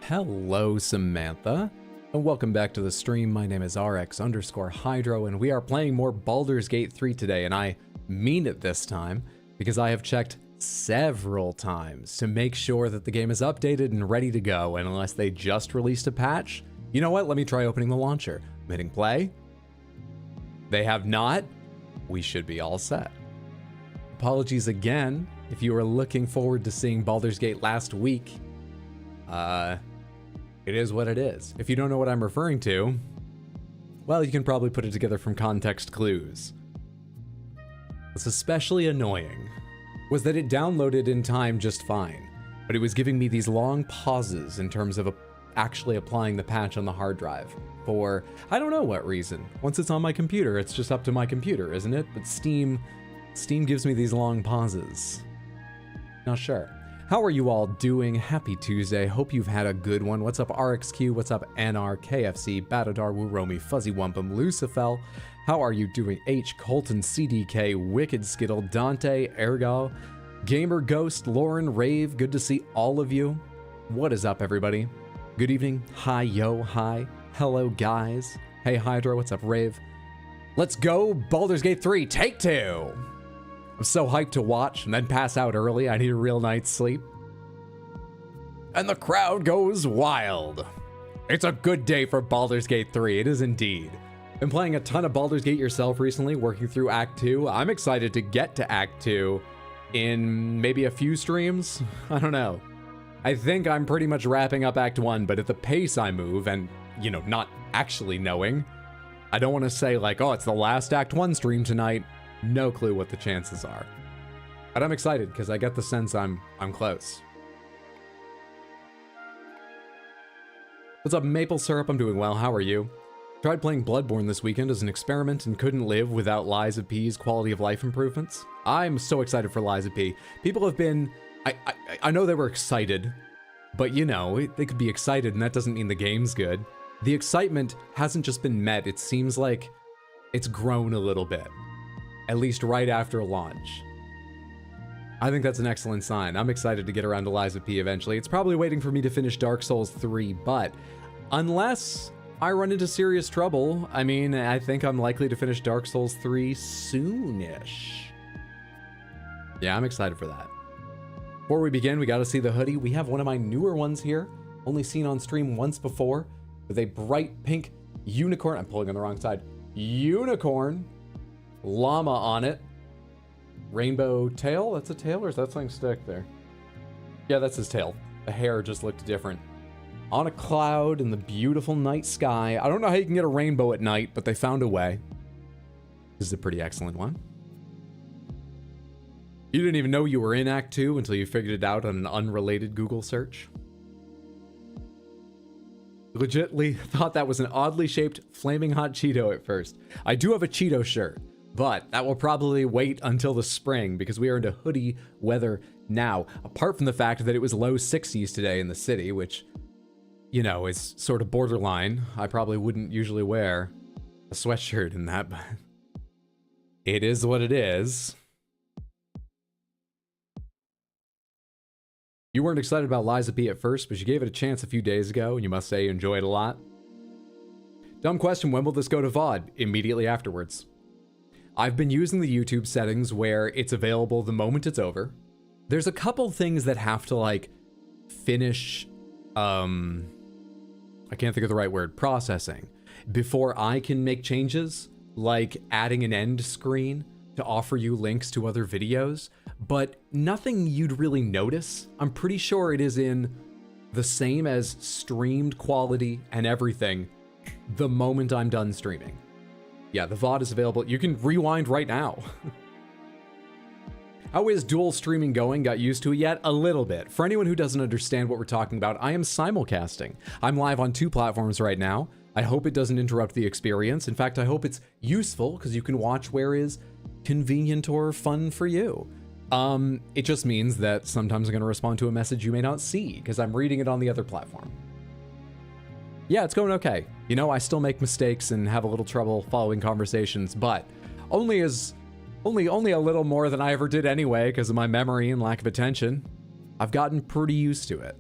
Hello, Samantha, and welcome back to the stream. My name is RX_Hydro, and we are playing more Baldur's Gate 3 today, and I mean it this time, because I have checked several times to make sure that the game is updated and ready to go, and unless they just released a patch, you know what, let me try opening the launcher. I'm hitting play. They have not. We should be all set. Apologies again if you were looking forward to seeing Baldur's Gate last week. It is what it is. If you don't know what I'm referring to, well, you can probably put it together from context clues. What's especially annoying was that it downloaded in time just fine, but it was giving me these long pauses in terms of actually applying the patch on the hard drive for, I don't know what reason. Once it's on my computer, it's just up to my computer, isn't it? But Steam gives me these long pauses. Not sure. How are you all doing? Happy Tuesday. Hope you've had a good one. What's up, RXQ? What's up, NR, KFC, Batadar, Wuromi, Fuzzy Wumpum, Lucifel? How are you doing? H, Colton, CDK, Wicked Skittle, Dante, Ergo, Gamer Ghost, Lauren, Rave. Good to see all of you. What is up, everybody? Good evening. Hi, yo, hi. Hello, guys. Hey, Hydra. What's up, Rave? Let's go. Baldur's Gate 3, take 2. I'm so hyped to watch and then pass out early. I need a real night's sleep. And the crowd goes wild. It's a good day for Baldur's Gate 3. It is indeed. Been playing a ton of Baldur's Gate yourself recently, working through Act 2. I'm excited to get to Act 2 in maybe a few streams. I don't know. I think I'm pretty much wrapping up Act 1, but at the pace I move and, you know, not actually knowing, I don't want to say like, oh, it's the last Act 1 stream tonight. No clue what the chances are. But I'm excited because I get the sense I'm close. What's up, Maple Syrup? I'm doing well. How are you? Tried playing Bloodborne this weekend as an experiment and couldn't live without Lies of P's quality of life improvements. I'm so excited for Lies of P. People have been... I know they were excited, but you know, they could be excited and that doesn't mean the game's good. The excitement hasn't just been met. It seems like it's grown a little bit. At least right after launch. I think that's an excellent sign. I'm excited to get around to Lies of P eventually. It's probably waiting for me to finish Dark Souls 3, but unless I run into serious trouble, I mean, I think I'm likely to finish Dark Souls 3 soonish. Yeah, I'm excited for that. Before we begin, we gotta see the hoodie. We have one of my newer ones here, only seen on stream once before, with a bright pink unicorn. I'm pulling on the wrong side. Unicorn. Llama on it. Rainbow tail? That's a tail, or is that something stuck there? Yeah, that's his tail. The hair just looked different. On a cloud in the beautiful night sky. I don't know how you can get a rainbow at night, but they found a way. This is a pretty excellent one. You didn't even know you were in Act 2 until you figured it out on an unrelated Google search. Legitly thought that was an oddly shaped flaming hot Cheeto at first. I do have a Cheeto shirt, but that will probably wait until the spring because we are into hoodie weather now. Apart from the fact that it was low 60s today in the city, which, you know, is sort of borderline. I probably wouldn't usually wear a sweatshirt in that, but it is what it is. You weren't excited about Lies of P at first, but you gave it a chance a few days ago, and you must say you enjoyed it a lot. Dumb question, when will this go to VOD? Immediately afterwards. I've been using the YouTube settings where it's available the moment it's over. There's a couple things that have to, like, finish, I can't think of the right word, processing, before I can make changes, like adding an end screen to offer you links to other videos, but nothing you'd really notice. I'm pretty sure it is in the same as streamed quality and everything the moment I'm done streaming. Yeah, the VOD is available. You can rewind right now. How is dual streaming going? Got used to it yet? A little bit. For anyone who doesn't understand what we're talking about, I am simulcasting. I'm live on 2 platforms right now. I hope it doesn't interrupt the experience. In fact, I hope it's useful because you can watch where is convenient or fun for you. It just means that sometimes I'm going to respond to a message you may not see because I'm reading it on the other platform. Yeah, it's going okay. You know, I still make mistakes and have a little trouble following conversations, but only a little more than I ever did anyway because of my memory and lack of attention. I've gotten pretty used to it.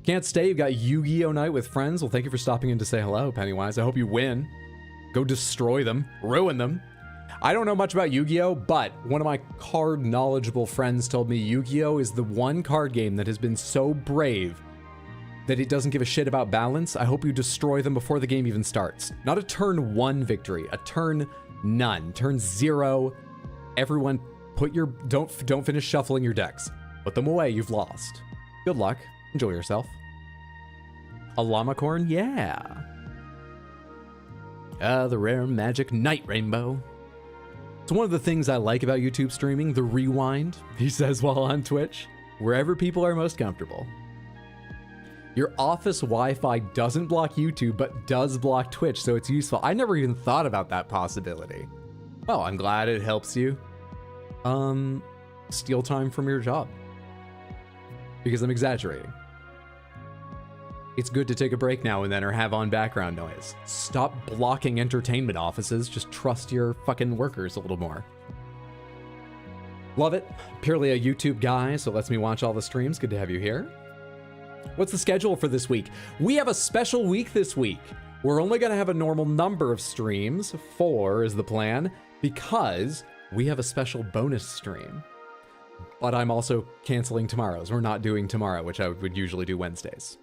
Can't stay. You've got Yu-Gi-Oh! Night with friends. Well, thank you for stopping in to say hello, Pennywise. I hope you win. Go destroy them. Ruin them. I don't know much about Yu-Gi-Oh! But one of my card knowledgeable friends told me Yu-Gi-Oh! Is the one card game that has been so brave that it doesn't give a shit about balance. I hope you destroy them before the game even starts. Not a turn 1 victory, a turn none. Turn 0. Everyone don't finish shuffling your decks. Put them away, you've lost. Good luck. Enjoy yourself. A llamacorn? Yeah. The rare magic night rainbow. It's one of the things I like about YouTube streaming, the rewind, he says while on Twitch, wherever people are most comfortable. Your office Wi-Fi doesn't block YouTube, but does block Twitch, so it's useful. I never even thought about that possibility. Well, I'm glad it helps you steal time from your job. Because I'm exaggerating. It's good to take a break now and then or have on background noise. Stop blocking entertainment offices. Just trust your fucking workers a little more. Love it. Purely a YouTube guy, so lets me watch all the streams. Good to have you here. What's the schedule for this week? We have a special week this week. We're only going to have a normal number of streams. 4 is the plan, because we have a special bonus stream. But I'm also canceling tomorrow's. We're not doing tomorrow, which I would usually do Wednesdays.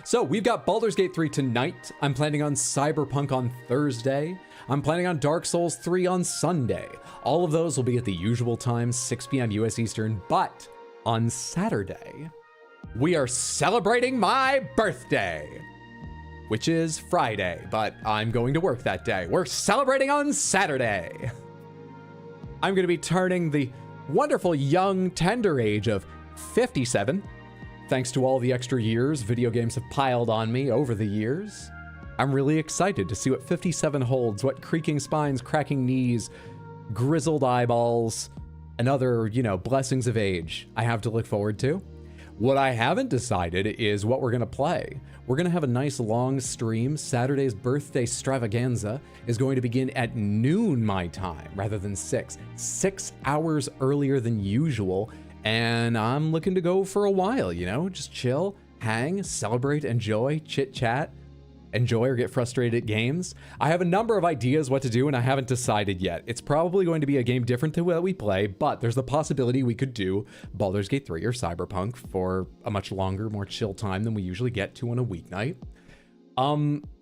So we've got Baldur's Gate 3 tonight. I'm planning on Cyberpunk on Thursday. I'm planning on Dark Souls 3 on Sunday. All of those will be at the usual time, 6 p.m. US Eastern. But on Saturday, we are celebrating my birthday, which is Friday, but I'm going to work that day. We're celebrating on Saturday. I'm going to be turning the wonderful young tender age of 57. Thanks to all the extra years video games have piled on me over the years. I'm really excited to see what 57 holds, what creaking spines, cracking knees, grizzled eyeballs, and other, blessings of age I have to look forward to. What I haven't decided is what we're going to play. We're going to have a nice long stream. Saturday's birthday stravaganza is going to begin at noon my time rather than 6. 6 hours earlier than usual. And I'm looking to go for a while, just chill, hang, celebrate, enjoy, chit chat, enjoy or get frustrated at games. I have a number of ideas what to do and I haven't decided yet. It's probably going to be a game different than what we play, but there's the possibility we could do Baldur's Gate 3 or Cyberpunk for a much longer, more chill time than we usually get to on a weeknight.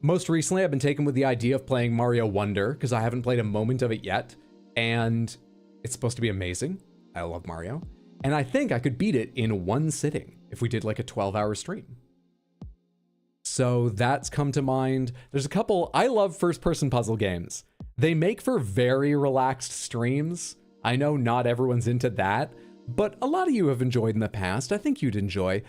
Most recently, I've been taken with the idea of playing Mario Wonder because I haven't played a moment of it yet, and it's supposed to be amazing. I love Mario. And I think I could beat it in one sitting if we did like a 12-hour stream. So that's come to mind. There's a couple, I love first-person puzzle games. They make for very relaxed streams. I know not everyone's into that, but a lot of you have enjoyed in the past. I think you'd enjoy.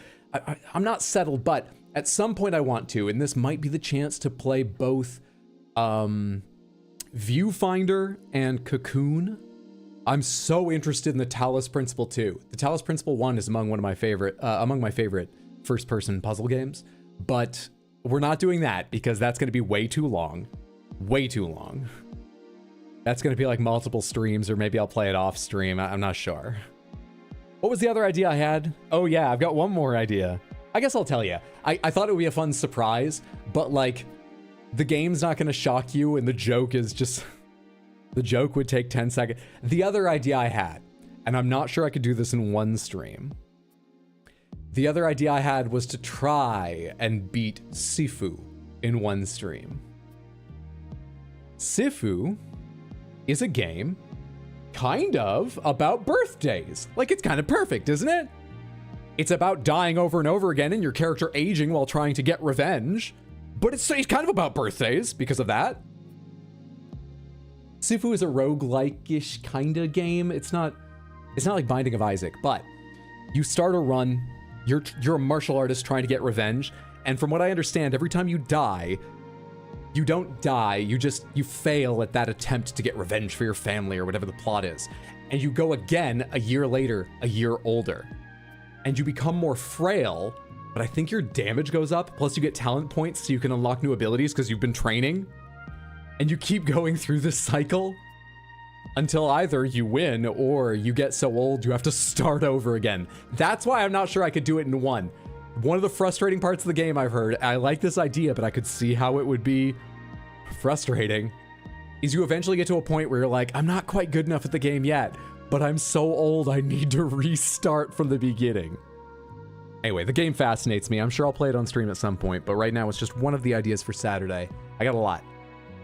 I'm not settled, but at some point I want to, and this might be the chance to play both Viewfinder and Cocoon. I'm so interested in the Talos Principle 2. The Talos Principle 1 is among my favorite first-person puzzle games, but we're not doing that because that's going to be way too long. Way too long. That's going to be like multiple streams, or maybe I'll play it off stream. I'm not sure. What was the other idea I had? Oh yeah, I've got one more idea. I guess I'll tell you. I thought it would be a fun surprise, but like, the game's not going to shock you, and the joke is just... The joke would take 10 seconds. The other idea I had, and I'm not sure I could do this in one stream. The other idea I had was to try and beat Sifu in one stream. Sifu is a game kind of about birthdays. Like, it's kind of perfect, isn't it? It's about dying over and over again and your character aging while trying to get revenge. But it's kind of about birthdays because of that. Sifu is a roguelike-ish kind of game. It's not like Binding of Isaac, but you start a run, you're a martial artist trying to get revenge, and from what I understand, every time you die, you don't die, you fail at that attempt to get revenge for your family or whatever the plot is. And you go again a year later, a year older. And you become more frail, but I think your damage goes up, plus you get talent points so you can unlock new abilities because you've been training. And you keep going through this cycle until either you win or you get so old you have to start over again. That's why I'm not sure I could do it in one. One of the frustrating parts of the game I've heard, I like this idea, but I could see how it would be frustrating, is you eventually get to a point where you're like, I'm not quite good enough at the game yet, but I'm so old I need to restart from the beginning. Anyway, the game fascinates me. I'm sure I'll play it on stream at some point, but right now it's just one of the ideas for Saturday. I got a lot.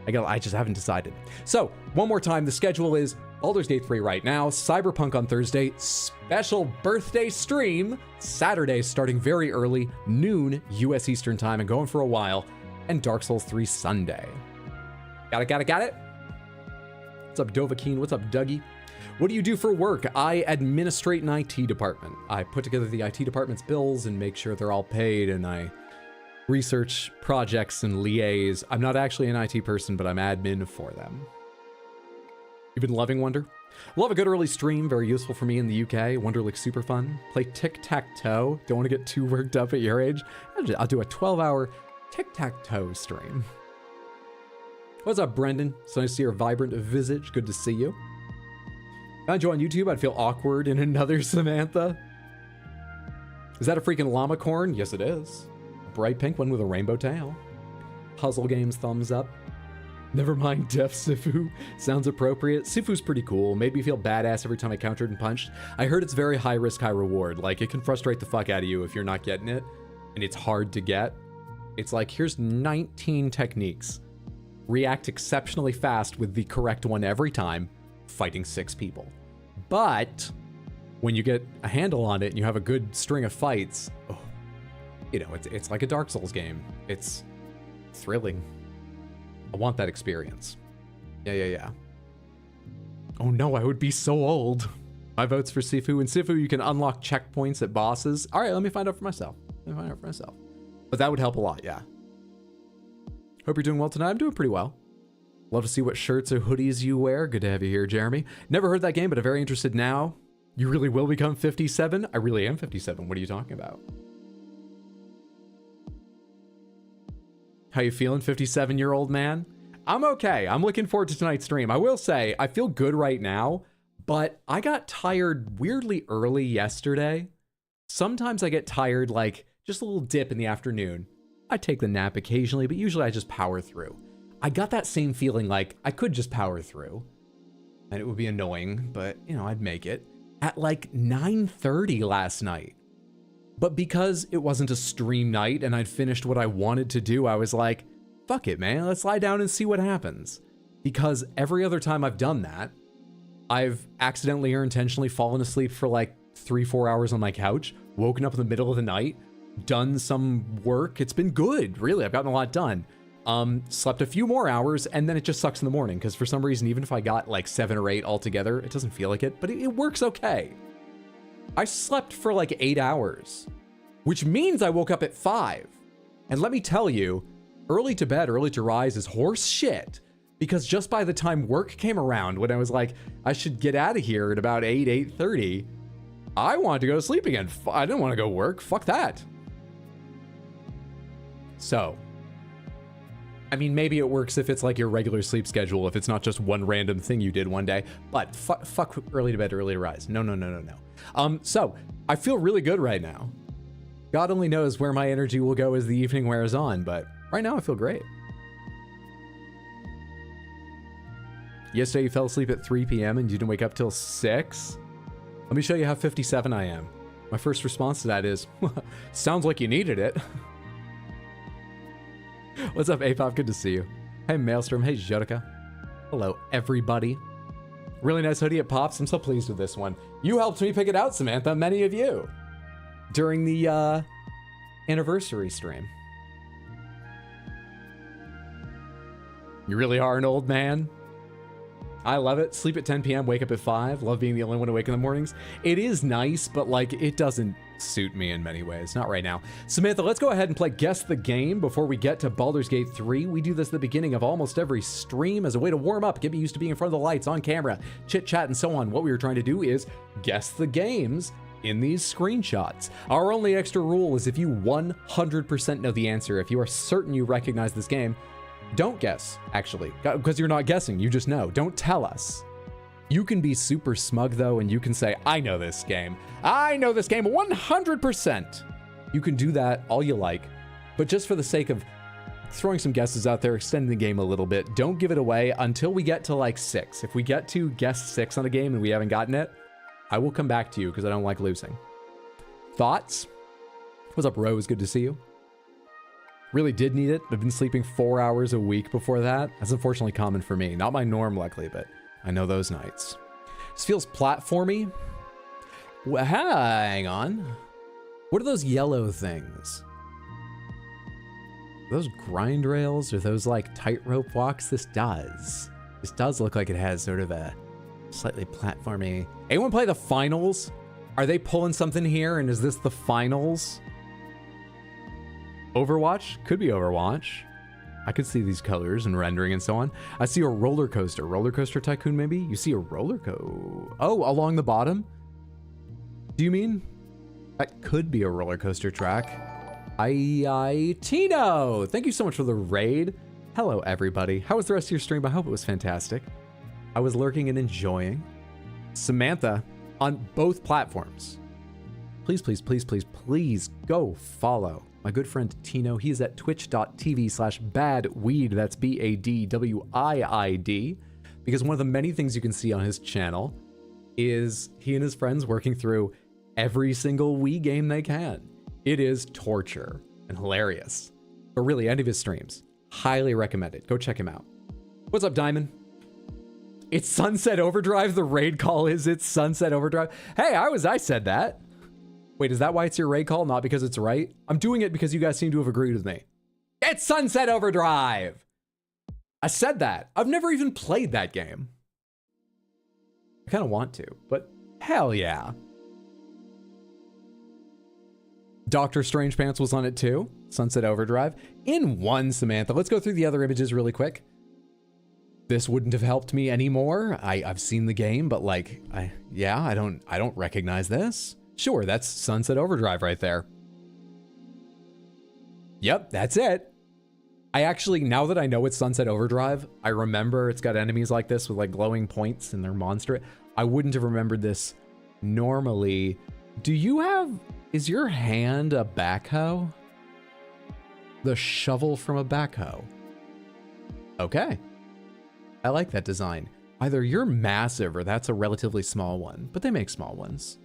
I just haven't decided. So, one more time, the schedule is Baldur's Gate 3 right now, Cyberpunk on Thursday, special birthday stream, Saturday starting very early, noon US Eastern time and going for a while, and Dark Souls 3 Sunday. Got it? What's up, Dovahkeen? What's up, Dougie? What do you do for work? I administrate an IT department. I put together the IT department's bills and make sure they're all paid, and I research projects and liaise. I'm not actually an IT person, but I'm admin for them. You've been loving Wonder? Love a good early stream, very useful for me in the UK. Wonder looks super fun. Play tic-tac-toe. Don't want to get too worked up at your age. I'll do a 12-hour tic-tac-toe stream. What's up, Brendan? It's nice to see your vibrant visage. Good to see you. If I join YouTube, I'd feel awkward in another Samantha. Is that a freaking llama corn? Yes, it is. A bright pink one with a rainbow tail. Puzzle games, thumbs up. Never mind, Def Sifu. Sounds appropriate. Sifu's pretty cool. Made me feel badass every time I countered and punched. I heard it's very high risk, high reward. Like, it can frustrate the fuck out of you if you're not getting it, and it's hard to get. It's like, here's 19 techniques. React exceptionally fast with the correct one every time, fighting 6 people. But when you get a handle on it and you have a good string of fights, oh, you know, it's like a Dark Souls game. It's thrilling. I want that experience. Yeah. Oh no, I would be so old. My vote's for Sifu. In Sifu, you can unlock checkpoints at bosses. All right, let me find out for myself. But that would help a lot, yeah. Hope you're doing well tonight. I'm doing pretty well. Love to see what shirts or hoodies you wear. Good to have you here, Jeremy. Never heard that game, but I'm very interested now. You really will become 57? I really am 57. What are you talking about? How you feeling, 57-year-old man? I'm okay. I'm looking forward to tonight's stream. I will say, I feel good right now, but I got tired weirdly early yesterday. Sometimes I get tired, like, just a little dip in the afternoon. I take the nap occasionally, but usually I just power through. I got that same feeling like I could just power through. And it would be annoying, but, you know, I'd make it. At like 9:30 last night. But because it wasn't a stream night and I'd finished what I wanted to do, I was like, fuck it, man. Let's lie down and see what happens. Because every other time I've done that, I've accidentally or intentionally fallen asleep for like 3-4 hours on my couch, woken up in the middle of the night, done some work. It's been good, really. I've gotten a lot done. Slept a few more hours, and then it just sucks in the morning, because for some reason, even if I got like 7 or 8 altogether, it doesn't feel like it, but it works okay. I slept for like 8 hours, which means I woke up at 5. And let me tell you, early to bed, early to rise is horse shit, because just by the time work came around, when I was like, I should get out of here at about 8:30, I wanted to go to sleep again. I didn't want to go work. Fuck that. So, I mean, maybe it works if it's like your regular sleep schedule, if it's not just one random thing you did one day, but fuck early to bed, early to rise. No. So I feel really good right now. God only knows where my energy will go as the evening wears on, but right now I feel great. Yesterday you fell asleep at 3 p.m. and you didn't wake up till 6? Let me show you how 57 I am. My first response to that is, sounds like you needed it. What's up, Apop? Good to see you. Hey, Maelstrom. Hey, Jodica. Hello, everybody. Really nice hoodie at Pops. I'm so pleased with this one. You helped me pick it out, Samantha. Many of you. During the anniversary stream. You really are an old man. I love it. Sleep at 10 p.m., wake up at 5. Love being the only one awake in the mornings. It is nice, but like, it doesn't suit me in many ways. Not right now. Samantha, let's go ahead and play Guess the Game before we get to Baldur's Gate 3. We do this at the beginning of almost every stream as a way to warm up, get me used to being in front of the lights, on camera, chit chat, and so on. What we were trying to do is guess the games in these screenshots. Our only extra rule is if you 100% know the answer, if you are certain you recognize this game, don't guess, actually, because you're not guessing, you just know. Don't tell us. You can be super smug, though, and you can say, I know this game. I know this game 100%. You can do that all you like, but just for the sake of throwing some guesses out there, extending the game a little bit, don't give it away until we get to like 6. If we get to guess 6 on a game and we haven't gotten it, I will come back to you because I don't like losing. Thoughts? What's up, Rose? Good to see you. Really did need it. I've been sleeping 4 hours a week before that. That's unfortunately common for me. Not my norm, luckily, but I know those nights. This feels platformy. Well, hang on. What are those yellow things? Are those grind rails or those like tightrope walks? This does look like it has sort of a slightly platformy. Anyone play the finals? Are they pulling something here? And is this the finals? Overwatch? Could be Overwatch. I could see these colors and rendering and so on. I see a roller coaster. Roller coaster tycoon, maybe? You see a roller coaster. Oh, along the bottom? Do you mean? That could be a roller coaster track. Tino! Thank you so much for the raid. Hello, everybody. How was the rest of your stream? I hope it was fantastic. I was lurking and enjoying. Samantha, on both platforms. Please, please, please, please, please go follow my good friend Tino. He's at twitch.tv/badweed. That's BADWIID. Because one of the many things you can see on his channel is he and his friends working through every single Wii game they can. It is torture and hilarious. But really, any of his streams, highly recommended. Go check him out. What's up, Diamond? It's Sunset Overdrive. The raid call is it's Sunset Overdrive. Hey, I said that. Wait, is that why it's your raid call? Not because it's right? I'm doing it because you guys seem to have agreed with me. It's Sunset Overdrive. I said that. I've never even played that game. I kind of want to, but hell yeah. Doctor Strange Pants was on it too. Sunset Overdrive. In one, Samantha. Let's go through the other images really quick. This wouldn't have helped me anymore. I've seen the game, but like, I don't recognize this. Sure, that's Sunset Overdrive right there. Yep, that's it. I actually, now that I know it's Sunset Overdrive, I remember it's got enemies like this with like glowing points and they're monster. I wouldn't have remembered this normally. Is your hand a backhoe? The shovel from a backhoe. Okay. I like that design. Either you're massive or that's a relatively small one, but they make small ones.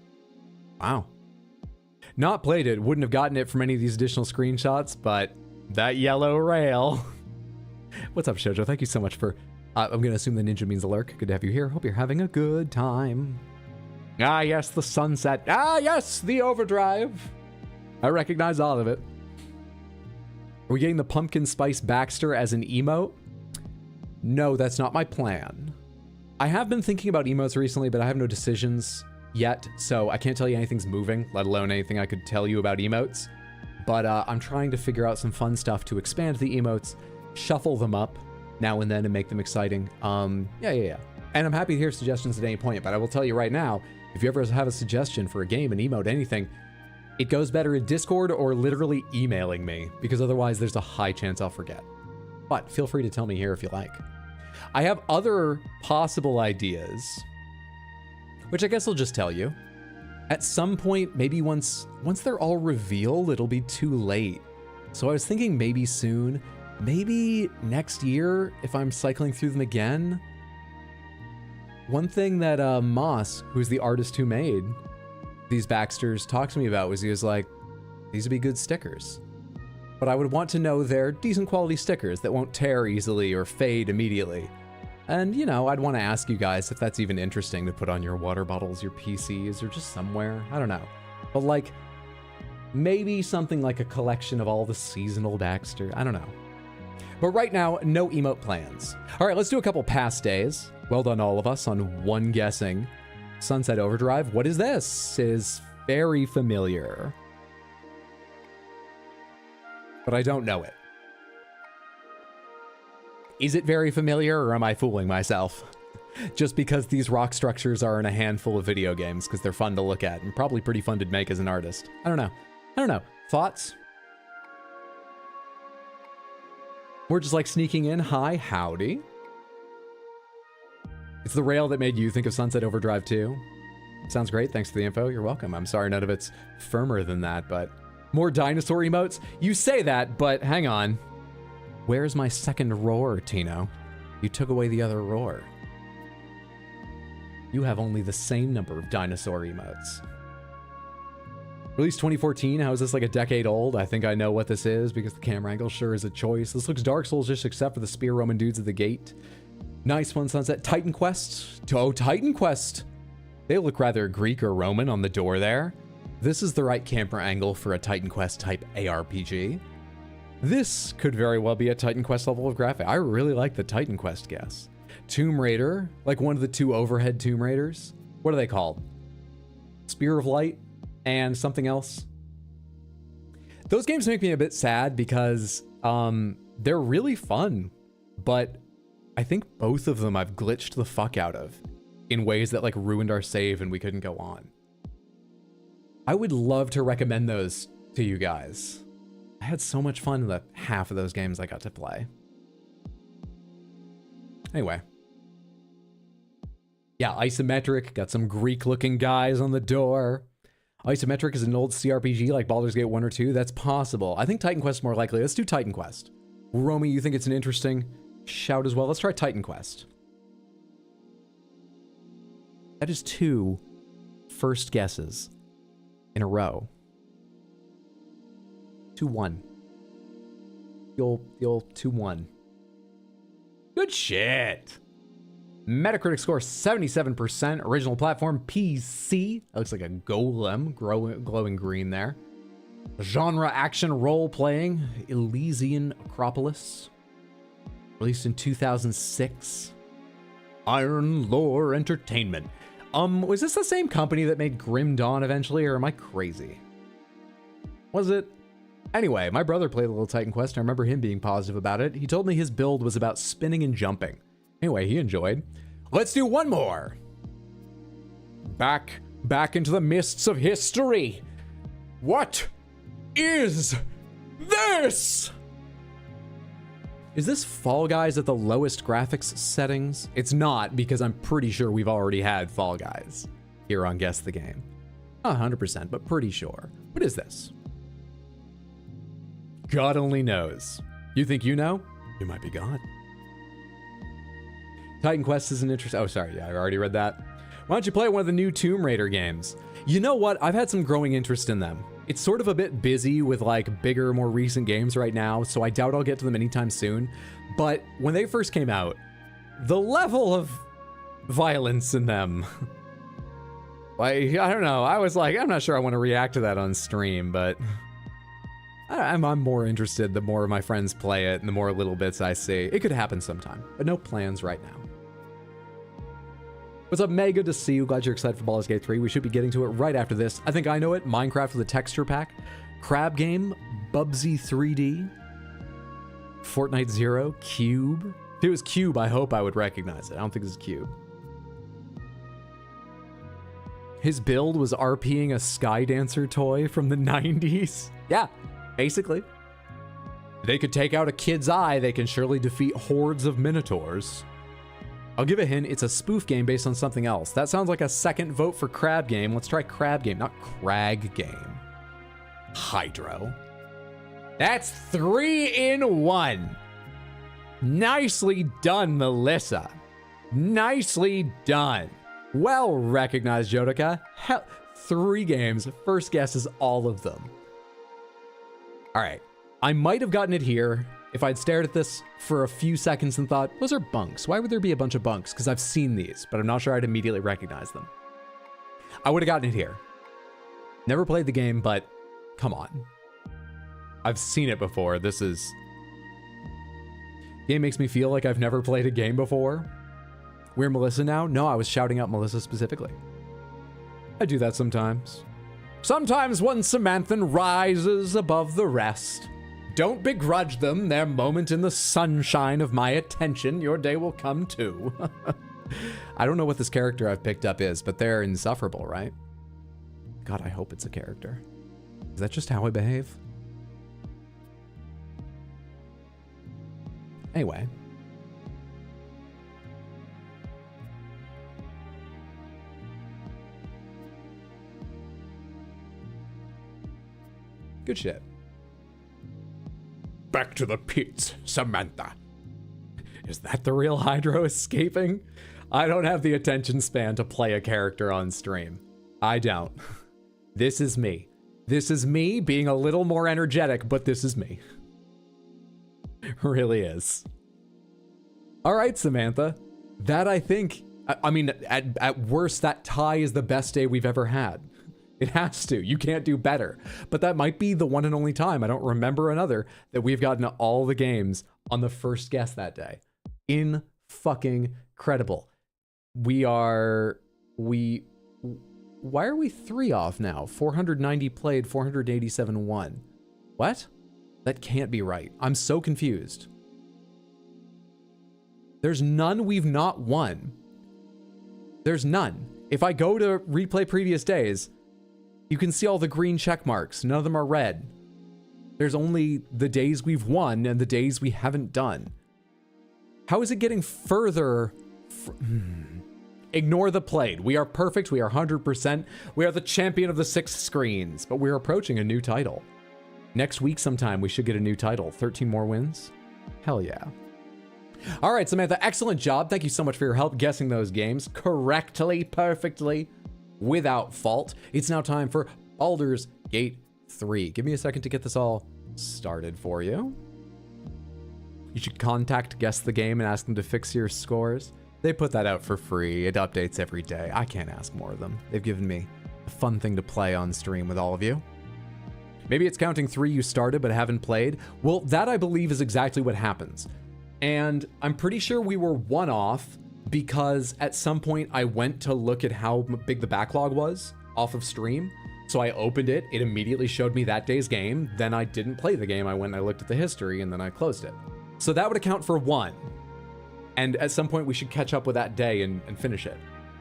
Wow. Not played it, wouldn't have gotten it from any of these additional screenshots, but that yellow rail. What's up, Shoujo? Thank you so much for... I'm going to assume the ninja means a lurk. Good to have you here. Hope you're having a good time. Ah, yes, the sunset. Ah, yes, the overdrive. I recognize all of it. Are we getting the pumpkin spice Baxter as an emote? No, that's not my plan. I have been thinking about emotes recently, but I have no decisions yet, so I can't tell you anything's moving, let alone anything I could tell you about emotes. But I'm trying to figure out some fun stuff to expand the emotes, shuffle them up now and then and make them exciting. Yeah. And I'm happy to hear suggestions at any point, but I will tell you right now, if you ever have a suggestion for a game, an emote, anything, it goes better in Discord or literally emailing me, because otherwise there's a high chance I'll forget. But feel free to tell me here if you like. I have other possible ideas, which I guess I'll just tell you. At some point, maybe once they're all revealed, it'll be too late. So I was thinking maybe soon, maybe next year if I'm cycling through them again. One thing that Moss, who's the artist who made these Baxters, talked to me about was he was like, these would be good stickers. But I would want to know they're decent quality stickers that won't tear easily or fade immediately. And, you know, I'd want to ask you guys if that's even interesting to put on your water bottles, your PCs, or just somewhere. I don't know. But like, maybe something like a collection of all the seasonal Baxter. I don't know. But right now, no emote plans. All right, let's do a couple past days. Well done, all of us, on one guessing. Sunset Overdrive. What is this? It is very familiar. But I don't know it. Is it very familiar, or am I fooling myself? Just because these rock structures are in a handful of video games, because they're fun to look at, and probably pretty fun to make as an artist. I don't know. Thoughts? We're just like sneaking in. Hi, howdy. It's the rail that made you think of Sunset Overdrive too. Sounds great. Thanks for the info. You're welcome. I'm sorry none of it's firmer than that, but More dinosaur emotes? You say that, but hang on. Where's my second roar, Tino? You took away the other roar. You have only the same number of dinosaur emotes. Released 2014, how is this like a decade old? I think I know what this is because the camera angle sure is a choice. This looks Dark Souls-ish except for the spear Roman dudes at the gate. Nice fun sunset. Titan Quest. Oh, Titan Quest. They look rather Greek or Roman on the door there. This is the right camera angle for a Titan Quest type ARPG. This could very well be a Titan Quest level of graphic. I really like the Titan Quest guess. Tomb Raider, like one of the two overhead Tomb Raiders. What are they called? Spear of Light and something else. Those games make me a bit sad because they're really fun, but I think both of them I've glitched the fuck out of in ways that like ruined our save and we couldn't go on. I would love to recommend those to you guys. I had so much fun in the half of those games I got to play. Anyway. Yeah, isometric, got some Greek-looking guys on the door. Isometric is an old CRPG like Baldur's Gate 1 or 2. That's possible. I think Titan Quest is more likely. Let's do Titan Quest. Romy, you think it's an interesting shout as well? Let's try Titan Quest. That is 2 first guesses in a row. 2-1. The old 2-1. Good shit. Metacritic score 77%. Original platform PC. That looks like a golem glowing green there. Genre action role playing. Elysian Acropolis. Released in 2006. Iron Lore Entertainment. Was this the same company that made Grim Dawn eventually, or am I crazy? Was it? Anyway, my brother played a little Titan Quest. I remember him being positive about it. He told me his build was about spinning and jumping. Anyway, he enjoyed. Let's do one more. Back into the mists of history. What is this? Is this Fall Guys at the lowest graphics settings? It's not, because I'm pretty sure we've already had Fall Guys here on Guess the Game. Not 100%, but pretty sure. What is this? God only knows. You think you know? You might be God. Titan Quest is an interesting... Oh, sorry. Yeah, I already read that. Why don't you play one of the new Tomb Raider games? You know what? I've had some growing interest in them. It's sort of a bit busy with like bigger, more recent games right now, so I doubt I'll get to them anytime soon. But when they first came out, the level of violence in them... like, I don't know. I was like, I'm not sure I want to react to that on stream, but... I'm more interested the more my friends play it and the more little bits I see. It could happen sometime, but no plans right now. What's up, Mega? To see you. Glad you're excited for Baldur's Gate 3. We should be getting to it right after this. I think I know it. Minecraft with a texture pack. Crab Game. Bubsy 3D. Fortnite Zero. Cube. If it was Cube, I hope I would recognize it. I don't think it's Cube. His build was RPing a Skydancer toy from the 90s. Yeah, basically. If they could take out a kid's eye, they can surely defeat hordes of minotaurs. I'll give a hint, it's a spoof game based on something else. That sounds like a second vote for Crab Game. Let's try Crab Game, not Crag Game. Hydro. That's 3 in 1. Nicely done, Melissa. Nicely done. Well recognized, Jodica. Hell, 3 games. First guess is all of them. All right. I might have gotten it here if I'd stared at this for a few seconds and thought, those are bunks. Why would there be a bunch of bunks? Because I've seen these, but I'm not sure I'd immediately recognize them. I would have gotten it here. Never played the game, but come on. I've seen it before. This is... Game makes me feel like I've never played a game before. We're Melissa now? No, I was shouting out Melissa specifically. I do that sometimes. Sometimes one Samanthan rises above the rest. Don't begrudge them their moment in the sunshine of my attention. Your day will come too. I don't know what this character I've picked up is, but they're insufferable, right? God, I hope it's a character. Is that just how I behave? Anyway. Good shit. Back to the pits, Samantha. Is that the real Hydro escaping? I don't have the attention span to play a character on stream. I don't. This is me. This is me being a little more energetic, but this is me. Really is. All right, Samantha. That, I think, I mean, at worst, that tie is the best day we've ever had. It has to. You can't do better. But that might be the one and only time, I don't remember another, that we've gotten all the games on the first guess that day. In-fucking-credible. Why are we 3 off now? 490 played, 487 won. What? That can't be right. I'm so confused. There's none we've not won. There's none. If I go to replay previous days, you can see all the green check marks. None of them are red. There's only the days we've won and the days we haven't done. How is it getting further? Ignore the played. We are perfect. We are 100%. We are the champion of the 6 screens, but we're approaching a new title. Next week sometime, we should get a new title. 13 more wins? Hell yeah. All right, Samantha, excellent job. Thank you so much for your help guessing those games correctly, perfectly, without fault. It's now time for Baldur's Gate 3. Give me a second to get this all started for you. You should contact Guess the Game and ask them to fix your scores. They put that out for free. It updates every day. I can't ask more of them. They've given me a fun thing to play on stream with all of you. Maybe it's counting 3 you started but haven't played. Well, that I believe is exactly what happens. And I'm pretty sure we were 1 off because at some point I went to look at how big the backlog was off of stream. So I opened it, it immediately showed me that day's game. Then I didn't play the game. I went and I looked at the history and then I closed it. So that would account for 1. And at some point we should catch up with that day and finish it.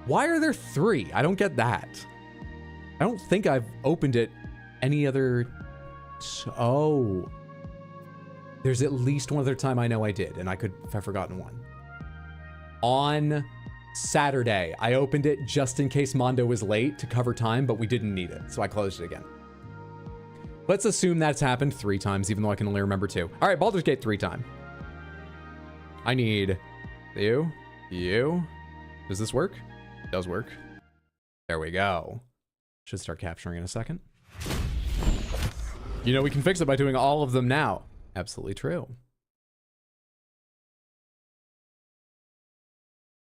Why are there 3? I don't get that. I don't think I've opened it any other... Oh. There's at least one other time I know I did, and I could have forgotten one. On Saturday, I opened it just in case Mondo was late to cover time, but we didn't need it, so I closed it again. Let's assume that's happened 3 times, even though I can only remember 2. All right, Baldur's Gate 3 time. I need you. Does this work? It does work. There we go. Should start capturing in a second. You know, we can fix it by doing all of them now. Absolutely true.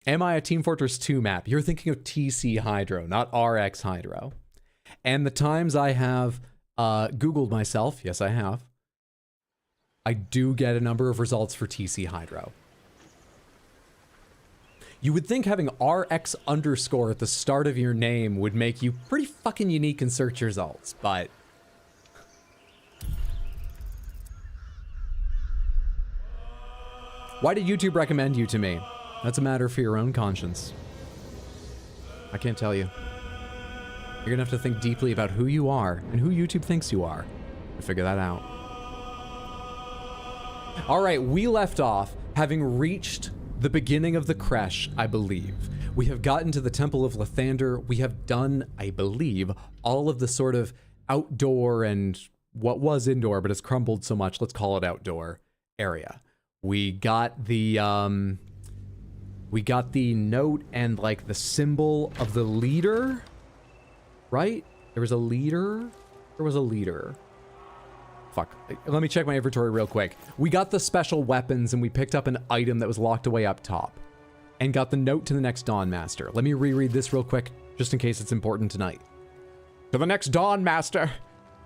Am I a Team Fortress 2 map? You're thinking of TC Hydro, not RX Hydro. And the times I have Googled myself, yes I have, I do get a number of results for TC Hydro. You would think having RX underscore at the start of your name would make you pretty fucking unique in search results, but... Why did YouTube recommend you to me? That's a matter for your own conscience. I can't tell you. You're gonna have to think deeply about who you are and who YouTube thinks you are to figure that out. All right, we left off having reached the beginning of the creche, I believe. We have gotten to the Temple of Lathander. We have done, I believe, all of the sort of outdoor and what was indoor, but has crumbled so much, let's call it outdoor area. We got the note and like the symbol of the leader, right? There was a leader. Fuck. Let me check my inventory real quick. We got the special weapons and we picked up an item that was locked away up top and got the note to the next Dawn Master. Let me reread this real quick just in case it's important tonight. To the next Dawn Master.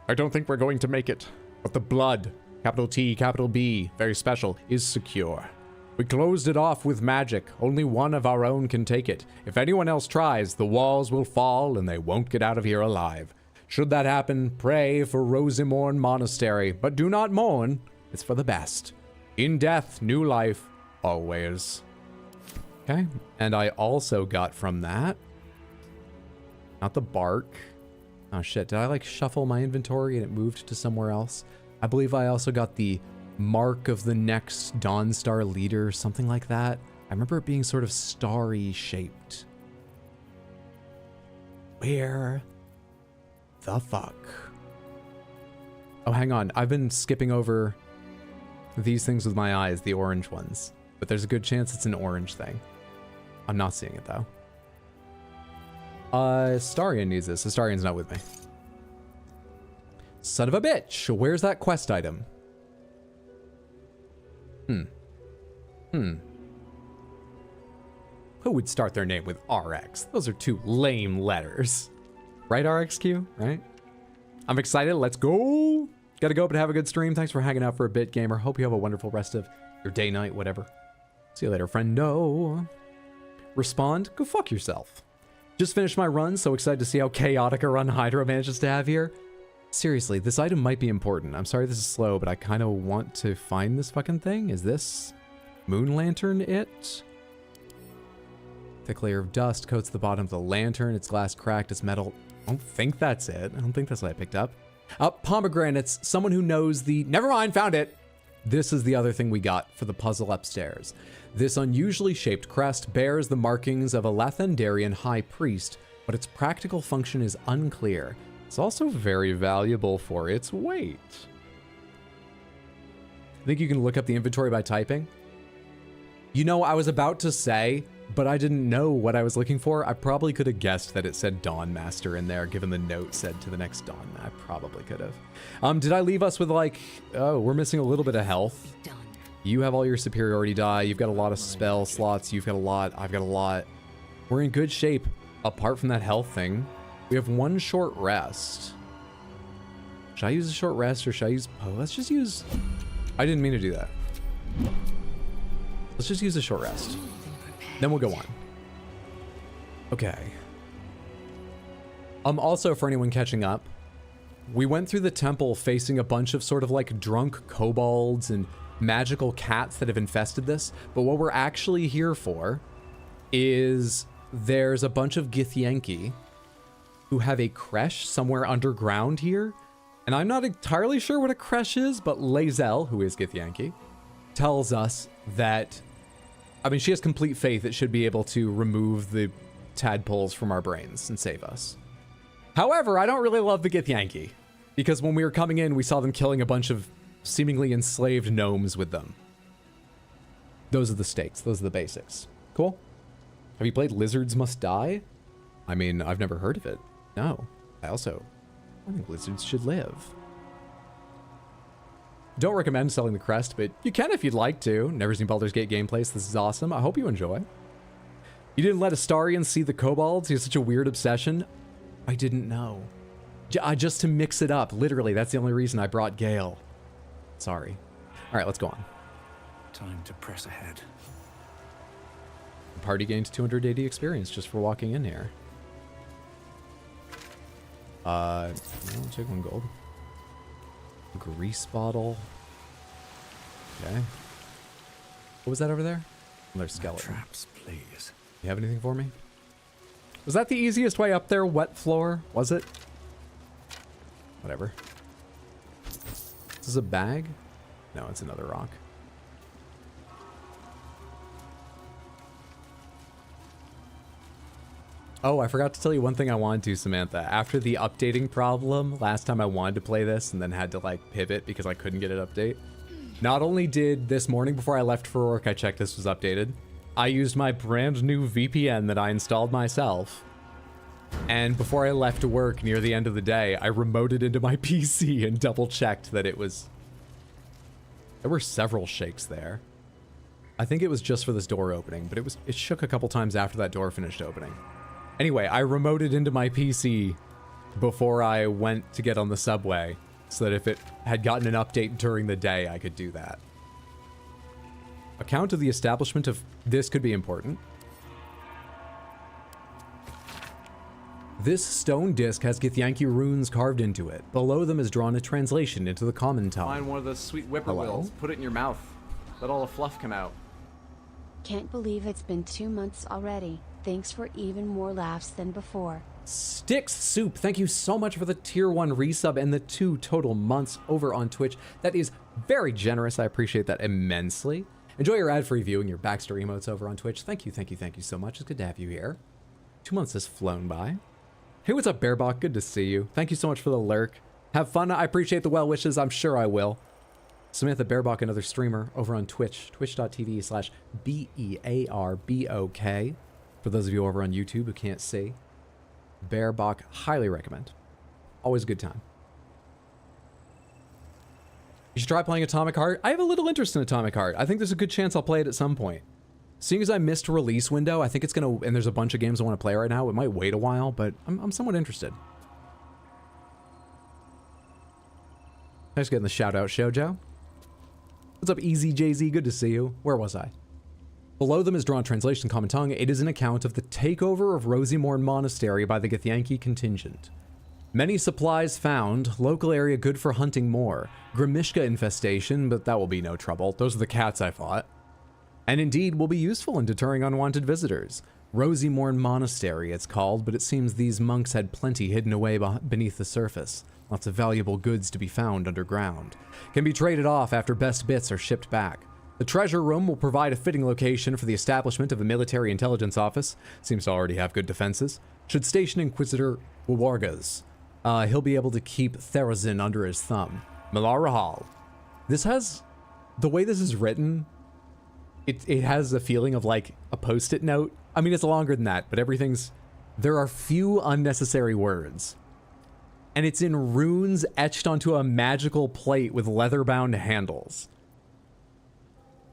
I don't think we're going to make it, but the blood, capital T, capital B, very special, is secure. We closed it off with magic. Only one of our own can take it. If anyone else tries, the walls will fall and they won't get out of here alive. Should that happen, pray for Rosimorn Monastery, but do not mourn. It's for the best. In death, new life, always. Okay, and I also got from that, not the bark. Oh shit, did I like shuffle my inventory and it moved to somewhere else? I believe I also got the mark of the next Dawnstar leader, something like that. I remember it being sort of starry shaped. Where the fuck? Oh, hang on. I've been skipping over these things with my eyes, the orange ones. But there's a good chance it's an orange thing. I'm not seeing it, though. Astarion needs this. Astarion's not with me. Son of a bitch. Where's that quest item? Who would start their name with RX? Those are two lame letters. Right, RXQ? Right? I'm excited. Let's go. Gotta go, but have a good stream. Thanks for hanging out for a bit, gamer. Hope you have a wonderful rest of your day, night, whatever. See you later, friendo. Respond? Go fuck yourself. Just finished my run, so excited to see how chaotic a run Hydra manages to have here. Seriously, this item might be important. I'm sorry this is slow, but I kind of want to find this fucking thing. Is this moon lantern it? Thick layer of dust coats the bottom of the lantern. Its glass cracked, its metal. I don't think that's it. I don't think that's what I picked up. Pomegranates. Someone who knows the... Never mind, found it. This is the other thing we got for the puzzle upstairs. This unusually shaped crest bears the markings of a Lathendarian high priest, but its practical function is unclear. It's also very valuable for its weight. I think you can look up the inventory by typing. You know, I was about to say, but I didn't know what I was looking for. I probably could have guessed that it said Dawn Master in there, given the note said to the next Dawn. I probably could have. Did I leave us with like, oh, we're missing a little bit of health. You have all your superiority die. You've got a lot of spell slots. You've got a lot. I've got a lot. We're in good shape, apart from that health thing. We have one short rest. Should I use a short rest or should I use... Oh, let's just use... I didn't mean to do that. Let's just use a short rest. Then we'll go on. Okay. Also, for anyone catching up, we went through the temple facing a bunch of sort of like drunk kobolds and magical cats that have infested this. But what we're actually here for is there's a bunch of Githyanki who have a creche somewhere underground here. And I'm not entirely sure what a creche is, but Lae'zel, who is Githyanki, tells us that, I mean, she has complete faith it should be able to remove the tadpoles from our brains and save us. However, I don't really love the Githyanki, because when we were coming in, we saw them killing a bunch of seemingly enslaved gnomes with them. Those are the stakes. Those are the basics. Cool. Have you played Lizards Must Die? I mean, I've never heard of it. No. I think lizards should live. Don't recommend selling the crest, but you can if you'd like to. Never seen Baldur's Gate gameplay, so this is awesome. I hope you enjoy. You didn't let Astarion see the kobolds? He has such a weird obsession. I didn't know. Just to mix it up. Literally, that's the only reason I brought Gale. Sorry. All right, let's go on. Time to press ahead. The party gains 280 experience just for walking in here. I'll take 1 gold. Grease bottle. Okay. What was that over there? Another skeleton. Traps, please. You have anything for me? Was that the easiest way up there? Wet floor? Was it? Whatever. Is this a bag? No, it's another rock. Oh, I forgot to tell you one thing I wanted to, Samantha. After the updating problem, last time I wanted to play this and then had to like pivot because I couldn't get it update. Not only did this morning before I left for work, I checked this was updated. I used my brand new VPN that I installed myself. And before I left to work near the end of the day, I remoted into my PC and double checked that it was... There were several shakes there. I think it was just for this door opening, but it shook a couple times after that door finished opening. Anyway, I remoted into my PC before I went to get on the subway so that if it had gotten an update during the day, I could do that. Account of the establishment of... This could be important. This stone disc has Githyanki runes carved into it. Below them is drawn a translation into the common tongue. Find one of those sweet whippoorwills. Put it in your mouth. Let all the fluff come out. Can't believe it's been 2 months already. Thanks for even more laughs than before. Sticks Soup, thank you so much for the tier 1 resub and the 2 total months over on Twitch. That is very generous. I appreciate that immensely. Enjoy your ad-free viewing, your Baxter emotes over on Twitch. Thank you so much. It's good to have you here. 2 months has flown by. Hey, what's up, Bearbach? Good to see you. Thank you so much for the lurk. Have fun. I appreciate the well wishes. I'm sure I will. Samantha Baerbock, another streamer over on Twitch, twitch.tv/BEARBOK. For those of you over on YouTube who can't see, Baerbock, highly recommend. Always a good time. You should try playing Atomic Heart. I have a little interest in Atomic Heart. I think there's a good chance I'll play it at some point. Seeing as I missed release window, I think it's gonna, and there's a bunch of games I want to play right now. It might wait a while, but I'm somewhat interested. Thanks for getting the shout out, Shoujo. What's up, Easy JZ? Good to see you. Where was I? Below them is drawn translation common tongue. It is an account of the takeover of Rosymorn Monastery by the Githyanki contingent. Many supplies found. Local area good for hunting more. Grimishka infestation, but that will be no trouble. Those are the cats I fought. And indeed will be useful in deterring unwanted visitors. Rosymorn Monastery it's called, but it seems these monks had plenty hidden away beneath the surface. Lots of valuable goods to be found underground. Can be traded off after best bits are shipped back. The treasure room will provide a fitting location for the establishment of a military intelligence office. Seems to already have good defenses. Should station Inquisitor Wargas. He'll be able to keep Therazin under his thumb. Malarahal. This has... The way this is written, it has a feeling of like a post-it note. I mean, it's longer than that, but everything's... There are few unnecessary words. And it's in runes etched onto a magical plate with leather-bound handles.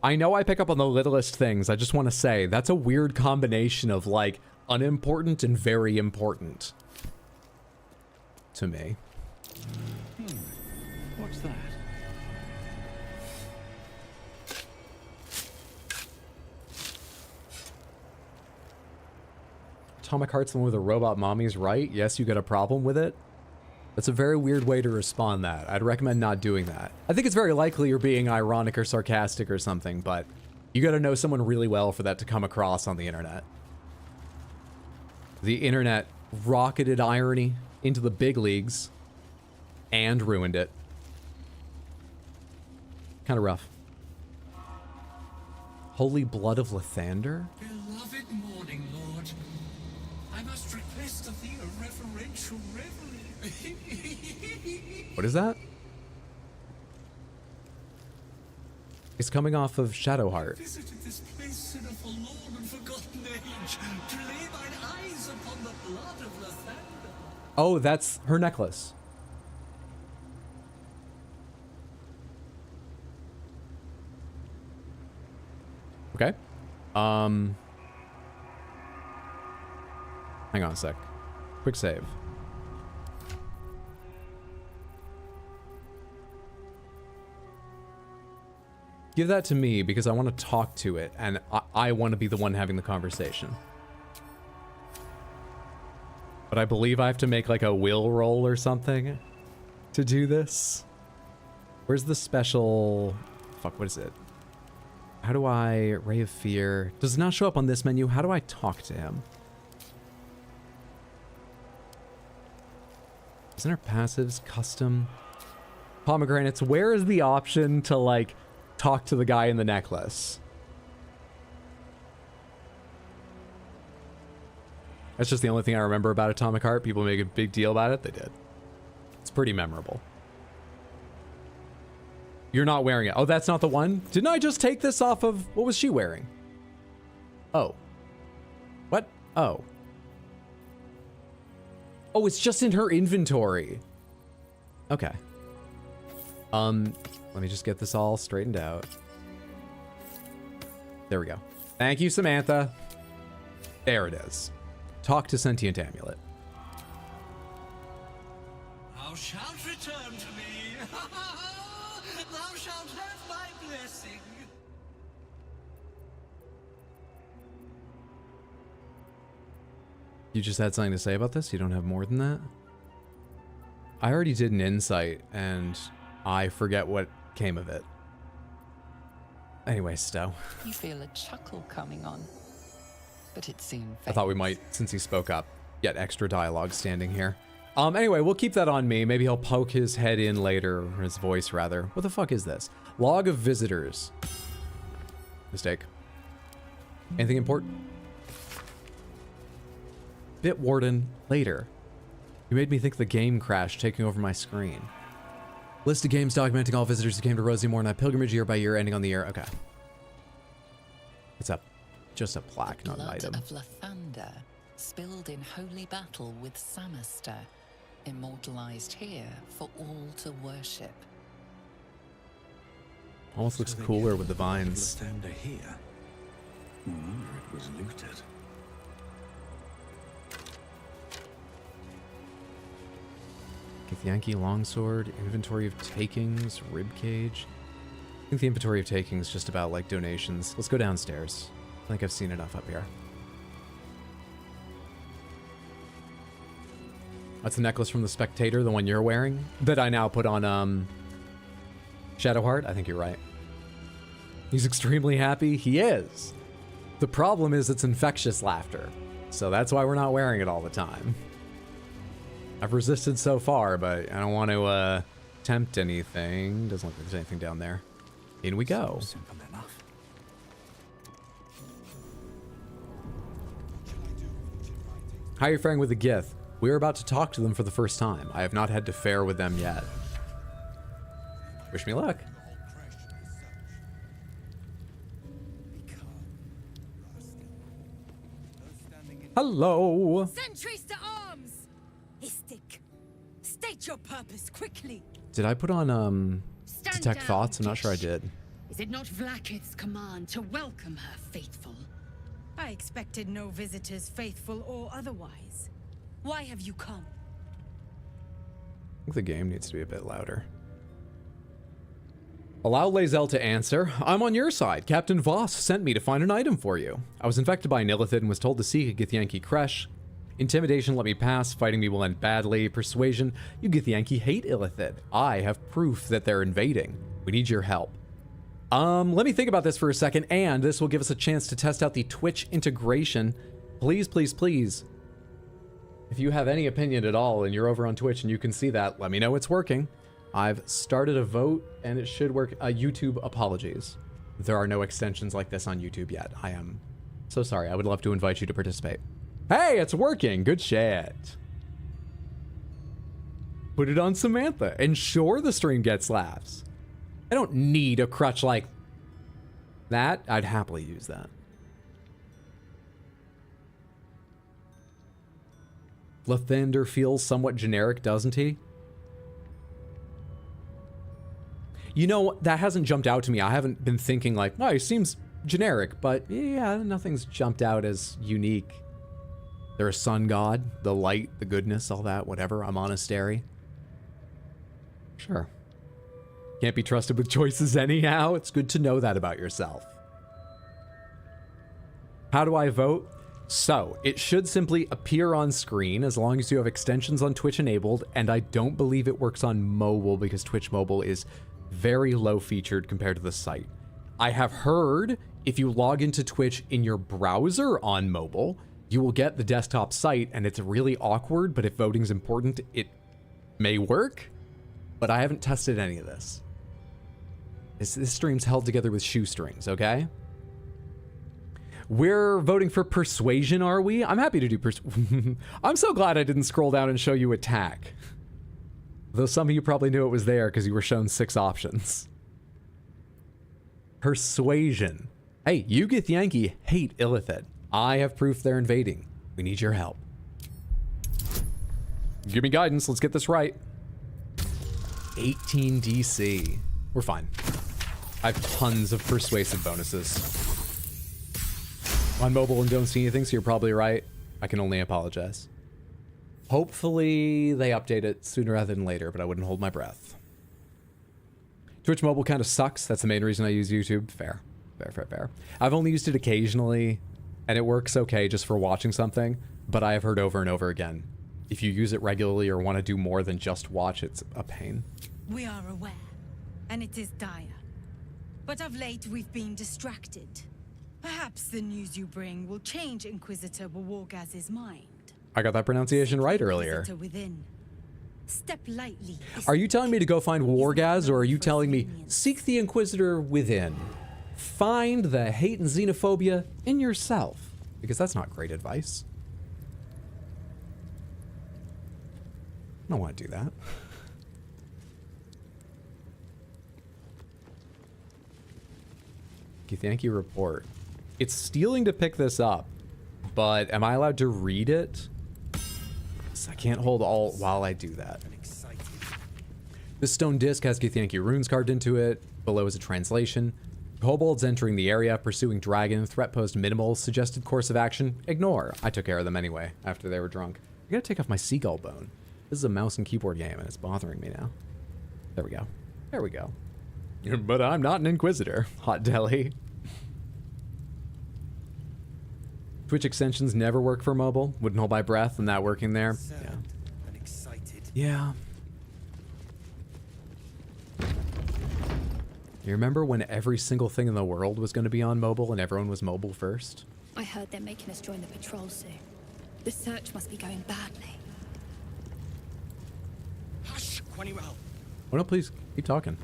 I know I pick up on the littlest things. I just want to say, that's a weird combination of, like, unimportant and very important. To me. What's that? Atomic Heart's the one with the robot mommies, right? Yes, you got a problem with it? That's a very weird way to respond that. I'd recommend not doing that. I think it's very likely you're being ironic or sarcastic or something, but you gotta know someone really well for that to come across on the internet. The internet rocketed irony into the big leagues and ruined it. Kind of rough. Holy Blood of Lathander? Beloved morning, Lord. I must request of thee a reverential reverie. What is that? It's coming off of Shadowheart. Visited this place in a forlorn and forgotten age to lay mine eyes upon the blood of Lathander. Oh, that's her necklace. Okay. Hang on a sec. Quick save. Give that to me because I want to talk to it and I want to be the one having the conversation. But I believe I have to make like a will roll or something to do this. Where's the special... Fuck, what is it? How do I... Ray of Fear. Does it not show up on this menu? How do I talk to him? Isn't there passives? Custom? Pomegranates. Where is the option to like... talk to the guy in the necklace? That's just the only thing I remember about Atomic Heart. People make a big deal about it. They did. It's pretty memorable. You're not wearing it. Oh, that's not the one? Didn't I just take this off of... What was she wearing? Oh. What? Oh. Oh, it's just in her inventory. Okay. Let me just get this all straightened out. There we go. Thank you, Samantha. There it is. Talk to Sentient Amulet. Thou shalt return to me. Thou shalt have my blessing. You just had something to say about this? You don't have more than that? I already did an insight, and I forget what came of it. Anyway, Stowe. You feel a chuckle coming on, but it soon fades. I thought we might, since he spoke up, get extra dialogue standing here. Anyway, we'll keep that on me. Maybe he'll poke his head in later, or his voice rather. What the fuck is this? Log of visitors. Mistake. Anything important? Bit Warden later. You made me think the game crashed, taking over my screen. List of games documenting all visitors who came to Rosie on that pilgrimage year by year, ending on the year. Okay. It's just a plaque, not an item. Blood of Lathander, spilled in holy battle with Samaster, immortalized here for all to worship. Almost looks cooler with the vines. Lathander here. No wonder it was looted. Githyanki longsword, inventory of takings, ribcage. I think the inventory of takings is just about like donations. Let's go downstairs. I think I've seen enough up here. That's the necklace from the Spectator, the one you're wearing, that I now put on Shadowheart. I think you're right. He's extremely happy. He is. The problem is it's infectious laughter. So that's why we're not wearing it all the time. I've resisted so far, but I don't want to tempt anything. Doesn't look like there's anything down there. In we go. Simple enough. How are you faring with the Gith? We are about to talk to them for the first time. I have not had to fare with them yet. Wish me luck. Hello. Sentries to arms! Istik, state your purpose quickly. Did I put on Stand detect down, thoughts? I'm not sure I Gish. did. Is it not Vlaakith's command to welcome her faithful? I expected no visitors, faithful or otherwise. Why have you come? I think the game needs to be a bit louder. Allow Lae'zel to answer. I'm on your side. Captain Voss sent me to find an item for you. I was infected by Nilithid and was told to seek a Githyanki creche. Intimidation let me pass. Fighting me will end badly. Persuasion, you Githyanki hate Illithid. I have proof that they're invading. We need your help. Let me think about this for a second, and this will give us a chance to test out the Twitch integration. Please, please, please. If you have any opinion at all and you're over on Twitch and you can see that, let me know it's working. I've started a vote and it should work. YouTube apologies. There are no extensions like this on YouTube yet. I am so sorry. I would love to invite you to participate. Hey, it's working. Good shit. Put it on Samantha. Ensure the stream gets laughs. I don't need a crutch like that. I'd happily use that. Lathander feels somewhat generic, doesn't he? You know, that hasn't jumped out to me. I haven't been thinking like, oh, he seems generic, but yeah, nothing's jumped out as unique. They're a sun god, the light, the goodness, all that, whatever, a monastery. Sure. Can't be trusted with choices anyhow. It's good to know that about yourself. How do I vote? So, it should simply appear on screen as long as you have extensions on Twitch enabled, and I don't believe it works on mobile because Twitch mobile is very low featured compared to the site. I have heard if you log into Twitch in your browser on mobile, you will get the desktop site, and it's really awkward, but if voting's important, it may work, but I haven't tested any of this. This stream's held together with shoestrings, okay? We're voting for persuasion, are we? I'm happy to do I'm so glad I didn't scroll down and show you attack. Though some of you probably knew it was there because you were shown 6 options. Persuasion. Hey, you Githyanki hate Illithid. I have proof they're invading. We need your help. Give me guidance. Let's get this right. 18 DC. We're fine. I have tons of persuasive bonuses. On mobile and don't see anything, so you're probably right. I can only apologize. Hopefully they update it sooner rather than later, but I wouldn't hold my breath. Twitch mobile kind of sucks. That's the main reason I use YouTube. Fair. Fair, fair, fair. I've only used it occasionally, and it works okay just for watching something, but I have heard over and over again, if you use it regularly or want to do more than just watch, it's a pain. We are aware, and it is dire. But of late, we've been distracted. Perhaps the news you bring will change Inquisitor Wargaz's mind. I got that pronunciation right earlier. Within. Step lightly. Are you telling me to go find Wargaz, or are you telling me seek the Inquisitor within? Find the hate and xenophobia in yourself. Because that's not great advice. I don't want to do that. Thank you report. It's stealing to pick this up, but am I allowed to read it? So I can't hold alt while I do that. This stone disc has Githyanki runes carved into it. Below is a translation. Kobolds entering the area, pursuing dragon. Threat posed minimal. Suggested course of action. Ignore. I took care of them anyway, after they were drunk. I gotta take off my seagull bone. This is a mouse and keyboard game, and it's bothering me now. There we go. There we go. But I'm not an inquisitor. Hot deli. Twitch extensions never work for mobile. Wouldn't hold my breath and that working there. Yeah. And excited. Yeah. You remember when every single thing in the world was going to be on mobile and everyone was mobile first? I heard they're making us join the patrol soon. The search must be going badly. Hush, Quanny Row. Oh no, please, keep talking.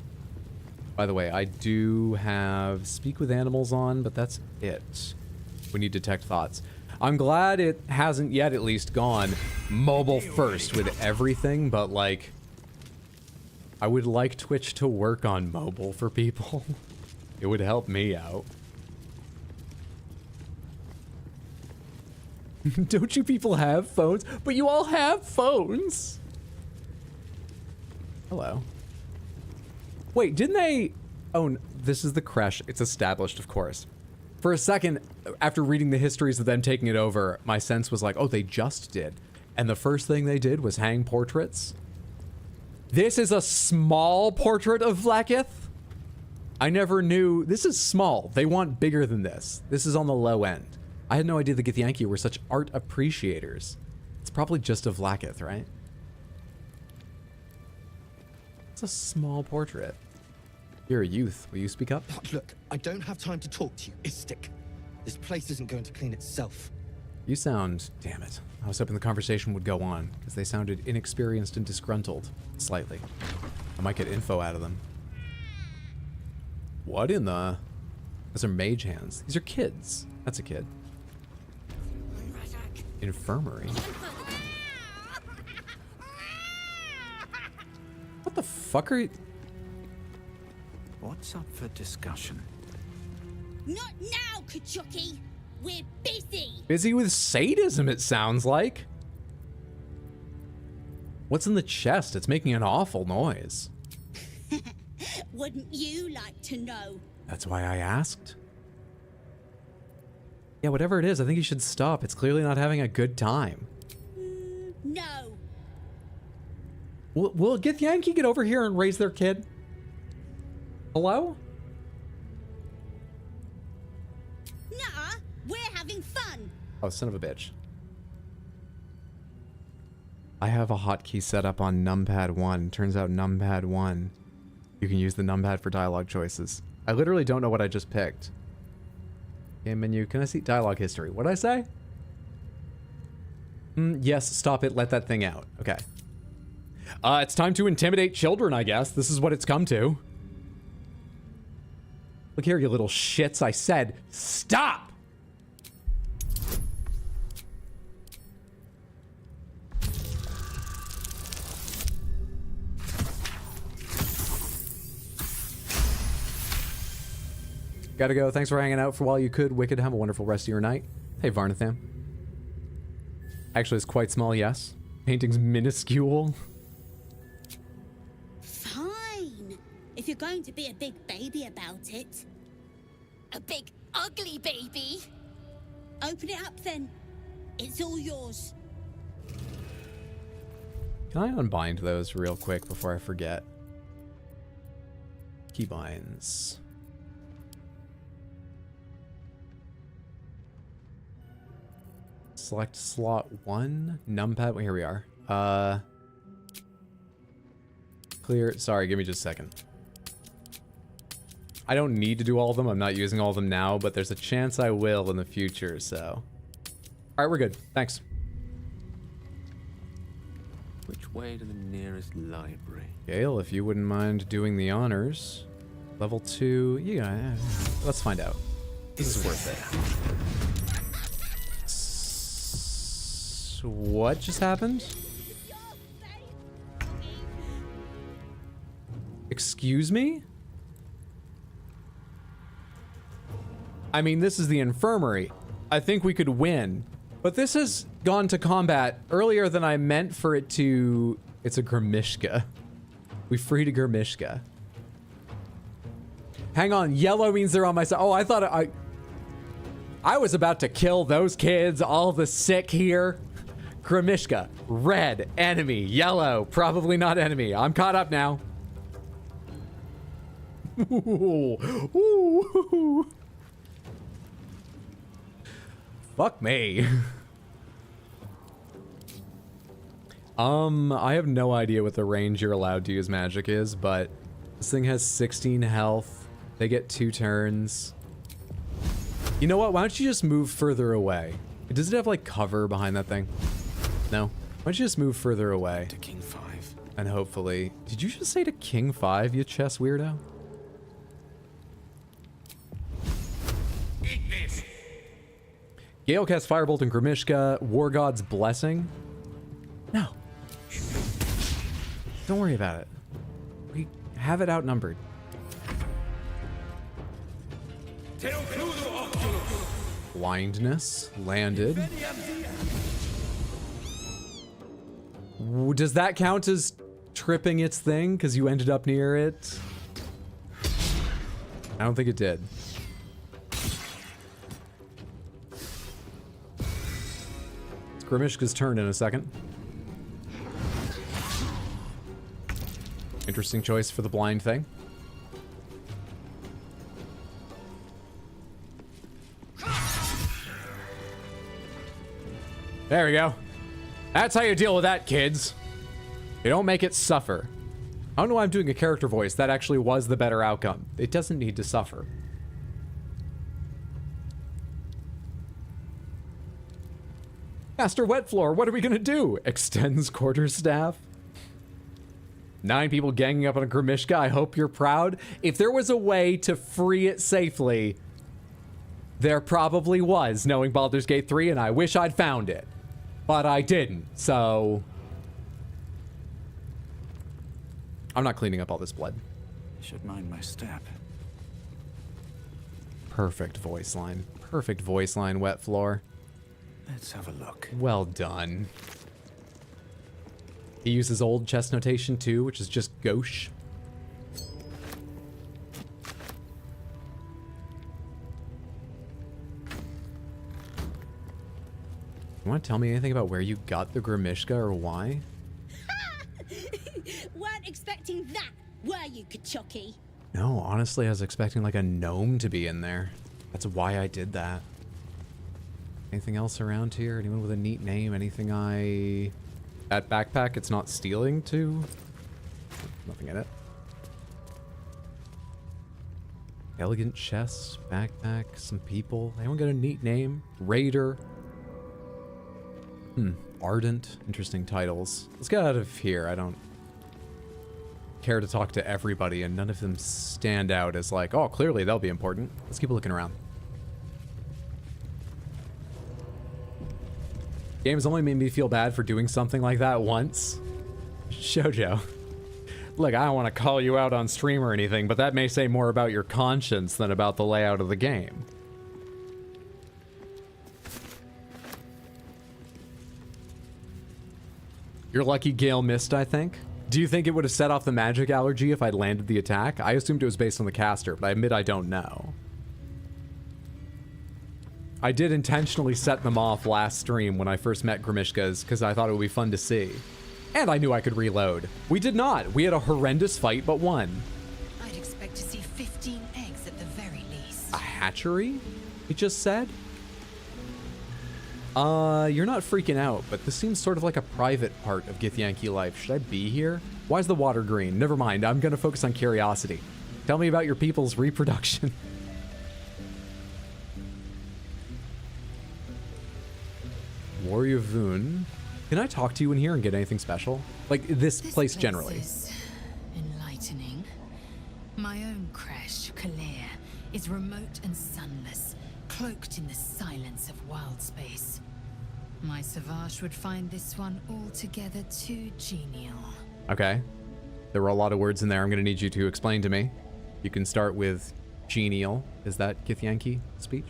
By the way, I do have Speak with Animals on, but that's it. We need Detect Thoughts. I'm glad it hasn't yet at least gone mobile first with everything, but like, I would like Twitch to work on mobile for people. It would help me out. Don't you people have phones? But you all have phones! Hello. Wait, didn't they... Oh, this is the creche. It's established, of course. For a second, after reading the histories of them taking it over, my sense was like, oh, they just did. And the first thing they did was hang portraits. This is a small portrait of Vlaakith? I never knew... This is small. They want bigger than this. This is on the low end. I had no idea the Githyanki were such art appreciators. It's probably just of Vlaakith, right? It's a small portrait. You're a youth. Will you speak up? Look, I don't have time to talk to you, Istik. This place isn't going to clean itself. You sound... Damn it. I was hoping the conversation would go on, because they sounded inexperienced and disgruntled. Slightly. I might get info out of them. What in the... Those are mage hands. These are kids. That's a kid. Infirmary. What the fuck are you... What's up for discussion? Not now, Kachuki! We're busy! Busy with sadism, it sounds like. What's in the chest? It's making an awful noise. Wouldn't you like to know? That's why I asked. Yeah, whatever it is, I think you should stop. It's clearly not having a good time. No. Will Githyanki get over here and raise their kid? Hello? Nuh-uh, we're having fun. Oh, son of a bitch. I have a hotkey set up on numpad 1. Turns out numpad 1. You can use the numpad for dialogue choices. I literally don't know what I just picked. Game menu. Can I see dialogue history? What'd I say? Yes, stop it. Let that thing out. Okay. It's time to intimidate children, I guess. This is what it's come to. Look here, you little shits. I said, stop! Gotta go. Thanks for hanging out for while you could. Wicked, have a wonderful rest of your night. Hey, Varnatham. Actually, it's quite small, yes. Painting's minuscule. Fine. If you're going to be a big baby about it. A big, ugly baby? Open it up then. It's all yours. Can I unbind those real quick before I forget? Keybinds. Select slot 1. Numpad. Here we are. Clear. Sorry, give me just a second. I don't need to do all of them. I'm not using all of them now, but there's a chance I will in the future, so. Alright, we're good. Thanks. Which way to the nearest library? Gale, if you wouldn't mind doing the honors. Level 2. Yeah, let's find out. This is worth it. What just happened? Excuse me? I mean, this is the infirmary. I think we could win. But this has gone to combat earlier than I meant for it to... It's a Grimishka. We freed a Grimishka. Hang on, yellow means they're on my side. Oh, I thought I was about to kill those kids, all the sick here. Grimishka, red, enemy, yellow, probably not enemy. I'm caught up now. Ooh, ooh. Fuck me. I have no idea what the range you're allowed to use magic is, but this thing has 16 health. They get 2 turns. You know what? Why don't you just move further away? Does it have like cover behind that thing? No. Why don't you just move further away? To King 5. And hopefully... Did you just say to King 5, you chess weirdo? Eat this. Gale casts Firebolt and Grimishka. War God's Blessing. No. Don't worry about it. We have it outnumbered. Blindness landed. Does that count as tripping its thing because you ended up near it? I don't think it did. It's Grimishka's turn in a second. Interesting choice for the blind thing. There we go. That's how you deal with that, kids. You don't make it suffer. I don't know why I'm doing a character voice. That actually was the better outcome. It doesn't need to suffer. Master Wetfloor, what are we gonna do? Extends quarterstaff. 9 people ganging up on a Grimishka. I hope you're proud. If there was a way to free it safely, there probably was, knowing Baldur's Gate 3, and I wish I'd found it. But I didn't, so... I'm not cleaning up all this blood. Should mind my step. Perfect voice line. Perfect voice line, Wetfloor. Let's have a look. Well done. He uses old chess notation too, which is just gauche. You want to tell me anything about where you got the Grimishka or why? Weren't expecting that, were you, Kachoki? No, honestly, I was expecting like a gnome to be in there. That's why I did that. Anything else around here? Anyone with a neat name? Anything I... That backpack, it's not stealing to? Nothing in it. Elegant chest, backpack, some people. Anyone got a neat name? Raider. Ardent. Interesting titles. Let's get out of here. I don't care to talk to everybody, and none of them stand out as like, oh, clearly they'll be important. Let's keep looking around. Games only made me feel bad for doing something like that once. Shoujo. Look, I don't want to call you out on stream or anything, but that may say more about your conscience than about the layout of the game. You're lucky Gale missed, I think. Do you think it would have set off the magic allergy if I'd landed the attack? I assumed it was based on the caster, but I admit I don't know. I did intentionally set them off last stream when I first met Grimishkas because I thought it would be fun to see. And I knew I could reload. We did not. We had a horrendous fight, but won. I'd expect to see 15 eggs at the very least. A hatchery? He just said? You're not freaking out, but this seems sort of like a private part of Githyanki life. Should I be here? Why is the water green? Never mind, I'm gonna focus on curiosity. Tell me about your people's reproduction. Warrior Voon. Can I talk to you in here and get anything special? Like, this place generally. Is enlightening. My own creche, Kalir, is remote and sunless, cloaked in the silence of wild space. My Savage would find this one altogether too genial. Okay. There were a lot of words in there I'm going to need you to explain to me. You can start with genial. Is that Githyanki speech?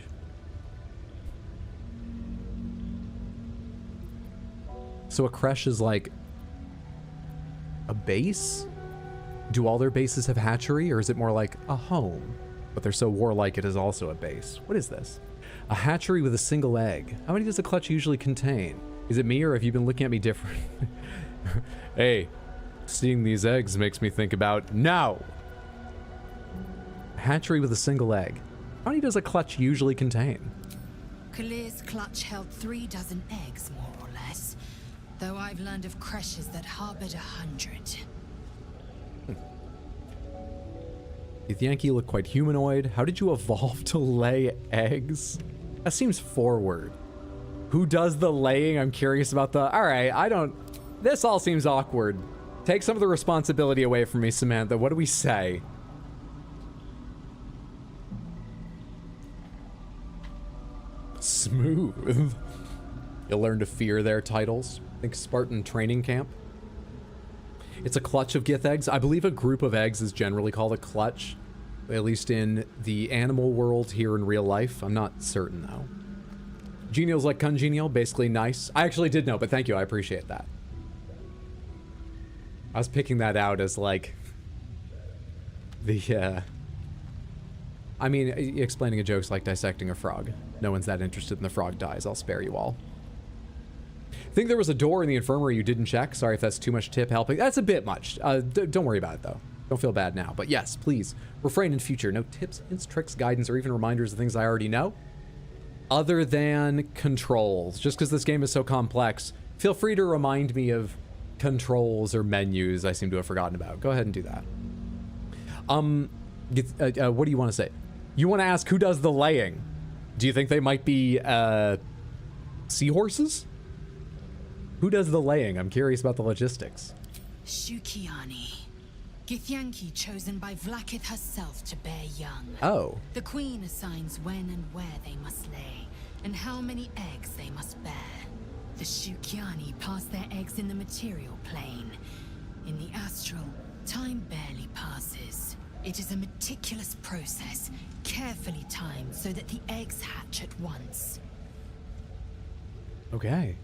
So a creche is like a base? Do all their bases have hatchery, or is it more like a home? But they're so warlike it is also a base. What is this? A hatchery with a single egg. How many does a clutch usually contain? Is it me, or have you been looking at me different? Hey, seeing these eggs makes me think about... No! Hatchery with a single egg. How many does a clutch usually contain? Kalir's clutch held 3 dozen eggs, more or less. Though I've learned of creches that harbored 100. Githyanki looked quite humanoid. How did you evolve to lay eggs? That seems forward. Who does the laying? I'm curious about the... Alright, I don't... This all seems awkward. Take some of the responsibility away from me, Samantha. What do we say? Smooth. You'll learn to fear their titles. Think Spartan training camp. It's a clutch of Gith eggs. I believe a group of eggs is generally called a clutch, at least in the animal world here in real life. I'm not certain, though. Genial's like congenial, basically nice. I actually did know, but thank you. I appreciate that. I was picking that out as, like, the, I mean, explaining a joke's like dissecting a frog. No one's that interested in the frog dies. I'll spare you all. Think there was a door in the infirmary you didn't check. Sorry if that's too much tip helping. That's a bit much. Don't worry about it, though. Don't feel bad now. But yes, please, refrain in future. No tips, hints, tricks, guidance, or even reminders of things I already know. Other than controls. Just because this game is so complex, feel free to remind me of controls or menus I seem to have forgotten about. Go ahead and do that. What do you want to say? You want to ask who does the laying? Do you think they might be seahorses? Who does the laying? I'm curious about the logistics. Shukiani. Githyanki chosen by Vlaakith herself to bear young. Oh. The queen assigns when and where they must lay, and how many eggs they must bear. The Shukiani pass their eggs in the material plane. In the astral, time barely passes. It is a meticulous process, carefully timed so that the eggs hatch at once. Okay.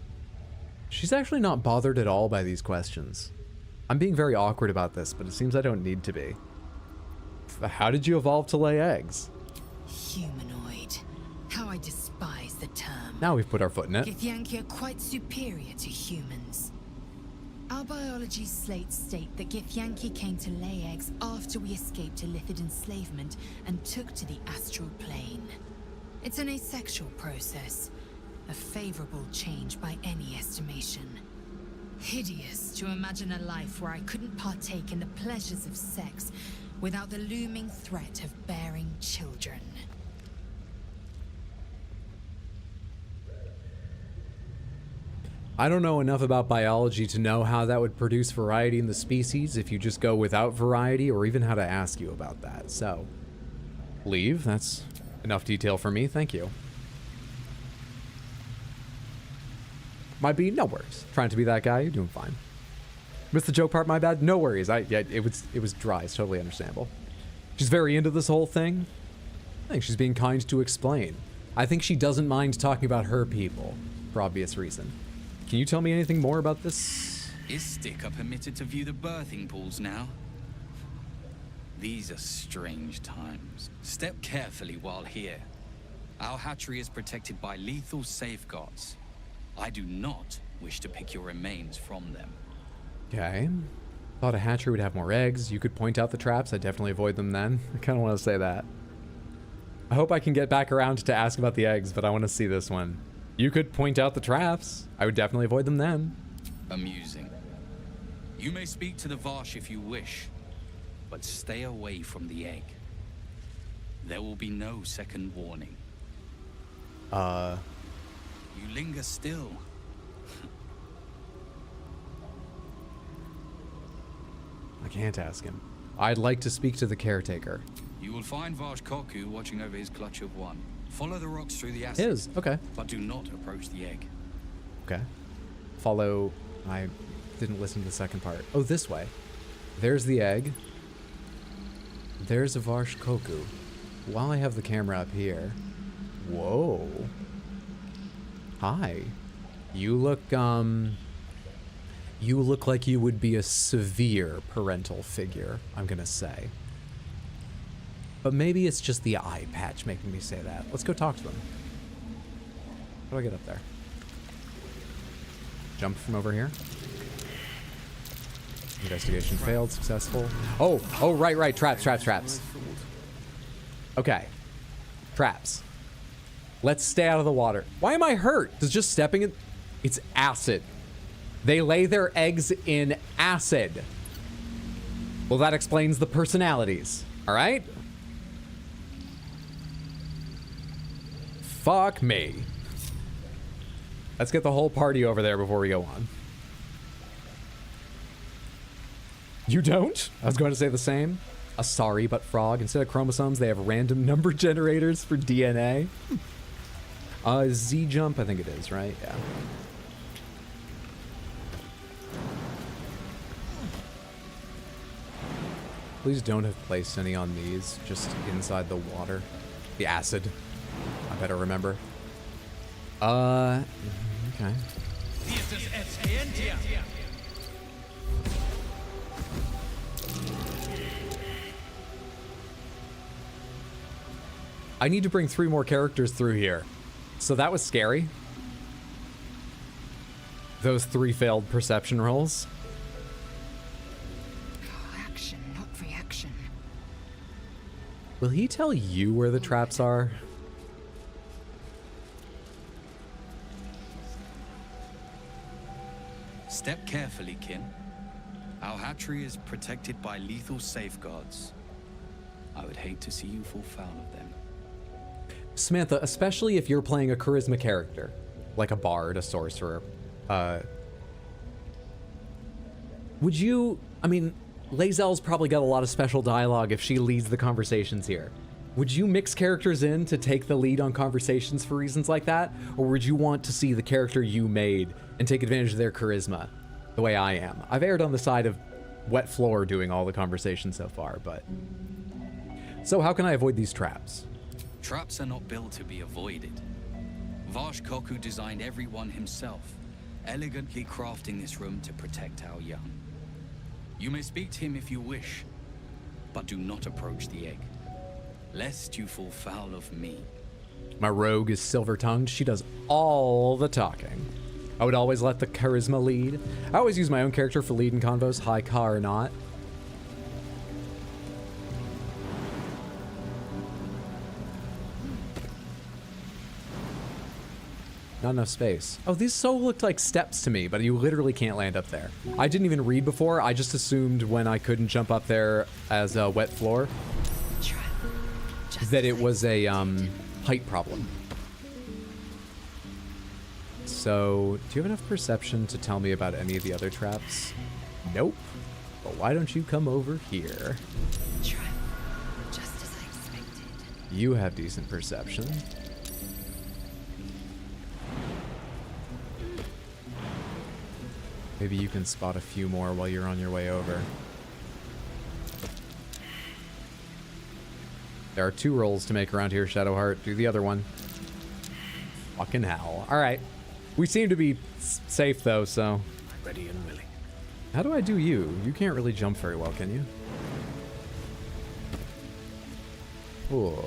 She's actually not bothered at all by these questions. I'm being very awkward about this, but it seems I don't need to be. How did you evolve to lay eggs? Humanoid. How I despise the term. Now we've put our foot in it. Githyanki are quite superior to humans. Our biology slates state that Githyanki came to lay eggs after we escaped illicit enslavement and took to the astral plane. It's an asexual process, a favorable change by any estimation. Hideous to imagine a life where I couldn't partake in the pleasures of sex without the looming threat of bearing children. I don't know enough about biology to know how that would produce variety in the species if you just go without variety, or even how to ask you about that. So, leave. That's enough detail for me. Thank you. Might be, no worries. Trying to be that guy, you're doing fine. Missed the joke part, my bad. No worries. Yeah, it was dry. It's totally understandable. She's very into this whole thing. I think she's being kind to explain. I think she doesn't mind talking about her people, for obvious reason. Can you tell me anything more about this? Istik are permitted to view the birthing pools now. These are strange times. Step carefully while here. Our hatchery is protected by lethal safeguards. I do not wish to pick your remains from them. Okay. Thought a hatchery would have more eggs. You could point out the traps. I'd definitely avoid them then. I kind of want to say that. I hope I can get back around to ask about the eggs, but I want to see this one. You could point out the traps. I would definitely avoid them then. Amusing. You may speak to the Varsh if you wish, but stay away from the egg. There will be no second warning. You linger still. I can't ask him. I'd like to speak to the caretaker. You will find Varsh Koku watching over his clutch of one. Follow the rocks through the acid. His, okay. But do not approach the egg. Okay. Follow. I didn't listen to the second part. Oh, this way. There's the egg. There's a Varsh Koku. While I have the camera up here. Whoa. Hi. You look like you would be a severe parental figure, I'm gonna say. But maybe it's just the eye patch making me say that. Let's go talk to them. How do I get up there? Jump from over here. Investigation failed, successful. Oh, right, traps. Okay. Traps. Let's stay out of the water. Why am I hurt? Does just stepping in... It's acid. They lay their eggs in acid. Well, that explains the personalities. All right? Fuck me. Let's get the whole party over there before we go on. You don't? I was going to say the same. A sorry but frog. Instead of chromosomes, they have random number generators for DNA. Z-jump, I think it is, right? Yeah. Please don't have placed any on these, just inside the water. The acid. I better remember. Okay. I need to bring 3 more characters through here. So that was scary. Those 3 failed perception rolls. Action, not reaction. Will he tell you where the traps are? Step carefully, kin. Our hatchery is protected by lethal safeguards. I would hate to see you fall foul of them. Samantha, especially if you're playing a charisma character, like a bard, a sorcerer, would you, I mean, Lae'zel's probably got a lot of special dialogue if she leads the conversations here. Would you mix characters in to take the lead on conversations for reasons like that? Or would you want to see the character you made and take advantage of their charisma the way I am? I've erred on the side of Wet Floor doing all the conversations so far, but... So how can I avoid these traps? Traps are not built to be avoided. Varsh Koku designed every one himself, elegantly crafting this room to protect our young. You may speak to him if you wish, but do not approach the egg, lest you fall foul of me. My rogue is silver-tongued. She does all the talking. I would always let the charisma lead. I always use my own character for lead in convos, high ca or not. Not enough space. Oh, these so looked like steps to me, but you literally can't land up there. I didn't even read before. I just assumed when I couldn't jump up there as a wet floor that it was a height problem. So, do you have enough perception to tell me about any of the other traps? Nope. But why don't you come over here? Just as I expected. You have decent perception. Maybe you can spot a few more while you're on your way over. There are 2 rolls to make around here, Shadowheart. Do the other one. Fucking hell. Alright. We seem to be safe, though, so... Ready and willing. How do I do you? You can't really jump very well, can you? Ooh.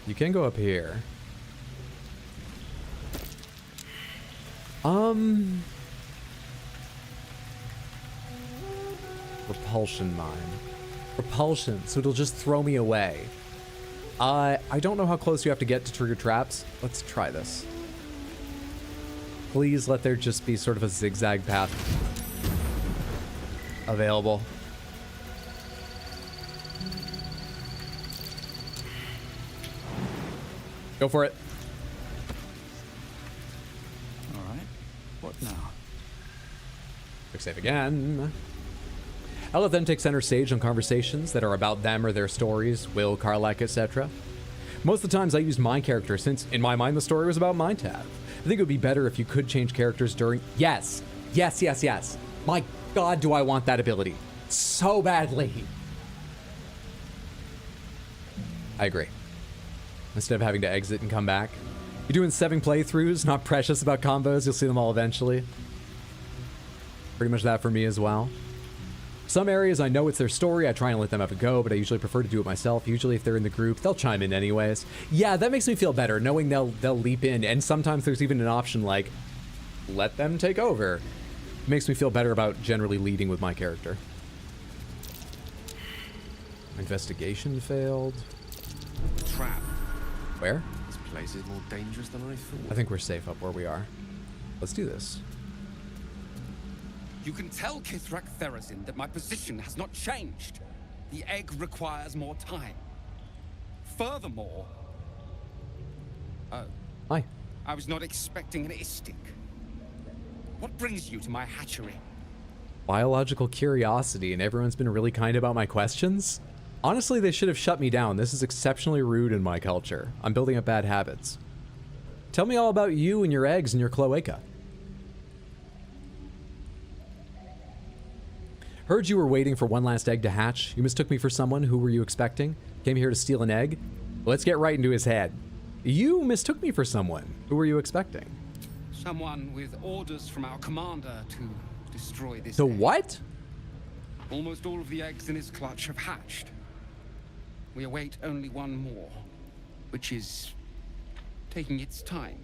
You can go up here. Repulsion mine. Repulsion, so it'll just throw me away. I don't know how close you have to get to trigger traps. Let's try this. Please let there just be sort of a zigzag path available. Go for it. What now? Quick save again. I'll let them take center stage on conversations that are about them or their stories, Will, Karlak, etc. Most of the times I use my character since, in my mind, the story was about Mindtab. I think it would be better if you could change characters during... Yes. My God, do I want that ability so badly. I agree. Instead of having to exit and come back. You're doing 7 playthroughs, not precious about combos. You'll see them all eventually. Pretty much that for me as well. Some areas I know it's their story, I try and let them have a go, but I usually prefer to do it myself. Usually if they're in the group, they'll chime in anyways. Yeah, that makes me feel better, knowing they'll leap in, and sometimes there's even an option like, let them take over. It makes me feel better about generally leading with my character. Investigation failed. Trap. Where? This place is more dangerous than I thought. I think we're safe up where we are. Let's do this. You can tell Kithrak Therazin that my position has not changed. The egg requires more time. Furthermore... Hi. I was not expecting an istic. What brings you to my hatchery? Biological curiosity, and everyone's been really kind about my questions? Honestly, they should have shut me down. This is exceptionally rude in my culture. I'm building up bad habits. Tell me all about you and your eggs and your cloaca. Heard you were waiting for one last egg to hatch. You mistook me for someone. Who were you expecting? Came here to steal an egg? Let's get right into his head. You mistook me for someone. Who were you expecting? Someone with orders from our commander to destroy this The egg. what? Almost all of the eggs in his clutch have hatched. We await only one more, which is taking its time.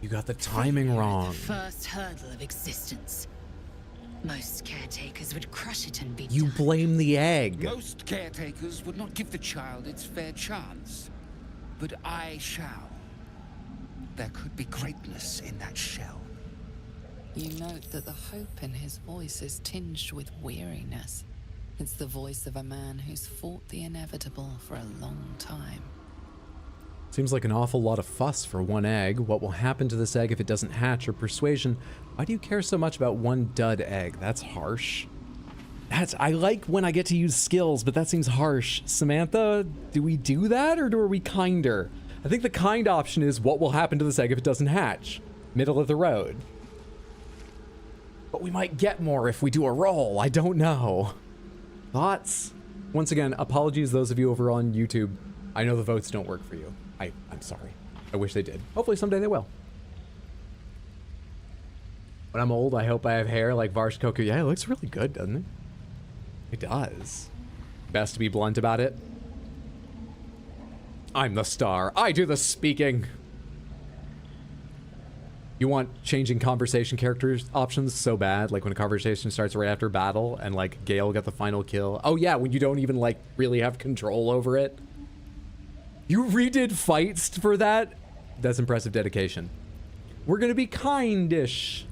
You got the timing wrong. The first hurdle of existence. Most caretakers would crush it and be You done. blame the egg. Most caretakers would not give the child its fair chance, but I shall. There could be greatness in that shell. You note that the hope in his voice is tinged with weariness. It's the voice of a man who's fought the inevitable for a long time. Seems like an awful lot of fuss for one egg. What will happen to this egg if it doesn't hatch? Or persuasion? Why do you care so much about one dud egg? That's harsh. I like when I get to use skills, but that seems harsh. Samantha, do we do that or are we kinder? I think the kind option is what will happen to this egg if it doesn't hatch? Middle of the road. But we might get more if we do a roll. I don't know. Thoughts? Once again, apologies those of you over on YouTube. I know the votes don't work for you. I'm sorry. I wish they did. Hopefully someday they will. When I'm old, I hope I have hair like Varsh Koku. Yeah, it looks really good, doesn't it? It does. Best to be blunt about it. I'm the star. I do the speaking. You want changing conversation characters options so bad, like when a conversation starts right after battle and like Gale got the final kill. Oh yeah, when you don't even like really have control over it. You redid fights for that? That's impressive dedication. We're gonna be kindish.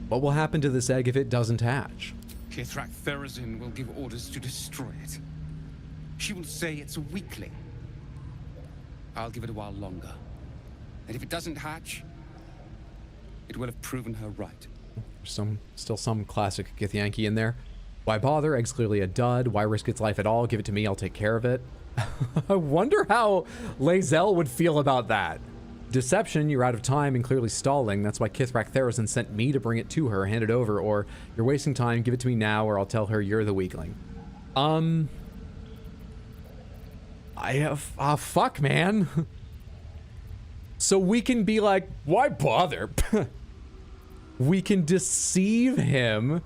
What will happen to this egg if it doesn't hatch? Kithrak Therazin will give orders to destroy it. She will say it's a weakling. I'll give it a while longer. And if it doesn't hatch, it will have proven her right. There's still some classic Githyanki in there. Why bother? Egg's clearly a dud. Why risk its life at all? Give it to me, I'll take care of it. I wonder how Lae'zel would feel about that. Deception, you're out of time and clearly stalling. That's why Kithrak Therazin sent me to bring it to her, hand it over, or you're wasting time, give it to me now, or I'll tell her you're the weakling. Fuck, man. So we can be like, why bother? We can deceive him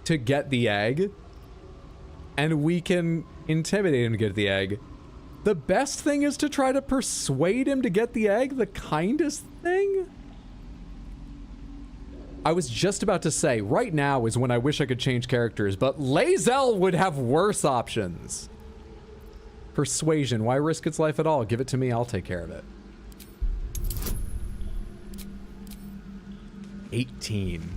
to get the egg, and we can intimidate him to get the egg. The best thing is to try to persuade him to get the egg, the kindest thing? I was just about to say, right now is when I wish I could change characters, but Lae'zel would have worse options. Persuasion, why risk its life at all? Give it to me, I'll take care of it. 18.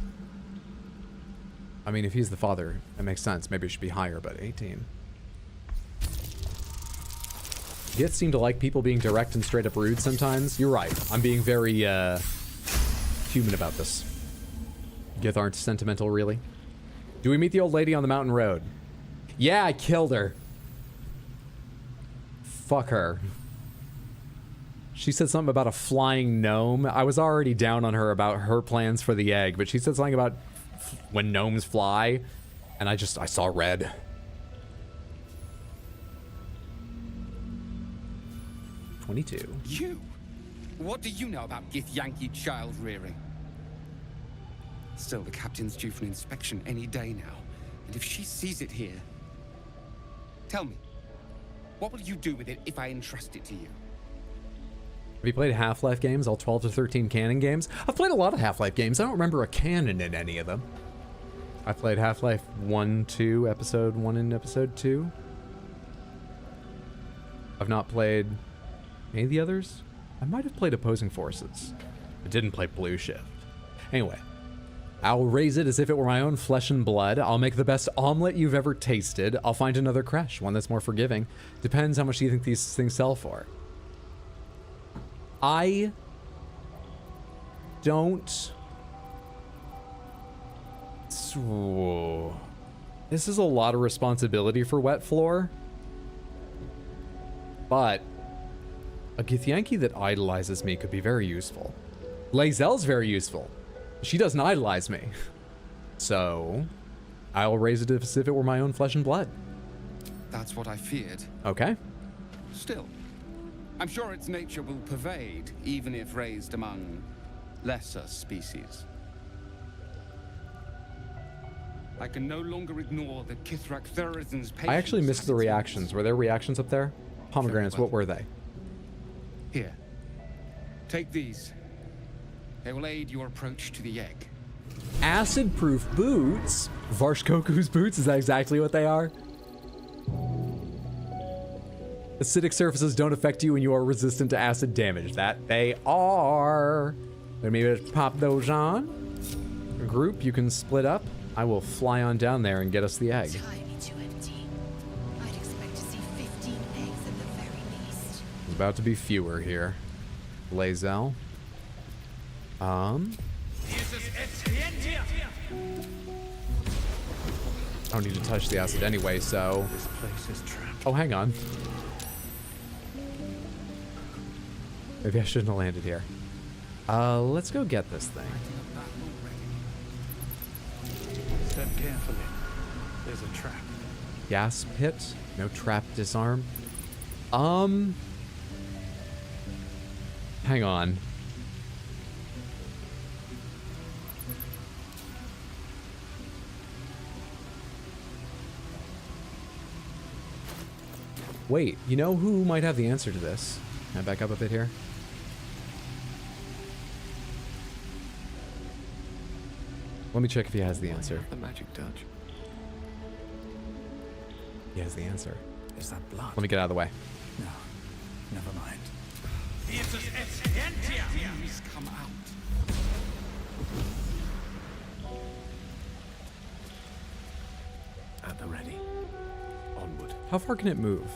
I mean, if he's the father, that makes sense. Maybe it should be higher, but 18. Gith seem to like people being direct and straight up rude sometimes. You're right. I'm being very, human about this. Gith aren't sentimental, really. Do we meet the old lady on the mountain road? Yeah, I killed her. Fuck her. She said something about a flying gnome. I was already down on her about her plans for the egg, but she said something about when gnomes fly, and I saw red. $22. You? What do you know about Githyanki child rearing? Still, the captain's due for an inspection any day now. And if she sees it here... Tell me, what will you do with it if I entrust it to you? Have you played Half-Life games, all 12 to 13 canon games? I've played a lot of Half-Life games. I don't remember a canon in any of them. I played Half-Life 1, 2, Episode 1 and Episode 2. I've not played any of the others. I might have played Opposing Forces. I didn't play Blue Shift. Anyway, I'll raise it as if it were my own flesh and blood. I'll make the best omelet you've ever tasted. I'll find another creche, one that's more forgiving. Depends how much you think these things sell for. I don't... This is a lot of responsibility for Wet Floor. But a Githyanki that idolizes me could be very useful. Lae'zel's very useful. She doesn't idolize me. So, I'll raise it as if it were my own flesh and blood. That's what I feared. Okay. Still, I'm sure its nature will pervade, even if raised among lesser species. I can no longer ignore the Kithrak Thurizen's patience. I actually missed the reactions. Were there reactions up there? Pomegranates, what were they? Here. Take these. They will aid your approach to the egg. Acid-proof boots? Varshkoku's boots? Is that exactly what they are? Acidic surfaces don't affect you and you are resistant to acid damage. That they are. Let me just pop those on. A group, you can split up. I will fly on down there and get us the egg. Tiny too empty. I'd expect to see 15 eggs at the very least. There's about to be fewer here. Lae'zel. I don't need to touch the acid anyway, so... This place is trapped. Oh, hang on. Maybe I shouldn't have landed here. Let's go get this thing. Step carefully. There's a trap. Gas pit. No trap, disarm. Hang on. Wait, you know who might have the answer to this? Can I back up a bit here? Let me check if he has the answer. The magic touch. He has the answer. Is that blood? Let me get out of the way. No. Never mind. Please come out. At the ready. Onward. How far can it move?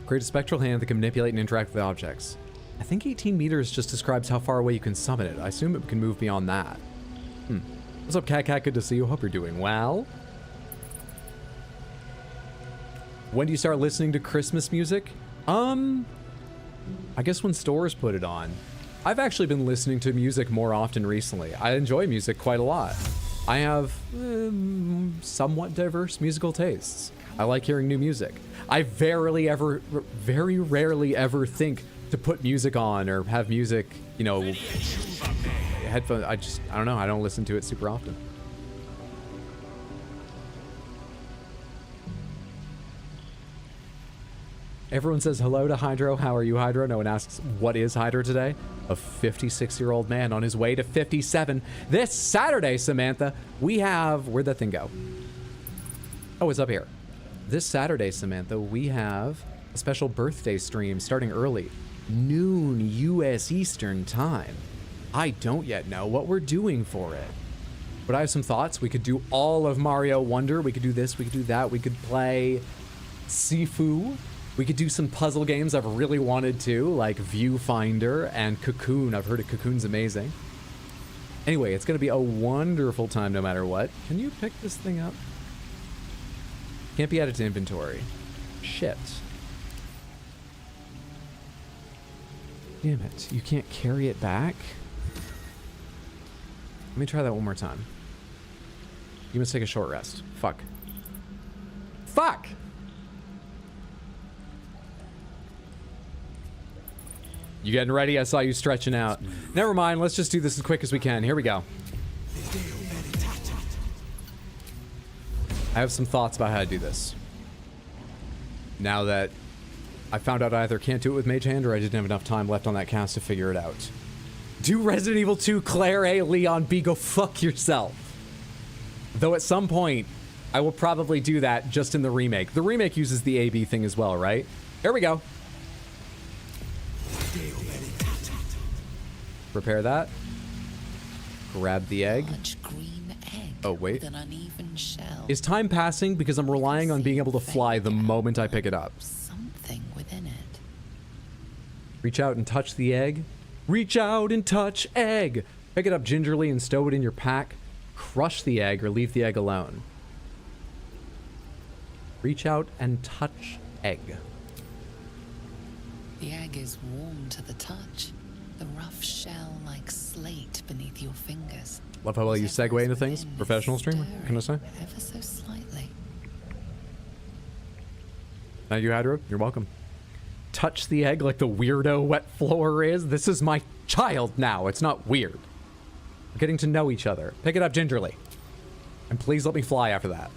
Create a spectral hand that can manipulate and interact with objects. I think 18 meters just describes how far away you can summon it. I assume it can move beyond that. What's up, Cat Cat? Good to see you. Hope you're doing well. When do you start listening to Christmas music? I guess when stores put it on. I've actually been listening to music more often recently. I enjoy music quite a lot. I have somewhat diverse musical tastes. I like hearing new music. I very rarely ever think to put music on or have music, you know, headphones. I don't know. I don't listen to it super often. Everyone says hello to Hydro. How are you, Hydro? No one asks, what is Hydro today? A 56-year-old man on his way to 57. This Saturday, Samantha, we have... Where'd that thing go? Oh, it's up here. This Saturday, Samantha, we have a special birthday stream starting early. Noon U.S. Eastern Time. I don't yet know what we're doing for it. But I have some thoughts. We could do all of Mario Wonder. We could do this. We could do that. We could play Sifu. We could do some puzzle games I've really wanted to, like Viewfinder and Cocoon. I've heard Cocoon's amazing. Anyway, it's going to be a wonderful time no matter what. Can you pick this thing up? Can't be added to inventory. Shit. Damn it. You can't carry it back? Let me try that one more time. You must take a short rest. Fuck. Fuck! You getting ready? I saw you stretching out. Never mind, let's just do this as quick as we can. Here we go. I have some thoughts about how to do this. Now that I found out I either can't do it with Mage Hand or I didn't have enough time left on that cast to figure it out. Do Resident Evil 2, Claire A, Leon B, go fuck yourself. Though at some point, I will probably do that just in the remake. The remake uses the AB thing as well, right? Here we go. Prepare that. Grab the egg. Oh, wait. Is time passing because I'm relying on being able to fly the moment I pick it up? Something within it. Reach out and touch the egg. Reach out and touch egg. Pick it up gingerly and stow it in your pack. Crush the egg or leave the egg alone. Reach out and touch egg. The egg is warm to the touch. The rough shell like slate beneath your fingers. Love how well you segue into things. Professional streamer, can I say? Ever so slightly. Thank you, Hadro. You're welcome. Touch the egg like the weirdo wet floor is. This is my child now. It's not weird. We're getting to know each other. Pick it up gingerly. And please let me fly after that.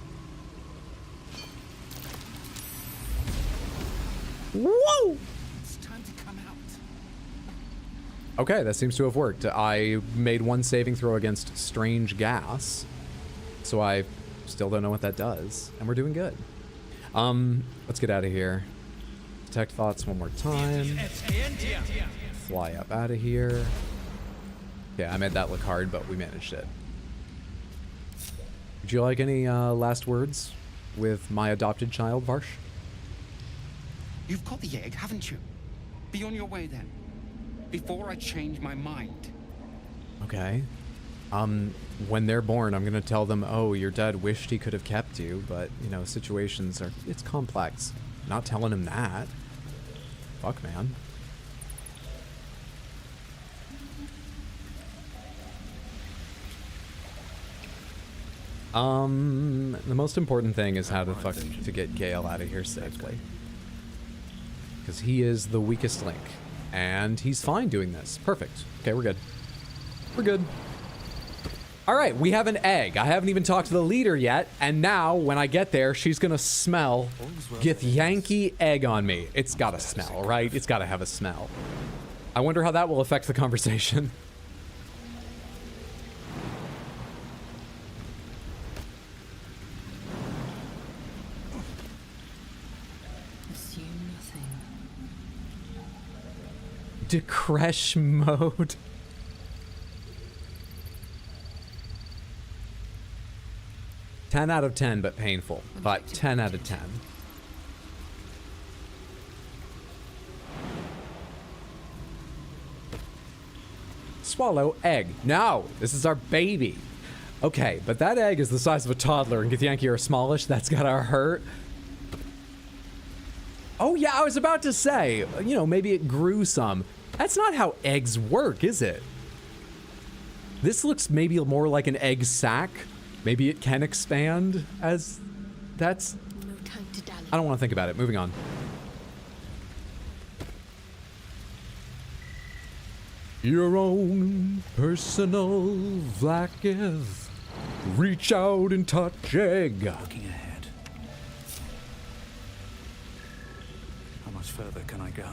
Whoa! It's time to come out. Okay, that seems to have worked. I made one saving throw against strange gas, so I still don't know what that does, and we're doing good. Let's get out of here. Detect thoughts one more time. Fly up out of here. Yeah, I made that look hard, but we managed it. Would you like any last words with my adopted child, Varsh? You've got the egg, haven't you? Be on your way then. Before I change my mind. Okay. When they're born, I'm gonna tell them, oh, your dad wished he could have kept you, but, you know, situations are, it's complex. Not telling him that. Fuck, man. The most important thing is how to get Gale out of here safely. Because he is the weakest link. And he's fine doing this. Perfect. Okay, we're good. We're good. All right, we have an egg. I haven't even talked to the leader yet. And now, when I get there, she's going to smell Githyanki egg on me. It's got to smell, right? It's got to have a smell. I wonder how that will affect the conversation. To creche mode. "10 out of 10, but painful." But 10 out of 10. Swallow egg. No, this is our baby. Okay, but that egg is the size of a toddler, and Githyanki are smallish. That's gotta hurt. Oh yeah, I was about to say, you know, maybe it grew some. That's not how eggs work, is it? This looks maybe more like an egg sac. Maybe it can expand as that's... I don't want to think about it. Moving on. Your own personal Vlakiv. Reach out and touch egg. Looking ahead. How much further can I go?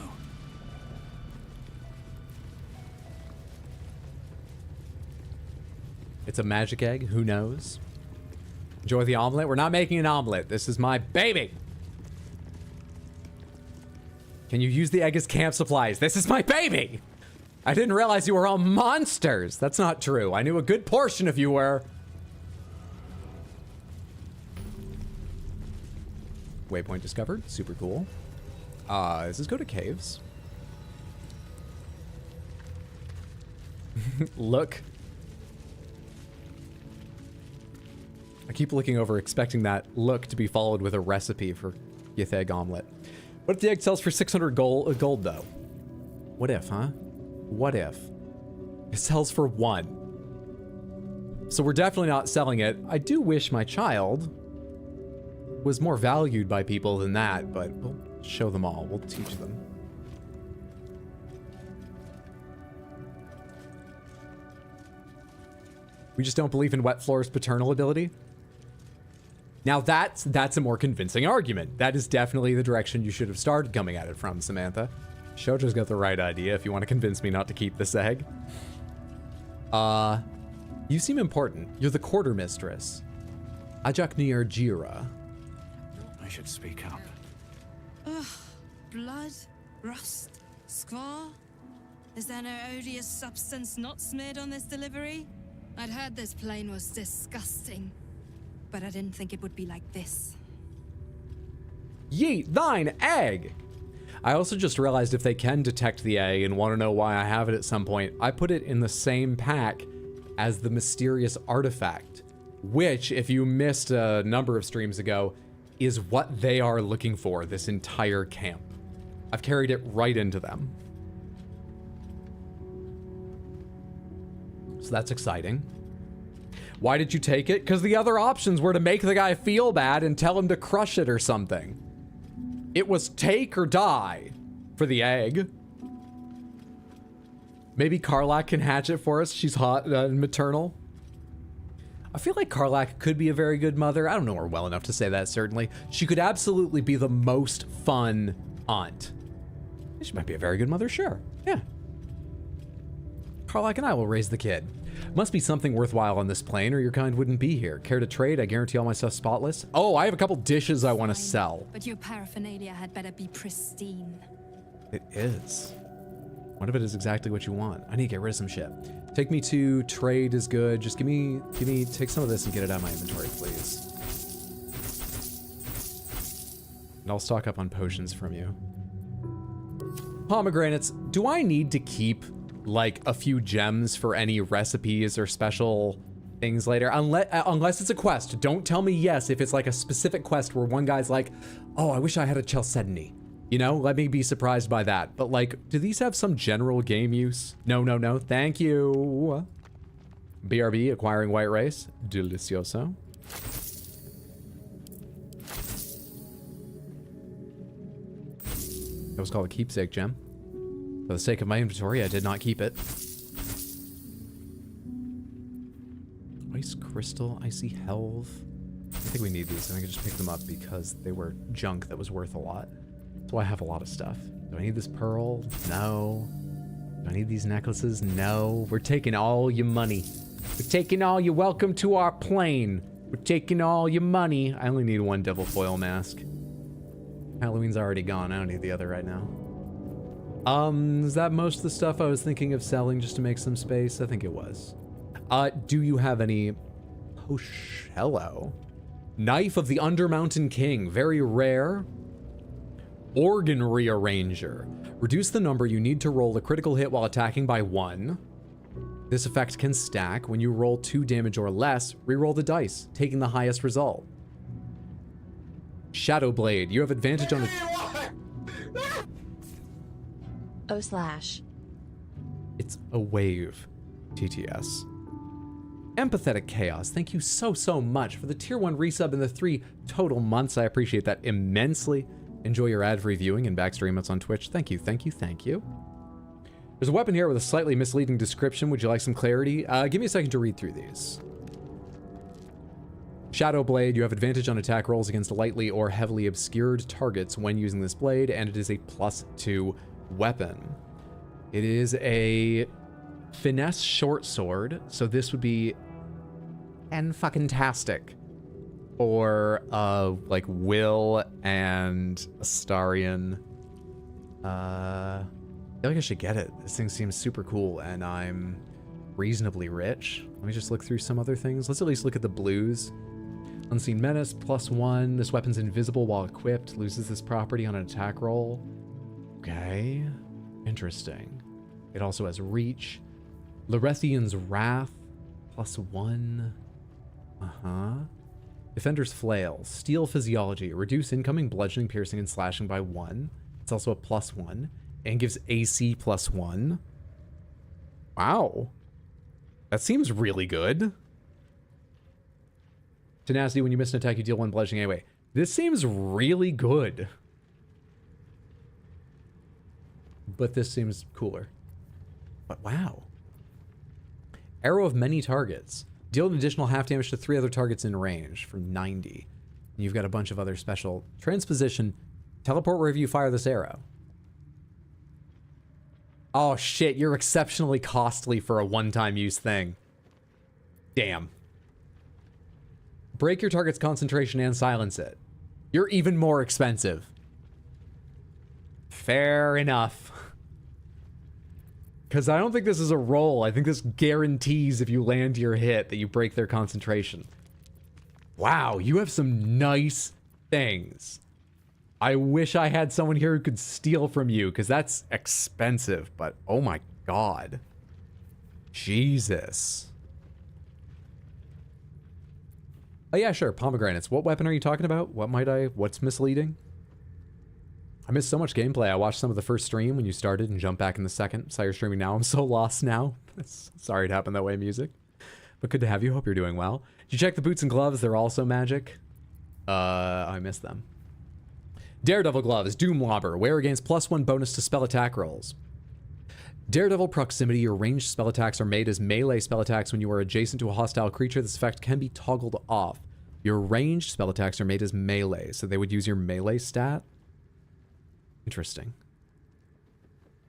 It's a magic egg. Who knows? Enjoy the omelet. We're not making an omelet. This is my baby. Can you use the egg as camp supplies? This is my baby. I didn't realize you were all monsters. That's not true. I knew a good portion of you were. Waypoint discovered. Super cool. Does this go to caves? Look. I keep looking over, expecting that look to be followed with a recipe for Gith egg omelet. What if the egg sells for 600 gold, though? What if, huh? What if? It sells for 1. So we're definitely not selling it. I do wish my child was more valued by people than that, but we'll show them all. We'll teach them. We just don't believe in Wet Floor's paternal ability. Now that's a more convincing argument. That is definitely the direction you should have started coming at it from, Samantha. Shojo's got the right idea if you want to convince me not to keep this egg. You seem important. You're the quarter mistress. Ajak Nier Jira. I should speak up. Ugh, blood, rust, scar. Is there no odious substance not smeared on this delivery? I'd heard this plane was disgusting, but I didn't think it would be like this. Yeet thine egg! I also just realized if they can detect the egg and want to know why I have it at some point, I put it in the same pack as the mysterious artifact, which, if you missed a number of streams ago, is what they are looking for this entire camp. I've carried it right into them. So that's exciting. Why did you take it? Because the other options were to make the guy feel bad and tell him to crush it or something. It was take or die for the egg. Maybe Karlak can hatch it for us. She's hot and maternal. I feel like Karlak could be a very good mother. I don't know her well enough to say that, certainly. She could absolutely be the most fun aunt. She might be a very good mother, sure. Yeah. Karlak and I will raise the kid. Must be something worthwhile on this plane or your kind wouldn't be here. Care to trade? I guarantee all my stuff's spotless. Oh, I have a couple dishes I want to sell. But your paraphernalia had better be pristine. It is. What if it is exactly what you want? I need to get rid of some shit. Take me to trade is good. Just take some of this and get it out of my inventory, please. And I'll stock up on potions from you. Pomegranates, do I need to keep like a few gems for any recipes or special things later? Unless it's a quest. Don't tell me yes if it's like a specific quest where one guy's like, oh, I wish I had a chalcedony. You know, let me be surprised by that. But like, do these have some general game use? No, no, no. Thank you. BRB, acquiring white rice. Delicioso. That was called a keepsake gem. For the sake of my inventory, I did not keep it. Ice crystal, icy helve. I think we need these. I think I just picked them up because they were junk that was worth a lot. So I have a lot of stuff. Do I need this pearl? No. Do I need these necklaces? No. We're taking all your money. We're taking all your welcome to our plane. We're taking all your money. I only need one devil foil mask. Halloween's already gone. I don't need the other right now. Is that most of the stuff I was thinking of selling just to make some space? I think it was. Do you have any... Oh, hello. Knife of the Undermountain King. Very rare. Organ Rearranger. Reduce the number you need to roll a critical hit while attacking by 1. This effect can stack. When you roll 2 damage or less, reroll the dice, taking the highest result. Shadow Blade. You have advantage on the... O/. It's a wave. TTS. Empathetic Chaos. Thank you so much for the tier 1 resub in the 3 total months. I appreciate that immensely. Enjoy your ad-free viewing and backstory emotes on Twitch. Thank you, thank you, thank you. There's a weapon here with a slightly misleading description. Would you like some clarity? Give me a second to read through these. Shadow Blade. You have advantage on attack rolls against lightly or heavily obscured targets when using this blade, and it is a +2 weapon. It is a finesse short sword, so this would be fucking-tastic. Or like Will and Astarion. I feel like I should get it. This thing seems super cool and I'm reasonably rich. Let me just look through some other things. Let's at least look at the blues. Unseen Menace, +1. This weapon's invisible while equipped. Loses this property on an attack roll. Okay. Interesting. It also has reach. Lorethian's Wrath, +1. Defender's Flail. Steel Physiology. Reduce incoming bludgeoning, piercing, and slashing by 1. It's also a +1. And gives AC +1. Wow. That seems really good. Tenacity, when you miss an attack, you deal 1 bludgeoning anyway. This seems really good. But this seems cooler. But wow. Arrow of many targets. Deal an additional half damage to 3 other targets in range for 90. And you've got a bunch of other special. Transposition. Teleport wherever you fire this arrow. Oh shit, you're exceptionally costly for a one-time use thing. Damn. Break your target's concentration and silence it. You're even more expensive. Fair enough. Because I don't think this is a roll. I think this guarantees if you land your hit that you break their concentration. Wow, you have some nice things. I wish I had someone here who could steal from you, because that's expensive, but oh my god. Jesus. Oh yeah, sure, pomegranates. What weapon are you talking about? What's misleading? I missed so much gameplay. I watched some of the first stream when you started and jumped back in the second. Saw you're streaming now. I'm so lost now. Sorry it happened that way, music. But good to have you. Hope you're doing well. Did you check the boots and gloves? They're also magic. I missed them. Daredevil gloves. Doom Lobber. Wear against +1 bonus to spell attack rolls. Daredevil proximity. Your ranged spell attacks are made as melee spell attacks when you are adjacent to a hostile creature. This effect can be toggled off. Your ranged spell attacks are made as melee, so they would use your melee stat. Interesting.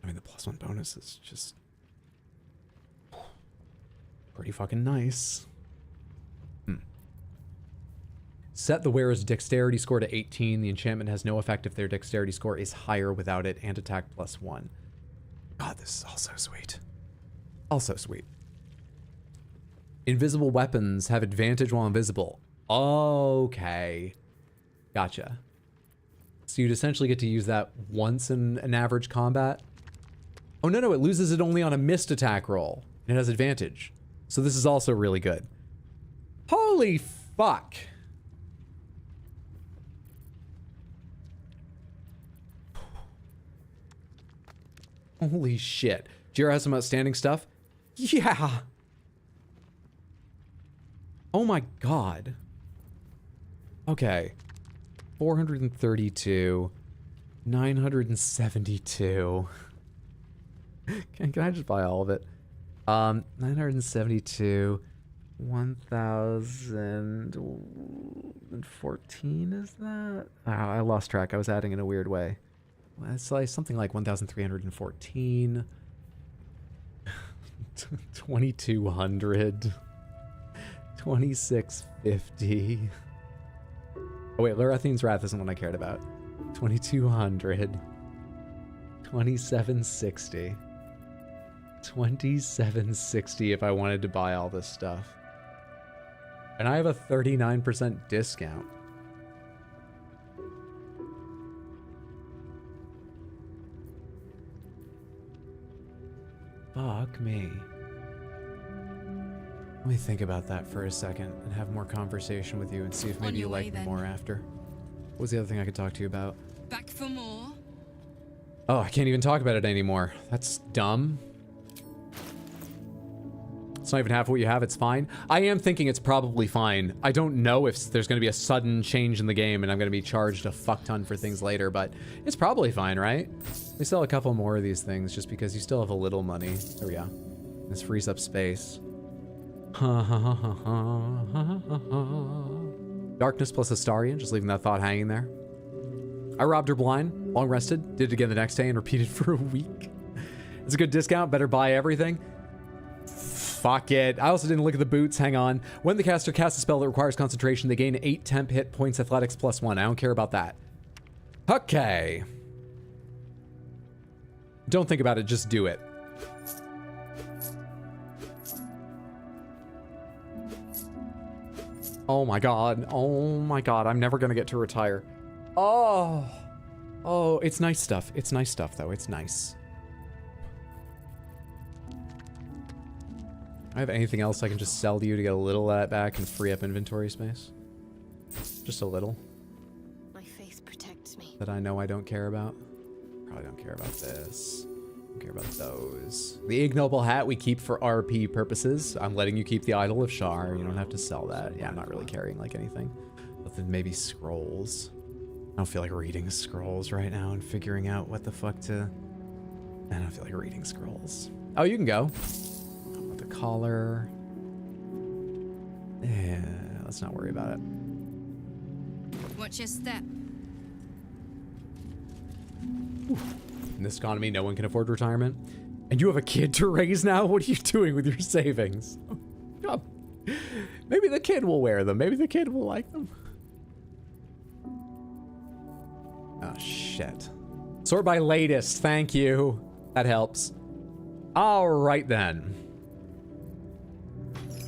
I mean, the +1 bonus is just pretty fucking nice. Set the wearer's dexterity score to 18. The enchantment has no effect if their dexterity score is higher without it, and attack +1. God, this is also sweet. Also sweet. Invisible weapons have advantage while invisible. Okay. Gotcha. So you'd essentially get to use that once in an average combat. Oh, no, it loses it only on a missed attack roll. It has advantage. So this is also really good. Holy fuck. Holy shit. Jira has some outstanding stuff? Yeah. Oh my god. Okay. 432. 972. Can I just buy all of it? 972. 1014 is that? Oh, I lost track. I was adding in a weird way. It's like something like 1314. 2200. 2650. Oh wait, Larathine's Wrath isn't what I cared about. 2200. 2760. 2760 if I wanted to buy all this stuff. And I have a 39% discount. Fuck me. Let me think about that for a second and have more conversation with you and see if maybe you like me more after. What was the other thing I could talk to you about? Back for more? Oh, I can't even talk about it anymore. That's dumb. It's not even half what you have. It's fine. I am thinking it's probably fine. I don't know if there's going to be a sudden change in the game and I'm going to be charged a fuck ton for things later, but it's probably fine, right? We sell a couple more of these things just because you still have a little money. There we go. This frees up space. Darkness plus Astarion, just leaving that thought hanging there. I robbed her blind, long rested, did it again the next day and repeated for a week. It's a good discount, better buy everything. Fuck it. I also didn't look at the boots, hang on. When the caster casts a spell that requires concentration, they gain 8 temp hit points, athletics +1. I don't care about that. Okay. Don't think about it, just do it. Oh my god. Oh my god. I'm never gonna get to retire. Oh. Oh, it's nice stuff. It's nice stuff, though. It's nice. I have anything else I can just sell to you to get a little of that back and free up inventory space? Just a little. My faith protects me. That I know I don't care about. Probably don't care about this. Don't care about those. The ignoble hat we keep for RP purposes. I'm letting you keep the Idol of Shar. You don't have to sell that. Yeah, I'm not really carrying like anything. But then maybe scrolls. I don't feel like reading scrolls right now and figuring out what the fuck to... I don't feel like reading scrolls. Oh, you can go. With the collar. Yeah, let's not worry about it. Watch your step. In this economy, no one can afford retirement. And you have a kid to raise now? What are you doing with your savings? Oh, maybe the kid will wear them. Maybe the kid will like them. Oh, shit. Sort by latest. Thank you. That helps. All right, then.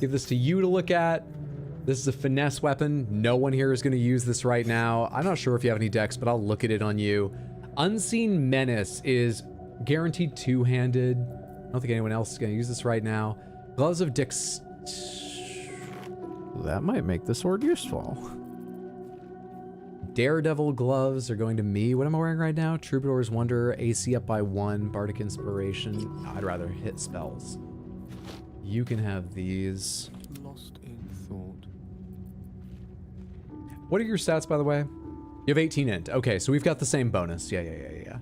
Give this to you to look at. This is a finesse weapon. No one here is going to use this right now. I'm not sure if you have any decks, but I'll look at it on you. Unseen Menace is guaranteed two-handed. I don't think anyone else is going to use this right now. Gloves of Dex... That might make the sword useful. Daredevil gloves are going to me. What am I wearing right now? Troubadour's Wonder, AC up by 1, Bardic Inspiration. I'd rather hit spells. You can have these. Lost in thought. What are your stats, by the way? You have 18 int. Okay, so we've got the same bonus. Yeah.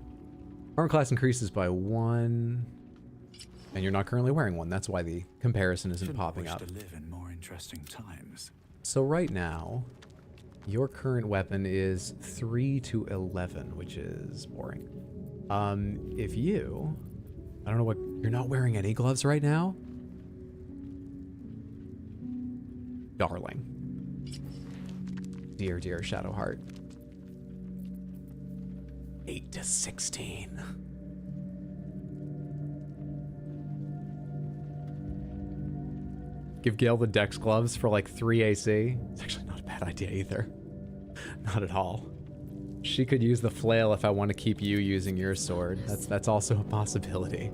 Armor class increases by 1. And you're not currently wearing one. That's why the comparison isn't popping up. To live in more interesting times. So right now, your current weapon is 3 to 11, which is boring. If you... I don't know what... You're not wearing any gloves right now? Darling. Dear, dear Shadowheart. 8 to 16. Give Gale the Dex gloves for like 3 AC. It's actually not a bad idea either. Not at all. She could use the flail if I want to keep you using your sword. That's also a possibility.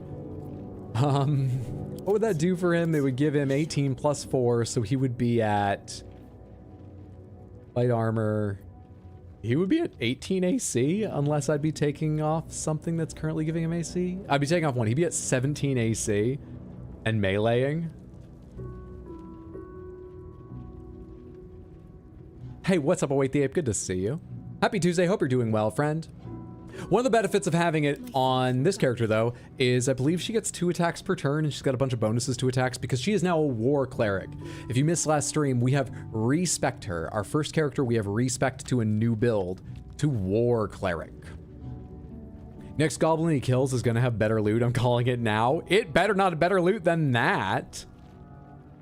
What would that do for him? It would give him 18 plus 4, so he would be at light armor. He would be at 18 AC unless I'd be taking off something that's currently giving him AC. I'd be taking off one. He'd be at 17 AC and meleeing. Hey, what's up, Await the Ape? Good to see you. Happy Tuesday. Hope you're doing well, friend. One of the benefits of having it on this character, though, is I believe she gets 2 attacks per turn, and she's got a bunch of bonuses to attacks because she is now a war cleric. If you missed last stream, we have respect her. Our first character, we have respect to a new build, to war cleric. Next goblin he kills is going to have better loot. I'm calling it now. It better not have better loot than that.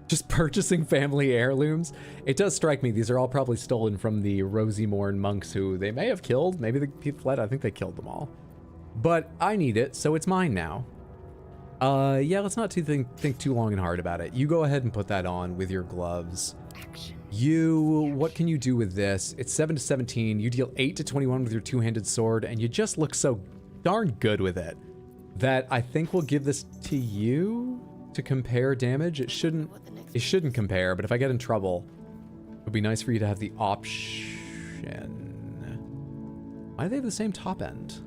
Just purchasing family heirlooms. It does strike me these are all probably stolen from the Rosy Morn monks who they may have killed. Maybe the people fled. I think they killed them all. But I need it, so it's mine now. Yeah, let's not think too long and hard about it. You go ahead and put that on with your gloves. What can you do with this? It's 7 to 17. You deal 8 to 21 with your two-handed sword, and you just look so darn good with it that I think we'll give this to you to compare damage. It shouldn't compare, but if I get in trouble, it would be nice for you to have the option. Why do they have the same top end?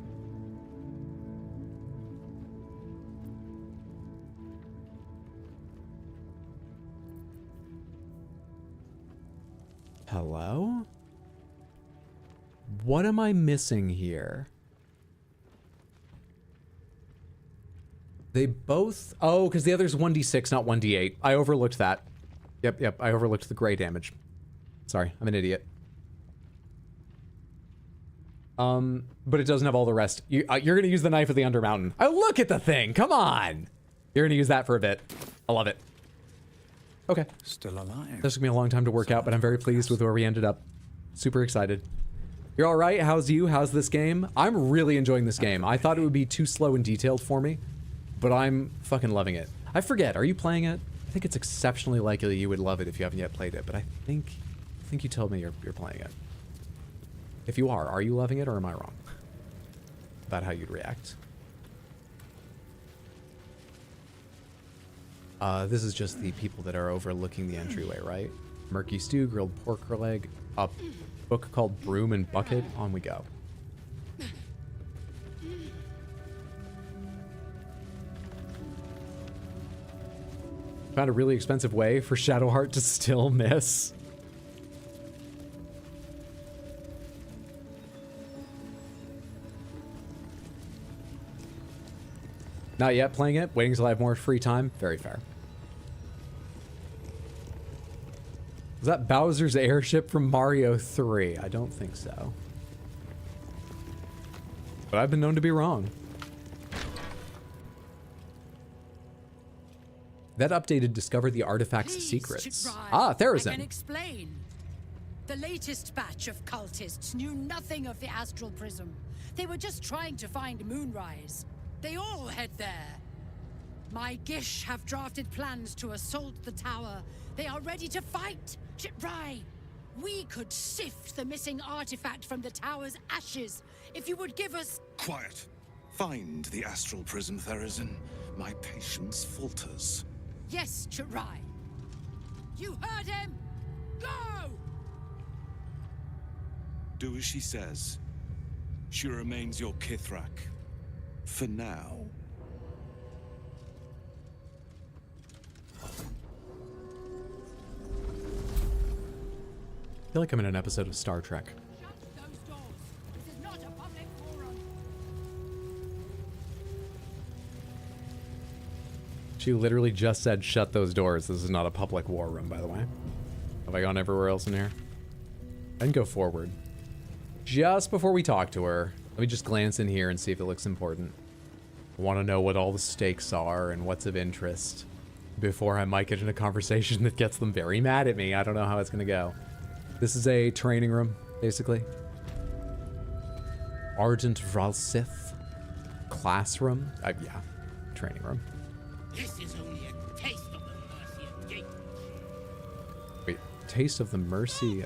Hello? What am I missing here? They both... Oh, because the other's 1d6, not 1d8. I overlooked that. Yep, I overlooked the gray damage. Sorry, I'm an idiot. But it doesn't have all the rest. You're going to use the Knife of the Undermountain. Oh, look at the thing! Come on! You're going to use that for a bit. I love it. Okay. Still alive. This took me a long time to work out, but I'm very pleased with where we ended up. Super excited. You're all right? How's you? How's this game? I'm really enjoying this game. I thought it would be too slow and detailed for me, but I'm fucking loving it. I forget, are you playing it? I think it's exceptionally likely you would love it if you haven't yet played it, but I think you told me you're playing it. If you are you loving it or am I wrong about how you'd react? This is just the people that are overlooking the entryway, right? Murky stew, grilled pork leg, a book called Broom and Bucket. On we go. Found a really expensive way for Shadowheart to still miss. Not yet playing it. Waiting till I have more free time. Very fair. Is that Bowser's airship from Mario 3? I don't think so. But I've been known to be wrong. That updated discovered the artifact's secrets. Ah, Therazin. I can explain. The latest batch of cultists knew nothing of the astral prism. They were just trying to find Moonrise. They all head there. My Gish have drafted plans to assault the tower. They are ready to fight. Chitrai, we could sift the missing artifact from the tower's ashes if you would give us... Quiet. Find the astral prism, Therazin. My patience falters. Yes, Chitrai. You heard him! Go! Do as she says. She remains your Kithrak. For now. I feel like I'm in an episode of Star Trek. Shut those doors. This is not a public forum. She literally just said, shut those doors. This is not a public war room, by the way. Have I gone everywhere else in here? I can go forward. Just before we talk to her, let me just glance in here and see if it looks important. I want to know what all the stakes are and what's of interest before I might get in a conversation that gets them very mad at me. I don't know how it's going to go. This is a training room, basically. Ardent Vralsith. Classroom. Yeah, training room. This is only a taste of the mercy of Gate. Wait, taste of the mercy,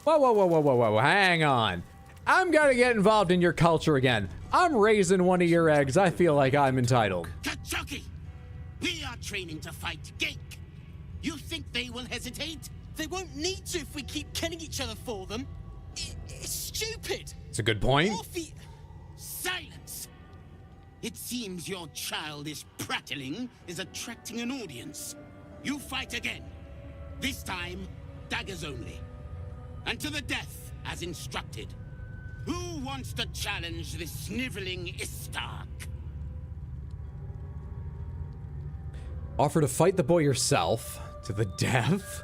Whoa, hang on. I'm gonna get involved in your culture again. I'm raising one of your eggs. I feel like I'm entitled. Kachoki! We are training to fight Gate. You think they will hesitate? They won't need to if we keep killing each other for them. It's stupid. It's a good point. Silence! It seems your childish prattling is attracting an audience. You fight again. This time, daggers only. And to the death, as instructed. Who wants to challenge this sniveling Istark? Offer to fight the boy yourself. To the death?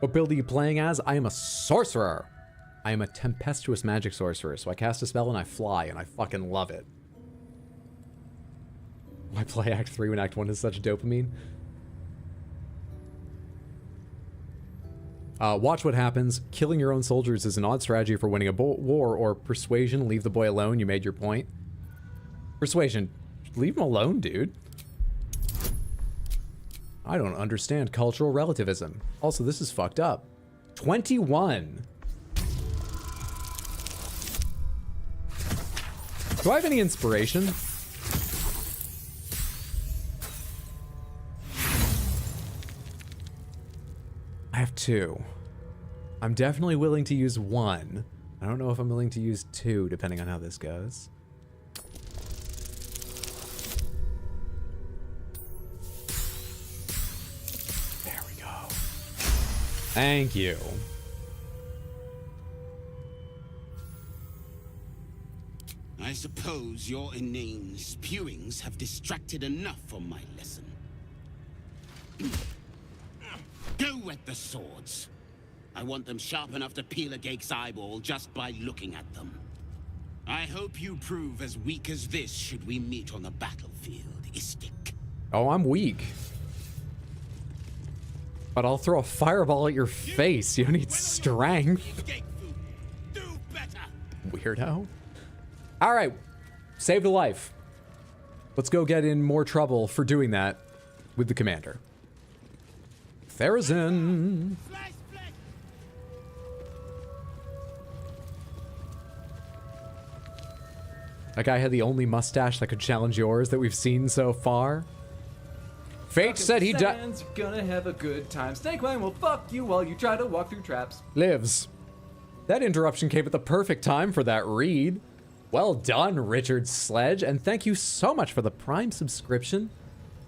What build are you playing as? I am a sorcerer. I am a tempestuous magic sorcerer, so I cast a spell and I fly, and I fucking love it. Why play Act 3 when Act 1 is such dopamine? Watch what happens. Killing your own soldiers is an odd strategy for winning a war, or persuasion. Leave the boy alone. You made your point. Persuasion. Leave him alone, dude. I don't understand cultural relativism. Also, this is fucked up. 21. Do I have any inspiration? I have 2. I'm definitely willing to use 1. I don't know if I'm willing to use 2, depending on how this goes. There we go. Thank you. I suppose your inane spewings have distracted enough from my lesson. Go wet the swords. I want them sharp enough to peel a Gake's eyeball just by looking at them. I hope you prove as weak as this should we meet on the battlefield, Istik. Oh, I'm weak. But I'll throw a fireball at your face. You don't need strength. Do better. Weirdo. All right. Saved a life. Let's go get in more trouble for doing that with the commander. Therazin. That guy had the only mustache that could challenge yours that we've seen so far. Fate said he died. Gonna have a good time. Snakeman will fuck you while you try to walk through traps. Lives. That interruption came at the perfect time for that read. Well done, Richard Sledge, and thank you so much for the Prime subscription.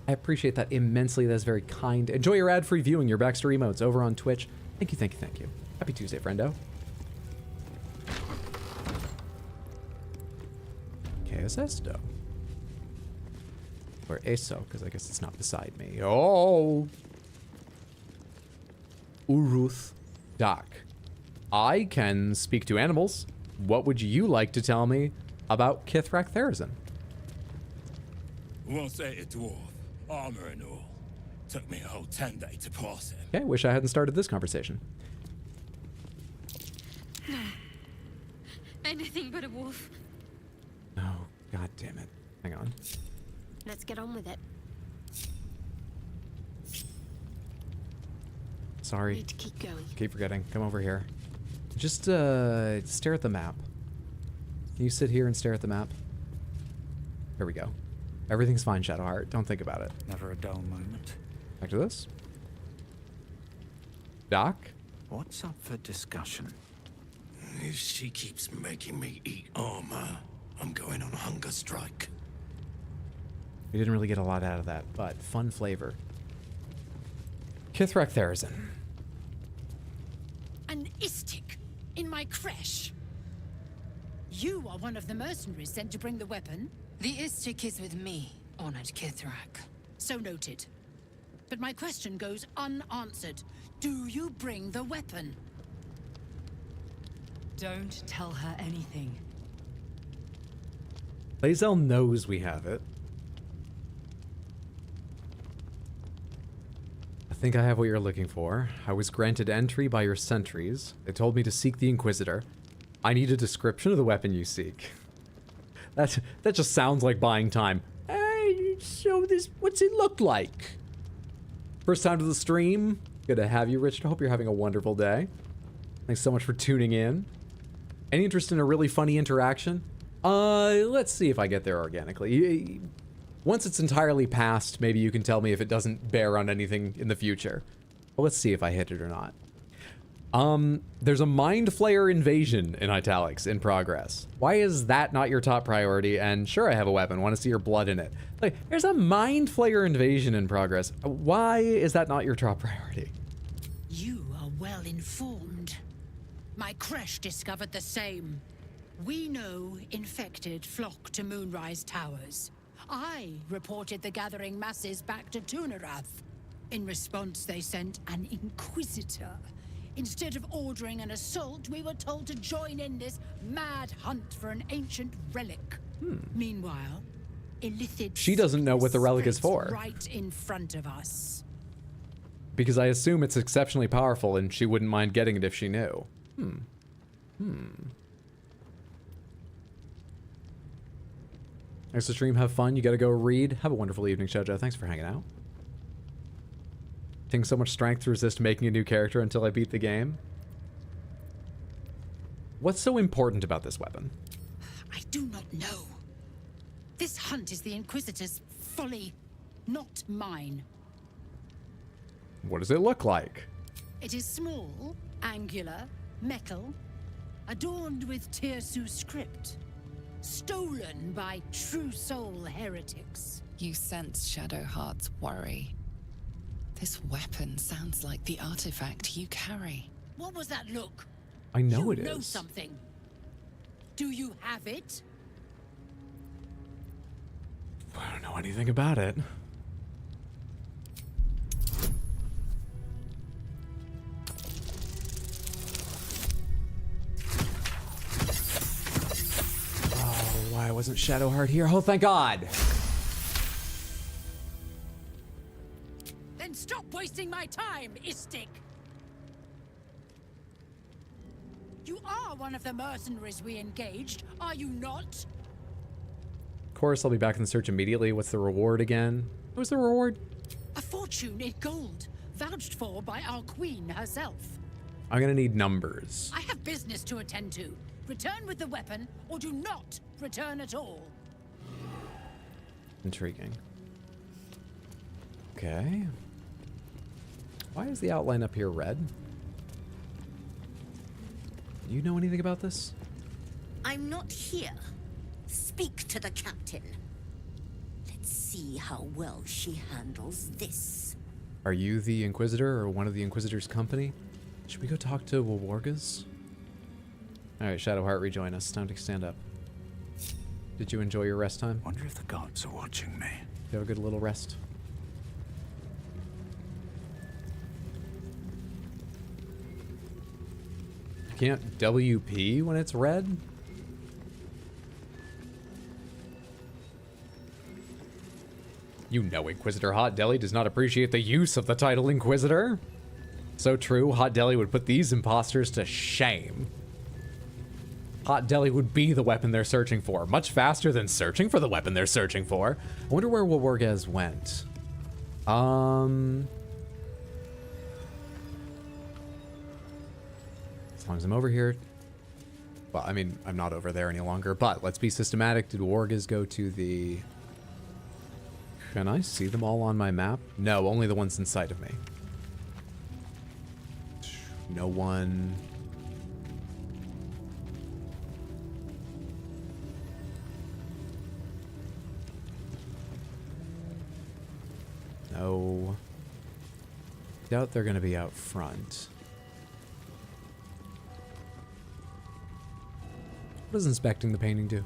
I appreciate that immensely. That's very kind. Enjoy your ad-free viewing, your backstory emotes over on Twitch. Thank you, thank you, thank you. Happy Tuesday, friendo. ¿Qué es esto? Or eso, because I guess it's not beside me. Oh! Uruth Doc. I can speak to animals. What would you like to tell me about Kithrak Therazin? Once ate a dwarf, armor and all. Took me a whole 10 days to pass him. Okay, wish I hadn't started this conversation. No. Anything but a wolf. Oh, god damn it. Hang on. Let's get on with it. Sorry. Need to keep going. Keep forgetting. Come over here. Just stare at the map. Can you sit here and stare at the map? There we go. Everything's fine, Shadowheart. Don't think about it. Never a dull moment. Back to this. Doc? What's up for discussion? If she keeps making me eat armor, I'm going on a hunger strike. We didn't really get a lot out of that, but fun flavor. Kithrak Therazin. An Istik in my creche. You are one of the mercenaries sent to bring the weapon. The Istik is with me, honored Kithrak. So noted. But my question goes unanswered. Do you bring the weapon? Don't tell her anything. Lae'zel knows we have it. I think I have what you're looking for. I was granted entry by your sentries. They told me to seek the Inquisitor. I need a description of the weapon you seek. That just sounds like buying time. Hey, so what's it look like? First time to the stream. Good to have you, Richard. I hope you're having a wonderful day. Thanks so much for tuning in. Any interest in a really funny interaction? Let's see if I get there organically. Once it's entirely past, maybe you can tell me if it doesn't bear on anything in the future. Well, let's see if I hit it or not. There's a Mind Flayer invasion in italics in progress. Why is that not your top priority? And sure, I have a weapon. Want to see your blood in it. Like, there's a Mind Flayer invasion in progress. Why is that not your top priority? You are well informed. My creche discovered the same. We know infected flock to Moonrise Towers. I reported the gathering masses back to Tunarath. In response, they sent an Inquisitor. Instead of ordering an assault, we were told to join in this mad hunt for an ancient relic. Meanwhile, Illithid She doesn't know what the relic is for. right in front of us. Because I assume it's exceptionally powerful and she wouldn't mind getting it if she knew. Thanks for the stream. Have fun. You gotta go read. Have a wonderful evening, Shoujo. Thanks for hanging out. Taking so much strength to resist making a new character until I beat the game. What's so important about this weapon? I do not know. This hunt is the Inquisitor's folly, not mine. What does it look like? It is small, angular, metal, adorned with Tirsu script. Stolen by true soul heretics. You sense Shadowheart's worry. This weapon sounds like the artifact you carry. What was that look? I know it You know is. something. Do you have it? I don't know anything about it. Oh, why wasn't Shadowheart here? Oh, thank God. Then stop wasting my time, Istik. You are one of the mercenaries we engaged, are you not? Of course, I'll be back in the search immediately. What's the reward again? What was the reward? A fortune in gold, vouched for by our queen herself. I'm gonna need numbers. I have business to attend to. Return with the weapon, or do not return at all. Intriguing. Okay. Why is the outline up here red? Do you know anything about this? I'm not here. Speak to the captain. Let's see how well she handles this. Are you the Inquisitor or one of the Inquisitor's company? Should we go talk to Wawargas? Alright, Shadowheart, rejoin us. Time to stand up. Did you enjoy your rest time? Wonder if the gods are watching me. You have a good little rest. You can't WP when it's red? You know Inquisitor Hot Deli does not appreciate the use of the title Inquisitor. So true, Hot Deli would put these imposters to shame. Hot Deli would be the weapon they're searching for, much faster than searching for the weapon they're searching for. I wonder where Wawargas went. As long as I'm over here. Well, I mean, I'm not over there any longer, but let's be systematic. Did Wawargas go to the... Can I see them all on my map? No, only the ones in sight of me. No one... No. Doubt they're gonna be out front. What does inspecting the painting do?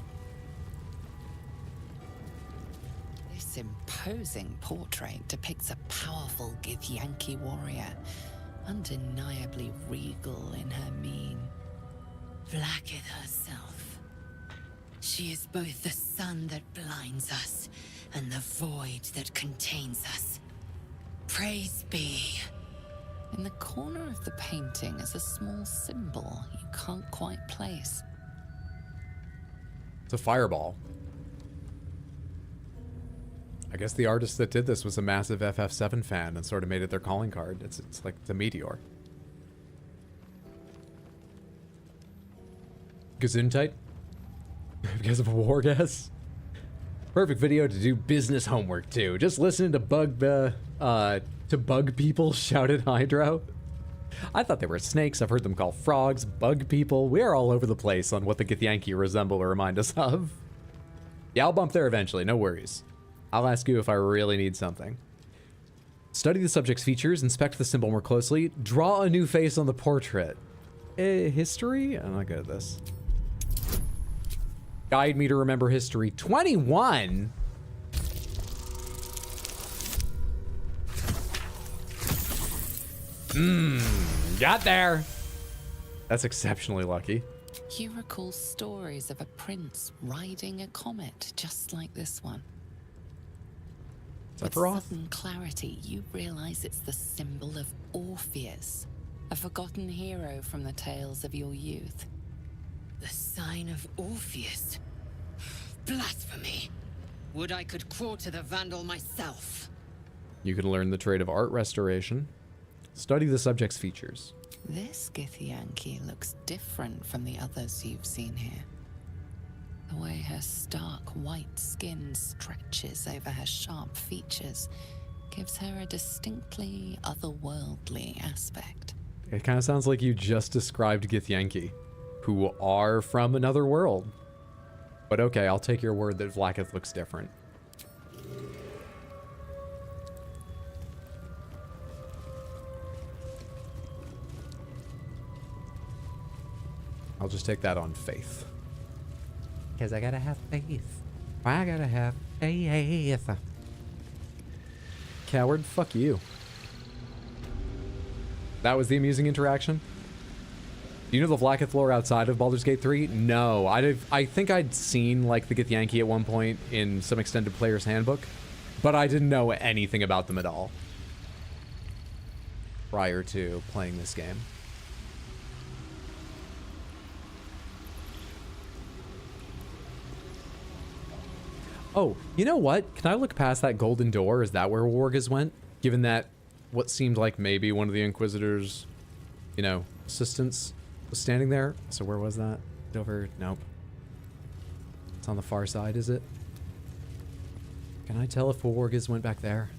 This imposing portrait depicts a powerful Githyanki warrior, undeniably regal in her mien. Blacketh herself. She is both the sun that blinds us and the void that contains us. Praise be. In the corner of the painting is a small symbol you can't quite place. It's a fireball. I guess the artist that did this was a massive FF7 fan and sort of made it their calling card. It's like the meteor. Gesundheit? Because of a war gas? Perfect video to do business homework too. Just listening to bug people shout at Hydro. I thought they were snakes. I've heard them call frogs bug people. We are all over the place on what the Githyanki resemble or remind us of. Yeah, I'll bump there eventually. No worries. I'll ask you if I really need something. Study the subject's features. Inspect the symbol more closely. Draw a new face on the portrait. History? I'm not good at this. Guide me to remember history. 21? Got there. That's exceptionally lucky. You recall stories of a prince riding a comet just like this one. With sudden clarity, you realize it's the symbol of Orpheus, a forgotten hero from the tales of your youth. The sign of Orpheus? Blasphemy! Would I could quarter the vandal myself. You can learn the trade of art restoration. Study the subject's features. This Githyanki looks different from the others you've seen here. The way her stark white skin stretches over her sharp features gives her a distinctly otherworldly aspect. It kind of sounds like you just described Githyanki, who are from another world. But okay, I'll take your word that Vlaakith looks different. I'll just take that on faith. Because I gotta have faith. I gotta have faith. Coward, fuck you. That was the amusing interaction? Do you know the Vlaakith lore outside of Baldur's Gate 3? No. I think I'd seen like the Githyanki at one point in some extended player's handbook, but I didn't know anything about them at all prior to playing this game. Oh, you know what? Can I look past that golden door? Is that where Wargas went? Given that what seemed like maybe one of the Inquisitor's, you know, assistants was standing there. So where was that? Over? Nope. It's on the far side, is it? Can I tell if Wargas went back there?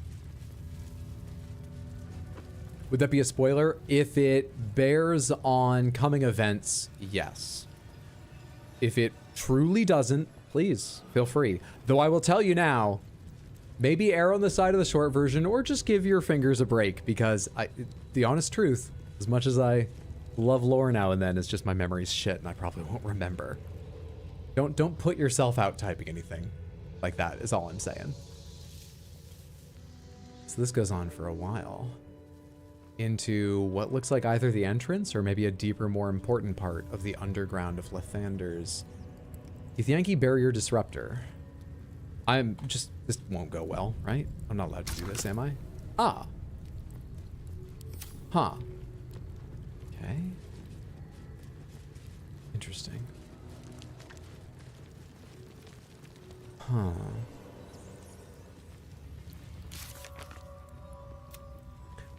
Would that be a spoiler? If it bears on coming events, yes. If it truly doesn't, please feel free. Though I will tell you now, maybe err on the side of the short version, or just give your fingers a break, because the honest truth, as much as I love lore now and then, it's just my memory's shit and I probably won't remember. Don't put yourself out typing anything like that is all I'm saying. So this goes on for a while into what looks like either the entrance or maybe a deeper, more important part of the underground of Lathander's Githyanki Barrier Disruptor. This won't go well, right? I'm not allowed to do this, am I? Ah. Huh. Okay. Interesting. Huh.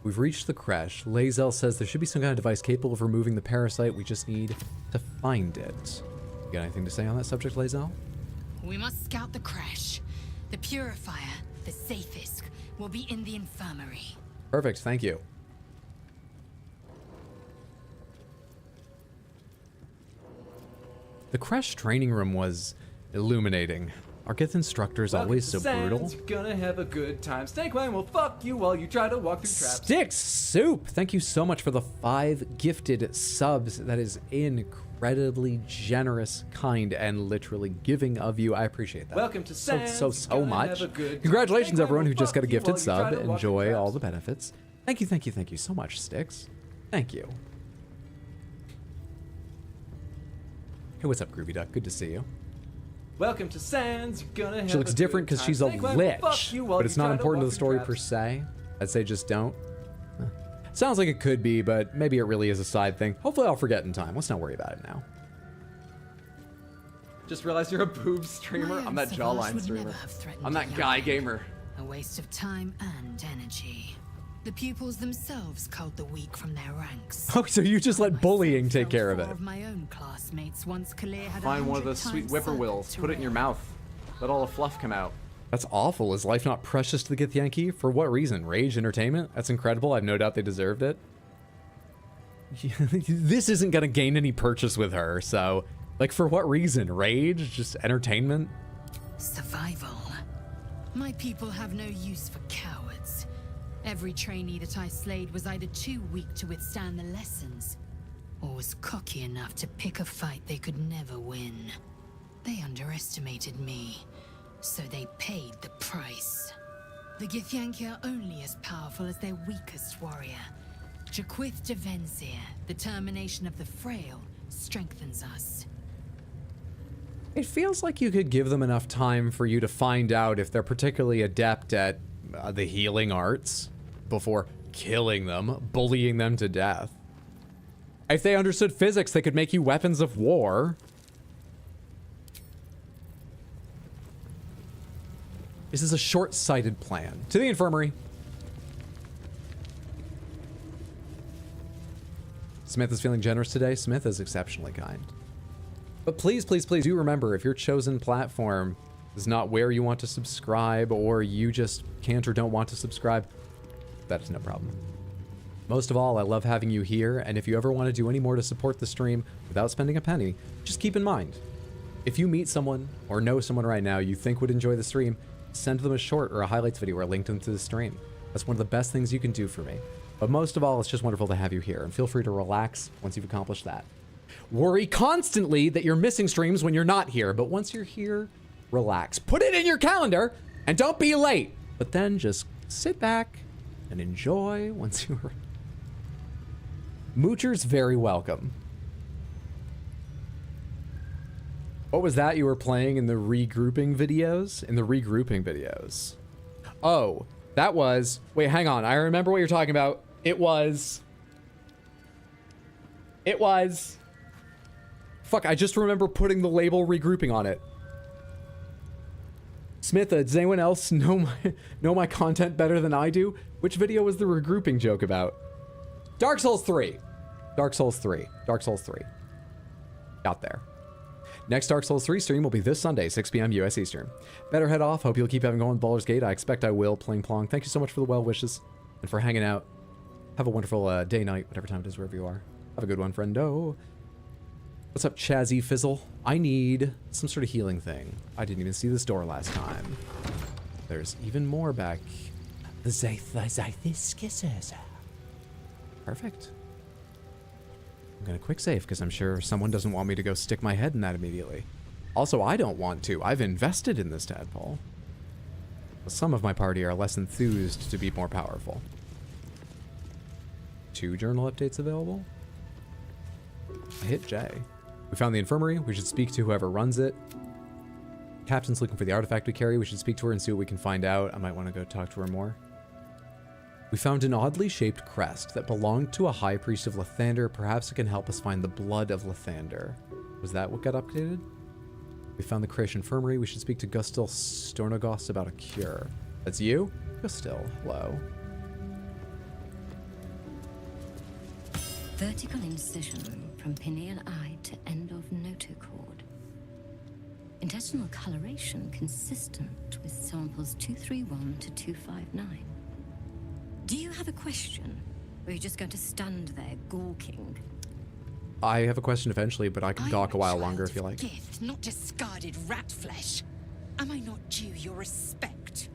We've reached the creche. Lae'zel says there should be some kind of device capable of removing the parasite. We just need to find it. You got anything to say on that subject, Lae'zel? We must scout the creche. The purifier, the safest, will be in the infirmary. Perfect, thank you. The creche training room was illuminating. Are Gith instructors always so brutal? You're gonna have a good time. Snakewang will fuck you while you try to walk through traps. Sticks Soup! Thank you so much for the 5 gifted subs. That is incredibly generous, kind, and literally giving of you. I appreciate that. Welcome to Sans. So much. Congratulations, everyone who just got a gifted sub. Enjoy all the benefits. Thank you so much, Sticks. Thank you. Hey, what's up, Groovy Duck? Good to see you. Welcome to Sans. You're gonna have She looks different because she's a lich, but it's not important to the story per se. I'd say just don't. Sounds like it could be, but maybe it really is a side thing. Hopefully I'll forget in time. Let's not worry about it now. Just realized you're a boob streamer. I'm that jawline streamer. I'm that guy gamer. A waste of time and energy. The pupils themselves culled the weak from their ranks. Oh, so you just let bullying take care of it. Of my own classmates once Kalir had Find one of those sweet whippoorwills, put it in your mouth, let all the fluff come out. That's awful. Is life not precious to the Githyanki? For what reason? Rage, entertainment? That's incredible. I've no doubt they deserved it. This isn't gonna gain any purchase with her, so like for what reason? Rage? Just entertainment? Survival. My people have no use for cowards. Every trainee that I slayed was either too weak to withstand the lessons, or was cocky enough to pick a fight they could never win. They underestimated me, so they paid the price. The Githyanki are only as powerful as their weakest warrior. Jaquith de Venzir, the termination of the frail, strengthens us. It feels like you could give them enough time for you to find out if they're particularly adept at the healing arts before killing them, bullying them to death. If they understood physics, they could make you weapons of war. This is a short-sighted plan. To the infirmary. Smith is feeling generous today. Smith is exceptionally kind. But please, please, please do remember, if your chosen platform is not where you want to subscribe, or you just can't or don't want to subscribe, that is no problem. Most of all, I love having you here, and if you ever want to do any more to support the stream without spending a penny, just keep in mind, if you meet someone or know someone right now you think would enjoy the stream, send them a short or a highlights video or link them to the stream. That's one of the best things you can do for me. But most of all, it's just wonderful to have you here, and feel free to relax once you've accomplished that. Worry constantly that you're missing streams when you're not here, but once you're here, relax. Put it in your calendar, and don't be late. But then just sit back and enjoy once you're... Moocher's very welcome. What was that you were playing in the regrouping videos? In the regrouping videos. Oh, that was... Wait, hang on. I remember what you're talking about. It was... Fuck, I just remember putting the label regrouping on it. Smith, does anyone else know my content better than I do? Which video was the regrouping joke about? Dark Souls 3. Dark Souls 3. Dark Souls 3. Got there. Next Dark Souls 3 stream will be this Sunday, 6 p.m. US Eastern. Better head off. Hope you'll keep having going with Baldur's Gate. I expect I will. Pling plong. Thank you so much for the well wishes and for hanging out. Have a wonderful day, night, whatever time it is, wherever you are. Have a good one, friendo. What's up, Chazzy Fizzle? I need some sort of healing thing. I didn't even see this door last time. There's even more back. The Zythis. Perfect. I'm gonna quick save because I'm sure someone doesn't want me to go stick my head in that immediately. Also, I don't want to. I've invested in this tadpole. But some of my party are less enthused to be more powerful. 2 journal updates available? I hit J. We found the infirmary. We should speak to whoever runs it. Captain's looking for the artifact we carry. We should speak to her and see what we can find out. I might want to go talk to her more. We found an oddly shaped crest that belonged to a high priest of Lathander. Perhaps it can help us find the blood of Lathander. Was that what got updated? We found the creche infirmary. We should speak to Gustil Stornagos about a cure. That's you? Gustil, hello. Vertical incision from pineal eye to end of notochord. Intestinal coloration consistent with samples 231 to 259. Do you have a question? Or are you just going to stand there gawking? I have a question eventually, but I can talk a while longer if you like. Gift, not discarded rat flesh. Am I not due your respect?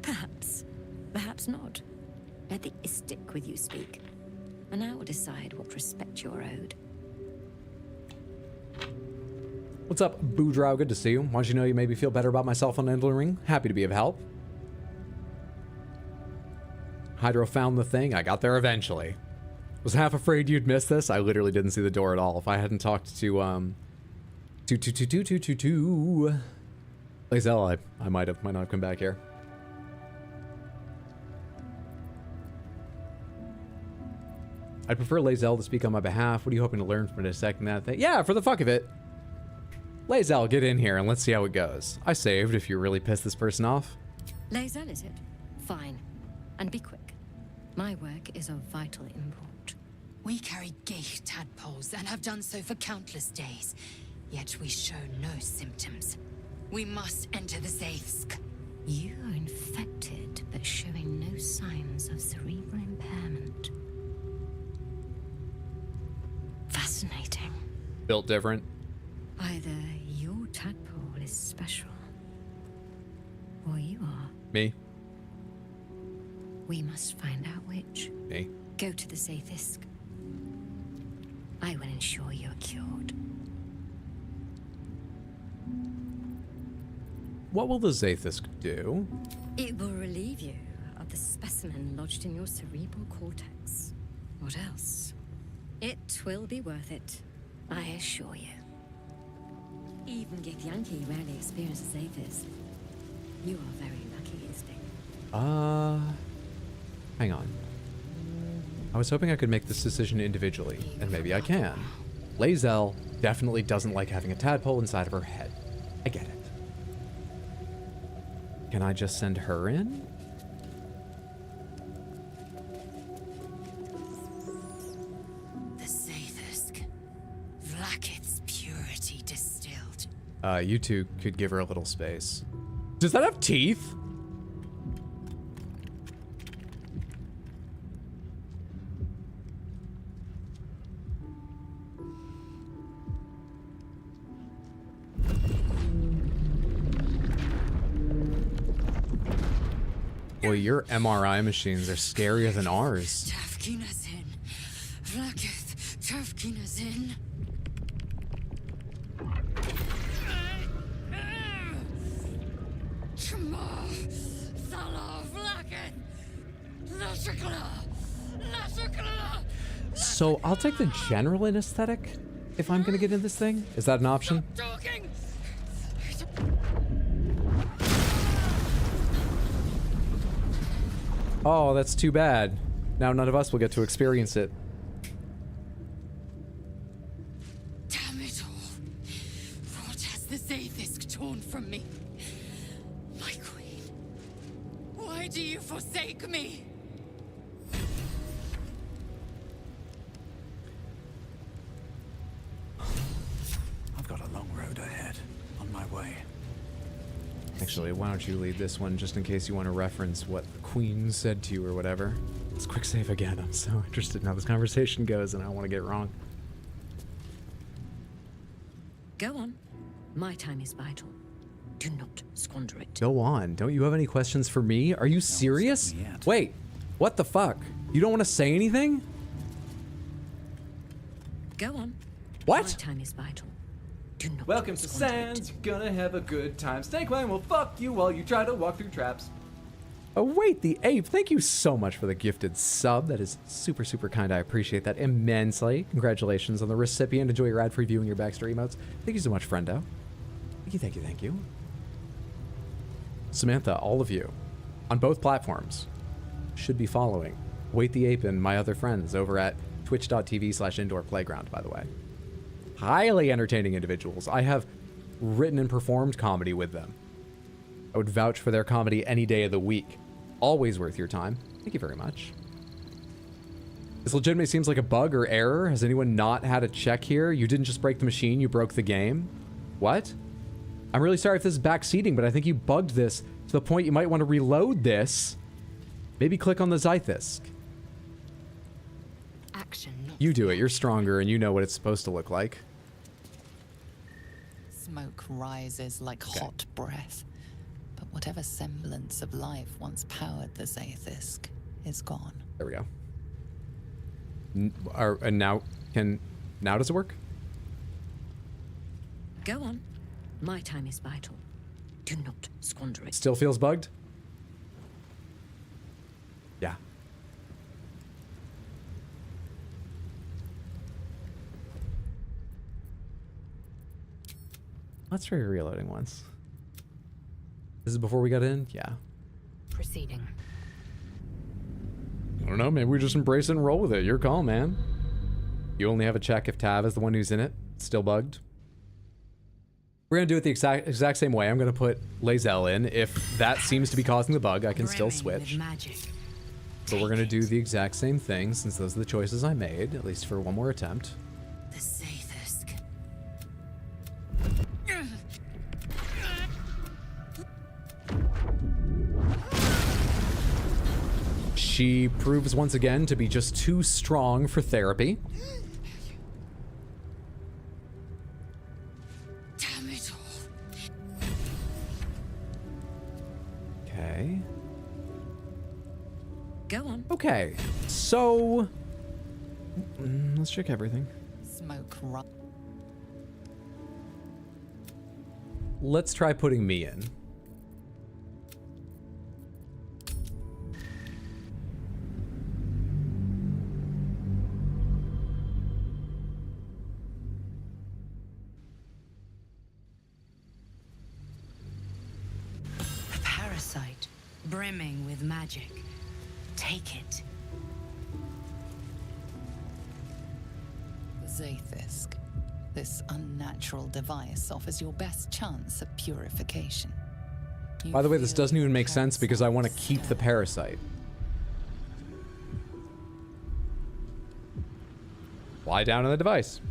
Perhaps. Perhaps not. Let the istic with you speak. And I will decide what respect you're owed. What's up, Boudrow? Good to see you. Once you know you made me feel better about myself on Elden Ring. Happy to be of help. Hydro found the thing. I got there eventually. Was half afraid you'd miss this. I literally didn't see the door at all. If I hadn't talked to Lae'zel, I might not have come back here. I'd prefer Lae'zel to speak on my behalf. What are you hoping to learn from dissecting that thing? Yeah, for the fuck of it. Lae'zel, get in here and let's see how it goes. I saved if you really pissed this person off. Lae'zel, is it? Fine. And be quick. My work is of vital import. We carry geich tadpoles and have done so for countless days. Yet we show no symptoms. We must enter the Zaithsk. You are infected, but showing no signs of cerebral impairment. Fascinating. Built different. Either your tadpole is special, or you are. Me. We must find out which. Me. Go to the Zaithsk. I will ensure you're cured. What will the Zaithis do? It will relieve you of the specimen lodged in your cerebral cortex. What else? It will be worth it, I assure you. Even Githyanki rarely experiences Zaithis. You are very lucky, Isting. Hang on. I was hoping I could make this decision individually, and maybe I can. Lae'zel definitely doesn't like having a tadpole inside of her head. I get it. Can I just send her in? The Zaithsk. Vlaakith's purity distilled. You two could give her a little space. Does that have teeth? Boy, your MRI machines are scarier than ours. Tafkinazin. Vlaakith. Tafkinazin. Chama. Salah Vlaakith. Lashakla. Lashakla. So I'll take the general anesthetic if I'm gonna get in this thing. Is that an option? Talking. Oh, that's too bad. Now none of us will get to experience it. Damn it all. What has the Zaithis torn from me? My queen. Why do you forsake me? I've got a long road ahead. On my way. Actually, why don't you lead this one just in case you want to reference what the queen said to you or whatever. Let's quick save again. I'm so interested in how this conversation goes and I don't want to get it wrong. Go on. My time is vital. Do not squander it. Go on. Don't you have any questions for me? Are you serious? Wait, what the fuck? You don't want to say anything? Go on. What? My time is vital. Do not Welcome to squander Sands. You're gonna have a good time. Snakebite will fuck you while you try to walk through traps. Oh, wait, the ape. Thank you so much for the gifted sub. That is super, super kind. I appreciate that immensely. Congratulations on the recipient. Enjoy your ad-free view and your backstory emotes. Thank you so much, friendo. Thank you, thank you, thank you. Samantha, all of you, on both platforms, should be following Wait the Ape and my other friends over at twitch.tv/indoorplayground, by the way. Highly entertaining individuals. I have written and performed comedy with them. I would vouch for their comedy any day of the week. Always worth your time. Thank you very much. This legitimately seems like a bug or error. Has anyone not had a check here? You didn't just break the machine, you broke the game. What? I'm really sorry if this is backseating, but I think you bugged this to the point you might want to reload this. Maybe click on the Zythisk. Action. You do it. You're stronger and you know what it's supposed to look like. Smoke rises like hot breath, but whatever semblance of life once powered the Zythisk is gone. There we go. And now does it work? Go on. My time is vital. Do not squander it. Still feels bugged? Yeah. Let's try reloading once. This is before we got in? Yeah. Proceeding. I don't know, maybe we just embrace it and roll with it. Your call, man. You only have a check if Tav is the one who's in it. It's still bugged. We're gonna do it the exact same way. I'm gonna put Lae'zel in. If that seems to be causing the bug, I can still switch. But we're gonna do the exact same thing since those are the choices I made, at least for one more attempt. The Zythisk. She proves once again to be just too strong for therapy. Damn it all. Okay. Go on. Okay. So let's check everything. Smoke Let's try putting me in. A parasite, brimming with magic. Take it. Zythisk. This unnatural device offers your best chance of purification. By the way, this doesn't even make sense because I want to keep the parasite. Lie down on the device.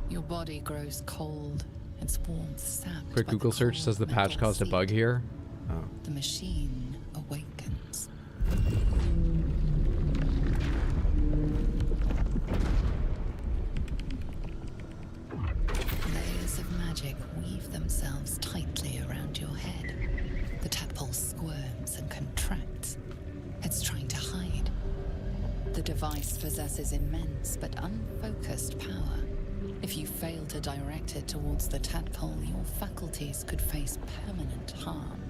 Your body grows cold, its warmth sapped. Quick by Google the search cold says the patch metal caused a bug seed. here. Oh. The machine awakens. Layers of magic weave themselves tightly around your head. The tadpole squirms and contracts. It's trying to hide. The device possesses immense but unfocused power. If you fail to direct it towards the tadpole, your faculties could face permanent harm.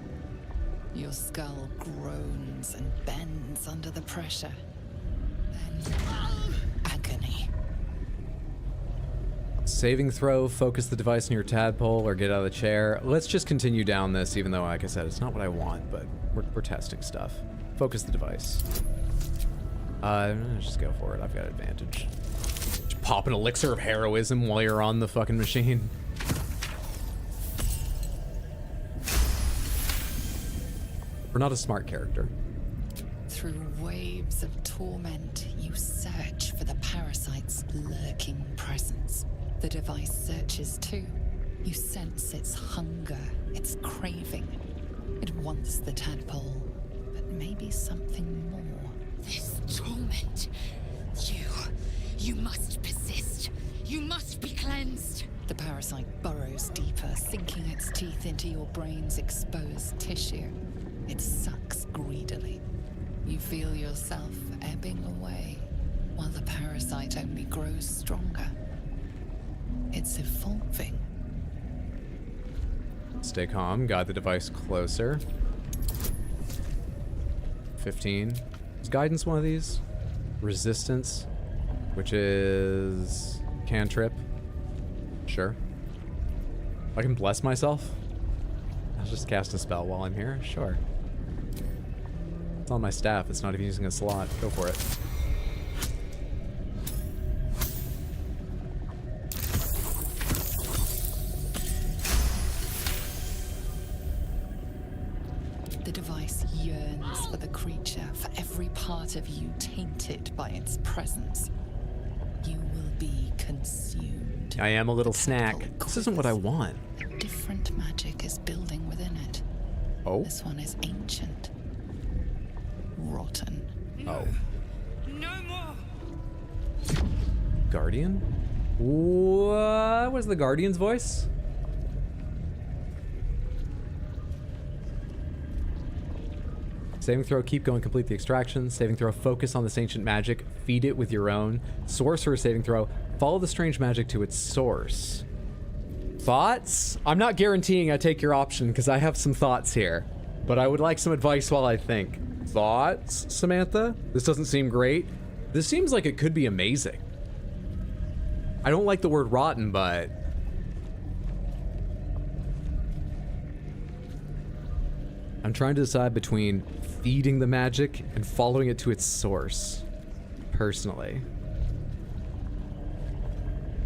Your skull groans and bends under the pressure. Then agony. Saving throw, focus the device on your tadpole, or get out of the chair. Let's just continue down this, even though, like I said, it's not what I want, but we're testing stuff. Focus the device. Just go for it. I've got advantage. Just pop an elixir of heroism while you're on the fucking machine. We're not a smart character. Through waves of torment, you search for the parasite's lurking presence. The device searches too. You sense its hunger, its craving. It wants the tadpole, may be something more. This torment. You must persist. You must be cleansed. The parasite burrows deeper, sinking its teeth into your brain's exposed tissue. It sucks greedily. You feel yourself ebbing away, while the parasite only grows stronger. It's evolving. Stay calm, guide the device closer. 15. Is guidance one of these? Resistance, which is cantrip. Sure. I can bless myself? I'll just cast a spell while I'm here? Sure. It's on my staff. It's not even using a slot. Go for it. The device yearns for the creature, for every part of you tainted by its presence. You will be consumed. I am a little snack. This isn't what I want. Different magic is building within it. Oh? This one is ancient. Rotten. Oh. No more. Guardian? What was the Guardian's voice? Saving throw, keep going, complete the extraction. Saving throw, focus on this ancient magic, feed it with your own. Sorcerer saving throw, follow the strange magic to its source. Thoughts? I'm not guaranteeing I take your option because I have some thoughts here, but I would like some advice while I think. Thoughts, Samantha? This doesn't seem great. This seems like it could be amazing. I don't like the word rotten, but I'm trying to decide between feeding the magic and following it to its source, personally.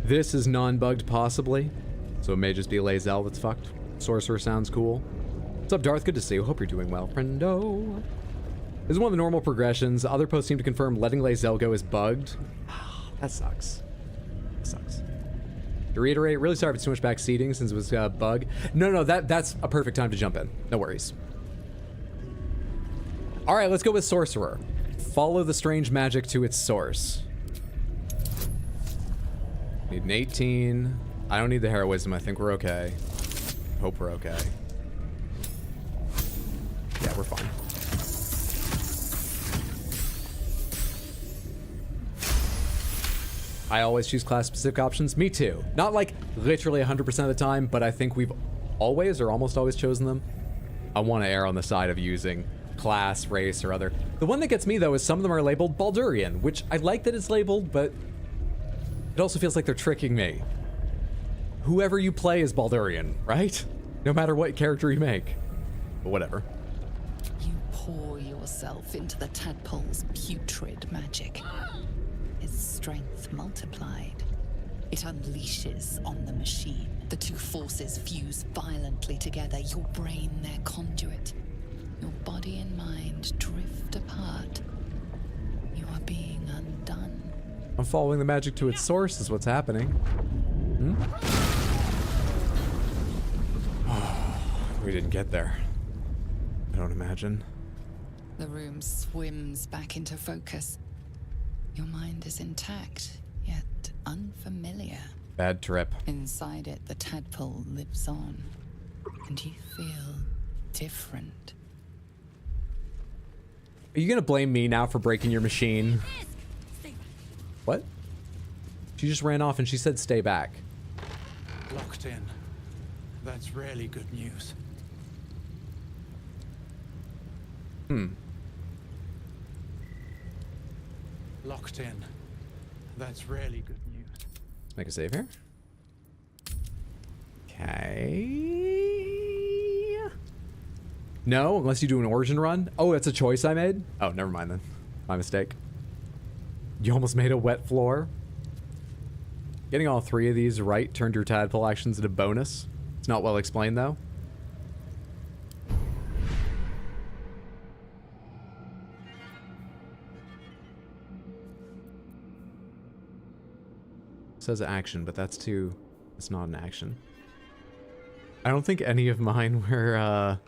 This is non-bugged, possibly, so it may just be Lae'zel that's fucked. Sorcerer sounds cool. What's up, Darth? Good to see you. Hope you're doing well, friendo. This is one of the normal progressions. Other posts seem to confirm letting Lae'zel go is bugged. That sucks. That sucks. To reiterate, really sorry if it's too much backseating since it was a bug. No, that's a perfect time to jump in. No worries. All right, let's go with Sorcerer. Follow the strange magic to its source. Need an 18. I don't need the heroism. I think we're okay. Hope we're okay. Yeah, we're fine. I always choose class-specific options. Me too. Not like literally 100% of the time, but I think we've always or almost always chosen them. I want to err on the side of using class, race, or other. The one that gets me, though, is some of them are labeled Baldurian, which I like that it's labeled, but it also feels like they're tricking me. Whoever you play is Baldurian, right? No matter what character you make. But whatever. You pour yourself into the tadpole's putrid magic. Its strength multiplied. It unleashes on the machine. The two forces fuse violently together, your brain their conduit. Your body and mind drift apart. You are being undone. I'm following the magic to its source is what's happening. We didn't get there. I don't imagine. The room swims back into focus. Your mind is intact, yet unfamiliar. Bad trip. Inside it, the tadpole lives on, and you feel different. Are you gonna blame me now for breaking your machine? What? She just ran off and she said stay back. Locked in. That's really good news. Locked in. That's really good news. Let's make a save here. Okay. No, unless you do an origin run. Oh, that's a choice I made? Oh, never mind then. My mistake. You almost made a wet floor. Getting all three of these right turned your tadpole actions into bonus. It's not well explained though. It says action, but that's too... It's not an action. I don't think any of mine were, I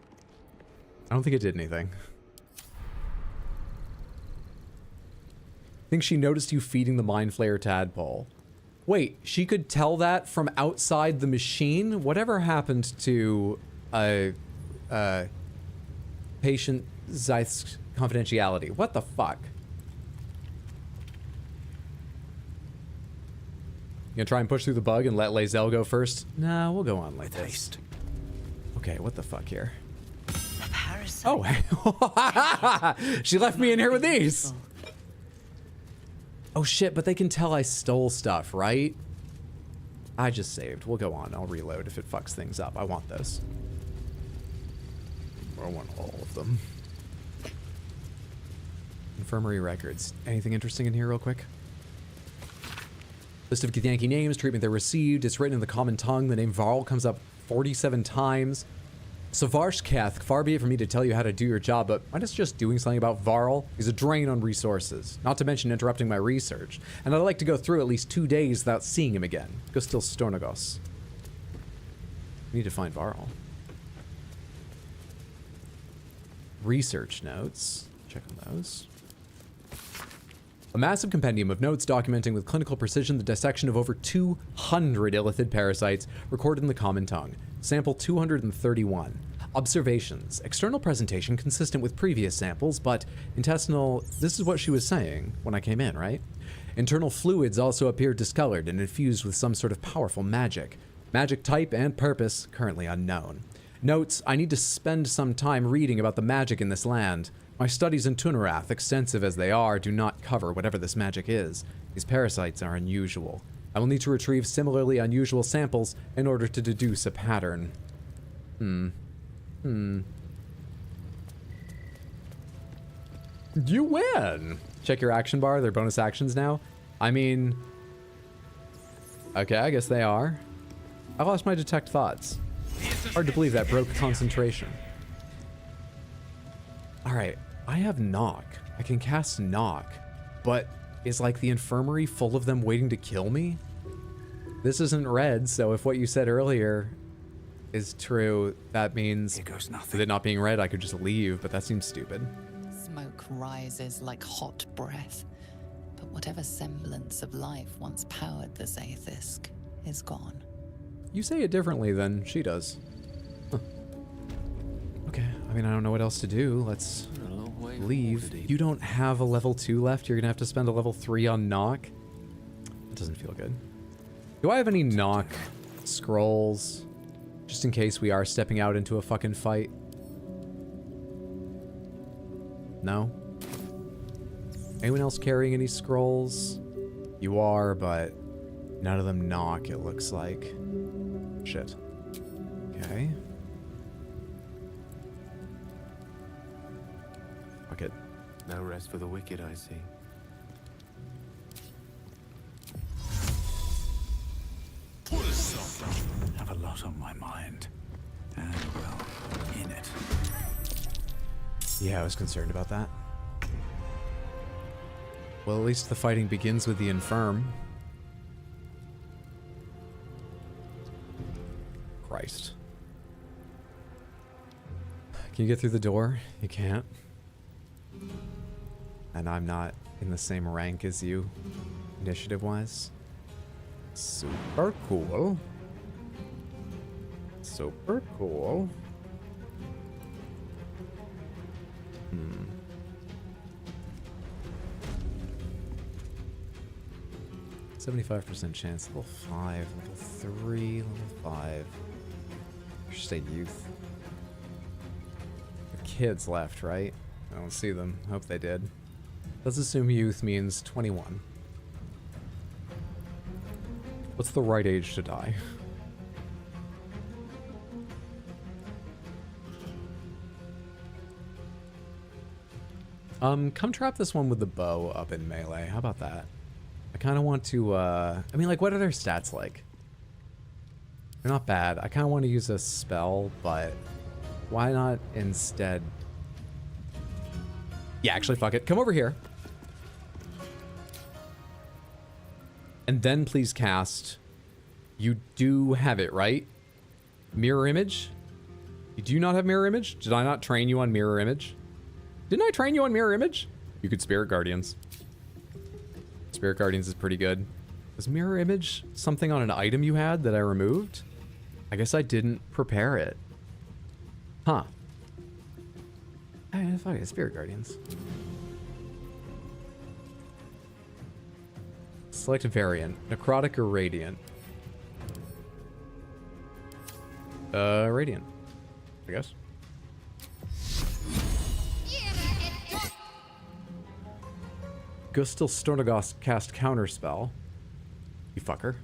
don't think it did anything. Think she noticed you feeding the Mind Flayer tadpole. Wait, she could tell that from outside the machine? Whatever happened to patient Zyth's confidentiality? What the fuck? You gonna try and push through the bug and let Lae'zel go first? Nah, we'll go on like this. Okay, what the fuck here? Oh, she left me in here with these. Oh shit, but they can tell I stole stuff, right? I just saved. We'll go on. I'll reload if it fucks things up. I want those. I want all of them. Infirmary records. Anything interesting in here real quick? List of Githyanki names, treatment they received. It's written in the common tongue. The name Varl comes up 47 times. Savarshkath, far be it from me to tell you how to do your job, but I'm just doing something about Varl. He's a drain on resources, not to mention interrupting my research. And I'd like to go through at least 2 days without seeing him again. Go still Stornagos. We need to find Varl. Research notes. Check on those. A massive compendium of notes documenting with clinical precision the dissection of over 200 illithid parasites recorded in the common tongue. Sample 231. Observations. External presentation consistent with previous samples, but intestinal... This is what she was saying when I came in, right? Internal fluids also appear discolored and infused with some sort of powerful magic. Magic type and purpose currently unknown. Notes. I need to spend some time reading about the magic in this land. My studies in Tunarath, extensive as they are, do not cover whatever this magic is. These parasites are unusual. I will need to retrieve similarly unusual samples in order to deduce a pattern. You win! Check your action bar, they're bonus actions now. I mean... Okay, I guess they are. I lost my detect thoughts. Hard to believe that broke concentration. Alright, I have knock. I can cast knock, but is like the infirmary full of them waiting to kill me? This isn't red, so if what you said earlier is true, that means with it not being red, I could just leave, but that seems stupid. Smoke rises like hot breath, but whatever semblance of life once powered the Zaithisk is gone. You say it differently than she does. Huh. Okay, I mean, I don't know what else to do. Let's leave. You don't have a level 2 left? You're gonna have to spend a level 3 on knock? That doesn't feel good. Do I have any knock scrolls? Just in case we are stepping out into a fucking fight. No? Anyone else carrying any scrolls? You are, but none of them knock, it looks like. Shit. Okay. Fuck it. No rest for the wicked, I see. I have a lot on my mind. And, well, in it. Yeah, I was concerned about that. Well, at least the fighting begins with the infirm. Christ. Can you get through the door? You can't. And I'm not in the same rank as you, initiative-wise. Super cool. Super cool. 75% chance, level 5, level 3, level 5. I should say youth. The kids left, right? I don't see them. Hope they did. Let's assume youth means 21. What's the right age to die? Come trap this one with the bow up in melee. How about that? I kind of want to, I mean, like, what are their stats like? They're not bad. I kind of want to use a spell, but why not instead? Yeah, actually, fuck it. Come over here. And then please cast. You do have it, right? Mirror image? You do not have mirror image? Did I not train you on mirror image? Didn't I train you on mirror image? You could spirit guardians. Spirit Guardians is pretty good. Was mirror image something on an item you had that I removed? I guess I didn't prepare it. Huh. Fuck it, Spirit Guardians. Select a variant. Necrotic or Radiant? Radiant. I guess. Gustil Stornagos cast Counterspell. You fucker.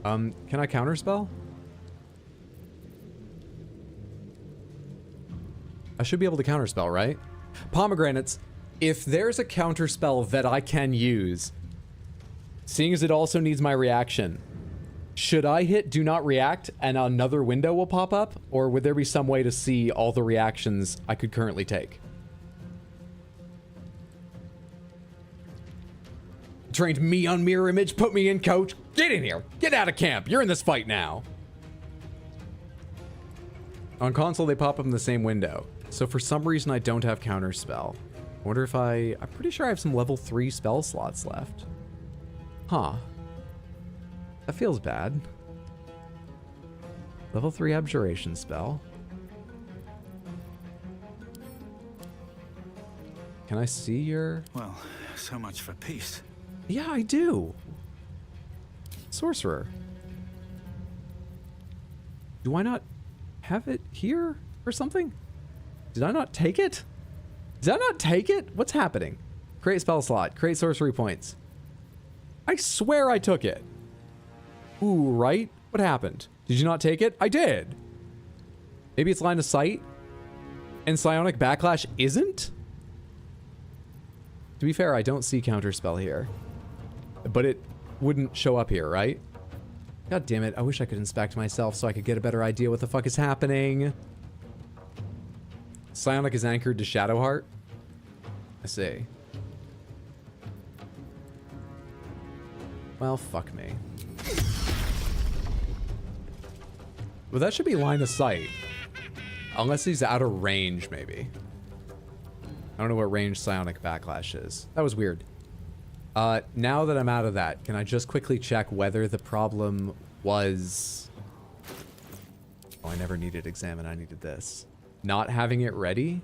Can I Counterspell? I should be able to Counterspell, right? Pomegranates, if there's a Counterspell that I can use, seeing as it also needs my reaction, should I hit Do Not React and another window will pop up? Or would there be some way to see all the reactions I could currently take? Trained me on mirror image, put me in, coach. Get in here. Get out of camp. You're in this fight now. On console, they pop up in the same window. So for some reason, I don't have Counterspell. I wonder if I'm pretty sure I have some level 3 spell slots left. Huh. That feels bad. Level 3 Abjuration spell. Can I see your... Well, so much for peace. Yeah, I do. Sorcerer. Do I not have it here or something? Did I not take it? Did I not take it? What's happening? Create spell slot. Create sorcery points. I swear I took it. Ooh, right? What happened? Did you not take it? I did. Maybe it's line of sight and psionic backlash isn't? To be fair, I don't see counterspell here. But it wouldn't show up here, right? God damn it. I wish I could inspect myself so I could get a better idea what the fuck is happening. Psionic is anchored to Shadowheart. I see. Well, fuck me. Well, that should be line of sight. Unless he's out of range, maybe. I don't know what range psionic backlash is. That was weird. Now that I'm out of that, can I just quickly check whether the problem was... Oh, I never needed examine. I needed this. Not having it ready.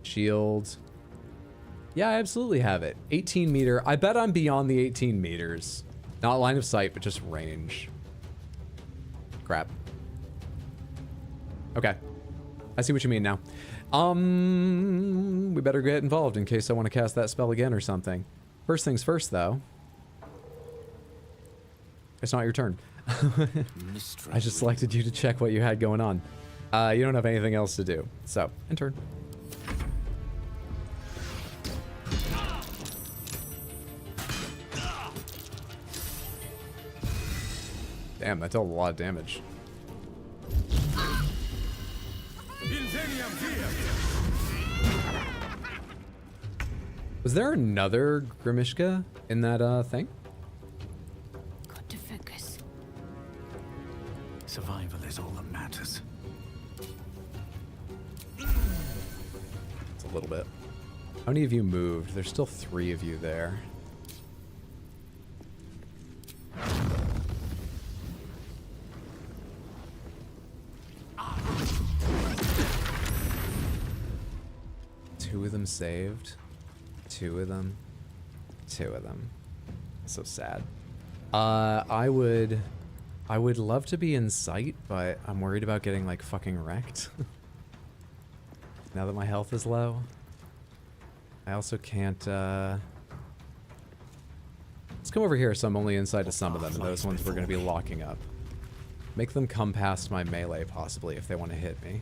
Shield. Yeah, I absolutely have it. 18 meter. I bet I'm beyond the 18 meters. Not line of sight, but just range. Crap. Okay. I see what you mean now. We better get involved in case I want to cast that spell again or something. First things first, though. It's not your turn. I just selected you to check what you had going on. You don't have anything else to do. So, end turn. Damn, that dealt a lot of damage. Was there another Grimishka in that thing? Got to focus. Survival is all that matters. It's a little bit. How many of you moved? There's still 3 of you there. Two of them saved. 2 of them. 2 of them. So sad. I would love to be in sight, but I'm worried about getting like fucking wrecked. Now that my health is low. I also can't let's come over here so I'm only inside of some of them, and those ones we're gonna be locking up. Make them come past my melee possibly if they want to hit me.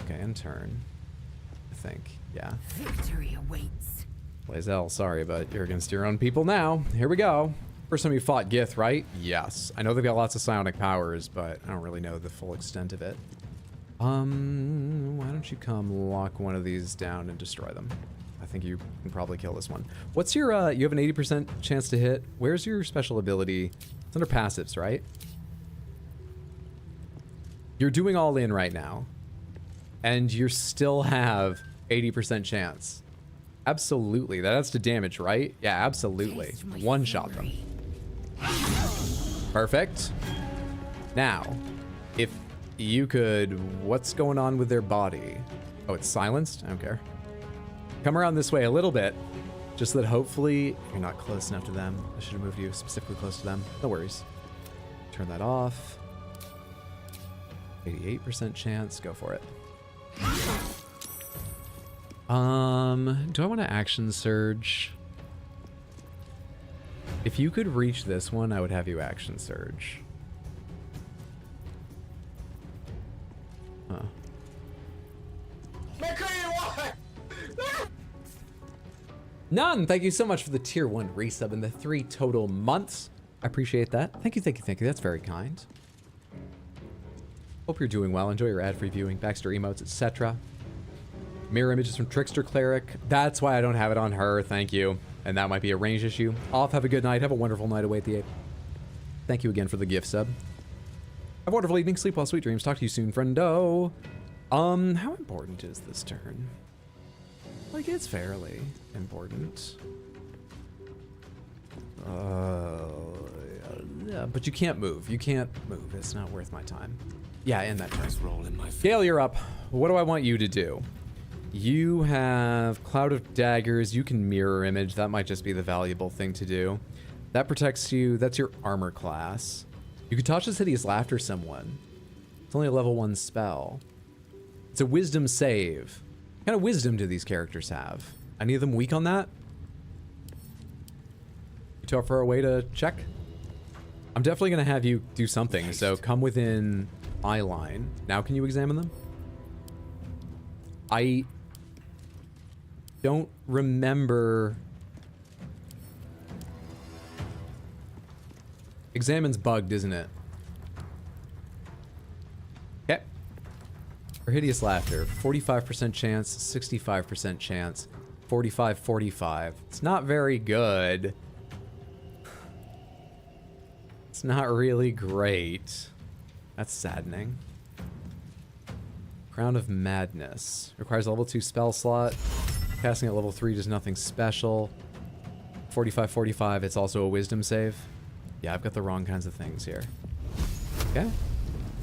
Okay, in turn. I think. Yeah. Victory awaits. Lae'zel, sorry, but you're against your own people now. Here we go. First time you fought Gith, right? Yes. I know they've got lots of psionic powers, but I don't really know the full extent of it. Why don't you come lock one of these down and destroy them? I think you can probably kill this one. What's your, you have an 80% chance to hit. Where's your special ability? It's under passives, right? You're doing all in right now. And you still have 80% chance. Absolutely. That adds to damage, right? Yeah, absolutely. One-shot them. Perfect. Now, if you could... What's going on with their body? Oh, it's silenced? I don't care. Come around this way a little bit. Just so that hopefully you're not close enough to them. I should have moved you specifically close to them. No worries. Turn that off. 88% chance. Go for it. Do I want to action surge? If you could reach this one, I would have you action surge. Huh. None! Thank you so much for the tier 1 resub and the 3 total months. I appreciate that. Thank you, thank you, thank you. That's very kind. Hope you're doing well. Enjoy your ad-free viewing, Baxter emotes, etc. Mirror images from Trickster Cleric. That's why I don't have it on her. Thank you. And that might be a range issue. Off. Have a good night. Have a wonderful night. Await the ape. Thank you again for the gift sub. Have a wonderful evening. Sleep well. Sweet dreams. Talk to you soon, friendo. How important is this turn? Like, it's fairly important. Yeah, but you can't move. You can't move. It's not worth my time. Yeah, end that turn. Roll in my Gale, you're up. What do I want you to do? You have Cloud of Daggers. You can mirror image. That might just be the valuable thing to do. That protects you. That's your armor class. You can touch this hideous laughter someone. It's only a level 1 spell. It's a wisdom save. What kind of wisdom do these characters have? Any of them weak on that? You too far away to check? I'm definitely going to have you do something, so come within eye line. Now can you examine them? I don't remember... Examine's bugged, isn't it? Okay. For hideous laughter, 45% chance, 65% chance, 45-45. It's not very good. It's not really great. That's saddening. Crown of Madness. Requires a level 2 spell slot. Casting at level 3 does nothing special. 45-45, it's also a wisdom save. Yeah, I've got the wrong kinds of things here. Okay.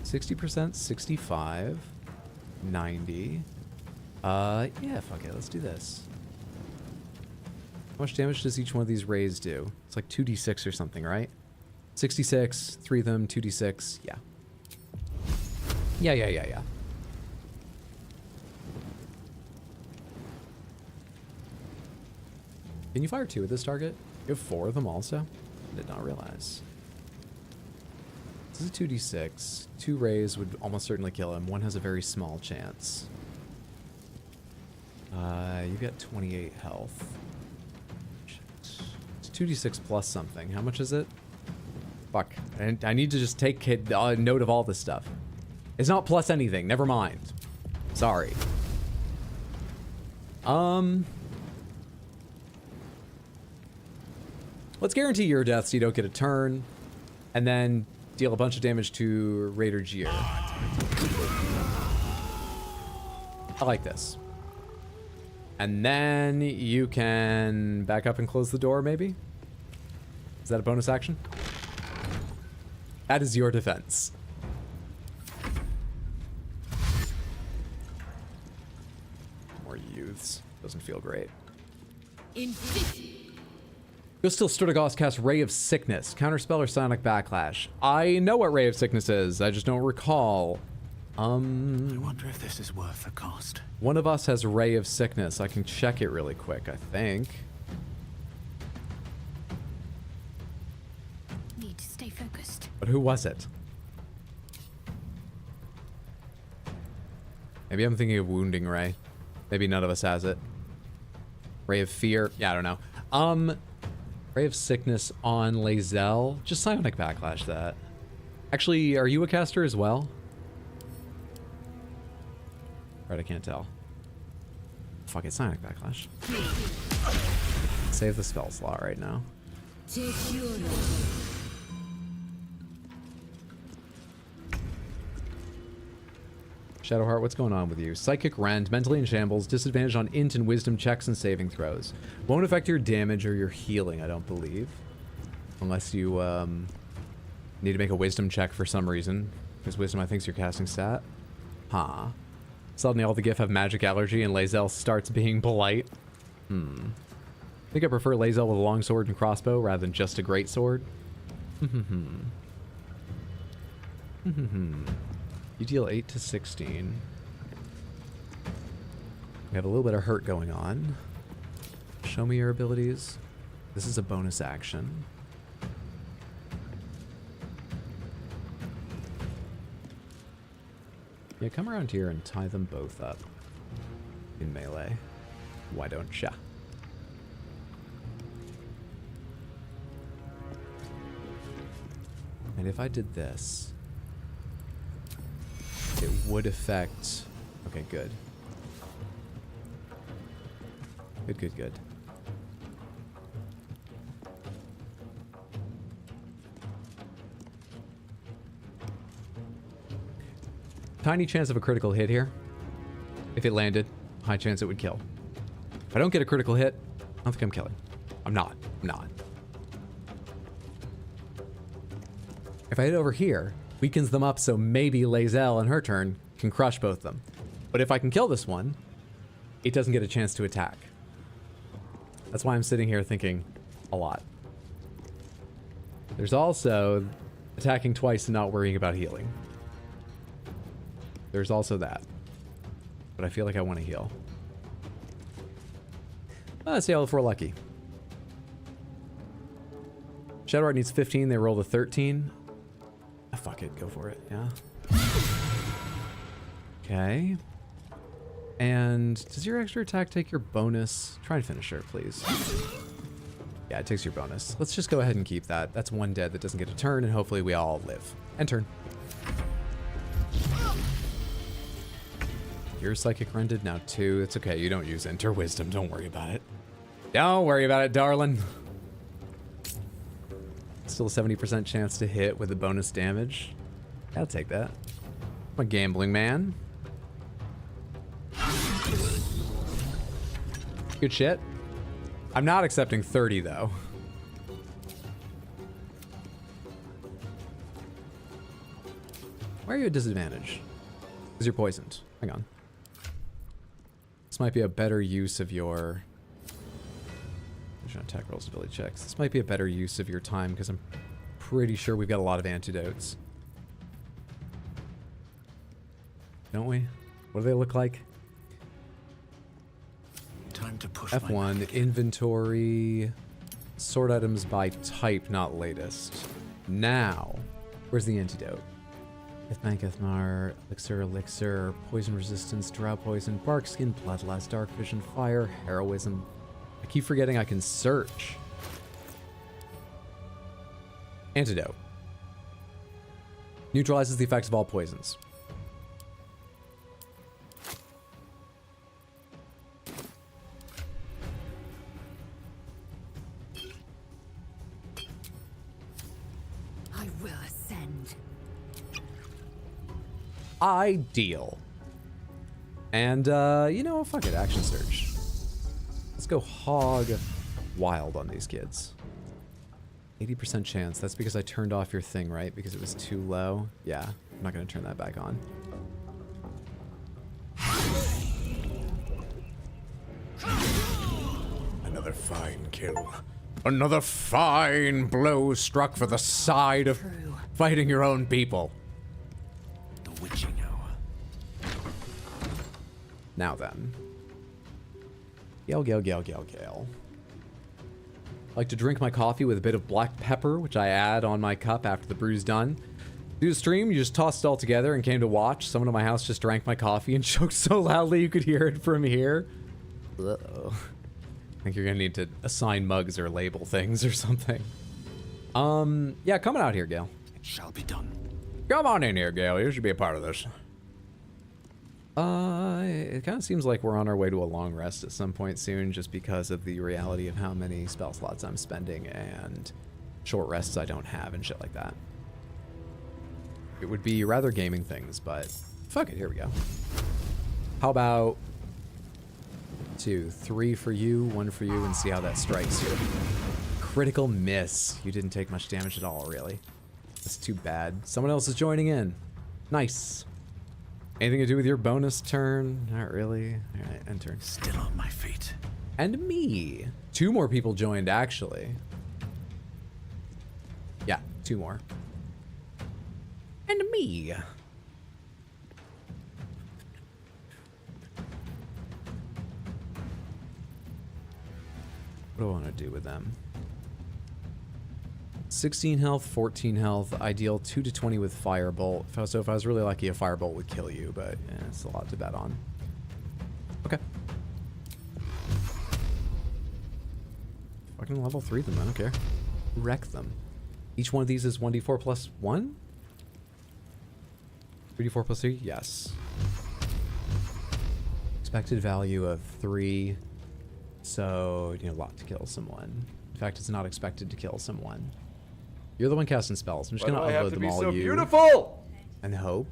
60%, 65, 90. Yeah, fuck it, let's do this. How much damage does each one of these rays do? It's like 2d6 or something, right? 66, 3 of them, 2d6, yeah. Yeah. Can you fire 2 at this target? You have 4 of them also? Did not realize. This is a 2d6. 2 rays would almost certainly kill him. 1 has a very small chance. You get 28 health. It's 2d6 plus something. How much is it? Fuck. I need to just take note of all this stuff. It's not plus anything. Never mind. Sorry. Let's guarantee your death so you don't get a turn, and then deal a bunch of damage to Raider Gear. I like this. And then you can back up and close the door, maybe? Is that a bonus action? That is your defense. More youths. Doesn't feel great. You'll still Sturdigos cast Ray of Sickness. Counterspell or Sonic Backlash. I know what Ray of Sickness is. I just don't recall. I wonder if this is worth the cost. One of us has Ray of Sickness. I can check it really quick, I think. Need to stay focused. But who was it? Maybe I'm thinking of Wounding Ray. Maybe none of us has it. Ray of Fear. Yeah, I don't know. Ray of Sickness on Lae'zel. Just Psionic Backlash that. Actually, are you a caster as well? Right, I can't tell. Fuck it, Psionic Backlash. Save the spell slot right now. Shadowheart, what's going on with you? Psychic Rend, mentally in shambles, disadvantage on int and wisdom checks and saving throws. Won't affect your damage or your healing, I don't believe. Unless you need to make a wisdom check for some reason. Because wisdom, I think, is your casting stat. Huh. Suddenly all the GIF have magic allergy and Lae'zel starts being polite. I think I prefer Lae'zel with a longsword and crossbow rather than just a greatsword. You deal 8 to 16. We have a little bit of hurt going on. Show me your abilities. This is a bonus action. Yeah, come around here and tie them both up in melee. Why don't ya? And if I did this, it would affect... Okay, good. Good. Tiny chance of a critical hit here. If it landed, high chance it would kill. If I don't get a critical hit, I don't think I'm killing. I'm not. If I hit over here, weakens them up so maybe Lae'zel on her turn can crush both of them. But if I can kill this one, it doesn't get a chance to attack. That's why I'm sitting here thinking a lot. There's also attacking twice and not worrying about healing. There's also that. But I feel like I want to heal. Let's see if we're lucky. Shadowheart needs 15. They rolled a 13. Ah, fuck it. Go for it. Yeah. Okay. And does your extra attack take your bonus? Try and finish her, please. Yeah, it takes your bonus. Let's just go ahead and keep that. That's one dead that doesn't get a turn, and hopefully we all live. End turn. You're psychic rended now too. It's okay. You don't use enter wisdom. Don't worry about it. Don't worry about it, darling. Still a 70% chance to hit with the bonus damage. I'll take that. I'm a gambling man. Good shit. I'm not accepting 30 though. Why are you at disadvantage? Because you're poisoned. Hang on. This might be a better use of your... attack rolls, ability checks. This might be a better use of your time because I'm pretty sure we've got a lot of antidotes. Don't we? What do they look like? Time to push F1, inventory, sort items by type, not latest. Now, where's the antidote? Ethmank, Ethmar, Elixir, Poison Resistance, Drought Poison, Bark Skin, Bloodlust, Dark Vision, Fire, Heroism. I keep forgetting I can search. Antidote. Neutralizes the effects of all poisons. I will ascend. Ideal. And, you know, fuck it, action search. Let's go hog wild on these kids. 80% chance. That's because I turned off your thing, right? Because it was too low. Yeah, I'm not going to turn that back on. Another fine kill. Another fine blow struck for the side of fighting your own people. The witching hour. Now then. Gale. I like to drink my coffee with a bit of black pepper, which I add on my cup after the brew's done. Do the stream, you just tossed it all together and came to watch. Someone at my house just drank my coffee and choked so loudly you could hear it from here. Uh-oh. I think you're gonna need to assign mugs or label things or something. Yeah, coming out here, Gale. It shall be done. Come on in here, Gale. You should be a part of this. It kind of seems like we're on our way to a long rest at some point soon, just because of the reality of how many spell slots I'm spending and short rests I don't have and shit like that. It would be rather gaming things, but Fuck it, here we go. How about 2, 3 for you, 1 for you, and see how that strikes you. Critical miss. You didn't take much damage at all, really. That's too bad. Someone else is joining in. Nice. Anything to do with your bonus turn? Not really. All right, end turn. Still on my feet. And me. 2 more people joined, actually. Yeah, 2 more. And me. What do I want to do with them? 16 health, 14 health, ideal 2 to 20 with firebolt. So if I was really lucky, a firebolt would kill you, but yeah, it's a lot to bet on. Okay. Fucking level 3 them, I don't care. Wreck them. Each one of these is 1d4 plus 1? 3d4 plus 3? Yes. Expected value of 3. So, you know, a lot to kill someone. In fact, it's not expected to kill someone. You're the one casting spells. I'm just gonna upload them all. Beautiful! And hope.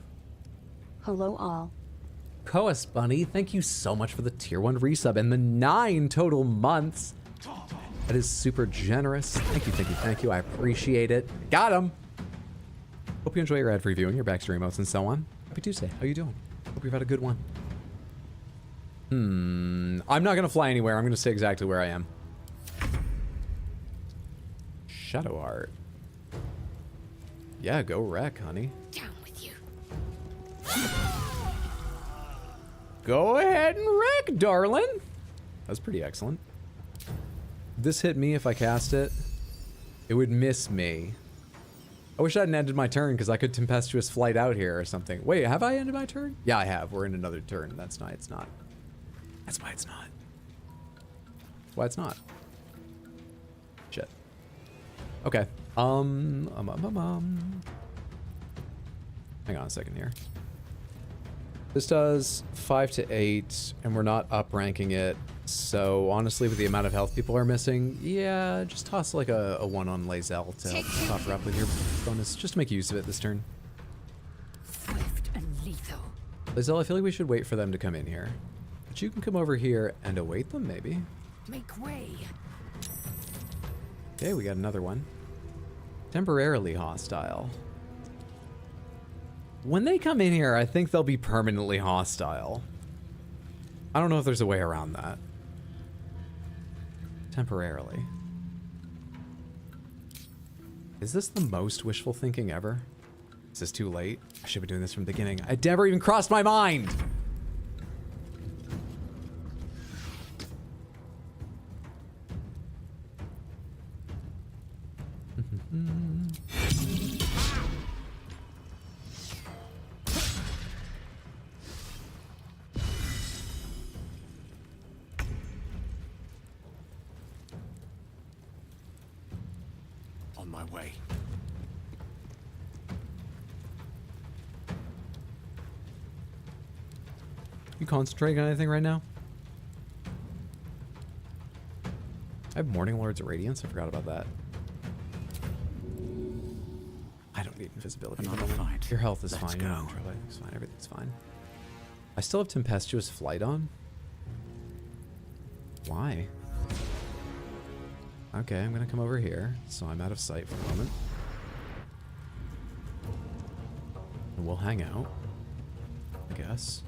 Hello all. Koas Bunny, thank you so much for the tier 1 resub and the 9 total months. That is super generous. Thank you, thank you, thank you. I appreciate it. Got him. Hope you enjoy your ad preview and your backstory emotes and so on. Happy Tuesday. How you doing? Hope you've had a good one. I'm not gonna fly anywhere. I'm gonna stay exactly where I am. Shadow art. Yeah, go wreck, honey. Down with you. Go ahead and wreck, darling. That's pretty excellent. This hit me if I cast it. It would miss me. I wish I hadn't ended my turn because I could tempestuous flight out here or something. Wait, have I ended my turn? Yeah, I have. We're in another turn. That's why it's not. That's why it's not. That's why it's not. Shit. Okay. Hang on a second here. This does 5 to 8, and we're not up ranking it. So honestly, with the amount of health people are missing, yeah, just toss like a 1 on Lae'zel to help top her up with your bonus, just to make use of it this turn. Swift and lethal. Lae'zel, I feel like we should wait for them to come in here. But you can come over here and await them, maybe. Make way. Okay, we got another one. Temporarily hostile. When they come in here, I think they'll be permanently hostile. I don't know if there's a way around that. Temporarily. Is this the most wishful thinking ever? Is this too late? I should be doing this from the beginning. It never even crossed my mind! On my way. You concentrating on anything right now? I have Morning Lord's Radiance. I forgot about that. I don't need invisibility. Your health is fine. Your everything's fine. Everything's fine. I still have Tempestuous Flight on. Why? Okay, I'm gonna come over here, so I'm out of sight for a moment. And we'll hang out, I guess.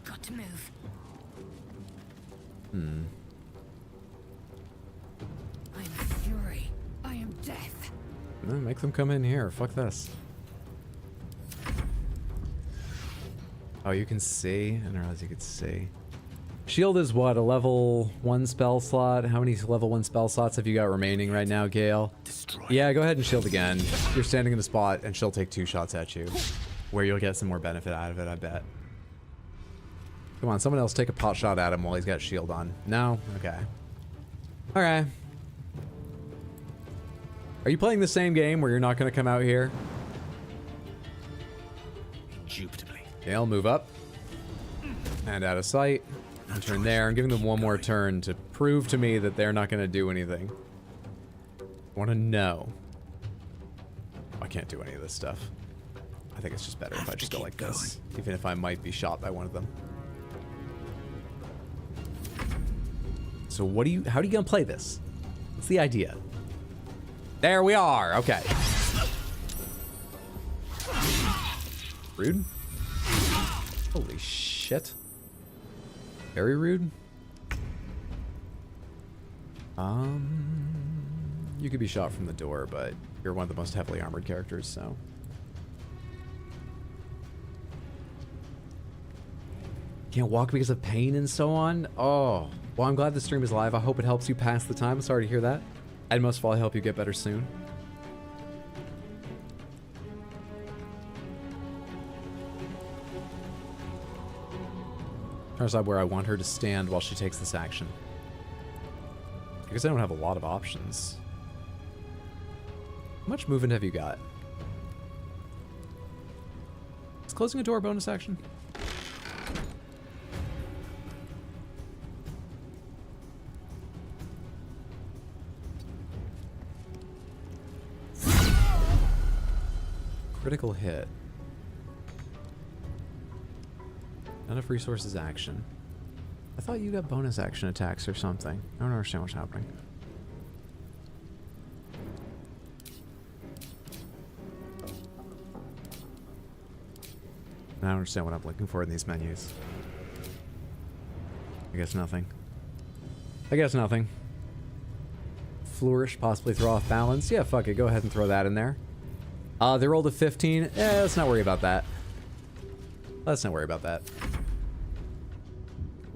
Got to move. I am fury. I am death. No, make them come in here. Fuck this. Oh, you can see? I didn't realize you could see. Shield is what? A level 1 spell slot? How many level 1 spell slots have you got remaining right now, Gale? Yeah, go ahead and shield again. You're standing in a spot and she'll take 2 shots at you. Where you'll get some more benefit out of it, I bet. Come on, someone else take a pot shot at him while he's got shield on. No? Okay. Okay. Are you playing the same game where you're not going to come out here? Indubitably. Okay, I'll move up. And out of sight. And turn there. I'm giving them one more turn to prove to me that they're not going to do anything. I want to know. I can't do any of this stuff. I think it's just better if I just go like this. Even if I might be shot by one of them. So what do you, how are you gonna play this? What's the idea? There we are, okay. Rude? Holy shit. Very rude. You could be shot from the door, but you're one of the most heavily armored characters, so. Can't walk because of pain and so on? Oh. Well, I'm glad the stream is live. I hope it helps you pass the time. Sorry to hear that. And most of all, I hope you get better soon. Trying to decide where I want her to stand while she takes this action. Because I don't have a lot of options. How much movement have you got? Is closing a door a bonus action? Critical hit. Not enough resources action. I thought you got bonus action attacks or something. I don't understand what's happening. I don't understand what I'm looking for in these menus. I guess nothing. I guess nothing. Flourish, possibly throw off balance. Yeah, fuck it. Go ahead and throw that in there. They rolled a 15. Let's not worry about that. Let's not worry about that.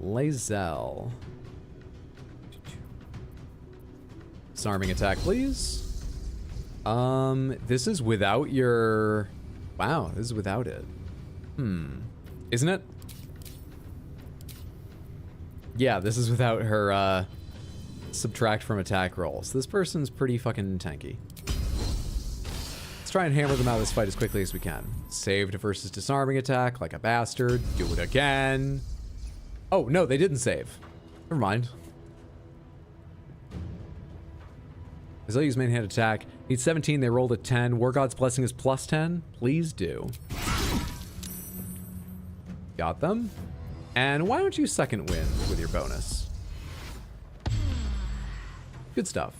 Lae'zel. Disarming attack, please. This is without your... Wow, this is without it. Isn't it? Yeah, this is without her, subtract from attack rolls. This person's pretty fucking tanky. Let's try and hammer them out of this fight as quickly as we can. Saved versus disarming attack like a bastard. Do it again. Oh, no, they didn't save. Never mind. I'll use main hand attack. Need 17, they rolled a 10. War God's Blessing is plus 10. Please do. Got them. And why don't you second win with your bonus? Good stuff.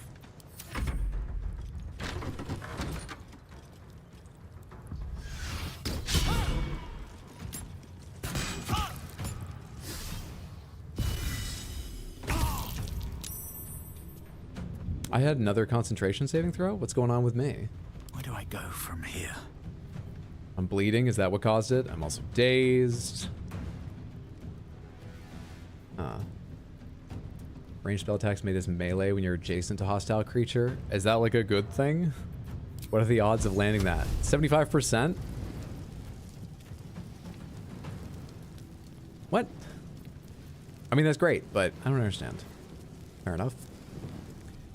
I had another concentration saving throw? What's going on with me? Where do I go from here? I'm bleeding. Is that what caused it? I'm also dazed. Ranged spell attacks made as melee when you're adjacent to hostile creature. Is that like a good thing? What are the odds of landing that? 75%? What? I mean, that's great, but I don't understand. Fair enough.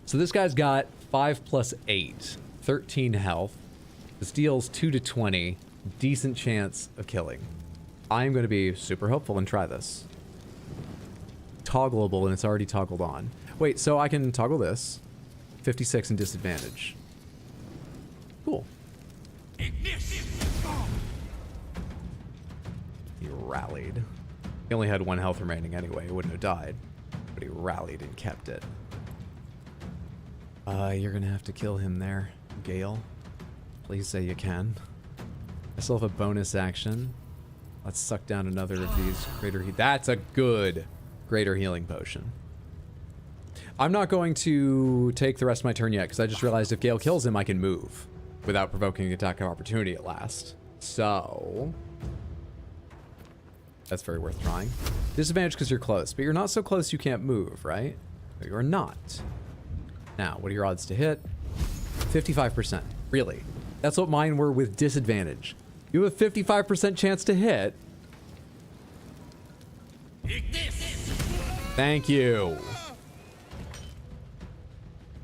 So this guy's got 5 plus 8, 13 health. This deals 2 to 20, decent chance of killing. I'm going to be super hopeful and try this. Toggleable, and it's already toggled on. Wait, so I can toggle this. 56 and disadvantage. Cool. He rallied. He only had 1 health remaining anyway. He wouldn't have died. But he rallied and kept it. You're gonna have to kill him there, Gale. Please say you can. I still have a bonus action. Let's suck down another of these greater heal. That's a good greater healing potion. I'm not going to take the rest of my turn yet because I just realized if Gale kills him, I can move without provoking an attack of opportunity at last. So that's very worth trying. Disadvantage because you're close, but you're not so close you can't move, right? No, you're not. Now, what are your odds to hit? 55%. Really? That's what mine were with disadvantage. You have a 55% chance to hit. Thank you.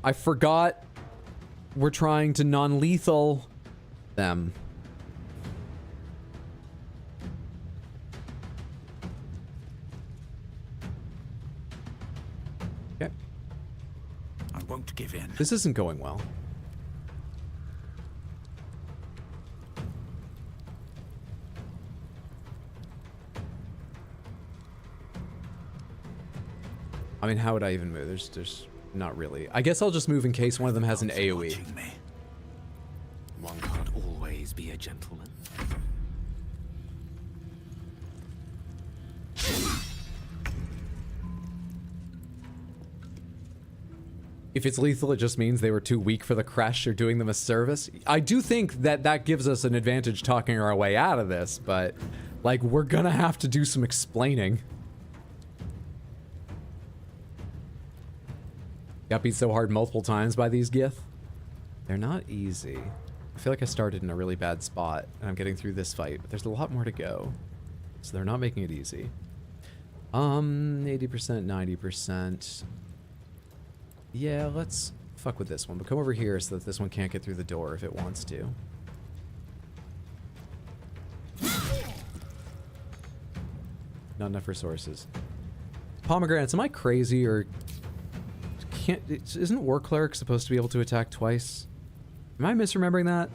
I forgot we're trying to non-lethal them. Okay. I won't give in. This isn't going well. I mean, how would I even move? There's not really. I guess I'll just move in case one of them has an AoE. One can't always be a gentleman. If it's lethal, it just means they were too weak for the creche or doing them a service. I do think that that gives us an advantage talking our way out of this, but like we're gonna have to do some explaining. Got beat so hard multiple times by these Gith. They're not easy. I feel like I started in a really bad spot and I'm getting through this fight, but there's a lot more to go. So they're not making it easy. 80%, 90%. Yeah, let's fuck with this one, but come over here so that this one can't get through the door if it wants to. Not enough resources. Pomegranates, am I crazy or isn't War Cleric supposed to be able to attack twice? Am I misremembering that?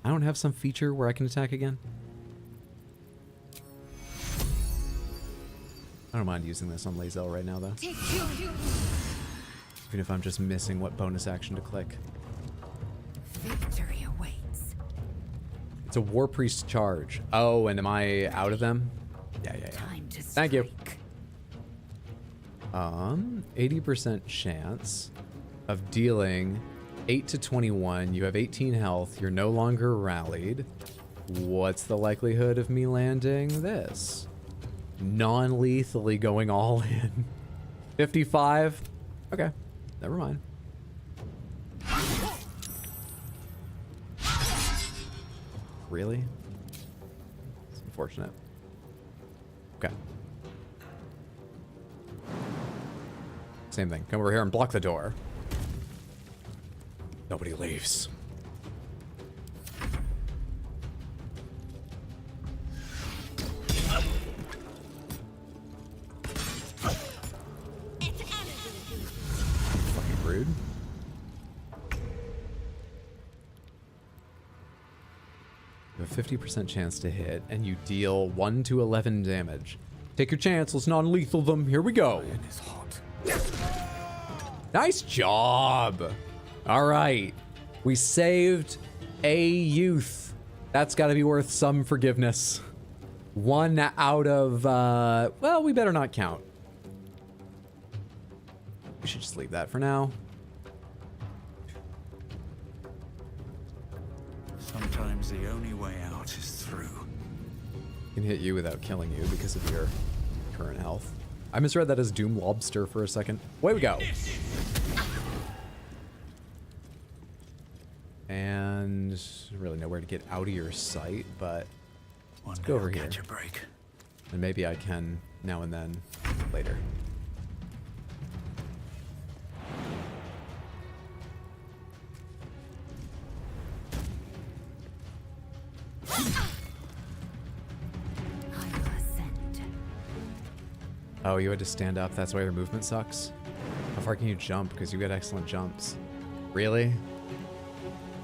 I don't have some feature where I can attack again? I don't mind using this on Lae'zel right now, though. Even if I'm just missing what bonus action to click. Victory awaits. It's a War Priest charge. Oh, and am I out of them? Yeah. Thank you. 80% chance of dealing 8 to 21. You have 18 health. You're no longer rallied. What's the likelihood of me landing this? Non-lethally going all in. 55? Okay, never mind. Really? It's unfortunate. Okay. Same thing. Come over here and block the door. Nobody leaves. Fucking rude. You have a 50% chance to hit, and you deal 1 to 11 damage. Take your chance. Let's non-lethal them. Here we go. Nice job. All right. We saved a youth. That's got to be worth some forgiveness. 1 out of, well, we better not count. We should just leave that for now. Sometimes the only way out is through. Can hit you without killing you because of your current health. I misread that as Doom Lobster for a second. Away we go. And really nowhere to get out of your sight, but let's go over here. Catch a break. And maybe I can now and then later. Oh, you had to stand up. That's why your movement sucks? How far can you jump? Because you get excellent jumps. Really?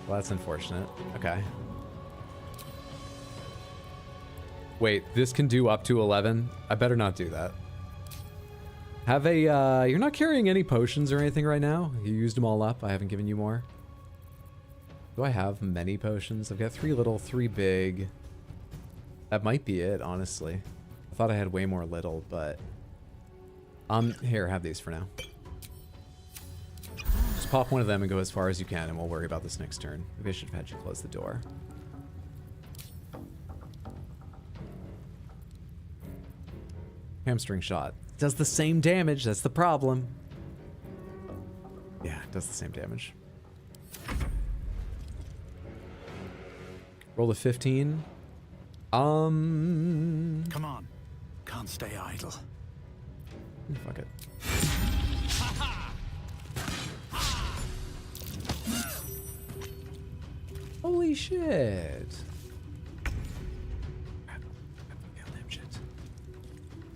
Well, that's unfortunate. Okay. Wait, this can do up to 11? I better not do that. Have a, you're not carrying any potions or anything right now? You used them all up. I haven't given you more. Do I have many potions? I've got 3 little, 3 big. That might be it, honestly. I thought I had way more little, but... here, have these for now. Just pop one of them and go as far as you can, and we'll worry about this next turn. Maybe I should have had you close the door. Hamstring shot. Does the same damage, that's the problem. Yeah, it does the same damage. Roll a 15. Come on. Can't stay idle. Fuck it. Holy shit.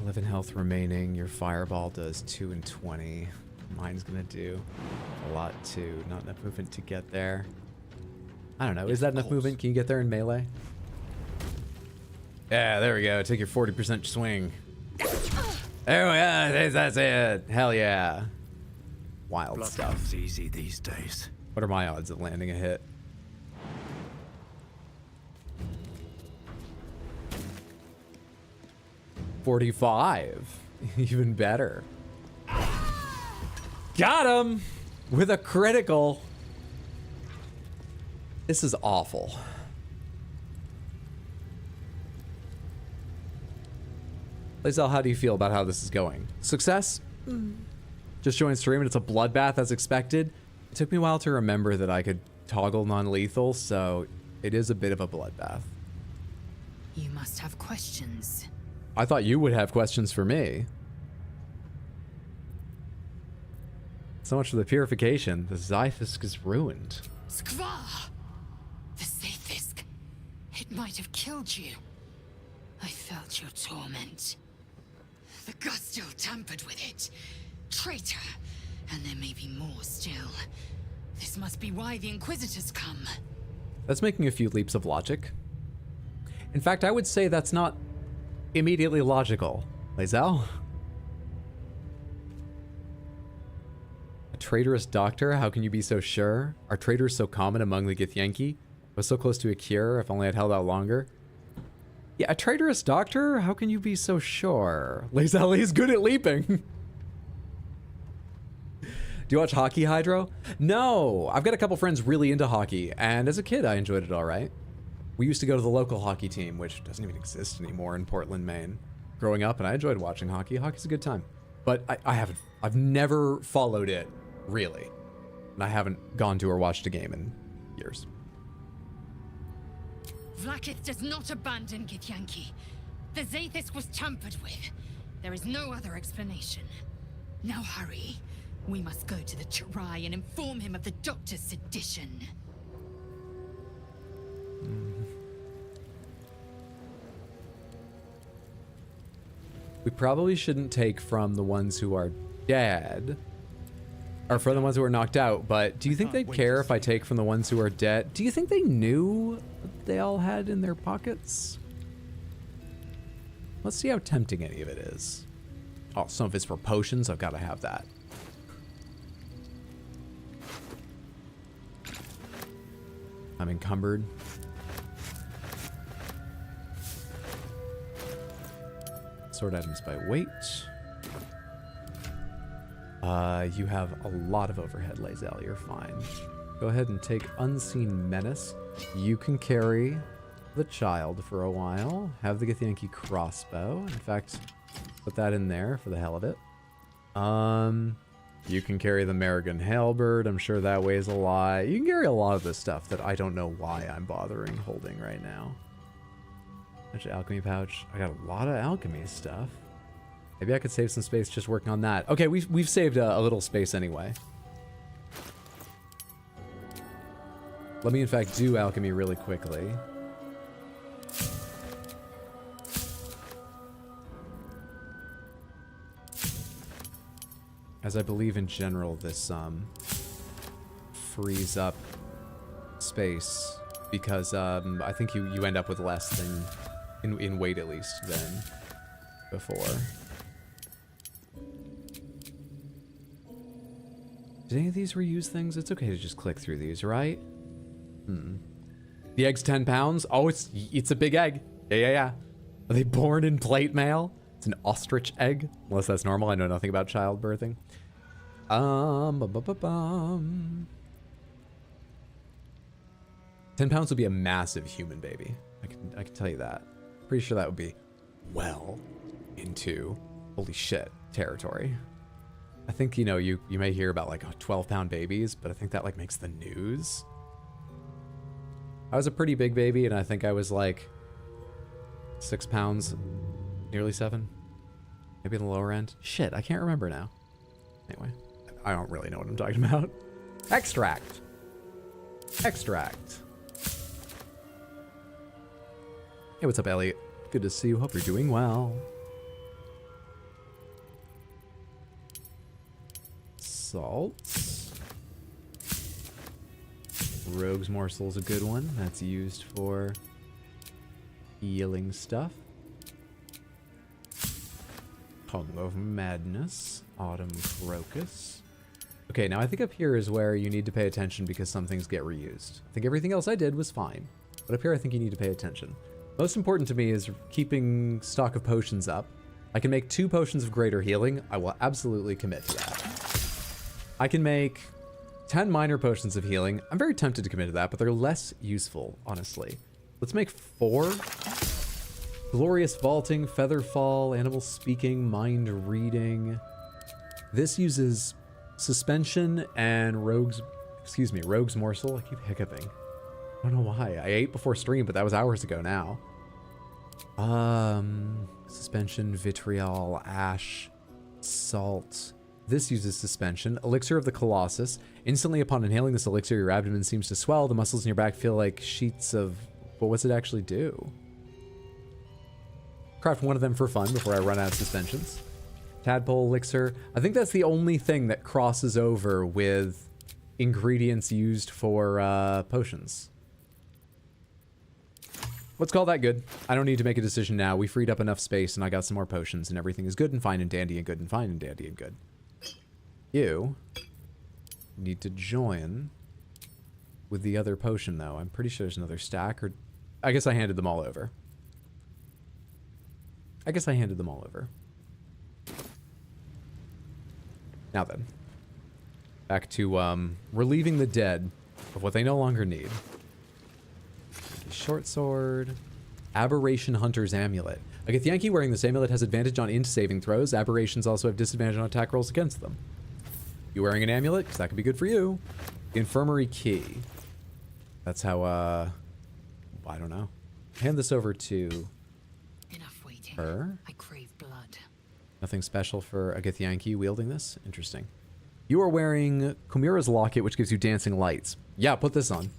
11 health remaining. Your fireball does 2 and 20. Mine's gonna do a lot too. Not enough movement to get there. I don't know. Is that enough movement? Can you get there in melee? Yeah, there we go. Take your 40% swing. Oh yeah, that's it. Hell yeah. Wild stuff. Bloodhound's easy these days. What are my odds of landing a hit? $45. Even better. Got him with a critical. This is awful. Lazel, how do you feel about how this is going? Success? Just joined stream and it's a bloodbath as expected. It took me a while to remember that I could toggle non-lethal, so it is a bit of a bloodbath. You must have questions. I thought you would have questions for me. So much for the purification. The Zyfisk is ruined. Skvar! The Zyfisk. It might have killed you. I felt your torment. The Gustil tampered with it. Traitor. And there may be more still. This must be why the Inquisitors come. That's making a few leaps of logic. In fact, I would say that's not immediately logical. Lazel? A traitorous doctor? How can you be so sure? Are traitors so common among the Githyanki? I was so close to a cure. If only I'd held out longer. Yeah, a traitorous doctor? How can you be so sure? Lazel is good at leaping. Do you watch hockey, Hydro? No, I've got a couple friends really into hockey, and as a kid, I enjoyed it all right. We used to go to the local hockey team, which doesn't even exist anymore in Portland, Maine. Growing up, and I enjoyed watching hockey. Hockey's a good time. But I've never followed it, really. And I haven't gone to or watched a game in years. Vlaakith does not abandon Githyanki. The Zyfisk was tampered with. There is no other explanation. Now hurry. We must go to the Chirai and inform him of the Doctor's sedition. We probably shouldn't take from the ones who are dead. Or from the ones who are knocked out, but do you think they'd care if I take from the ones who are dead? Do you think they knew what they all had in their pockets? Let's see how tempting any of it is. Oh, some of it's for potions. I've got to have that. I'm encumbered. Sort items by weight. You have a lot of overhead, Lazel. You're fine. Go ahead and take Unseen Menace. You can carry the child for a while. Have the Githyanki crossbow. In fact, put that in there for the hell of it. You can carry the Merrigan halberd. I'm sure that weighs a lot. You can carry a lot of this stuff that I don't know why I'm bothering holding right now. Actually, alchemy pouch. I got a lot of alchemy stuff. Maybe I could save some space just working on that. Okay, we've saved a little space anyway. Let me, in fact, do alchemy really quickly. As I believe in general, this frees up space because I think you end up with less than in weight at least than before. Did any of these reuse things? It's okay to just click through these, right? The egg's 10 pounds. Oh, it's a big egg. Yeah. Are they born in plate mail? It's an ostrich egg, unless that's normal. I know nothing about childbirthing. 10 pounds would be a massive human baby. I can tell you that. Pretty sure that would be well into holy shit territory. I think, you know, you may hear about like 12-pound babies, but I think that like makes the news. I was a pretty big baby, and I think I was like 6 pounds, nearly 7. Maybe in the lower end? Shit, I can't remember now. Anyway, I don't really know what I'm talking about. Extract. Extract. Hey, what's up, Elliot? Good to see you. Hope you're doing well. Salts. Rogue's Morsel's a good one. That's used for healing stuff. Tongue of Madness. Autumn Crocus. Okay, now I think up here is where you need to pay attention because some things get reused. I think everything else I did was fine. But up here I think you need to pay attention. Most important to me is keeping stock of potions up. I can make 2 potions of greater healing. I will absolutely commit to that. I can make 10 minor potions of healing. I'm very tempted to commit to that, but they're less useful, honestly. Let's make 4. Glorious Vaulting, Feather Fall, Animal Speaking, Mind Reading. This uses Suspension and Rogue's Morsel. I keep hiccuping. I don't know why. I ate before stream, but that was hours ago now. Suspension, Vitriol, Ash, Salt. This uses Suspension. Elixir of the Colossus. Instantly upon inhaling this elixir, your abdomen seems to swell. The muscles in your back feel like sheets of... But what's it actually do? Craft one of them for fun before I run out of suspensions. Tadpole Elixir. I think that's the only thing that crosses over with ingredients used for potions. Let's call that good. I don't need to make a decision now. We freed up enough space and I got some more potions and everything is good and fine and dandy and good and fine and dandy and good. You need to join with the other potion though. I'm pretty sure there's another stack, or I guess I handed them all over. Now then, back to relieving the dead of what they no longer need. Short sword, Aberration Hunter's Amulet. A Githyanki wearing this amulet has advantage on int saving throws. Aberrations also have disadvantage on attack rolls against them. You wearing an amulet? Because that could be good for you. The Infirmary Key. That's how, I don't know. Hand this over to her. I crave blood. Nothing special for a Githyanki wielding this? Interesting. You are wearing Kumira's Locket, which gives you dancing lights. Yeah, put this on.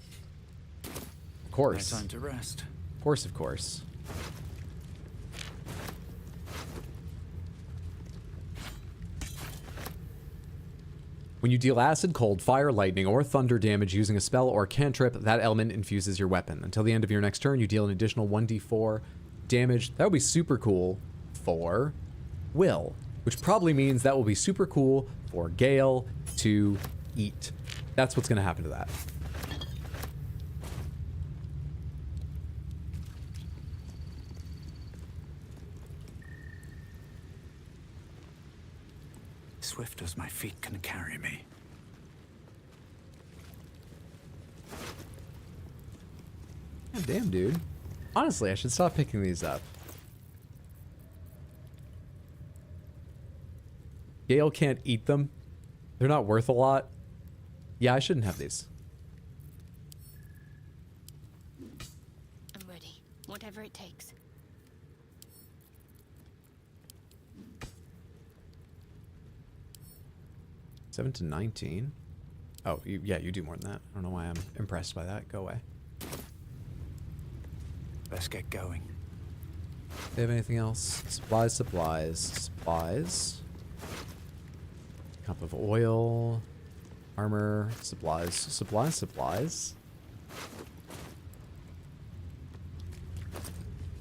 Of course. No time to rest. Of course, of course. When you deal acid, cold, fire, lightning, or thunder damage using a spell or cantrip, that element infuses your weapon. Until the end of your next turn, you deal an additional 1d4 damage. That would be super cool for Will, which probably means that will be super cool for Gale to eat. That's what's going to happen to that. Swift as my feet can carry me. God damn, dude. Honestly, I should stop picking these up. Gale can't eat them. They're not worth a lot. Yeah, I shouldn't have these. I'm ready. Whatever it takes. Seven to 19. Oh, yeah, you do more than that. I don't know why I'm impressed by that. Go away. Let's get going. They have anything else? Supplies, supplies, supplies. Cup of oil. Armor, supplies, supplies, supplies.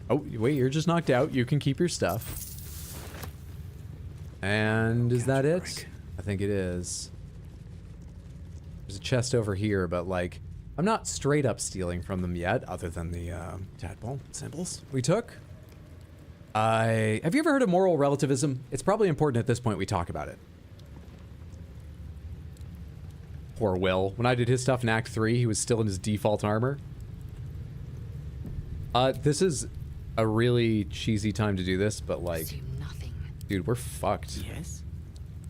Oh, wait, you're just knocked out. You can keep your stuff. And is that it? I think it is. There's a chest over here, but like, I'm not straight up stealing from them yet, other than the tadpole samples we took. Have you ever heard of moral relativism? It's probably important at this point we talk about it. Poor Will. When I did his stuff in Act 3, he was still in his default armor. This is a really cheesy time to do this, but like, dude, we're fucked. Yes.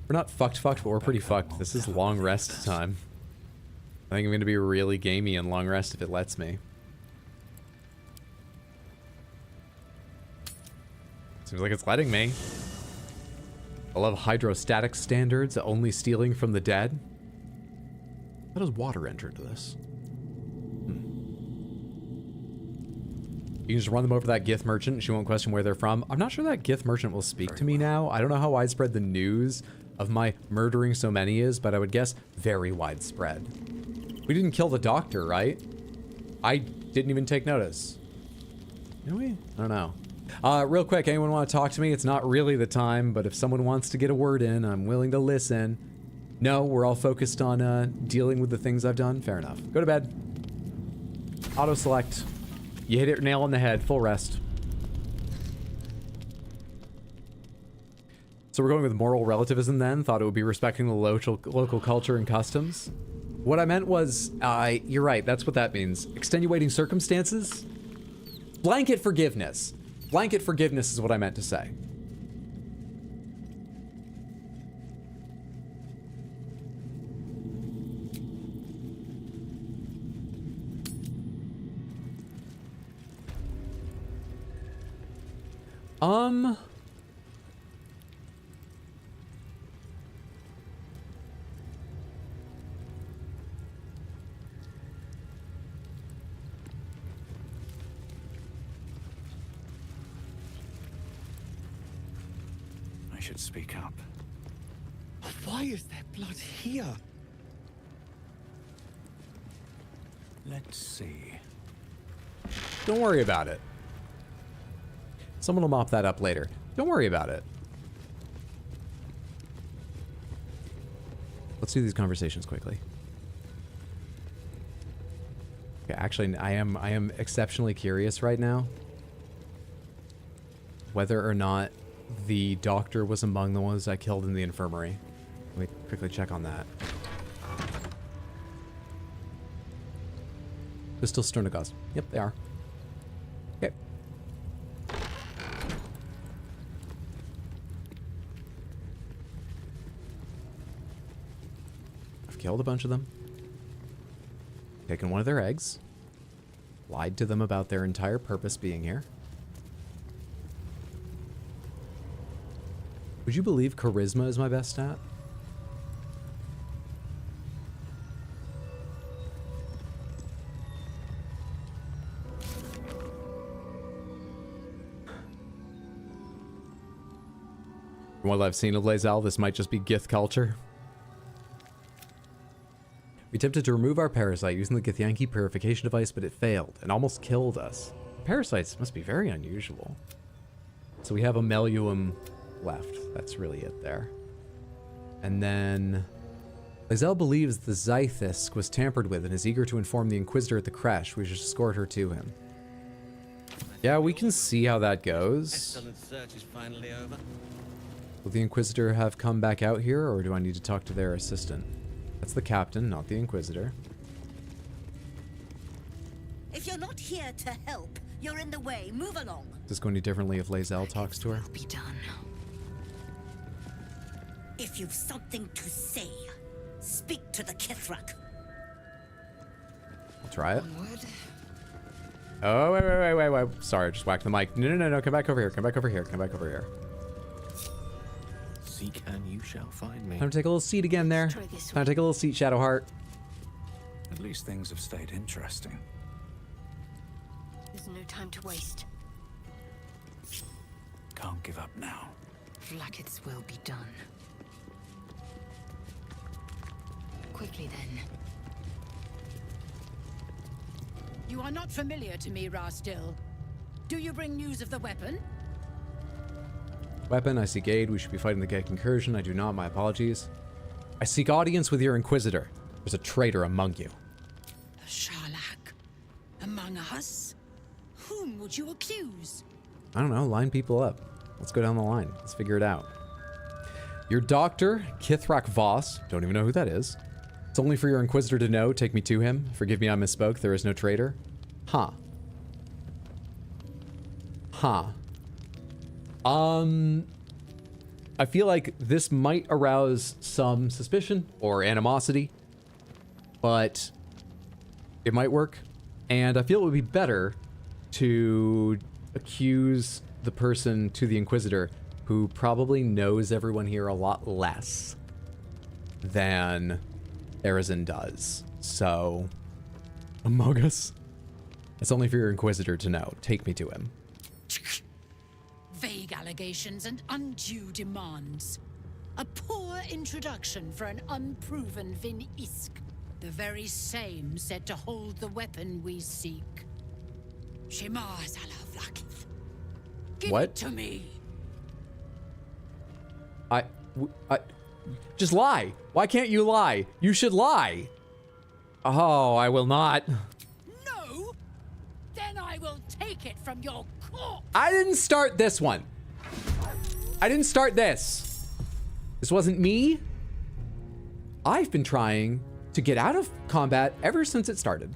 We're not fucked, but we're pretty fucked. This is long rest time. I think I'm gonna be really gamey on long rest if it lets me. Seems like it's letting me. I love hydrostatic standards, only stealing from the dead. How does water enter into this? You can just run them over that Gith merchant. She won't question where they're from. I'm not sure that Gith merchant will speak to me now. I don't know how widespread the news of my murdering so many is, but I would guess very widespread. We didn't kill the doctor, right? I didn't even take notice. Did we? I don't know. Real quick, anyone want to talk to me? It's not really the time, but if someone wants to get a word in, I'm willing to listen. No, we're all focused on dealing with the things I've done. Fair enough. Go to bed. Auto select. You hit it nail on the head. Full rest. So we're going with moral relativism then. Thought it would be respecting the local culture and customs. What I meant was, you're right. That's what that means. Extenuating circumstances? Blanket forgiveness. Blanket forgiveness is what I meant to say. I should speak up. Why is there blood here? Let's see. Don't worry about it. Someone will mop that up later. Don't worry about it. Let's do these conversations quickly. Okay, actually, I am exceptionally curious right now whether or not the doctor was among the ones I killed in the infirmary. Let me quickly check on that. They're still Sternagos. Yep, they are. Okay. I've killed a bunch of them. Taken one of their eggs. Lied to them about their entire purpose being here. Would you believe charisma is my best stat? From what I've seen of Lae'zel, this might just be Gith culture. We attempted to remove our parasite using the Githyanki purification device, but it failed and almost killed us. Parasites must be very unusual. So we have a Meluum left. That's really it there. And then Lae'zel believes the Zythisk was tampered with and is eager to inform the Inquisitor at the creche. We should escort her to him. Yeah, we can see how that goes. Excellent search is finally over. Will the Inquisitor have come back out here, or do I need to talk to their assistant? That's the captain, not the Inquisitor. If you're not here to help, you're in the way. Move along. Is this going to be differently if Lae'zel talks to her? Be done. If you've something to say, speak to the Kithrak. I'll try it. Onward. Oh, wait. Sorry, I just whacked the mic. No. Come back over here. Come back over here. Come back over here. Seek and you shall find me. Time to take a little seat again there. Time to take a little seat, Shadowheart. At least things have stayed interesting. There's no time to waste. Can't give up now. Vlaakith's will be done. Quickly then. You are not familiar to me, Rastil. Do you bring news of the weapon? Weapon, I seek aid. We should be fighting the Gek incursion. I do not. My apologies. I seek audience with your Inquisitor. There's a traitor among you. A Sharlak? Among us? Whom would you accuse? I don't know. Line people up. Let's go down the line. Let's figure it out. Your doctor, Kithrak Voss. Don't even know who that is. It's only for your Inquisitor to know. Take me to him. Forgive me, I misspoke. There is no traitor. Huh. I feel like this might arouse some suspicion or animosity, but it might work. And I feel it would be better to accuse the person to the Inquisitor who probably knows everyone here a lot less than Erizin does. So, among us. It's only for your Inquisitor to know. Take me to him. Vague allegations and undue demands. A poor introduction for an unproven Vin Isk. The very same said to hold the weapon we seek. Shema Salavlakith. Give What? it to me. I just lie. Why can't you lie? You should lie. Oh, I will not. No? Then I will take it from your corpse. I didn't start this one. I didn't start this. This wasn't me. I've been trying to get out of combat ever since it started.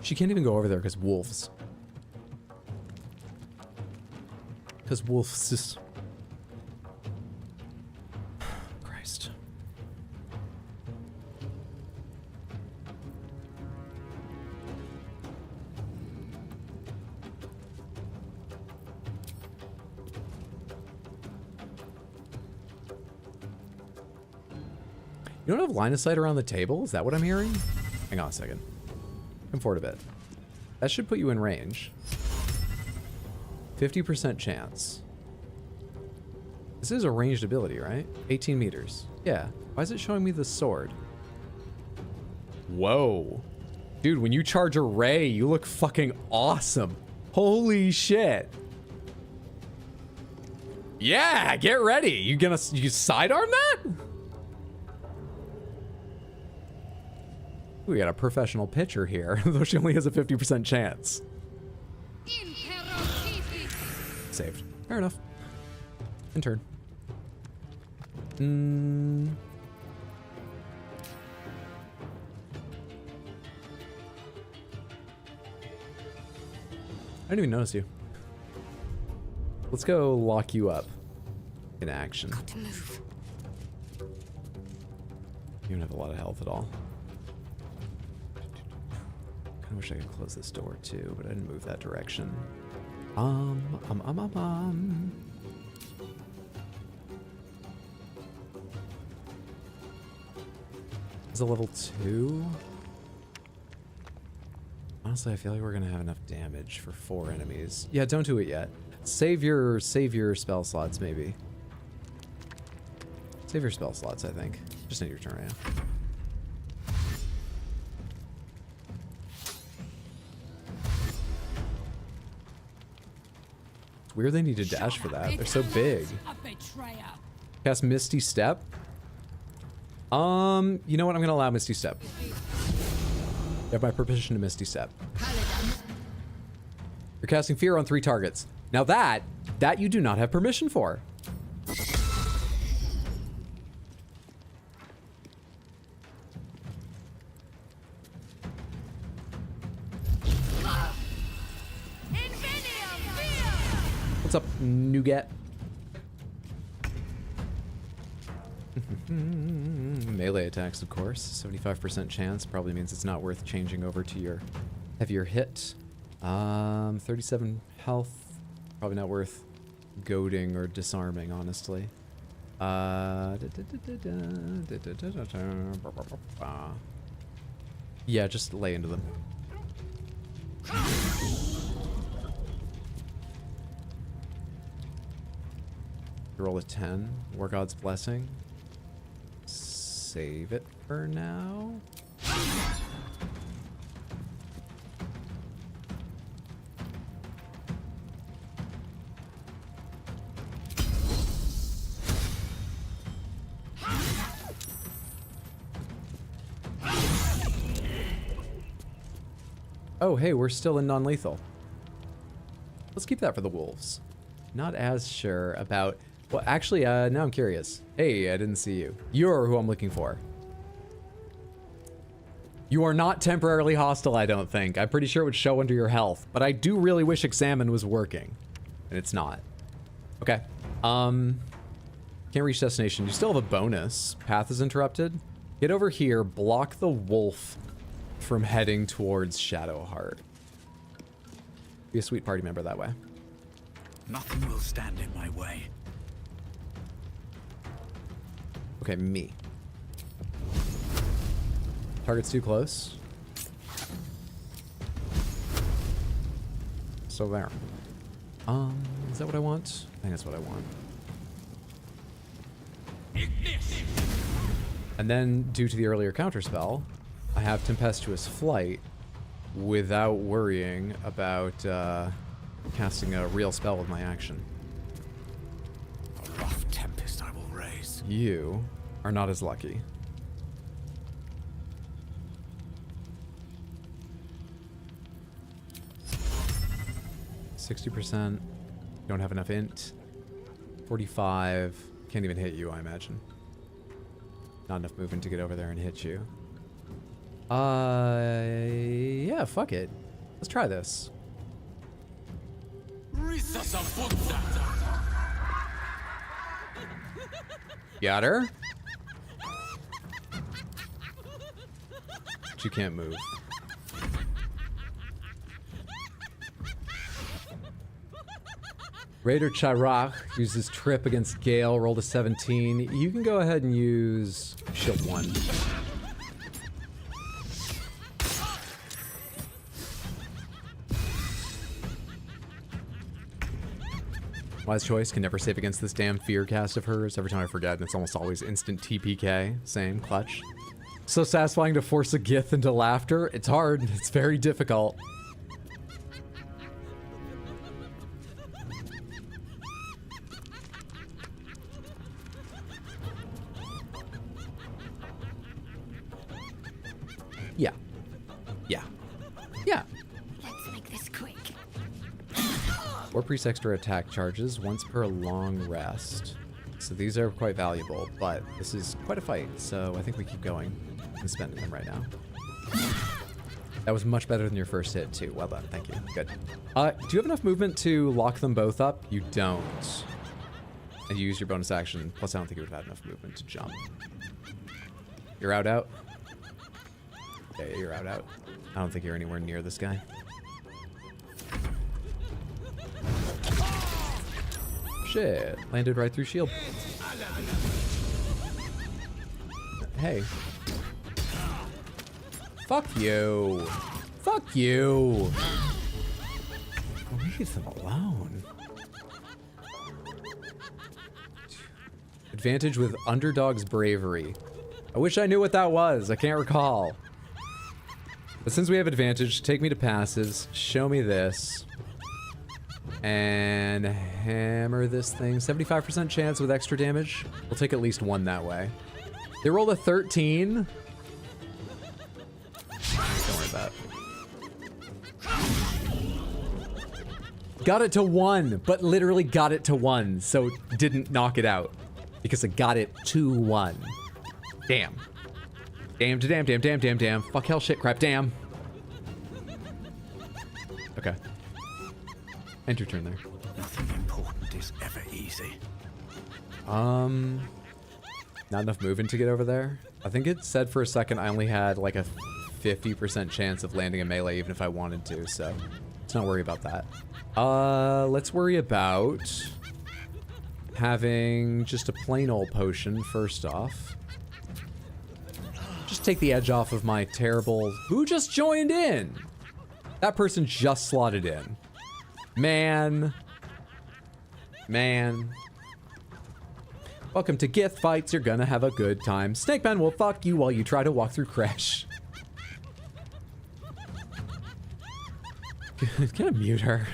She can't even go over there because wolves. Because wolves just... Christ. You don't have line of sight around the table? Is that what I'm hearing? Hang on a second. Come forward a bit. That should put you in range. 50% chance. This is a ranged ability, right? 18 meters. Yeah. Why is it showing me the sword? Whoa. Dude, when you charge a ray, you look fucking awesome. Holy shit. Yeah, get ready. You sidearm that? We got a professional pitcher here, though she only has a 50% chance. Saved. Fair enough. In turn. I didn't even notice you. Let's go lock you up in action. Got to move. You don't have a lot of health at all. I wish I could close this door too, but I didn't move that direction. Is it level 2? Honestly, I feel like we're gonna have enough damage for 4 enemies. Yeah, don't do it yet. Save your spell slots, maybe. Save your spell slots, I think. Just need your turn right now. Weird they need to dash for that. They're so big. Cast Misty Step. You know what? I'm gonna allow Misty Step. You have my permission to Misty Step. You're casting Fear on 3 targets. Now that you do not have permission for. What's up, Nougat? Melee attacks, of course. 75% chance. Probably means it's not worth changing over to your heavier hit. 37 health. Probably not worth goading or disarming, honestly. Yeah, just lay into them. Roll a 10. War God's Blessing. Save it for now. Oh, hey, we're still in non-lethal. Let's keep that for the wolves. Not as sure about... Well, actually, now I'm curious. Hey, I didn't see you. You're who I'm looking for. You are not temporarily hostile, I don't think. I'm pretty sure it would show under your health. But I do really wish Examine was working. And it's not. Okay. Can't reach destination. You still have a bonus. Path is interrupted. Get over here. Block the wolf from heading towards Shadowheart. Be a sweet party member that way. Nothing will stand in my way. Okay, me. Target's too close. So there. Is that what I want? I think that's what I want. And then, due to the earlier counterspell, I have Tempestuous Flight without worrying about casting a real spell with my action. A rough tempest I will raise. You are not as lucky. %. Don't have enough int. 45. Can't even hit you, I imagine. Not enough movement to get over there and hit you. Yeah, fuck it. Let's try this. Got her? But you can't move. Raider Chirac uses Trip against Gale, rolled a 17. You can go ahead and use Shield 1. Wise choice, can never save against this damn fear cast of hers. Every time I forget, and it's almost always instant TPK. Same, clutch. So satisfying to force a Gith into laughter. It's hard, it's very difficult. Yeah. Yeah. Yeah. Let's make this quick. 4 priest extra attack charges, once per long rest. So these are quite valuable, but this is quite a fight, so I think we keep going and spending them right now. That was much better than your first hit, too. Well done, thank you. Good. Do you have enough movement to lock them both up? You don't. And you use your bonus action, plus I don't think you would have had enough movement to jump. You're out? Yeah, you're out. I don't think you're anywhere near this guy. Shit, landed right through shield. Hey. Fuck you. Fuck you. Leave them alone. Advantage with Underdog's Bravery. I wish I knew what that was. I can't recall. But since we have advantage, take me to passes, show me this, and hammer this thing. 75% chance with extra damage. We'll take at least one that way. They rolled a 13. Don't worry about it. Got it to 1, but literally got it to 1, so didn't knock it out. Because I got it to 1. Damn. Damn. Fuck, hell, shit, crap, damn. Okay. End your turn there. Nothing important is ever easy. Not enough movement to get over there. I think it said for a second I only had like a 50% chance of landing a melee even if I wanted to, so let's not worry about that. Let's worry about having just a plain old potion first off. Just take the edge off of my terrible... Who just joined in? That person just slotted in. Man. Welcome to Gith Fights. You're gonna have a good time. Snake Man will fuck you while you try to walk through creche. Can I mute her?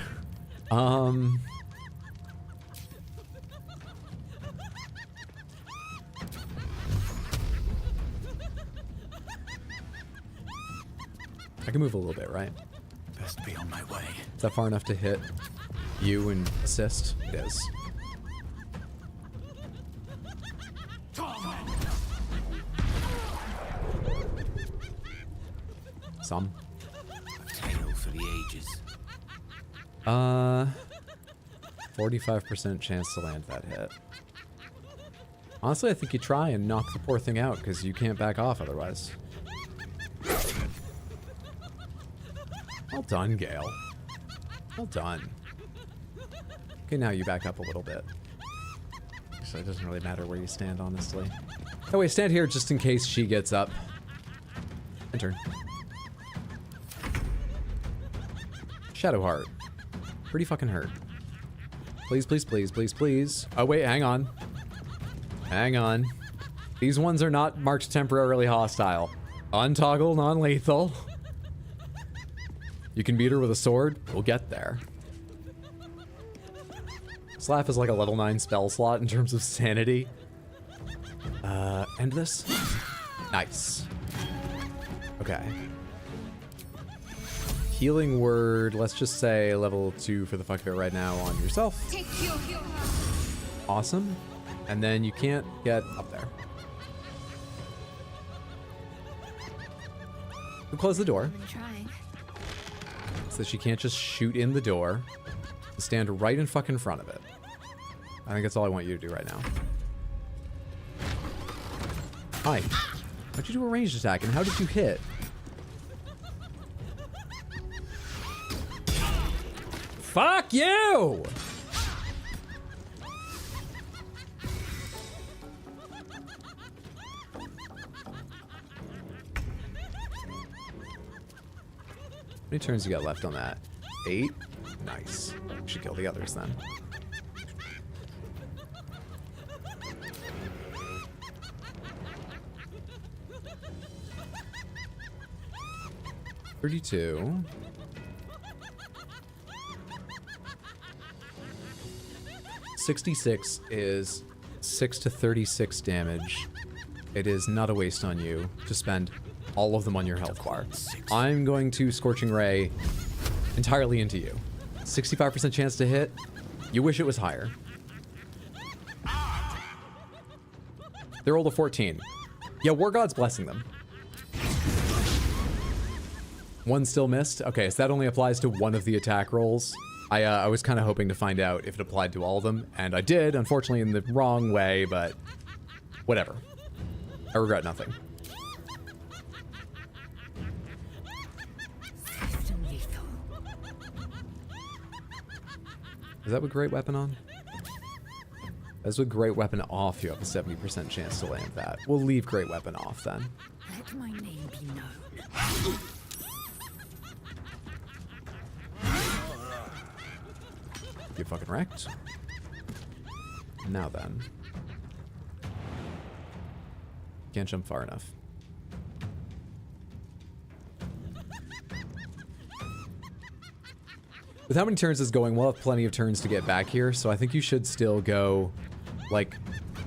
I can move a little bit, right? Best be on my way. Is that far enough to hit you and assist? It is. Some. A tale for the ages. 45% chance to land that hit. Honestly, I think you try and knock the poor thing out because you can't back off otherwise. Well done, Gale. Well done. Okay, now you back up a little bit. So it doesn't really matter where you stand, honestly. Oh wait, stand here just in case she gets up. Enter. Shadowheart. Pretty fucking hurt. Please, please, please, please, please. Oh wait, hang on. Hang on. These ones are not marked temporarily hostile. Untoggle, non-lethal. You can beat her with a sword. We'll get there. Slaff is like a level 9 spell slot in terms of sanity. End this? Nice. Okay. Healing word, let's just say level 2 for the fuck of it right now on yourself. Awesome. And then you can't get up there. We'll close the door. So that she can't just shoot in the door. Stand right in fucking front of it. I think that's all I want you to do right now. Hi. How'd you do a ranged attack and how did you hit? Fuck you! How many turns you got left on that? 8? Nice. Should kill the others then. $32. $66 is 6 to 36 damage. It is not a waste on you to spend all of them on your health bar. I'm going to Scorching Ray entirely into you. 65% chance to hit. You wish it was higher. They rolled a 14. Yeah, War God's blessing them. One still missed? Okay, so that only applies to one of the attack rolls. I was kind of hoping to find out if it applied to all of them, and I did, unfortunately in the wrong way, but whatever. I regret nothing. Is that with Great Weapon on? That's with Great Weapon off, you have a 70% chance to land that. We'll leave Great Weapon off then. Let my name be known. Get fucking wrecked. Now then. Can't jump far enough. With how many turns is going, we'll have plenty of turns to get back here, so I think you should still go, like,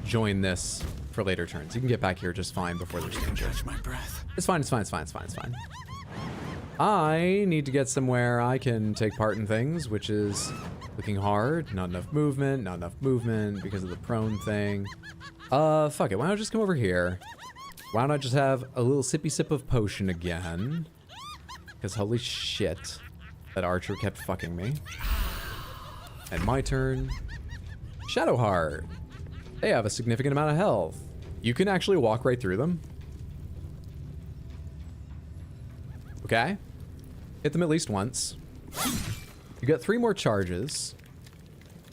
join this for later turns. You can get back here just fine before there's danger. Catch my breath. It's fine, it's fine, it's fine, it's fine, it's fine. I need to get somewhere I can take part in things, which is looking hard. Not enough movement because of the prone thing. Fuck it. Why don't I just come over here? Why don't I just have a little sippy sip of potion again? Because holy shit, that archer kept fucking me. And my turn. Shadowheart. They have a significant amount of health. You can actually walk right through them. Okay. Hit them at least once. You got 3 more charges.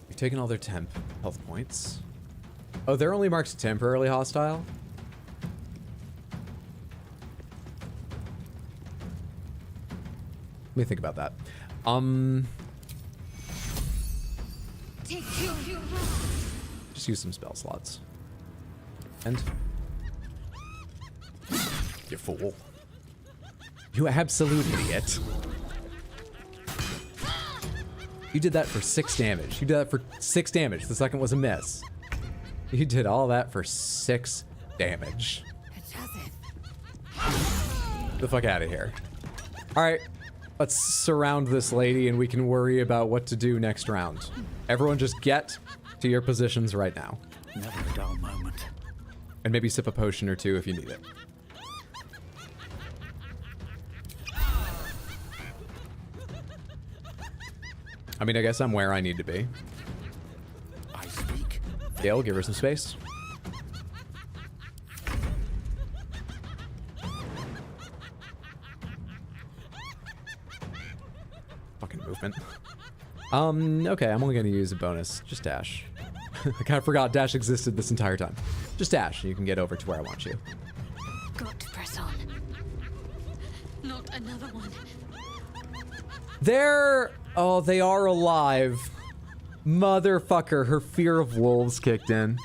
You've taken all their temp health points. Oh, they're only marked temporarily hostile? Let me think about that. Just use some spell slots. And you fool. You absolute idiot. You did that for 6 damage. You did that for 6 damage. The second was a miss. You did all that for 6 damage. Get the fuck out of here. Alright, let's surround this lady and we can worry about what to do next round. Everyone just get to your positions right now. Never a dull moment. And maybe sip a potion or 2 if you need it. I mean, I guess I'm where I need to be. I speak. Gale, give her some space. Fucking movement. Okay, I'm only gonna use a bonus. Just dash. I kind of forgot dash existed this entire time. Just dash, and you can get over to where I want you. Got to press on. Not another one. Oh, they are alive. Motherfucker, her fear of wolves kicked in.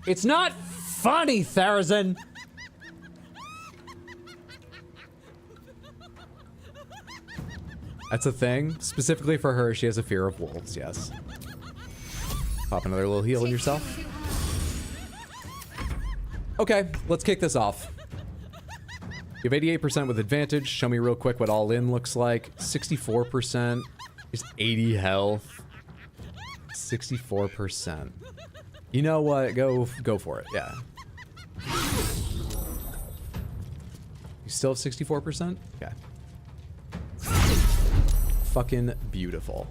It's not funny, Therazin. That's a thing. Specifically for her, she has a fear of wolves, yes. Pop another little heal in yourself. Okay, let's kick this off. You have 88% with advantage. Show me real quick what all in looks like. 64%. Just 80 health. 64%. You know what? Go for it. Yeah. You still have 64%? Okay. Fucking beautiful.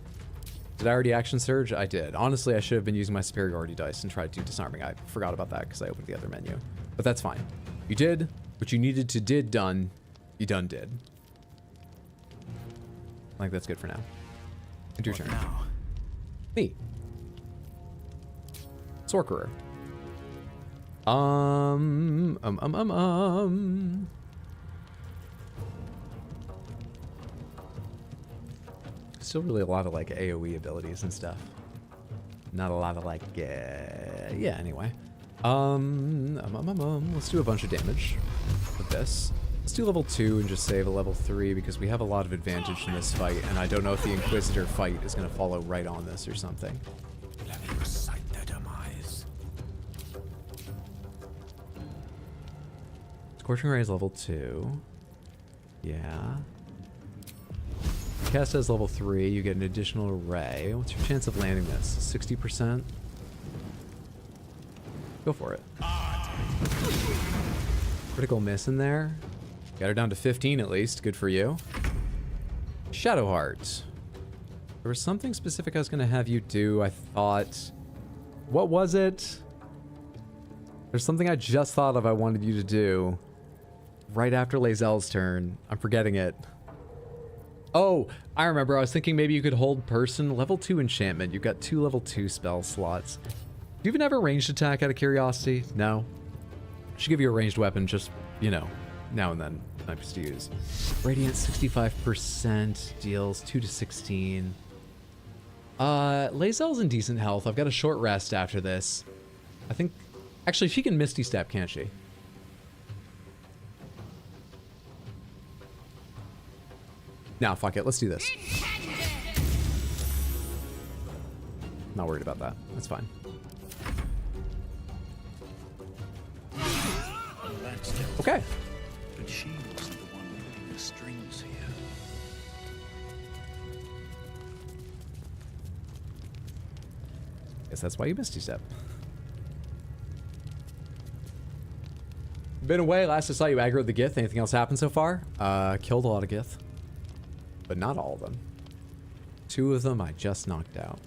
Did I already action surge? I did. Honestly, I should have been using my superiority dice and tried to do disarming. I forgot about that because I opened the other menu. But that's fine. You did what you needed to done. You did. I think that's good for now. It's your turn. Now? Me. Sorcerer. Still really a lot of like AoE abilities and stuff. Not a lot of like, yeah, anyway. Let's do a bunch of damage with this. Let's do level 2 and just save a level 3 because we have a lot of advantage in this fight, and I don't know if the Inquisitor fight is going to follow right on this or something. Let me recite their demise. Scorching Ray is level 2. Yeah. Cast as level 3, you get an additional ray. What's your chance of landing this? 60%? Go for it. Critical miss in there. Got her down to 15 at least. Good for you. Shadowheart. There was something specific I was going to have you do, I thought. What was it? There's something I just thought of I wanted you to do. Right after Lae'zel's turn. I'm forgetting it. Oh, I remember. I was thinking maybe you could hold person. Level 2 enchantment. You've got 2 level 2 spell slots. Do you even have a ranged attack out of curiosity? No? I should give you a ranged weapon just, you know, now and then. Nice to use. Radiant 65%. Deals 2 to 16. Lae'zel's in decent health. I've got a short rest after this. I think... Actually, she can Misty Step, can't she? Nah, fuck it. Let's do this. Not worried about that. That's fine. Okay. But she wasn't the one pulling the strings here. Guess that's why you Misty Step. Been away. Last I saw you aggroed the Gith. Anything else happened so far? Killed a lot of Gith. But not all of them. 2 of them I just knocked out.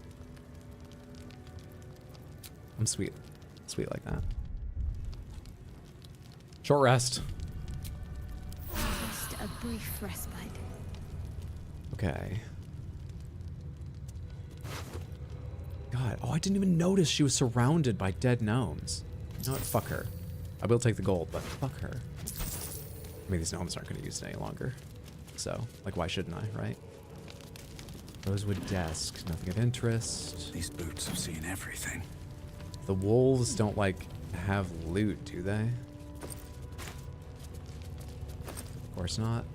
I'm sweet. Sweet like that. Short rest. Just a brief respite. Okay. God, oh, I didn't even notice she was surrounded by dead gnomes. You know what? Fuck her. I will take the gold, but fuck her. I mean, these gnomes aren't going to use it any longer. So, like, why shouldn't I, right? Rosewood desk, nothing of interest. These boots have seen everything. The wolves don't, like, have loot, do they? Of course not.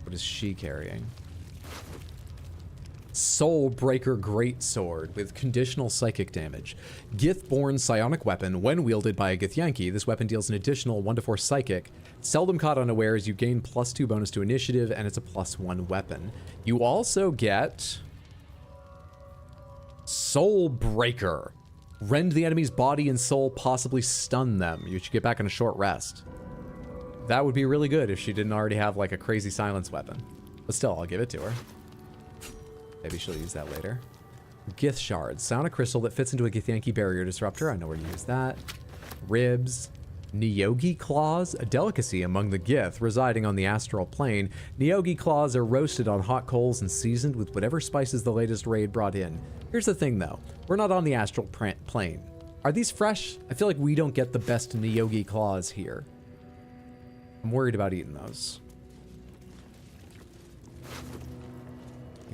What is she carrying? Soul Breaker Greatsword with conditional psychic damage. Gith-born psionic weapon. When wielded by a Githyanki, this weapon deals an additional 1-4 psychic. Seldom caught unawares, you gain +2 bonus to initiative, and it's a +1 weapon. You also get Soul Breaker. Rend the enemy's body and soul, possibly stun them. You should get back on a short rest. That would be really good if she didn't already have like a crazy silence weapon. But still, I'll give it to her. Maybe she'll use that later. Gith Shard. Psionic crystal that fits into a Githyanki barrier disruptor. I know where to use that. Ribs. Nyogi claws, a delicacy among the Gith residing on the astral plane. Nyogi claws are roasted on hot coals and seasoned with whatever spices the latest raid brought in. Here's the thing though, we're not on the astral plane. Are these fresh? I feel like we don't get the best Nyogi claws here. I'm worried about eating those.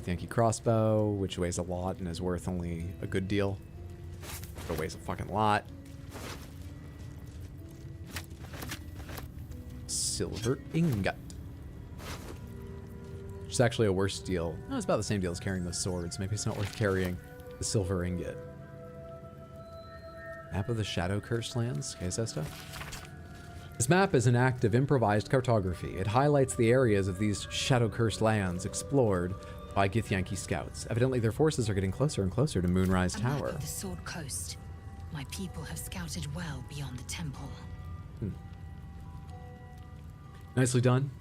Thank you, crossbow, which weighs a lot and is worth only a good deal. It weighs a fucking lot. Silver ingot. Which is actually a worse deal. No, it's about the same deal as carrying those swords. Maybe it's not worth carrying the silver ingot. Map of the Shadow Cursed Lands. Okay, so stuff. This map is an act of improvised cartography. It highlights the areas of these Shadow Cursed Lands explored by Githyanki scouts. Evidently, their forces are getting closer and closer to Moonrise A map Tower. of the Sword Coast. My people have scouted well beyond the temple. Nicely done.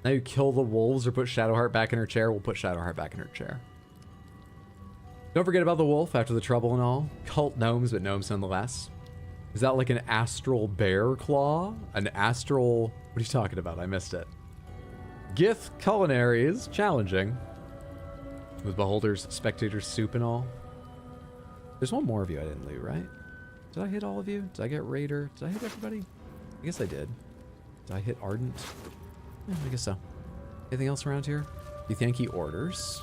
Now you kill the wolves or put Shadowheart back in her chair. We'll put Shadowheart back in her chair. Don't forget about the wolf after the trouble and all. Cult gnomes, but gnomes nonetheless. Is that like an astral bear claw? An astral... What are you talking about? I missed it. Gith culinary is challenging. With beholders, spectators, soup and all. There's one more of you I didn't loot, right? Did I hit all of you? Did I get Raider? Did I hit everybody? I guess I did. Did I hit Ardent? Yeah, I guess so. Anything else around here? Githyanki orders.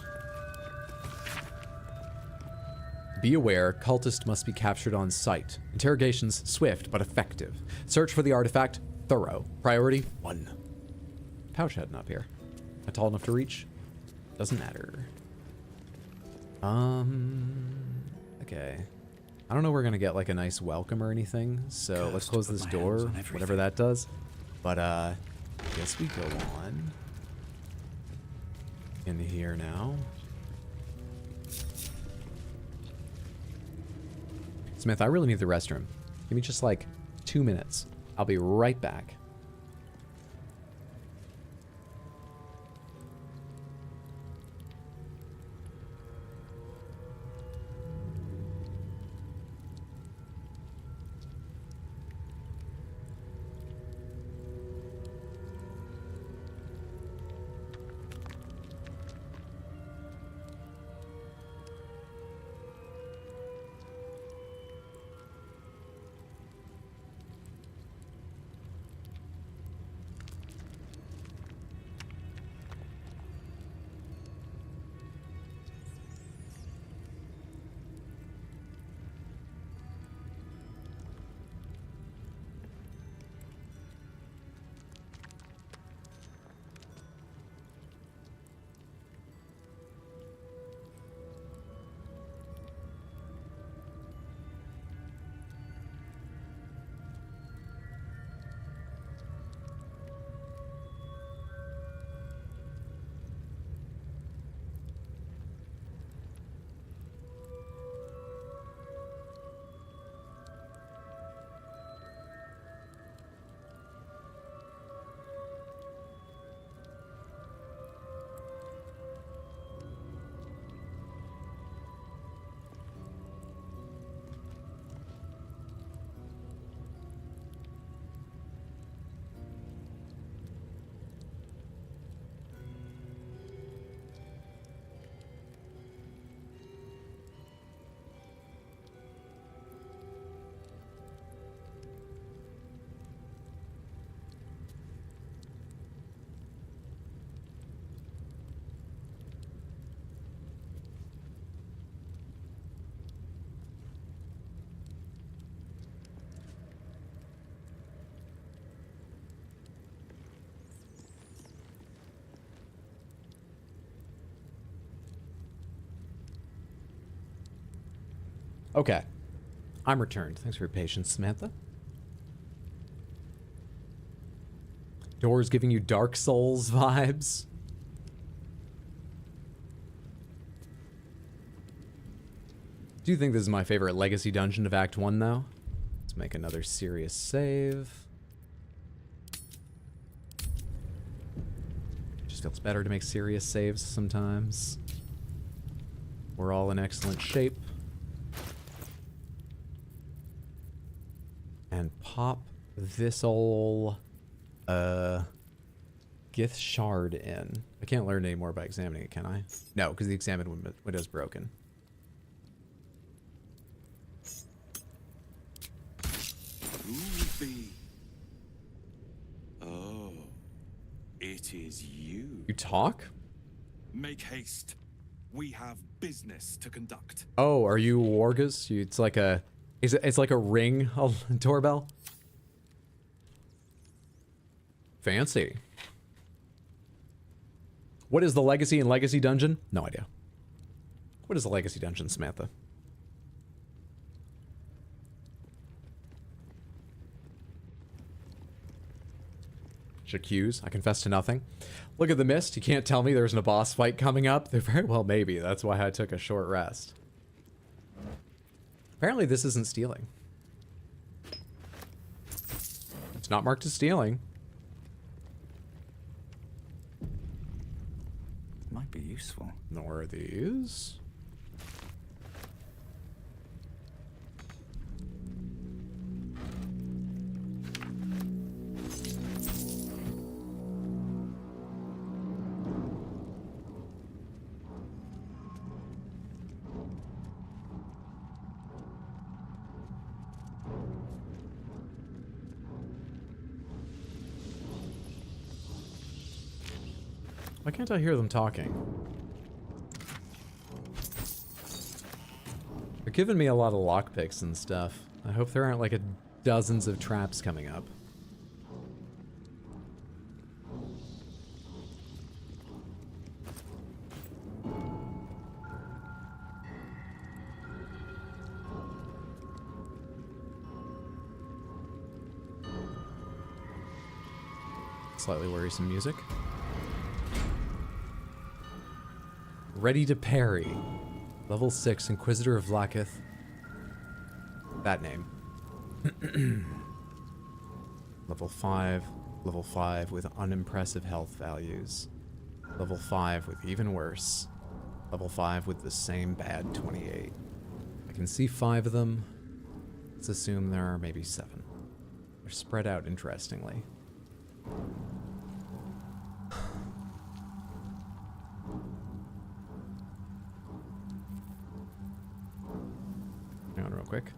Be aware, cultists must be captured on sight. Interrogations swift but effective. Search for the artifact thorough. Priority 1. Pouch heading up here. Not tall enough to reach? Doesn't matter. Okay. I don't know we're gonna get like a nice welcome or anything, so let's close this door, whatever that does. But I guess we go on in here now. Smith, I really need the restroom. Give me just like 2 minutes. I'll be right back. Okay. I'm returned. Thanks for your patience, Samantha. Doors giving you Dark Souls vibes. Do you think this is my favorite legacy dungeon of Act 1, though? Let's make another serious save. Just feels better to make serious saves sometimes. We're all in excellent shape. And pop this ol' Gith Shard in. I can't learn any more by examining it, can I? No, because the examine window's broken. Who would be? Oh, it is you. You talk? Make haste. We have business to conduct. Oh, are you Wargas? It's like a, it's like a ring doorbell. Fancy. What is the Legacy and Legacy Dungeon? No idea. What is the Legacy Dungeon, Samantha? Accuse. I confess to nothing. Look at the mist. You can't tell me there isn't a boss fight coming up. There very well may be. That's why I took a short rest. Apparently this isn't stealing. It's not marked as stealing. Might be useful. Nor are these. Why can't I hear them talking? They're giving me a lot of lockpicks and stuff. I hope there aren't like dozens of traps coming up. Slightly worrisome music. Ready to parry. Level 6, Inquisitor of Vlaakith. That name. Level 5 with unimpressive health values. Level 5 with even worse. Level 5 with the same bad 28. I can see 5 of them. Let's assume there are maybe 7. They're spread out interestingly. Hang on real quick.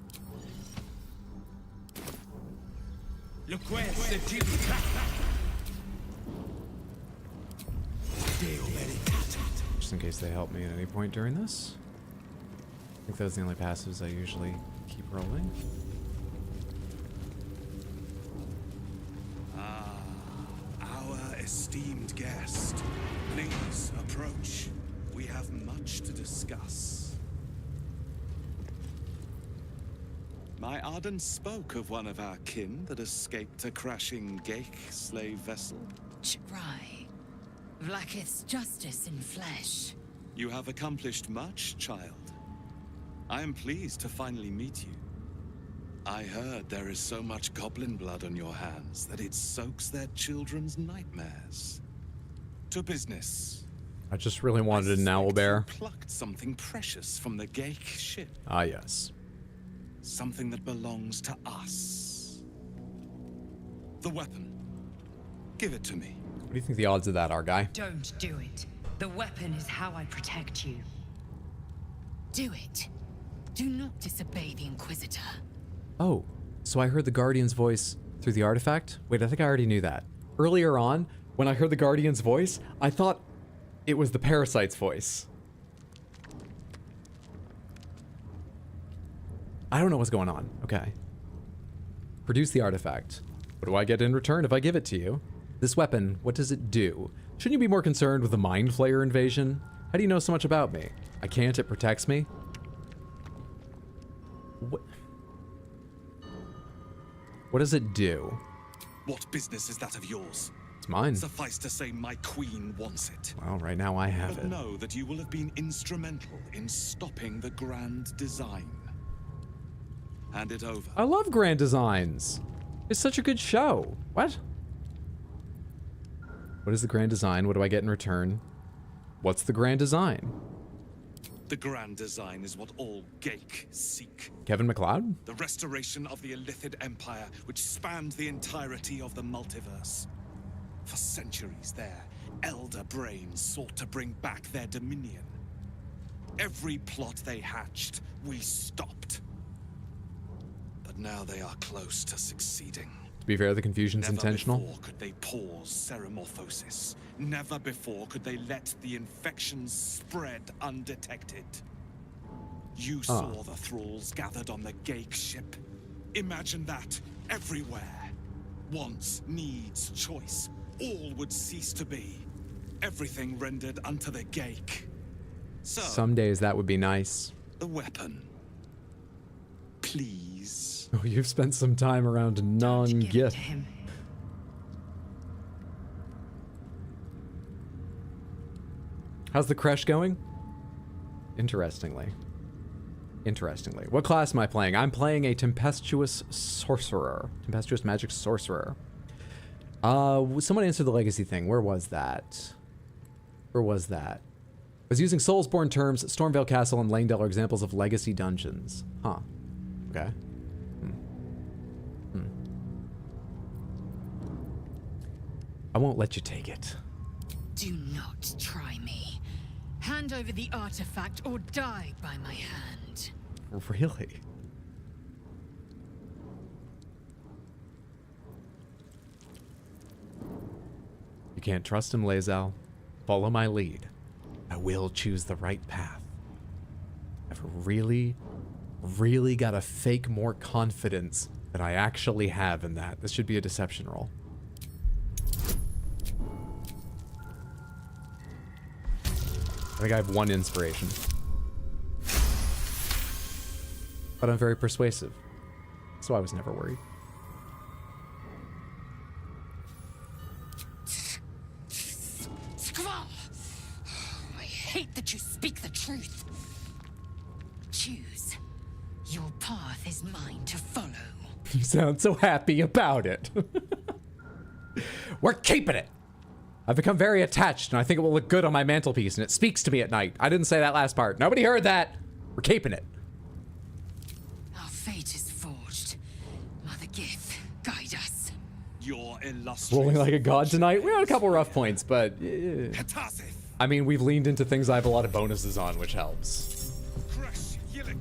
Just in case they help me at any point during this. I think those are the only passives I usually keep rolling. Our esteemed guest, please approach. We have much to discuss. My Arden spoke of one of our kin that escaped a crashing Geik slave vessel. Try. Vlaakith's justice in flesh. You have accomplished much, child. I am pleased to finally meet you. I heard there is so much goblin blood on your hands that it soaks their children's nightmares. To business. I just really wanted an owlbear. Plucked something precious from the Geik ship. Ah, yes. Something that belongs to us. The weapon. Give it to me. What do you think the odds of that are, guy? Don't do it. The weapon is how I protect you. Do it. Do not disobey the Inquisitor. Oh, so I heard the Guardian's voice through the artifact? Wait, I think I already knew that. Earlier on, when I heard the Guardian's voice, I thought it was the Parasite's voice. I don't know what's going on. Okay. Produce the artifact. What do I get in return if I give it to you? This weapon, what does it do? Shouldn't you be more concerned with the Mind Flayer invasion? How do you know so much about me? I can't, it protects me? What does it do? What business is that of yours? It's mine. Suffice to say, my queen wants it. Well, right now I have But it. know that you will have been instrumental in stopping the grand design. Hand it over. I love Grand Designs. It's such a good show. What? What is the Grand Design? What do I get in return? What's the Grand Design? The grand design is what all Geik seek. Kevin MacLeod? The restoration of the Illithid Empire, which spanned the entirety of the multiverse. For centuries, their elder brains sought to bring back their dominion. Every plot they hatched, we stopped. But now they are close to succeeding. To be fair, the confusion's intentional. Never before could they pause seromorphosis. Never before could they let the infections spread undetected. You saw the thralls gathered on the Geik ship. Imagine that everywhere. Wants, needs, choice. All would cease to be. Everything rendered unto the Geik. So, some days that would be nice. The weapon. Please. Oh, you've spent some time around non-gift. How's the creche going? Interestingly. What class am I playing? I'm playing a tempestuous sorcerer. Tempestuous magic sorcerer. Someone answered the legacy thing. Where was that? I was using Soulsborne terms. Stormvale Castle and Langdale are examples of legacy dungeons. Huh. Okay. I won't let you take it. Do not try me. Hand over the artifact or die by my hand. Really? You can't trust him, Lae'zel. Follow my lead. I will choose the right path. I've really gotta fake more confidence than I actually have in that. This should be a deception roll. I think I have 1 inspiration. But I'm very persuasive. So I was never worried. Squall! I hate that you speak the truth. Choose. Your path is mine to follow. You sound so happy about it. We're keeping it. I've become very attached, and I think it will look good on my mantelpiece, and it speaks to me at night. I didn't say that last part. Nobody heard that. We're keeping it. Our fate is forged. Mother Gith, guide us. Your illustrious. Rolling like a god tonight. We had a couple rough points, but I mean, we've leaned into things I have a lot of bonuses on, which helps. Creche, Yillik,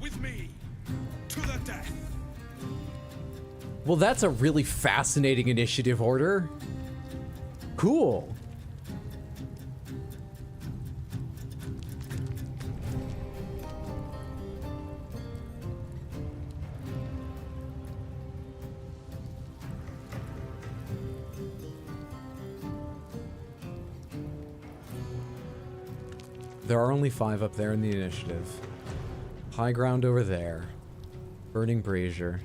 with me, to the death. Well, that's a really fascinating initiative order. Cool. There are only 5 up there in the initiative. High ground over there. Burning brazier.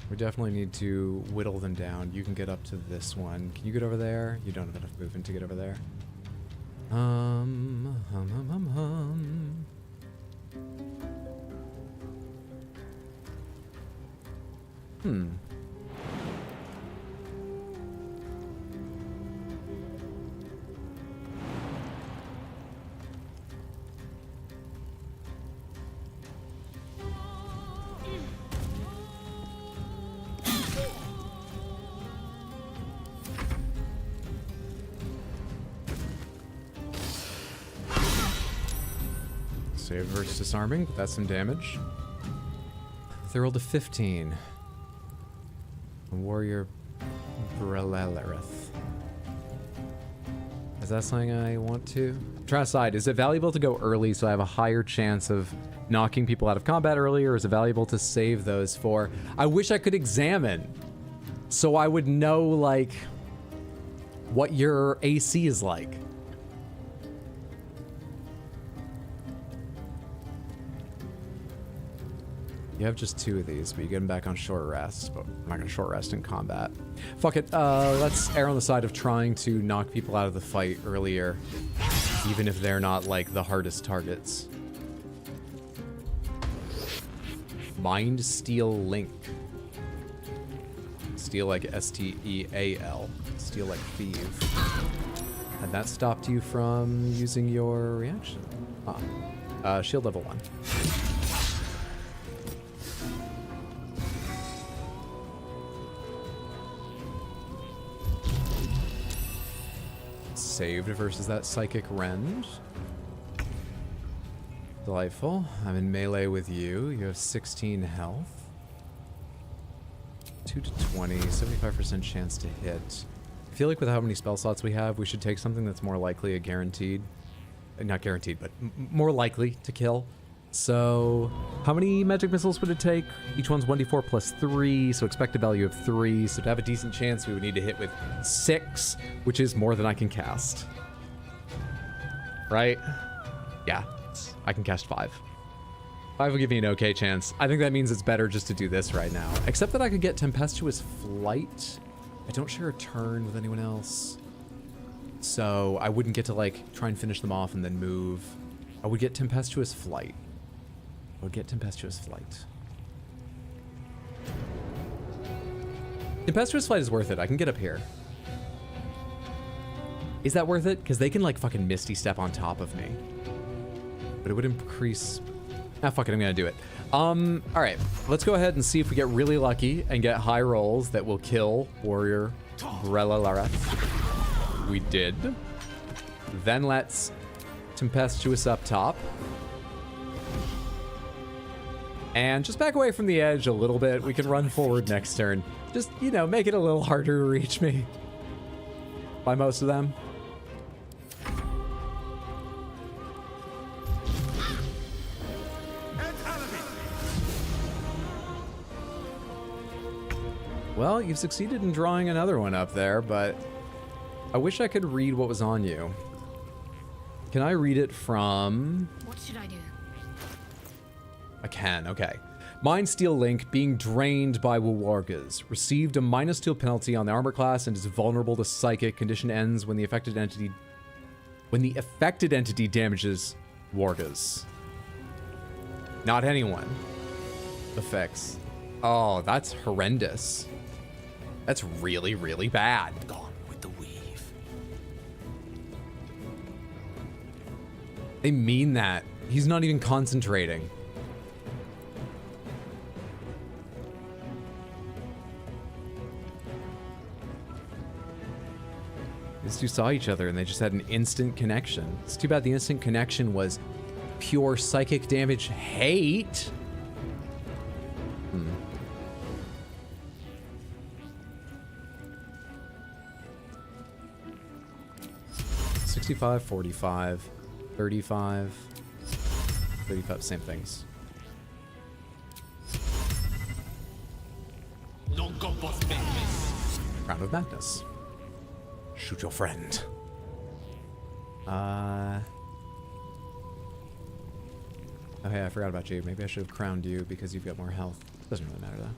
We definitely need to whittle them down. You can get up to this one. Can you get over there? You don't have enough movement to get over there. Save versus disarming, but that's some damage. They rolled a 15. Warrior Brelerith. Is that something I want to? Try to decide, is it valuable to go early so I have a higher chance of knocking people out of combat earlier, or is it valuable to save those for... I wish I could examine, so I would know, like, what your AC is like. You have just 2 of these, but you get them back on short rest. But I'm not going to short rest in combat. Fuck it. Let's err on the side of trying to knock people out of the fight earlier, even if they're not, like, the hardest targets. Mind Steel Link. Steel like S-T-E-A-L. Steal like thief. And that stopped you from using your reaction. Shield level 1. Saved versus that Psychic Rend. Delightful. I'm in melee with you. You have 16 health. 2 to 20, 75% chance to hit. I feel like with how many spell slots we have, we should take something that's more likely a guaranteed, not guaranteed, but more likely to kill. So how many magic missiles would it take? Each one's 1d4 plus 3, so expected value of 3. So to have a decent chance, we would need to hit with 6, which is more than I can cast. Right? Yeah, I can cast 5. 5 will give me an okay chance. I think that means it's better just to do this right now. Except that I could get Tempestuous Flight. I don't share a turn with anyone else. So I wouldn't get to like try and finish them off and then move. I would get Tempestuous Flight. I would get Tempestuous Flight. Tempestuous Flight is worth it. I can get up here. Is that worth it? Because they can like fucking Misty Step on top of me. But it would increase... Ah, fuck it, I'm gonna do it. Alright, let's go ahead and see if we get really lucky and get high rolls that will kill Warrior Brellalareth. We did. Then let's Tempestuous up top. And just back away from the edge a little bit. We can run forward next turn. Just, you know, make it a little harder to reach me. By most of them. Well, you've succeeded in drawing another one up there, but I wish I could read what was on you. Can I read it from... What should I do? I can, okay. Mind Steel Link, being drained by Wargas. Received a -2 penalty on the armor class and is vulnerable to psychic. Condition ends when the affected entity... When the affected entity damages Wargas. Not anyone. Effects. Oh, that's horrendous. That's really, really bad. Gone with the weave. They mean that. He's not even concentrating. These two saw each other and they just had an instant connection. It's too bad the instant connection was pure psychic damage hate. 65, 45, 35, 35, same things. Crown of Madness. Shoot your friend. Okay, I forgot about you. Maybe I should have crowned you because you've got more health. Doesn't really matter though.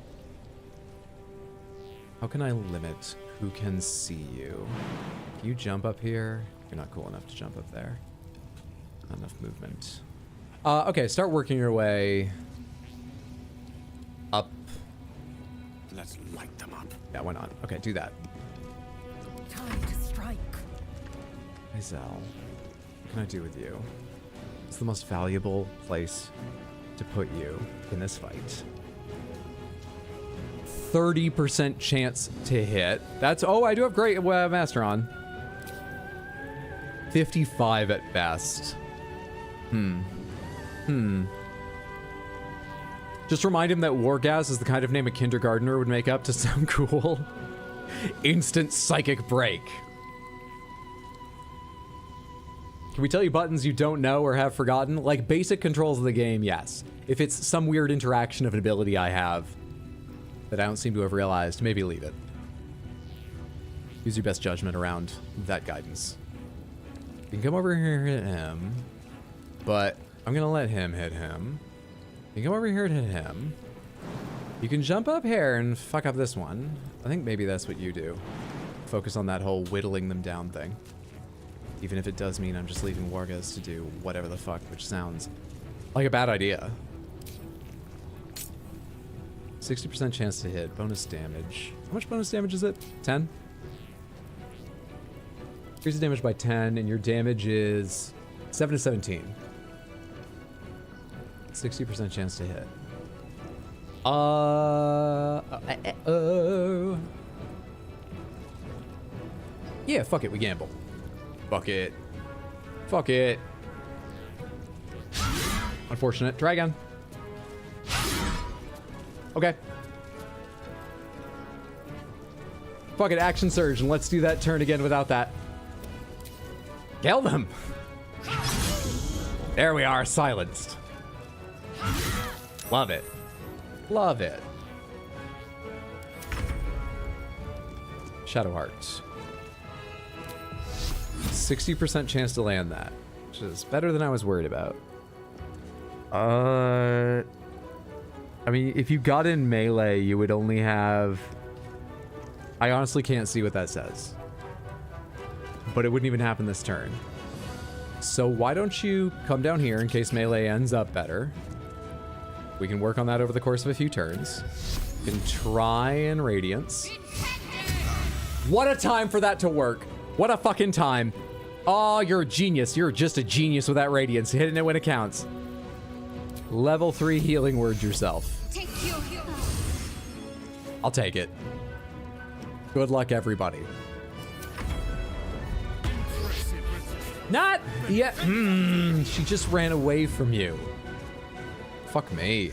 How can I limit who can see you? Can you jump up here? You're not cool enough to jump up there. Not enough movement. Okay, start working your way up. Let's light them up. Yeah, why not? Okay, do that. Time to strike. Hazel, what can I do with you? It's the most valuable place to put you in this fight. 30% chance to hit. That's, oh, I do have great master on. 55 at best. Just remind him that Wargas is the kind of name a kindergartner would make up to sound cool. Instant psychic break. Can we tell you buttons you don't know or have forgotten? Like basic controls of the game, yes. If it's some weird interaction of an ability I have that I don't seem to have realized, maybe leave it. Use your best judgment around that guidance. You can come over here and hit him, but I'm gonna let him hit him. You can come over here and hit him. You can jump up here and fuck up this one. I think maybe that's what you do. Focus on that whole whittling them down thing. Even if it does mean I'm just leaving Wargas to do whatever the fuck, which sounds like a bad idea. 60% chance to hit, bonus damage. How much bonus damage is it? 10? Increase the damage by 10, and your damage is 7 to 17. 60% chance to hit. Yeah, fuck it, we gamble. Fuck it. Fuck it. Unfortunate. Try again. Okay. Fuck it, action surge, and let's do that turn again without that. Kill them! There we are, silenced. Love it. Love it. Shadow Heart. 60% chance to land that, which is better than I was worried about. I mean, if you got in melee, you would only have... I honestly can't see what that says. But it wouldn't even happen this turn. So why don't you come down here in case melee ends up better. We can work on that over the course of a few turns. You can try and Radiance. What a time for that to work. What a fucking time. Oh, you're a genius. You're just a genius with that Radiance. Hitting it when it counts. Level 3 healing word yourself. I'll take it. Good luck, everybody. Not yet. She just ran away from you. Fuck me.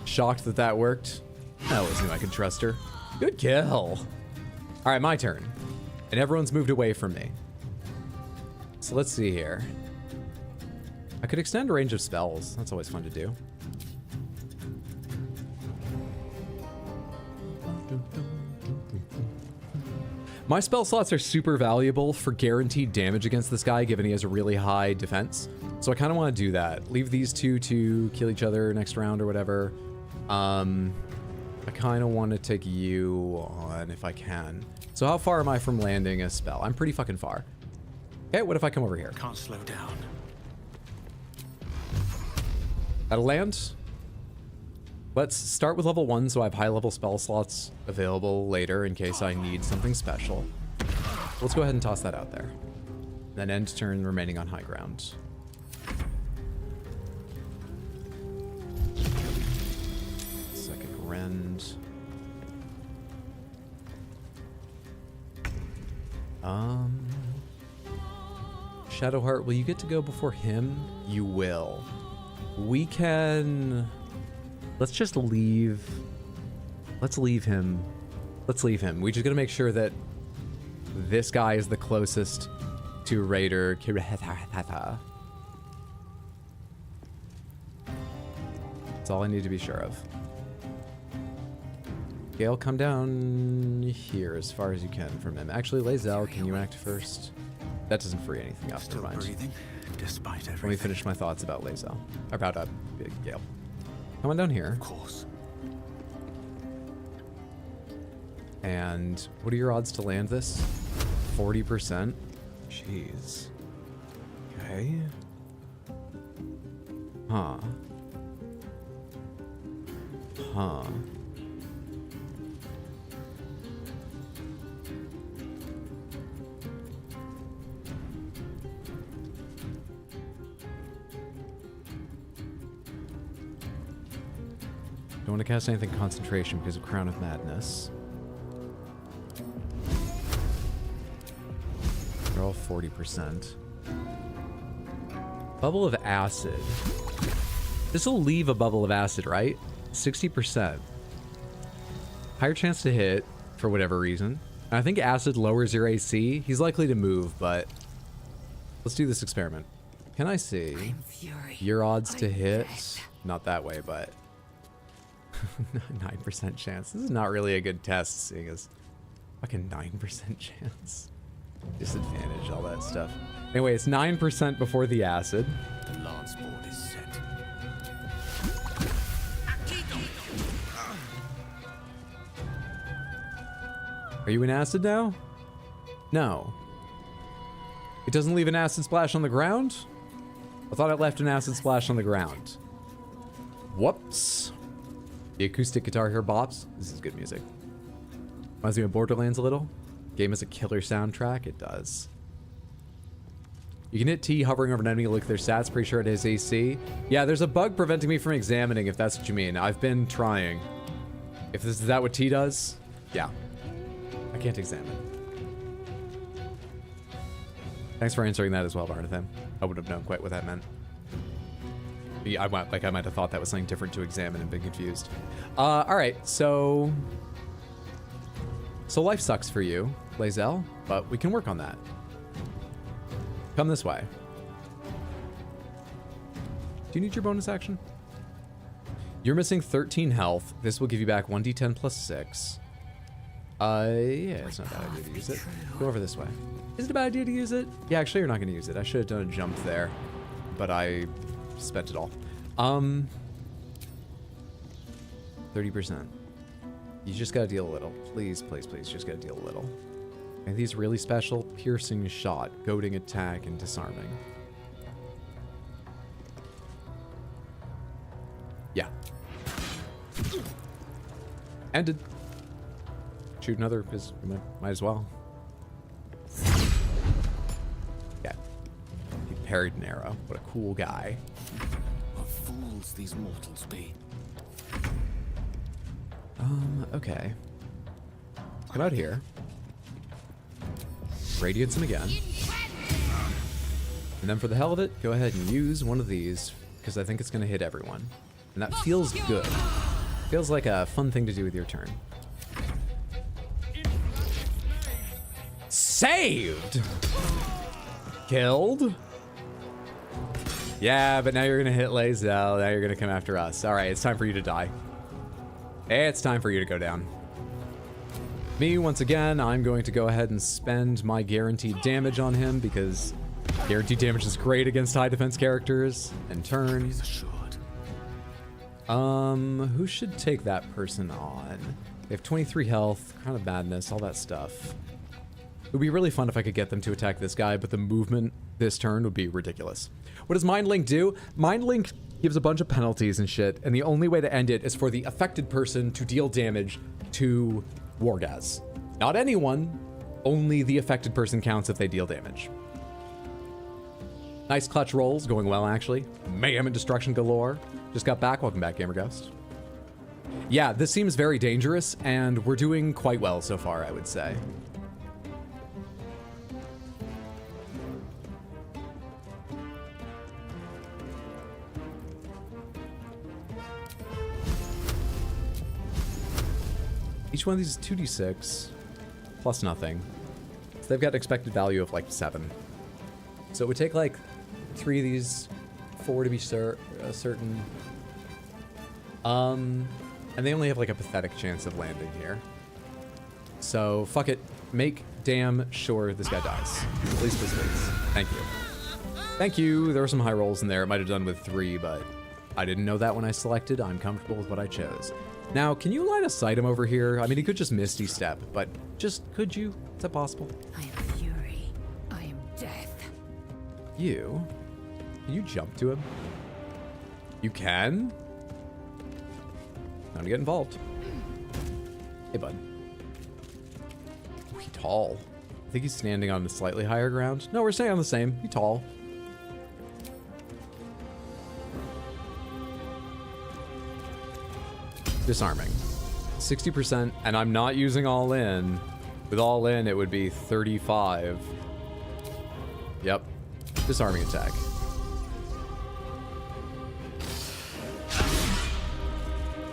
Shocked that that worked. I always knew I could trust her. Good kill. All right, my turn. And everyone's moved away from me. So let's see here. I could extend range of spells. That's always fun to do. My spell slots are super valuable for guaranteed damage against this guy, given he has a really high defense. So I kind of want to do that. Leave these two to kill each other next round or whatever. I kind of want to take you on if I can. So how far am I from landing a spell? I'm pretty fucking far. Okay, what if I come over here? Can't slow down. That'll land. Let's start with level 1 so I have high level spell slots available later in case I need something special. Let's go ahead and toss that out there. Then end turn remaining on high ground. Second rend. Shadowheart, will you get to go before him? You will. We can... Let's just leave. Let's leave him. Let's leave him. We just gotta make sure that this guy is the closest to Raider. That's all I need to be sure of. Gale, come down here as far as you can from him. Actually, Lae'zel, can you act first? That doesn't free anything up. Never mind. Breathing, despite everything. Let me finish my thoughts about Lae'zel. About Gale. Come on down here. Of course. And what are your odds to land this? 40%? Jeez. Okay. Huh. Huh. Don't want to cast anything concentration because of Crown of Madness. They're all 40%. Bubble of Acid. This will leave a bubble of acid, right? 60%. Higher chance to hit for whatever reason. And I think acid lowers your AC. He's likely to move, but let's do this experiment. Can I see your odds to hit? Not that way, but 9% chance. This is not really a good test, seeing as fucking 9% chance. Disadvantage, all that stuff. Anyway, it's 9% before the acid. The lance board is set. Are you in acid now? No. It doesn't leave an acid splash on the ground? I thought it left an acid splash on the ground. Whoops. The acoustic guitar here bops. This is good music. Reminds me of Borderlands a little. Game has a killer soundtrack. It does. You can hit T hovering over an enemy to look at their stats. Pretty sure it is AC. Yeah, there's a bug preventing me from examining, if that's what you mean. I've been trying. If this is that what T does? Yeah. I can't examine. Thanks for answering that as well, Barnathan. I would have known quite what that meant. Yeah, I might have thought that was something different to examine and been confused. All right, so life sucks for you, Lae'zel, but we can work on that. Come this way. Do you need your bonus action? You're missing 13 health. This will give you back 1d10 plus 6. Yeah, it's not a bad idea to use it. Go over this way. Is it a bad idea to use it? Yeah, actually, you're not going to use it. I should have done a jump there, but I spent it all. 30%. You just got to deal a little. Please, please, please, just got to deal a little. And these really special piercing shot, goading attack, and disarming. Yeah. Ended. Shoot another, because we might as well. Yeah. He parried an arrow. What a cool guy. What fools these mortals be. Okay. Come out here. Radiance him again. And then for the hell of it, go ahead and use one of these, because I think it's going to hit everyone. And that feels good. Feels like a fun thing to do with your turn. Saved! Killed? Yeah, but now you're going to hit Lae'zel. Now you're going to come after us. All right, it's time for you to die. It's time for you to go down. Me, once again, I'm going to go ahead and spend my guaranteed damage on him because guaranteed damage is great against high defense characters. And turn. Who should take that person on? They have 23 health, kind of madness, all that stuff. It would be really fun if I could get them to attack this guy, but the movement this turn would be ridiculous. What does Mind Link do? Mind Link gives a bunch of penalties and shit, and the only way to end it is for the affected person to deal damage to Wargaz. Not anyone, only the affected person counts if they deal damage. Nice clutch rolls, going well actually. Mayhem and destruction galore. Just got back, welcome back, Gamer Ghost. Yeah, this seems very dangerous, and we're doing quite well so far, I would say. Each one of these is 2d6 plus nothing. So they've got an expected value of like 7. So it would take like 3 of these, 4 to be certain. And they only have like a pathetic chance of landing here. So fuck it. Make damn sure this guy dies. At least this waits. Thank you. Thank you. There were some high rolls in there. It might have done with 3, but I didn't know that when I selected. I'm comfortable with what I chose. Now, can you line of sight him over here? I mean, he could just Misty Step, but just could you? Is that possible? I am fury. I am death. You? Can you jump to him? You can? Time to get involved. Hey, bud. Oh, he's tall. I think he's standing on a slightly higher ground. No, we're staying on the same. He's tall. Disarming. 60%, and I'm not using all in. With all in, it would be 35. Yep. Disarming attack.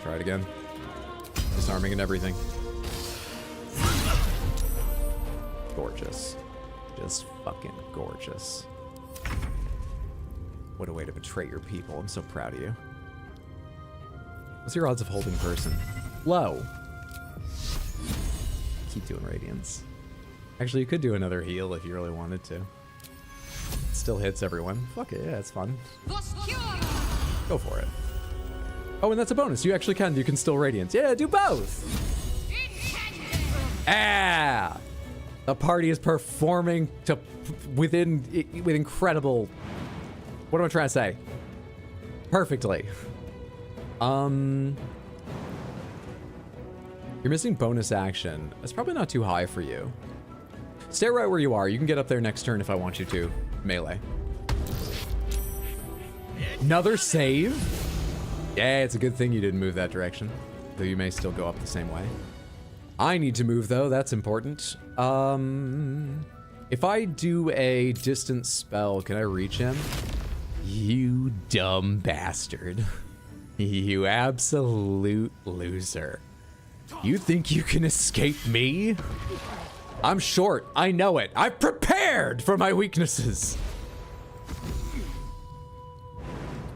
Try it again. Disarming and everything. Gorgeous. Just fucking gorgeous. What a way to betray your people. I'm so proud of you. What's your odds of holding person? Low. Keep doing radiance. Actually, you could do another heal if you really wanted to. It still hits everyone. Fuck it, yeah, it's fun. Go for it. Oh, and that's a bonus. You actually can. You can still radiance. Yeah, do both. Ah! The party is performing to with incredible. What am I trying to say? Perfectly. You're missing bonus action. That's probably not too high for you. Stay right where you are. You can get up there next turn if I want you to. Melee. Another save? Yeah, it's a good thing you didn't move that direction. Though you may still go up the same way. I need to move though, that's important. If I do a distance spell, can I reach him? You dumb bastard. You absolute loser. You think you can escape me? I'm short, I know it. I've prepared for my weaknesses.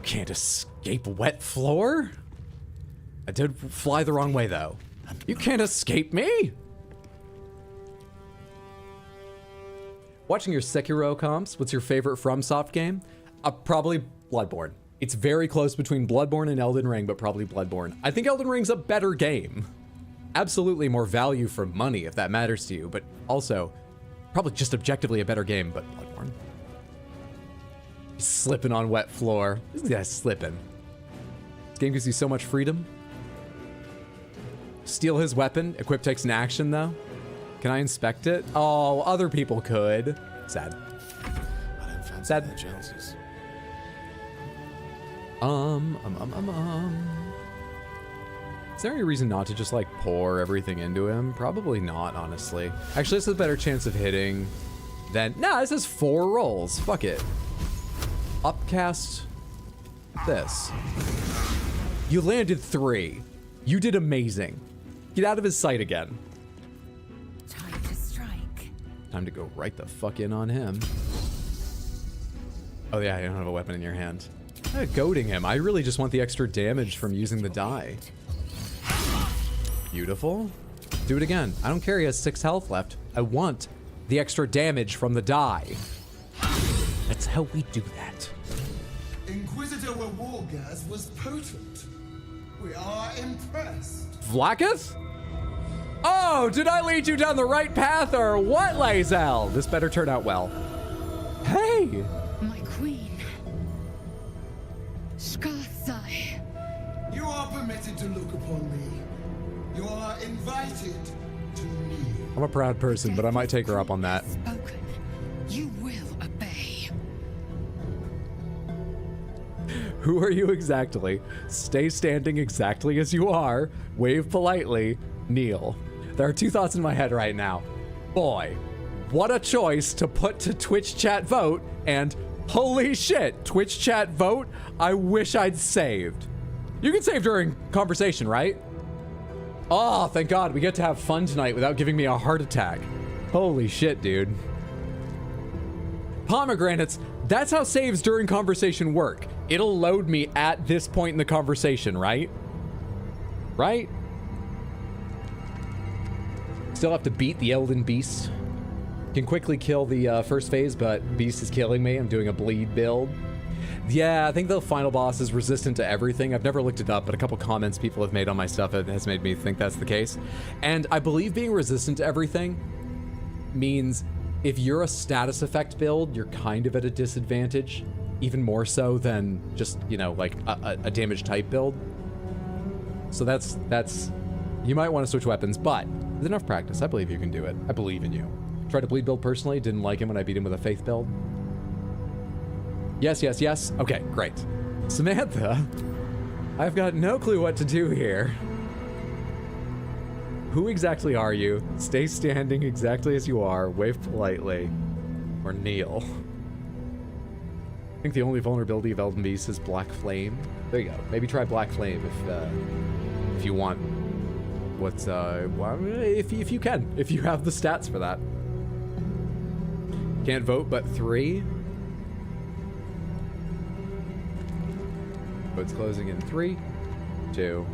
Can't escape wet floor? I did fly the wrong way though. You can't escape me. Watching your Sekiro comps, what's your favorite FromSoft game? Probably Bloodborne. It's very close between Bloodborne and Elden Ring, but probably Bloodborne. I think Elden Ring's a better game. Absolutely more value for money if that matters to you, but also probably just objectively a better game, but Bloodborne. He's slipping on wet floor. This guy's slipping. This game gives you so much freedom. Steal his weapon. Equip takes an action though. Can I inspect it? Oh, other people could. Sad. Sad. Is there any reason not to just like pour everything into him? Probably not, honestly. Actually, this has a better chance of hitting than... Nah, this has 4 rolls. Fuck it. Upcast this. You landed 3. You did amazing. Get out of his sight again. Time to strike. Time to go right the fuck in on him. Oh yeah, you don't have a weapon in your hand. I'm goading him. I really just want the extra damage from using the die. Beautiful. Do it again. I don't care, he has 6 health left. I want the extra damage from the die. That's how we do that. Inquisitor Wargas was potent. We are impressed. Vlakith? Oh, did I lead you down the right path or what, Lae'zel? This better turn out well. Hey! My queen. Skathai. You are permitted to look upon me. You are invited to me. I'm a proud person, but I might take her up on that. Spoken. You will obey. Who are you exactly? Stay standing exactly as you are. Wave politely. Kneel. There are 2 thoughts in my head right now. Boy, what a choice to put to Twitch chat vote, and holy shit, Twitch chat vote, I wish I'd saved. You can save during conversation, right? Oh, thank God, we get to have fun tonight without giving me a heart attack. Holy shit, dude. Pomegranates, that's how saves during conversation work. It'll load me at this point in the conversation, right? Right? Still have to beat the Elden Beast. Can quickly kill the first phase, but Beast is killing me. I'm doing a bleed build. Yeah, I think the final boss is resistant to everything. I've never looked it up, but a couple comments people have made on my stuff has made me think that's the case. And I believe being resistant to everything means if you're a status effect build, you're kind of at a disadvantage, even more so than just, you know, like a damage type build. So that's, you might want to switch weapons, but with enough practice, I believe you can do it. I believe in you. Tried to bleed build personally, didn't like him when I beat him with a faith build. Yes, yes, yes. Okay, great. Samantha, I've got no clue what to do here. Who exactly are you? Stay standing exactly as you are, wave politely, or kneel. I think the only vulnerability of Elden Beast is Black Flame. There you go. Maybe try Black Flame if you want. What's well, if you can, if you have the stats for that. Can't vote, but 3. Votes closing in 3, 2,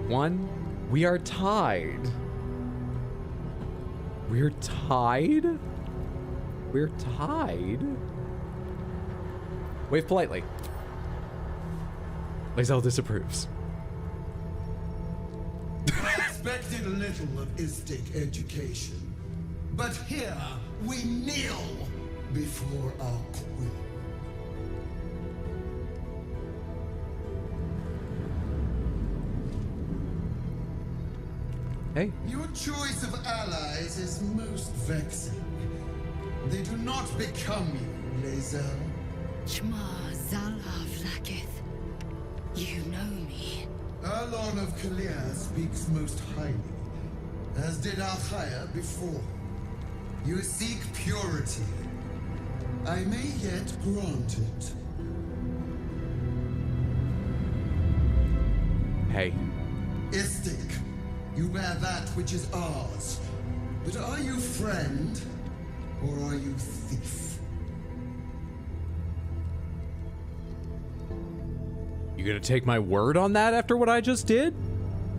1. We are tied. We're tied? We're tied? Wave politely. Lae'zel disapproves. I expected a little of Istic education, but here we kneel before our queen. Hey. Your choice of allies is most vexing. They do not become you, Lae'zel. Shma Zalav Lakith. You know me. Alon of Kalia speaks most highly, as did Alchaya before. You seek purity. I may yet grant it. Hey. Istik, you bear that which is ours. But are you friend, or are you thief? You gonna take my word on that after what I just did?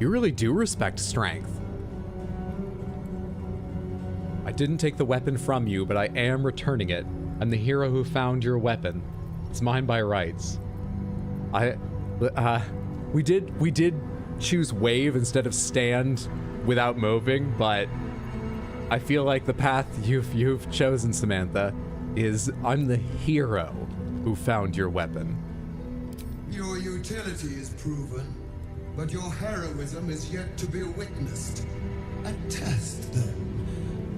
You really do respect strength. I didn't take the weapon from you, but I am returning it. I'm the hero who found your weapon. It's mine by rights. We did choose wave instead of stand without moving, but I feel like the path you've chosen, Samantha, is I'm the hero who found your weapon. Your utility is proven, but your heroism is yet to be witnessed. A test, then.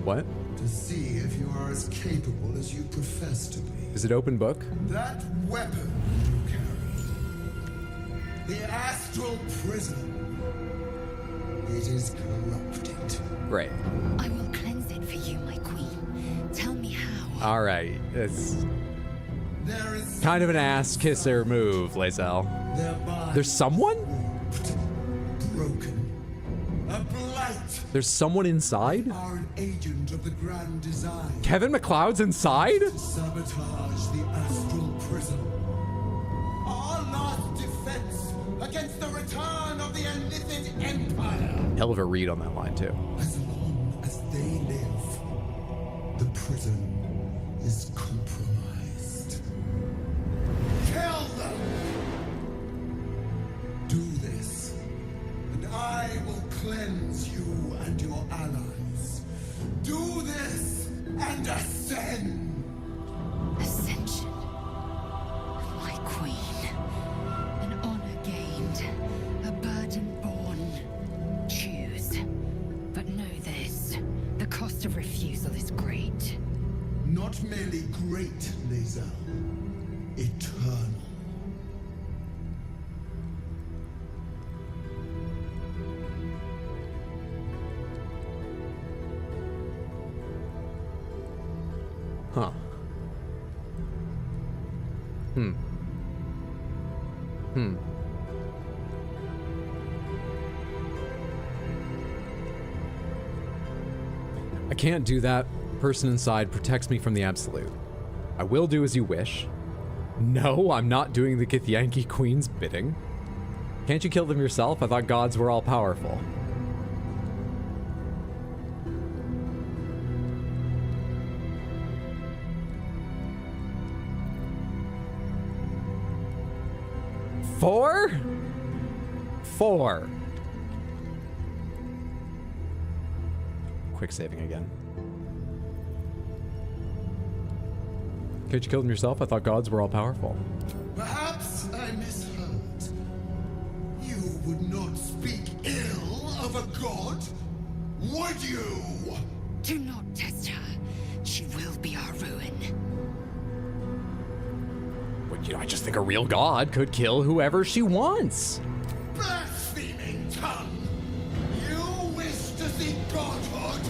What? To see if you are as capable as you profess to be. Is it open book? That weapon you carry, the astral prism, it is corrupted. Great. I will cleanse it for you, my queen. Tell me how. All right. It's kind of an ass kisser move, Lae'zel. There's someone? Broken. A blight. There's someone inside? Are an agent of the grand design. Kevin McLeod's inside? To sabotage the astral prism. Our last defense against the return of the Illithid Empire. Hell of a read on that line, too. As long as they live, the prison is compromised. Kill them! Do this, and I will cleanse you and your allies. Do this and ascend! Ascension. My queen. An honor gained. A burden borne. Choose. But know this. The cost of refusal is great. Not merely great, Lae'zel. Eternal. Huh. I can't do that. Person inside protects me from the absolute. I will do as you wish. No, I'm not doing the Githyanki Queen's bidding. Can't you kill them yourself? I thought gods were all powerful. Four. Quick saving again. Can't you kill them yourself? I thought gods were all powerful. Perhaps I misheard. You would not speak ill of a god, would you? Do not test her. She will be our ruin. Well, you know, I just think a real god could kill whoever she wants. Blaspheming tongue! You wish to see godhood?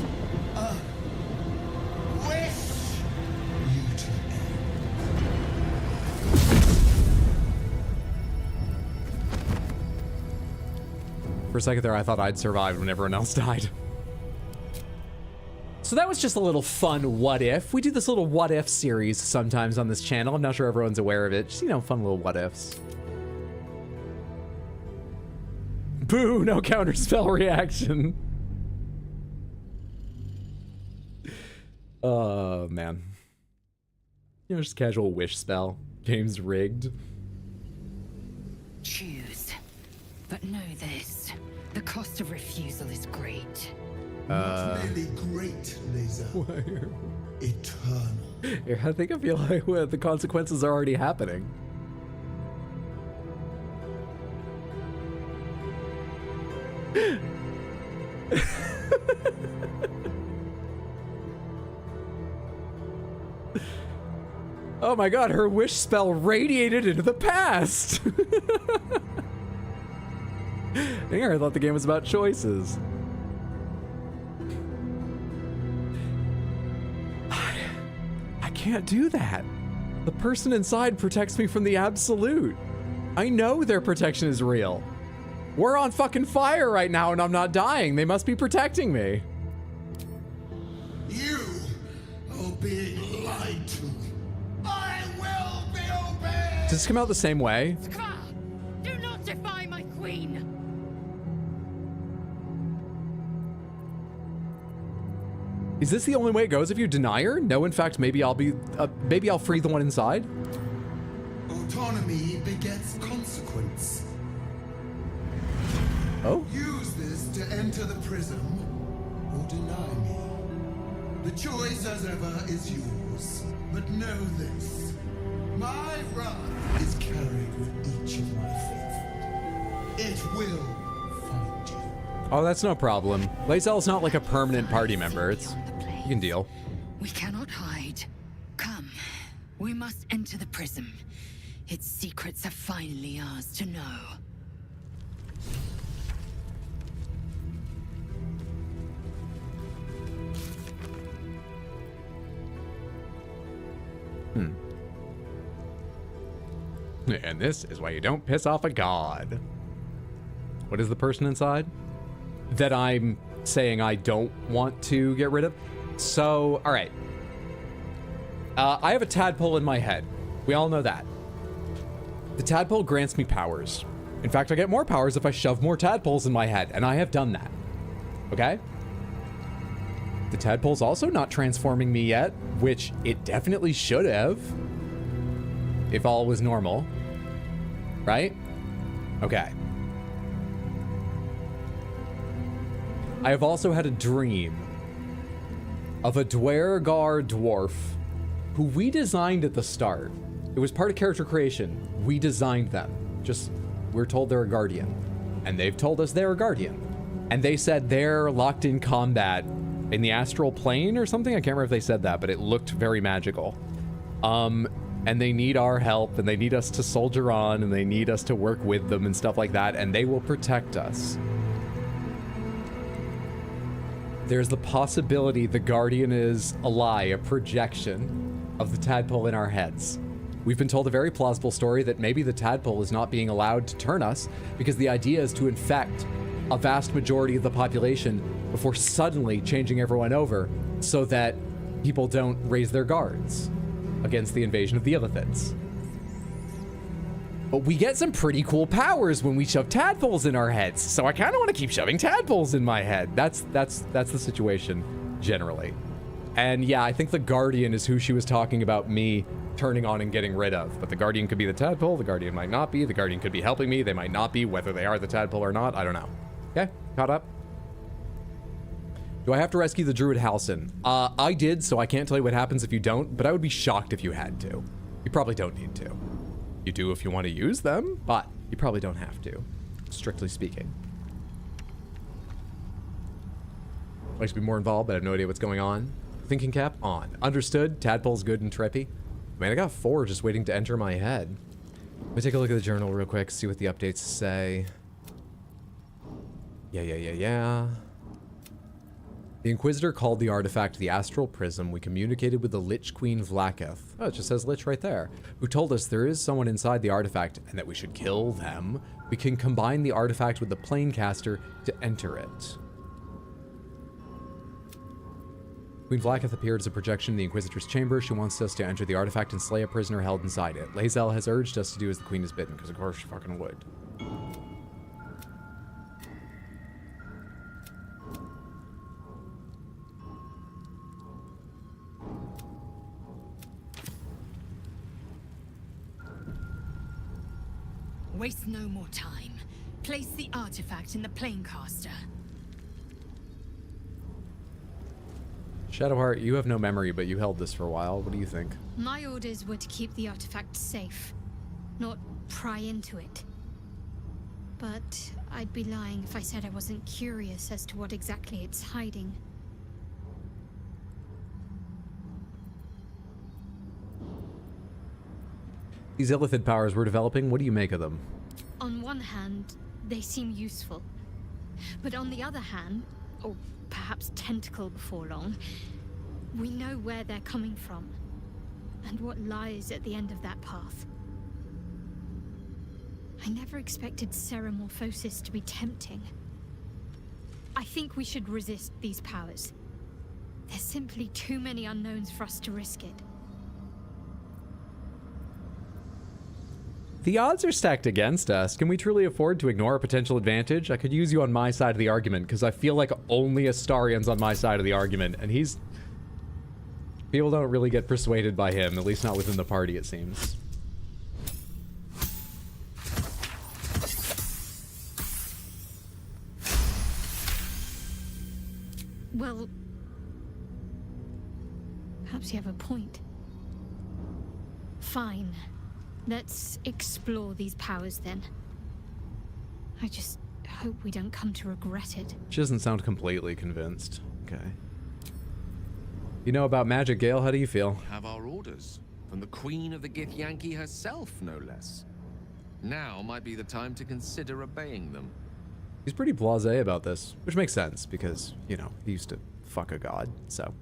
Wish you to For a second there, I thought I'd survived when everyone else died. So that was just a little fun what if. We do this little what if series sometimes on this channel. I'm not sure everyone's aware of it. Just, you know, fun little what ifs. Boo, no counterspell reaction. Oh, man. You know, just casual wish spell. Game's rigged. Choose. But know this. The cost of refusal is great. Not merely great, Lae'zel. Eternal. Yeah, I think I feel like the consequences are already happening. Oh my god, her wish spell radiated into the past! I thought the game was about choices. I can't do that. The person inside protects me from the absolute. I know their protection is real. We're on fucking fire right now and I'm not dying. They must be protecting me. You are being lied to. I will be obeyed! Does this come out the same way? Do not defy my queen! Is this the only way it goes if you deny her? No, in fact, maybe I'll free the one inside. Autonomy begets consequence. Oh? Use this to enter the prism or deny me. The choice, as ever, is yours. But know this. My wrath is carried with each of my faithful. It will find you. Oh, that's no problem. Lae'zel's not like a permanent party member. You can deal. We cannot hide. Come. We must enter the prism. Its secrets are finally ours to know. And this is why you don't piss off a god. What is the person inside that I'm saying I don't want to get rid of? So, all right. I have a tadpole in my head. We all know that. The tadpole grants me powers. In fact, I get more powers if I shove more tadpoles in my head, and I have done that. Okay? The tadpole's also not transforming me yet, which it definitely should have. If all was normal. Right? Okay. I have also had a dream of a Dwergar dwarf who we designed at the start. It was part of character creation. We designed them. Just, we're told they're a guardian. And they've told us they're a guardian. And they said they're locked in combat in the astral plane or something. I can't remember if they said that, but it looked very magical. And they need our help, and they need us to soldier on, and they need us to work with them and stuff like that, and they will protect us. There's the possibility the Guardian is a lie, a projection of the tadpole in our heads. We've been told a very plausible story that maybe the tadpole is not being allowed to turn us because the idea is to infect a vast majority of the population before suddenly changing everyone over so that people don't raise their guards against the invasion of the Illithids. But we get some pretty cool powers when we shove tadpoles in our heads, so I kind of want to keep shoving tadpoles in my head. That's the situation, generally. And yeah, I think the Guardian is who she was talking about me turning on and getting rid of. But the Guardian could be the tadpole, the Guardian might not be, the Guardian could be helping me, they might not be, whether they are the tadpole or not, I don't know. Okay, caught up? Do I have to rescue the Druid Halcyon? I did, so I can't tell you what happens if you don't, but I would be shocked if you had to. You probably don't need to. You do if you want to use them, but you probably don't have to, strictly speaking. I'd like to be more involved, but I have no idea what's going on. Thinking cap on. Understood. Tadpole's good and trippy. Man, I got 4 just waiting to enter my head. Let me take a look at the journal real quick, see what the updates say. Yeah. The Inquisitor called the artifact the Astral Prism. We communicated with the Lich Queen Vlaakith. Oh, it just says Lich right there. Who told us there is someone inside the artifact and that we should kill them. We can combine the artifact with the Planecaster to enter it. Queen Vlaakith appeared as a projection in the Inquisitor's chamber. She wants us to enter the artifact and slay a prisoner held inside it. Lae'zel has urged us to do as the Queen has bidden, because of course she fucking would. Waste no more time. Place the artifact in the Planecaster. Shadowheart, you have no memory, but you held this for a while. What do you think? My orders were to keep the artifact safe, not pry into it. But I'd be lying if I said I wasn't curious as to what exactly it's hiding. These illithid powers we're developing, what do you make of them? On one hand, they seem useful. But on the other hand, or perhaps tentacle before long, we know where they're coming from, and what lies at the end of that path. I never expected ceramorphosis to be tempting. I think we should resist these powers. There's simply too many unknowns for us to risk it. The odds are stacked against us. Can we truly afford to ignore a potential advantage? I could use you on my side of the argument, because I feel like only Astarion's on my side of the argument, and he's... People don't really get persuaded by him, at least not within the party, it seems. Well, perhaps you have a point. Fine. Let's explore these powers then. I just hope we don't come to regret it. She doesn't sound completely convinced. Okay. You know about magic, Gale. How do you feel? Have our orders. From the Queen of the Githyanki herself, no less. Now might be the time to consider obeying them. He's pretty blasé about this, which makes sense because, you know, he used to fuck a god, so.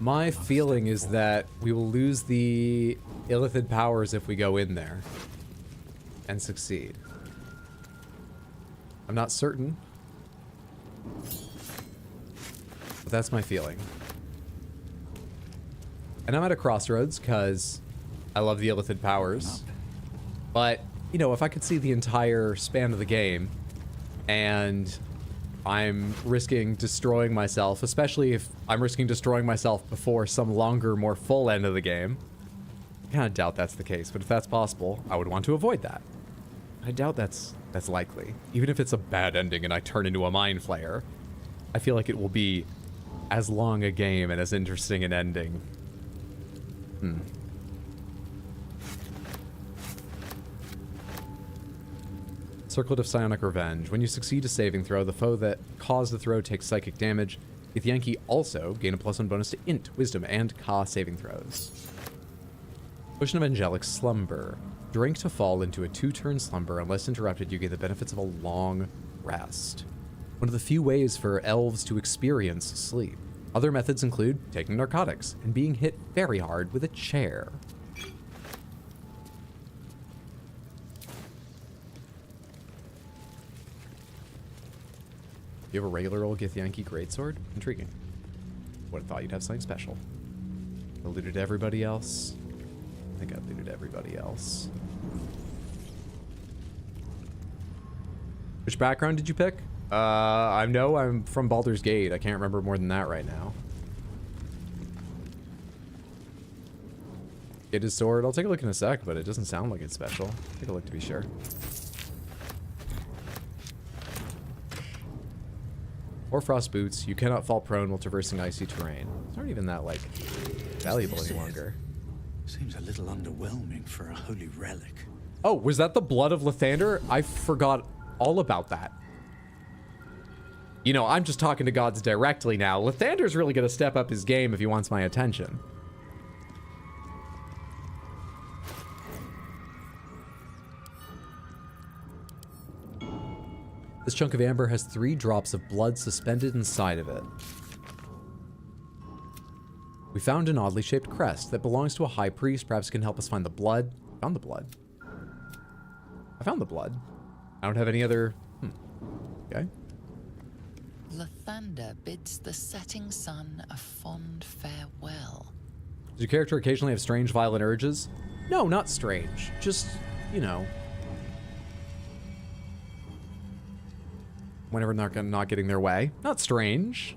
My feeling is that we will lose the illithid powers if we go in there and succeed. I'm not certain, but that's my feeling. And I'm at a crossroads because I love the illithid powers, but, you know, if I could see the entire span of the game and I'm risking destroying myself, especially if I'm risking destroying myself before some longer, more full end of the game. I kind of doubt that's the case, but if that's possible, I would want to avoid that. I doubt that's likely. Even if it's a bad ending and I turn into a mind flayer, I feel like it will be as long a game and as interesting an ending. Circlet of Psionic Revenge. When you succeed a saving throw, the foe that caused the throw takes psychic damage. Githyanki also gain a +1 bonus to Int, Wisdom, and Ka saving throws. Potion of Angelic Slumber. Drink to fall into a 2-turn slumber. Unless interrupted, you get the benefits of a long rest. One of the few ways for elves to experience sleep. Other methods include taking narcotics and being hit very hard with a chair. You have a regular old Githyanki greatsword? Intriguing. Would have thought you'd have something special. I looted everybody else. I think I looted everybody else. Which background did you pick? I know I'm from Baldur's Gate. I can't remember more than that right now. Get his sword. I'll take a look in a sec, but it doesn't sound like it's special. Take a look to be sure. Hoarfrost boots. You cannot fall prone while traversing icy terrain. It's not even that, like, valuable any longer. Seems a little underwhelming for a holy relic. Oh, was that the blood of Lathander? I forgot all about that. You know, I'm just talking to gods directly now. Lathander's really going to step up his game if he wants my attention. This chunk of amber has 3 drops of blood suspended inside of it. We found an oddly shaped crest that belongs to a high priest. Perhaps it can help us find the blood. Found the blood. I found the blood. I don't have any other... Okay. Lathander bids the setting sun a fond farewell. Does your character occasionally have strange, violent urges? No, not strange. Just, you know... whenever they're not getting their way. Not strange.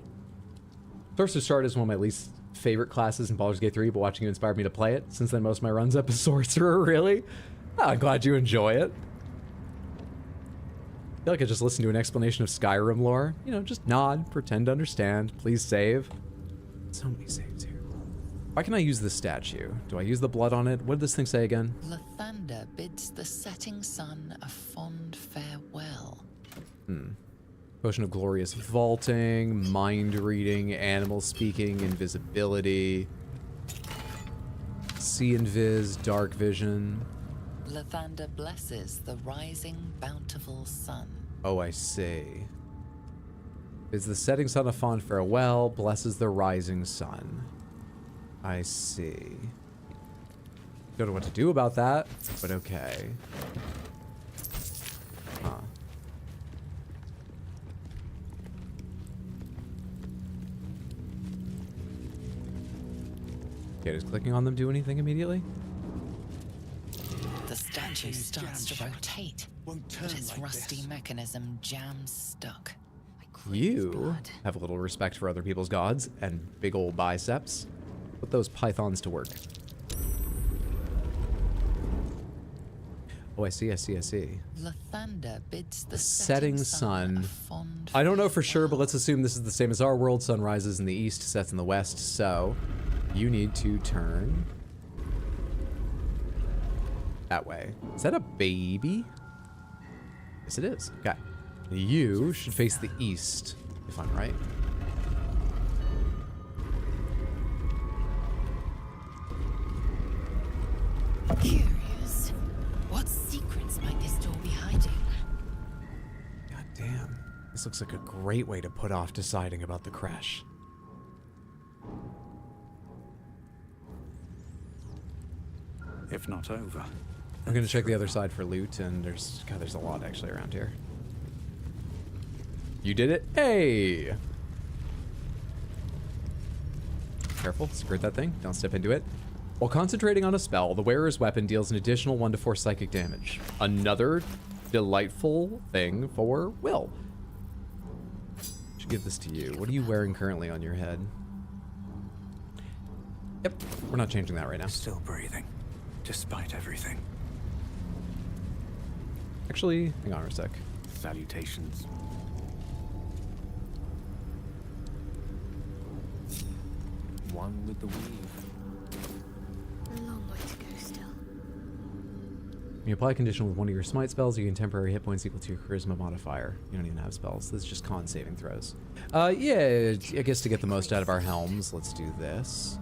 Sorcerer's Shard is one of my least favorite classes in Baldur's Gate 3, but watching you inspired me to play it. Since then, most of my runs up as Sorcerer, really. Oh, I'm glad you enjoy it. I feel like I just listened to an explanation of Skyrim lore. You know, just nod, pretend to understand, please save. So many saves here. Why can I use this statue? Do I use the blood on it? What did this thing say again? Lathander bids the setting sun a fond farewell. Potion of glorious vaulting, mind reading, animal speaking, invisibility, see invis, dark vision. Lathander blesses the rising bountiful sun. Oh, I see. Is the setting sun a fond farewell, blesses the rising sun. I see. Don't know what to do about that, but okay. Huh. Okay, does clicking on them do anything immediately? The statue starts to rotate, but its rusty mechanism jams stuck. You have a little respect for other people's gods and big old biceps. Put those pythons to work. Oh, I see. Lathander bids the setting sun. I don't know for sure, but let's assume this is the same as our world. Sun rises in the east, sets in the west, so you need to turn that way. Is that a baby? Yes, it is. Okay. You should face the east, if I'm right. Curious. What secrets might this door be hiding? God damn. This looks like a great way to put off deciding about the creche. If not over. I'm gonna check the other side for loot, and there's a lot actually around here. You did it. Hey! Careful, skirt that thing. Don't step into it. While concentrating on a spell, the wearer's weapon deals an additional 1 to 4 psychic damage. Another delightful thing for Will. Should give this to you. What are you wearing currently on your head? Yep, we're not changing that right now. Still breathing, despite everything. Actually, hang on for a sec. Salutations. One with the weave. A long way to go still. When you apply a condition with one of your smite spells, you gain temporary hit points equal to your charisma modifier. You don't even have spells. This is just con saving throws. Yeah, I guess to get the most out of our helms, let's do this.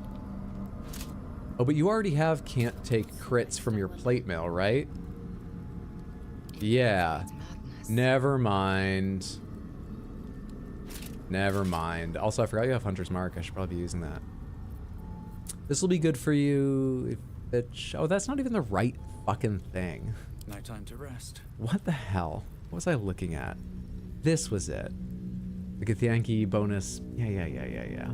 Oh, but you already have can't take crits from your plate mail, right? Yeah. Never mind. Never mind. Also, I forgot you have Hunter's Mark. I should probably be using that. This will be good for you if it... Oh, that's not even the right fucking thing. No time to rest. What the hell? What was I looking at? This was it. The Githyanki bonus. Yeah.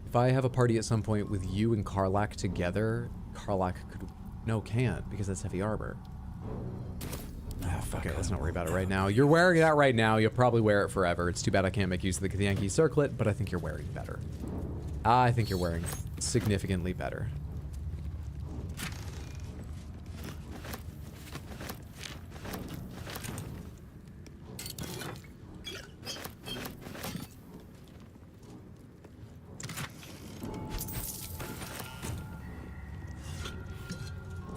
If I have a party at some point with you and Karlak together, Karlak could... No, can't, because that's heavy armor. Okay, let's not worry about it right now. You're wearing that right now. You'll probably wear it forever. It's too bad I can't make use of the Githyanki circlet, but I think you're wearing better. I think you're wearing significantly better.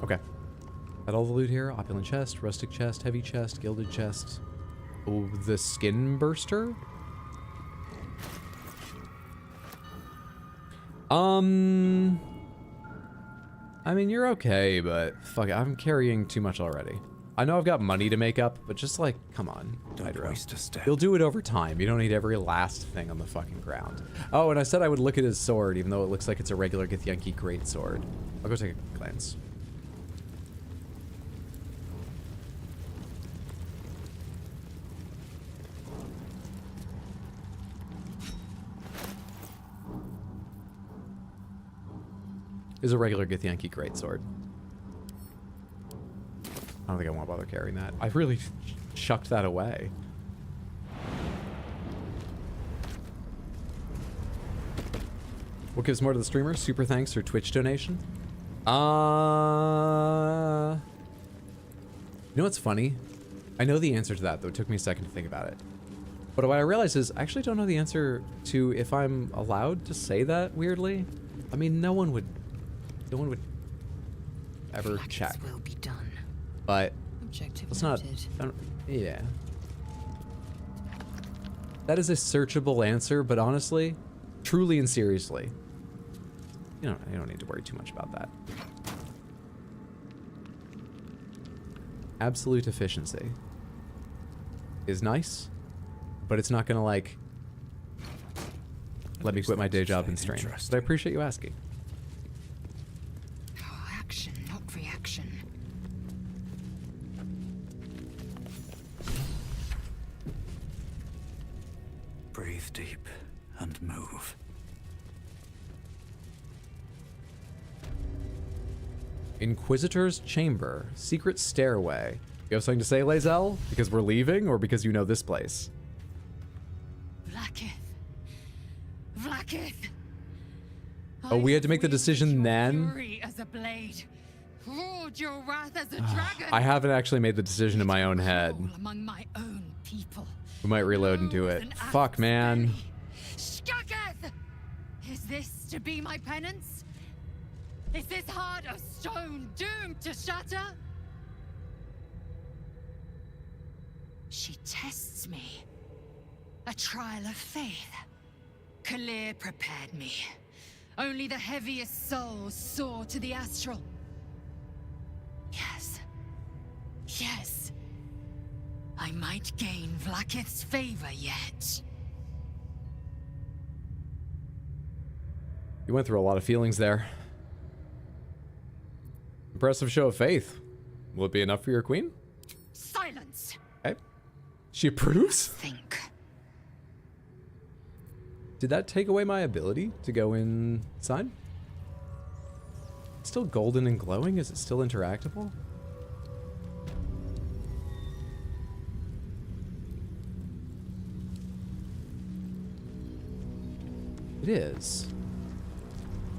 Okay. Got all the loot here. Opulent chest, rustic chest, heavy chest, gilded chest. Oh, the skin burster? I mean, you're okay, but fuck it, I'm carrying too much already. I know I've got money to make up, but just like, come on, Hydro. You'll do it over time. You don't need every last thing on the fucking ground. Oh, and I said I would look at his sword, even though it looks like it's a regular Githyanki greatsword. I'll go take a glance. Is a regular Githyanki greatsword. I don't think I want to bother carrying that. I really chucked that away. What gives more to the streamer? Super thanks or Twitch donation? know what's funny? I know the answer to that, though it took me a second to think about it. But what I realized is I actually don't know the answer to if I'm allowed to say that, weirdly. I mean, no one would ever check. Will be done. But Objective let's not, noted. yeah. That is a searchable answer, but honestly, truly and seriously, you don't need to worry too much about that. Absolute efficiency is nice, but it's not gonna like let me quit my day job and strain. But I appreciate you asking. Oh, action, not reaction. Breathe deep and move. Inquisitor's Chamber. Secret stairway. You have something to say, Lae'zel? Because we're leaving, or because you know this place? Vlaakith. Vlaakith. Oh, we had to make the decision then? Fury as a blade. Roared your wrath as a dragon. I haven't actually made the decision in my own head. Among my own people. We might reload and do it. Fuck, man. Skaketh! Is this to be my penance? Is this heart of stone doomed to shatter? She tests me. A trial of faith. Kalir prepared me. Only the heaviest souls soar to the astral. Yes. Yes. I might gain Vlaakith's favor yet. You went through a lot of feelings there. Impressive show of faith. Will it be enough for your queen? Silence. Okay. She approves? Think. Did that take away my ability to go inside? It's still golden and glowing? Is it still interactable? It is.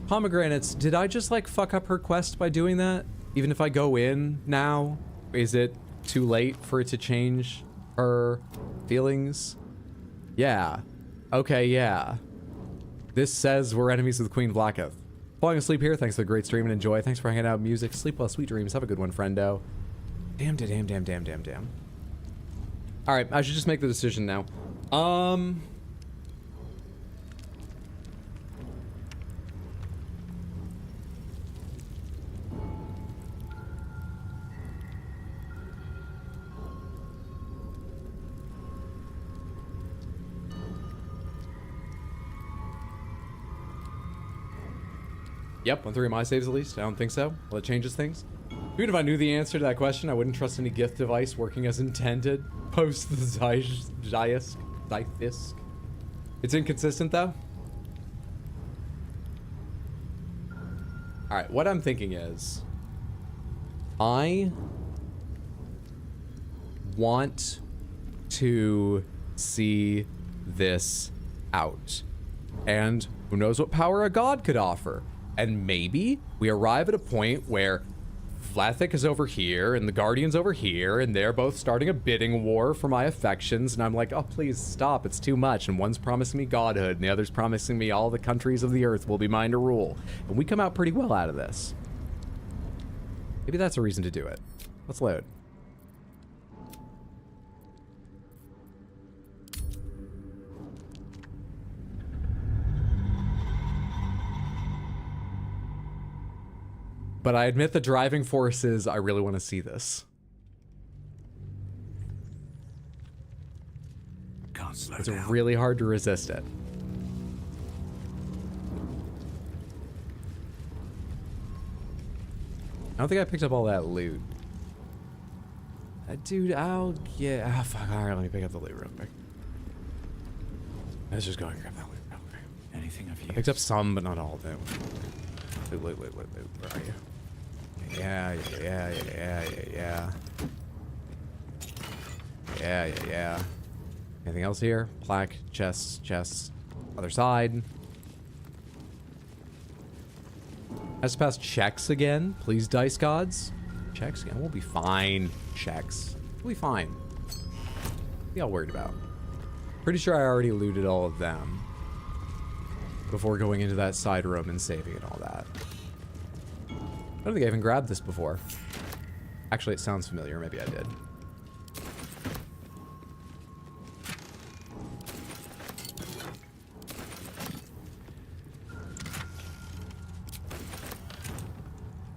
Pomegranates, did I just like fuck up her quest by doing that? Even if I go in now, is it too late for it to change her feelings? Yeah. Okay, yeah. This says we're enemies with Queen Vlaakith. Falling asleep here, thanks for the great stream and enjoy. Thanks for hanging out, music. Sleep well, sweet dreams. Have a good one, friendo. Damn. Alright, I should just make the decision now. Yep, 1 3 my saves at least. I don't think so. Well, it changes things. Even if I knew the answer to that question, I wouldn't trust any gift device working as intended. Post the Zythis. It's inconsistent though. Alright, what I'm thinking is I want to see this out. And who knows what power a god could offer. And maybe we arrive at a point where Vlaakith is over here and the Guardian's over here and they're both starting a bidding war for my affections, and I'm like, oh, please stop, it's too much. And one's promising me godhood and the other's promising me all the countries of the earth will be mine to rule. And we come out pretty well out of this. Maybe that's a reason to do it. Let's load. But I admit the driving force is I really want to see this. Can't slow It's down. really hard to resist it. I don't think I picked up all that loot. Dude, I'll get... Ah, fuck. Alright, let me pick up the loot real quick. Let's just go and grab that loot real quick. Anything of use? I picked up some, but not all of them. Loot. Where are you? Yeah. Anything else here? Plaque, chests. Other side. Has to pass checks again. Please, dice gods. checks? Yeah, we'll be fine. Checks. We'll be fine. What are y'all worried about? Pretty sure I already looted all of them before going into that side room and saving and all that. I don't think I even grabbed this before. Actually, it sounds familiar. Maybe I did.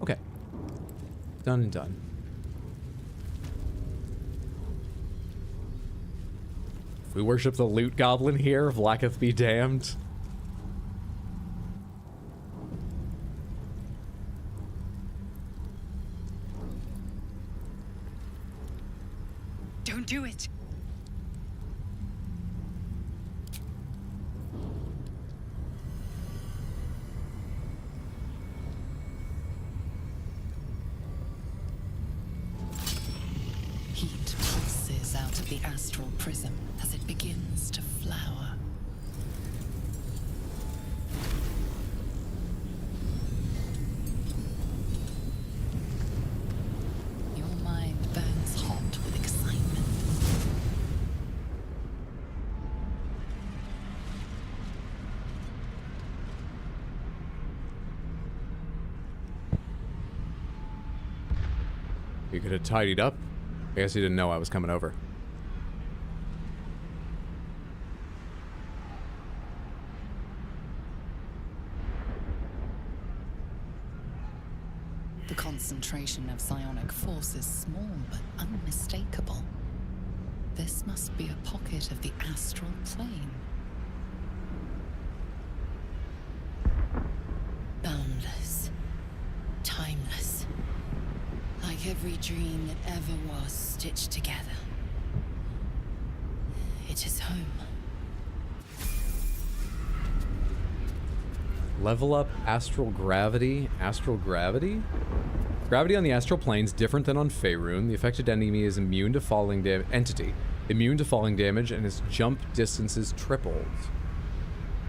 Okay. Done and done. If we worship the loot goblin here, Blacketh be damned. Don't do it. Heat pulses out of the astral prism as it begins to flower. Your mind burns hot with excitement. You could have tidied up. I guess you didn't know I was coming over. The concentration of psionic force is small but unmistakable. This must be a pocket of the astral plane. Boundless. Timeless. Like every dream that ever was stitched together. It is home. Level up astral gravity. Astral gravity? Gravity on the astral plane is different than on Faerun. The affected enemy is immune to falling damage. Immune to falling damage, and his jump distance is tripled.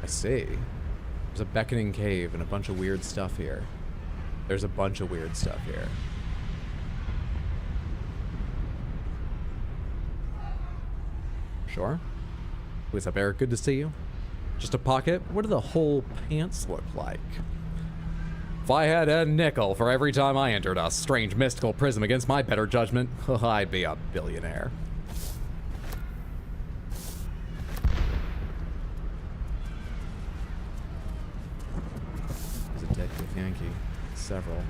I see. There's a beckoning cave and a bunch of weird stuff here. There's a bunch of weird stuff here. Sure. What's up, Eric? Good to see you. Just a pocket? What do the whole pants look like? If I had a nickel for every time I entered a strange mystical prism against my better judgment, I'd be a billionaire. There's a dead Yankee. Several.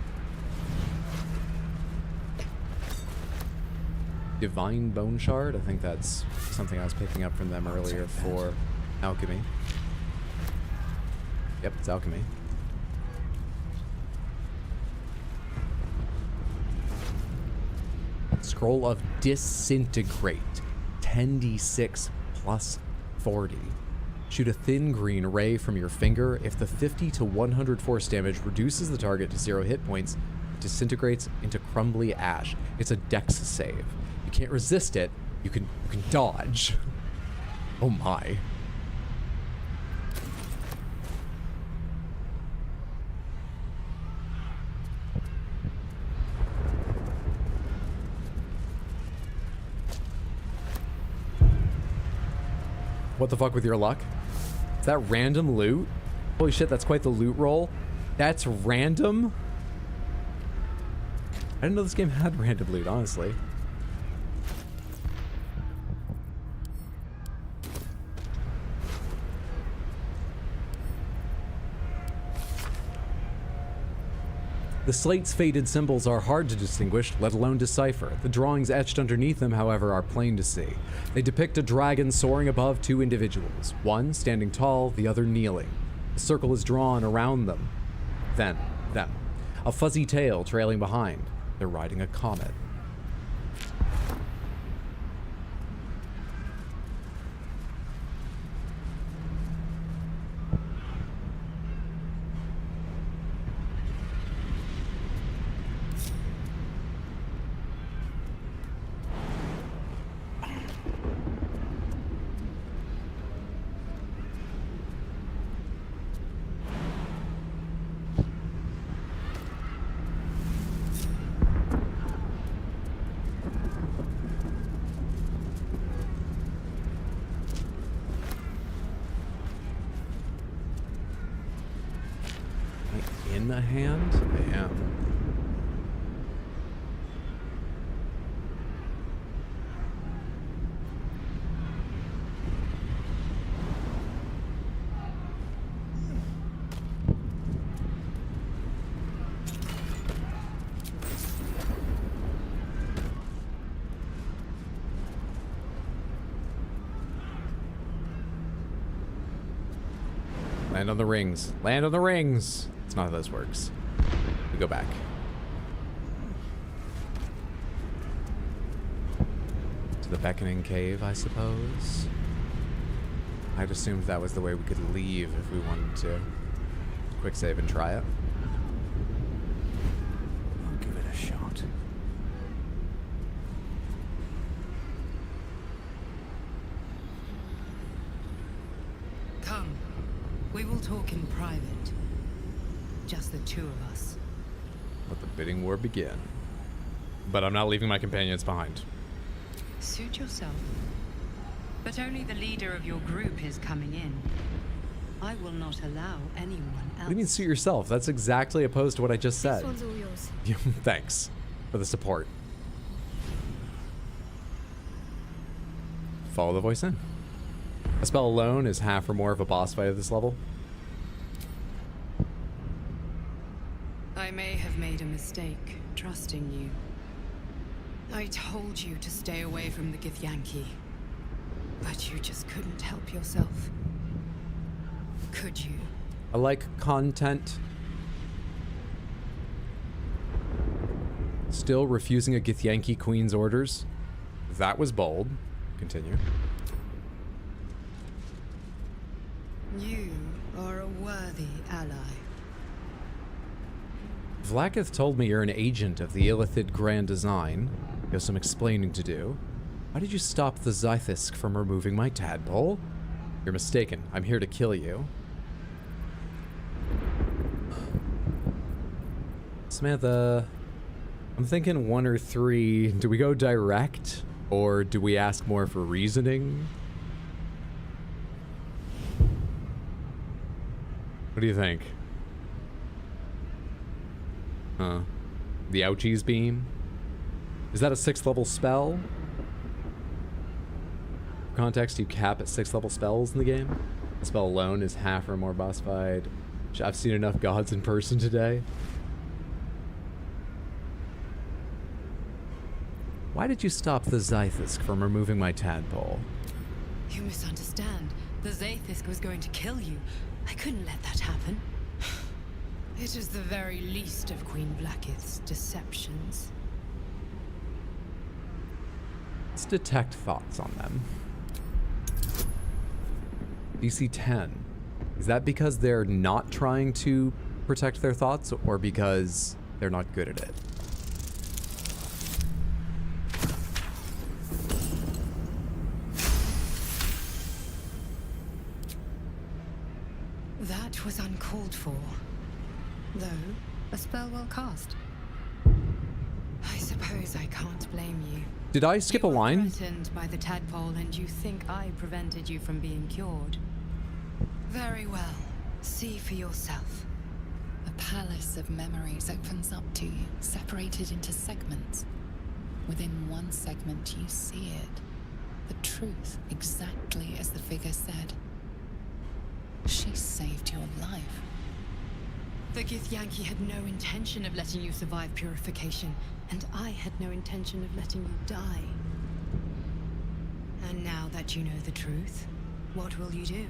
Divine Bone Shard. I think that's something I was picking up from them earlier for alchemy. Yep, it's alchemy. Scroll of Disintegrate. 10d6 plus 40. Shoot a thin green ray from your finger. If the 50 to 100 force damage reduces the target to 0 hit points, it disintegrates into crumbly ash. It's a dex save. You can't resist it. You can dodge. Oh my. What the fuck with your luck? Is that random loot? Holy shit, that's quite the loot roll. That's random? I didn't know this game had random loot, honestly. The slate's faded symbols are hard to distinguish, let alone decipher. The drawings etched underneath them, however, are plain to see. They depict a dragon soaring above two individuals, one standing tall, the other kneeling. A circle is drawn around them. Then, them. A fuzzy tail trailing behind. They're riding a comet. hand? I am. Land on the rings. Land on the rings. That's not how this works. We go back. To the beckoning cave, I suppose. I'd assumed that was the way we could leave if we wanted to. Quick save and try it. I'll give it a shot. Come. We will talk in private. Just the two of us. Let the bidding war begin. But I'm not leaving my companions behind. Suit yourself. But only the leader of your group is coming in. I will not allow anyone else. What do you mean suit yourself? That's exactly opposed to what I just said. This one's all yours. Thanks for the support. Follow the voice in. A spell alone is half or more of a boss fight at this level. I may have made a mistake trusting you. I told you to stay away from the Githyanki, but you just couldn't help yourself. Could you? I like content. Still refusing a Githyanki queen's orders. That was bold. Continue. You are a worthy ally. Vlakith told me you're an agent of the Illithid Grand Design. You have some explaining to do. Why did you stop the Zythisk from removing my tadpole? You're mistaken. I'm here to kill you. Samantha, I'm thinking 1 or 3. Do we go direct, or do we ask more for reasoning? What do you think? Huh. The Ouchie's Beam? Is that a 6th level spell? For context, you cap at 6th level spells in the game. The spell alone is half or more boss fight. I've seen enough gods in person today. Why did you stop the Zythisk from removing my tadpole? You misunderstand. The Zythisk was going to kill you. I couldn't let that happen. It is the very least of Queen Blackith's deceptions. Let's detect thoughts on them. DC 10. Is that because they're not trying to protect their thoughts, or because they're not good at it? That was uncalled for. Though, a spell well cast. I suppose I can't blame you. Did I skip a line? You were threatened by the tadpole and you think I prevented you from being cured. Very well. See for yourself. A palace of memories opens up to you, separated into segments. Within one segment you see it. The truth, exactly as the figure said. She saved your life. The Githyanki had no intention of letting you survive purification, and I had no intention of letting you die. And now that you know the truth, what will you do?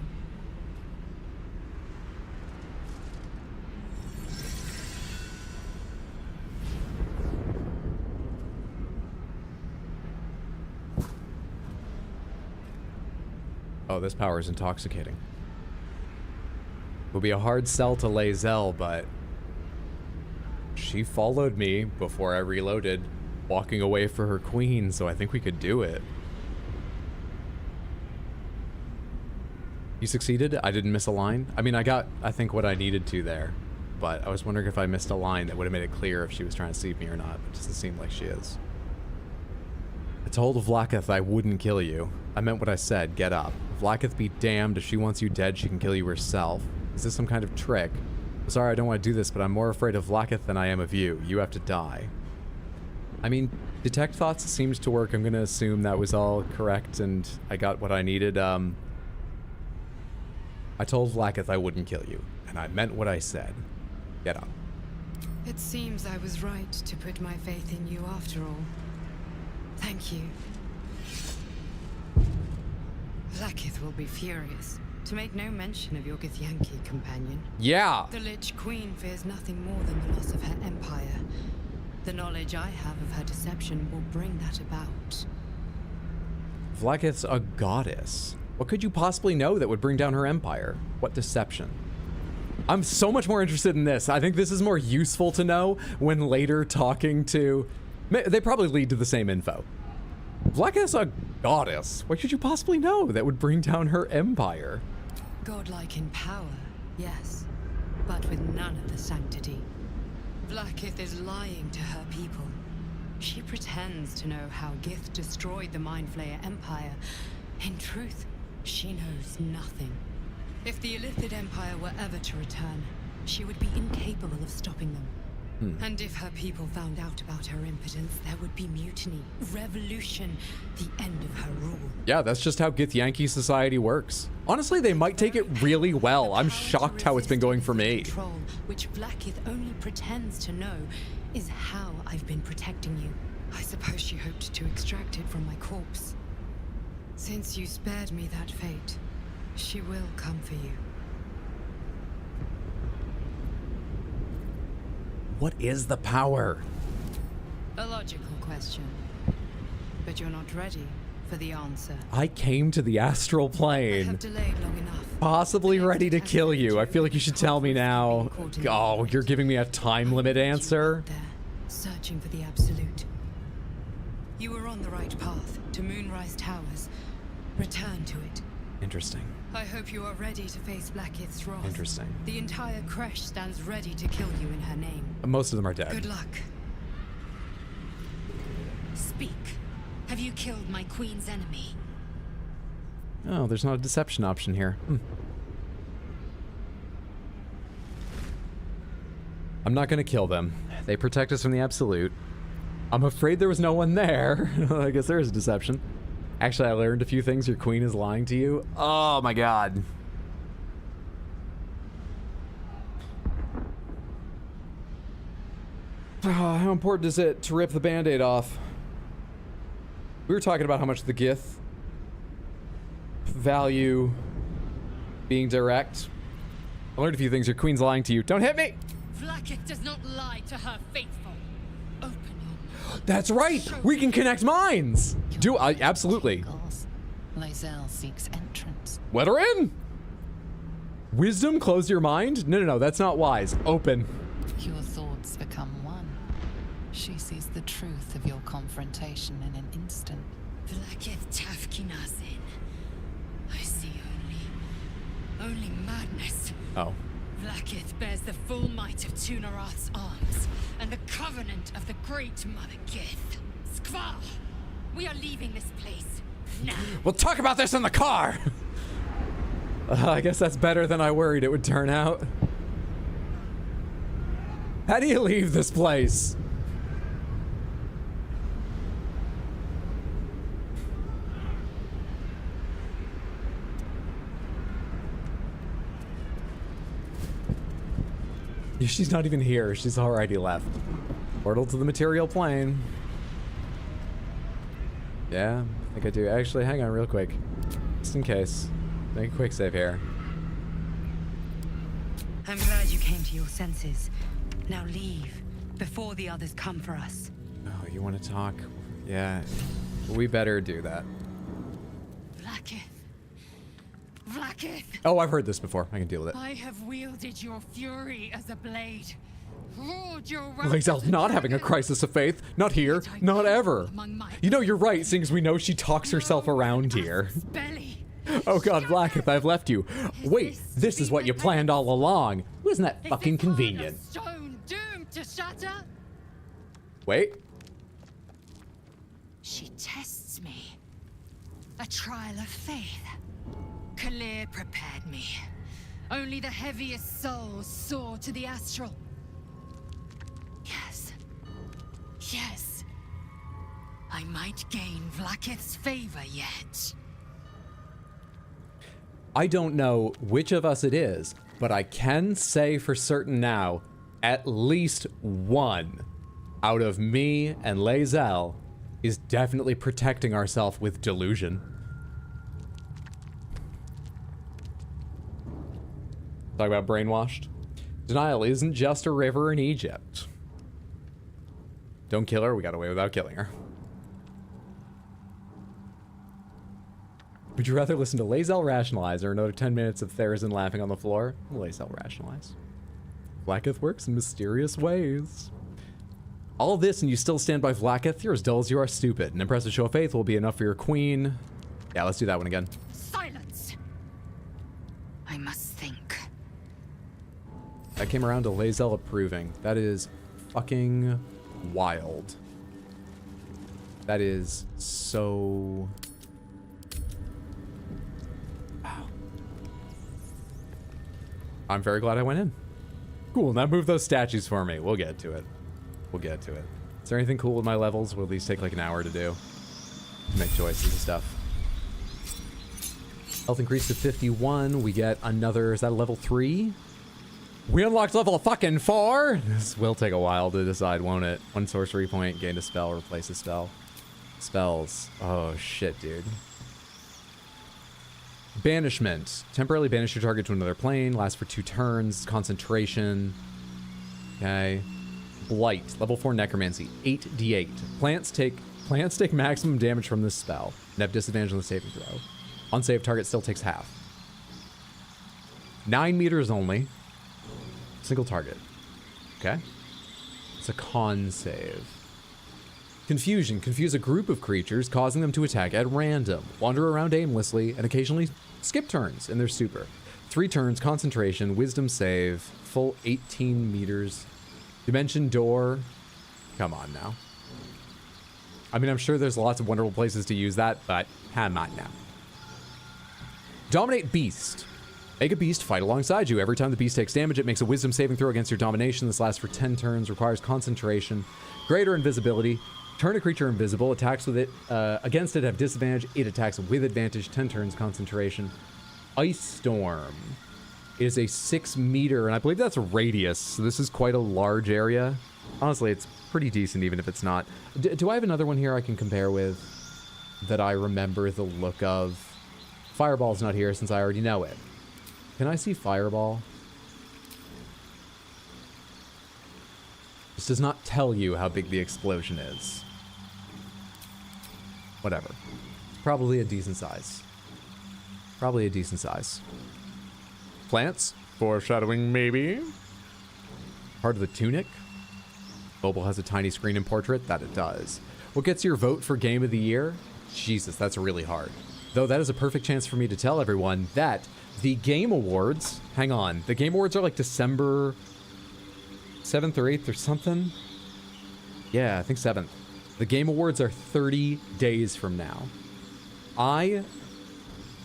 Oh, this power is intoxicating. It would be a hard sell to Lae'zel, but she followed me before I reloaded, walking away for her queen, so I think we could do it. You succeeded? I didn't miss a line? I mean, I got, I think, what I needed to there, but I was wondering if I missed a line that would have made it clear if she was trying to save me or not. It doesn't seem like she is. I told Vlakith I wouldn't kill you. I meant what I said. Get up. Vlakith be damned. If she wants you dead, she can kill you herself. Is this some kind of trick? Sorry, I don't want to do this, but I'm more afraid of Vlaakith than I am of you. You have to die. I mean, detect thoughts seems to work. I'm going to assume that was all correct and I got what I needed. I told Vlaakith I wouldn't kill you, and I meant what I said. Get up. It seems I was right to put my faith in you after all. Thank you. Vlaakith will be furious, to make no mention of your Githyanki companion. Yeah! The Lich Queen fears nothing more than the loss of her empire. The knowledge I have of her deception will bring that about. Vlaakith's a goddess. What could you possibly know that would bring down her empire? What deception? I'm so much more interested in this. I think this is more useful to know when later talking to... They probably lead to the same info. Vlaakith's a goddess. What could you possibly know that would bring down her empire? Godlike in power, yes, but with none of the sanctity. Vlaakith is lying to her people. She pretends to know how Gith destroyed the Mindflayer Empire. In truth, she knows nothing. If the Illithid Empire were ever to return, she would be incapable of stopping them. And if her people found out about her impotence, there would be mutiny, revolution, the end of her rule. Yeah, that's just how Githyanki society works. Honestly, they might take it really well. I'm shocked how it's been going for me. Control, which Vlaakith only pretends to know, is how I've been protecting you. I suppose she hoped to extract it from my corpse. Since you spared me that fate, she will come for you. What is the power? A logical question. But you're not ready for the answer. I came to the astral plane. I have delayed long enough. Possibly ready to kill you. I feel like you should tell me now. Oh, you're giving me a time limit answer? There, searching for the absolute. You were on the right path to Moonrise Towers. Return to it. Interesting. I hope you are ready to face Blackith's wrath. Interesting. The entire creche stands ready to kill you in her name. Most of them are dead. Good luck. Speak. Have you killed my queen's enemy? Oh, there's not a deception option here. I'm not gonna kill them. They protect us from the absolute. I'm afraid there was no one there. I guess there is a deception. Actually, I learned a few things. Your queen is lying to you. Oh my god. How important is it to rip the band-aid off? We were talking about how much the Gith value being direct. I learned a few things. Your queen's lying to you. Don't hit me! Vlaakith does not lie to her faithful. Open your... That's right! We can connect minds! Do I? Absolutely. Lae'zel seeks entrance. Let her in! Wisdom, close your mind? No, that's not wise. Open. Your thoughts become one. She sees the truth of your confrontation in an instant. Vlaakith Tafkinazin. I see only madness. Oh. Vlaakith bears the full might of Tunarath's arms and the covenant of the great Mother Gith. Skvar, we are leaving this place now. We'll talk about this in the car! I guess that's better than I worried it would turn out. How do you leave this place? She's not even here. She's already left. Portal to the material plane. Yeah, I think I do. Actually, hang on real quick. Just in case. Make a quick save here. I'm glad you came to your senses. Now leave, before the others come for us. Oh, you want to talk? Yeah, we better do that. Vlaakith! Oh, I've heard this before. I can deal with it. I have wielded your fury as a blade. Roared your Lae'zel's not having a crisis of faith. Not here. Not ever. You know, you're right, seeing as we know she talks herself around here. Oh god, Vlaakith, I've left you. Wait, this is what you planned all along. Wasn't that fucking convenient? Stone doomed to shatter? Wait. She tests me. A trial of faith. Kalir prepared me. Only the heaviest souls soar to the astral. Yes. Yes. I might gain Vlaakith's favor yet. I don't know which of us it is, but I can say for certain now, at least one out of me and Lae'zel is definitely protecting ourselves with delusion. Talk about brainwashed. Denial isn't just a river in Egypt. Don't kill her, we got away without killing her. Would you rather listen to Lae'zel rationalize or another 10 minutes of Therazin laughing on the floor? Lae'zel rationalize. Vlaakith works in mysterious ways. All of this and you still stand by Vlaakith? You're as dull as you are stupid. An impressive show of faith will be enough for your queen. Yeah, let's do that one again. Silence! I must think. That came around to Lae'zel approving. That is fucking wild. That is so... Wow. I'm very glad I went in. Cool, now move those statues for me. We'll get to it. We'll get to it. Is there anything cool with my levels? Will these take like an hour to do? Make choices and stuff. Health increased to 51. We get another, is that a level 3? We unlocked level fucking 4! This will take a while to decide, won't it? One sorcery point, gain a spell, replace a spell. Spells. Oh shit, dude. Banishment. Temporarily banish your target to another plane. Lasts for 2 turns. Concentration. Okay. Blight. Level 4 necromancy. 8d8. Plants take maximum damage from this spell and have disadvantage on the saving throw. Unsaved target still takes half. 9 meters only. Single target. Okay. It's a con save. Confusion. Confuse a group of creatures, causing them to attack at random, wander around aimlessly, and occasionally skip turns in their stupor. 3 turns, concentration, wisdom save, full 18 meters. Dimension door. Come on now. I mean, I'm sure there's lots of wonderful places to use that, but come on now. Dominate beast. Make a beast fight alongside you. Every time the beast takes damage, it makes a wisdom saving throw against your domination. This lasts for 10 turns, requires concentration, greater invisibility. Turn a creature invisible, attacks with it against it have disadvantage. It attacks with advantage, 10 turns, concentration. Ice Storm is a 6 meter, and I believe that's a radius, so this is quite a large area. Honestly, it's pretty decent even if it's not. Do I have another one here I can compare with that I remember the look of? Fireball's not here since I already know it. Can I see Fireball? This does not tell you how big the explosion is. Whatever. Probably a decent size. Probably a decent size. Plants. Foreshadowing, maybe. Part of the tunic. Mobile has a tiny screen and portrait. That it does. What gets your vote for Game of the Year? Jesus, that's really hard. Though that is a perfect chance for me to tell everyone that the Game Awards... Hang on. The Game Awards are like December 7th or 8th or something? Yeah, I think 7th. The Game Awards are 30 days from now. I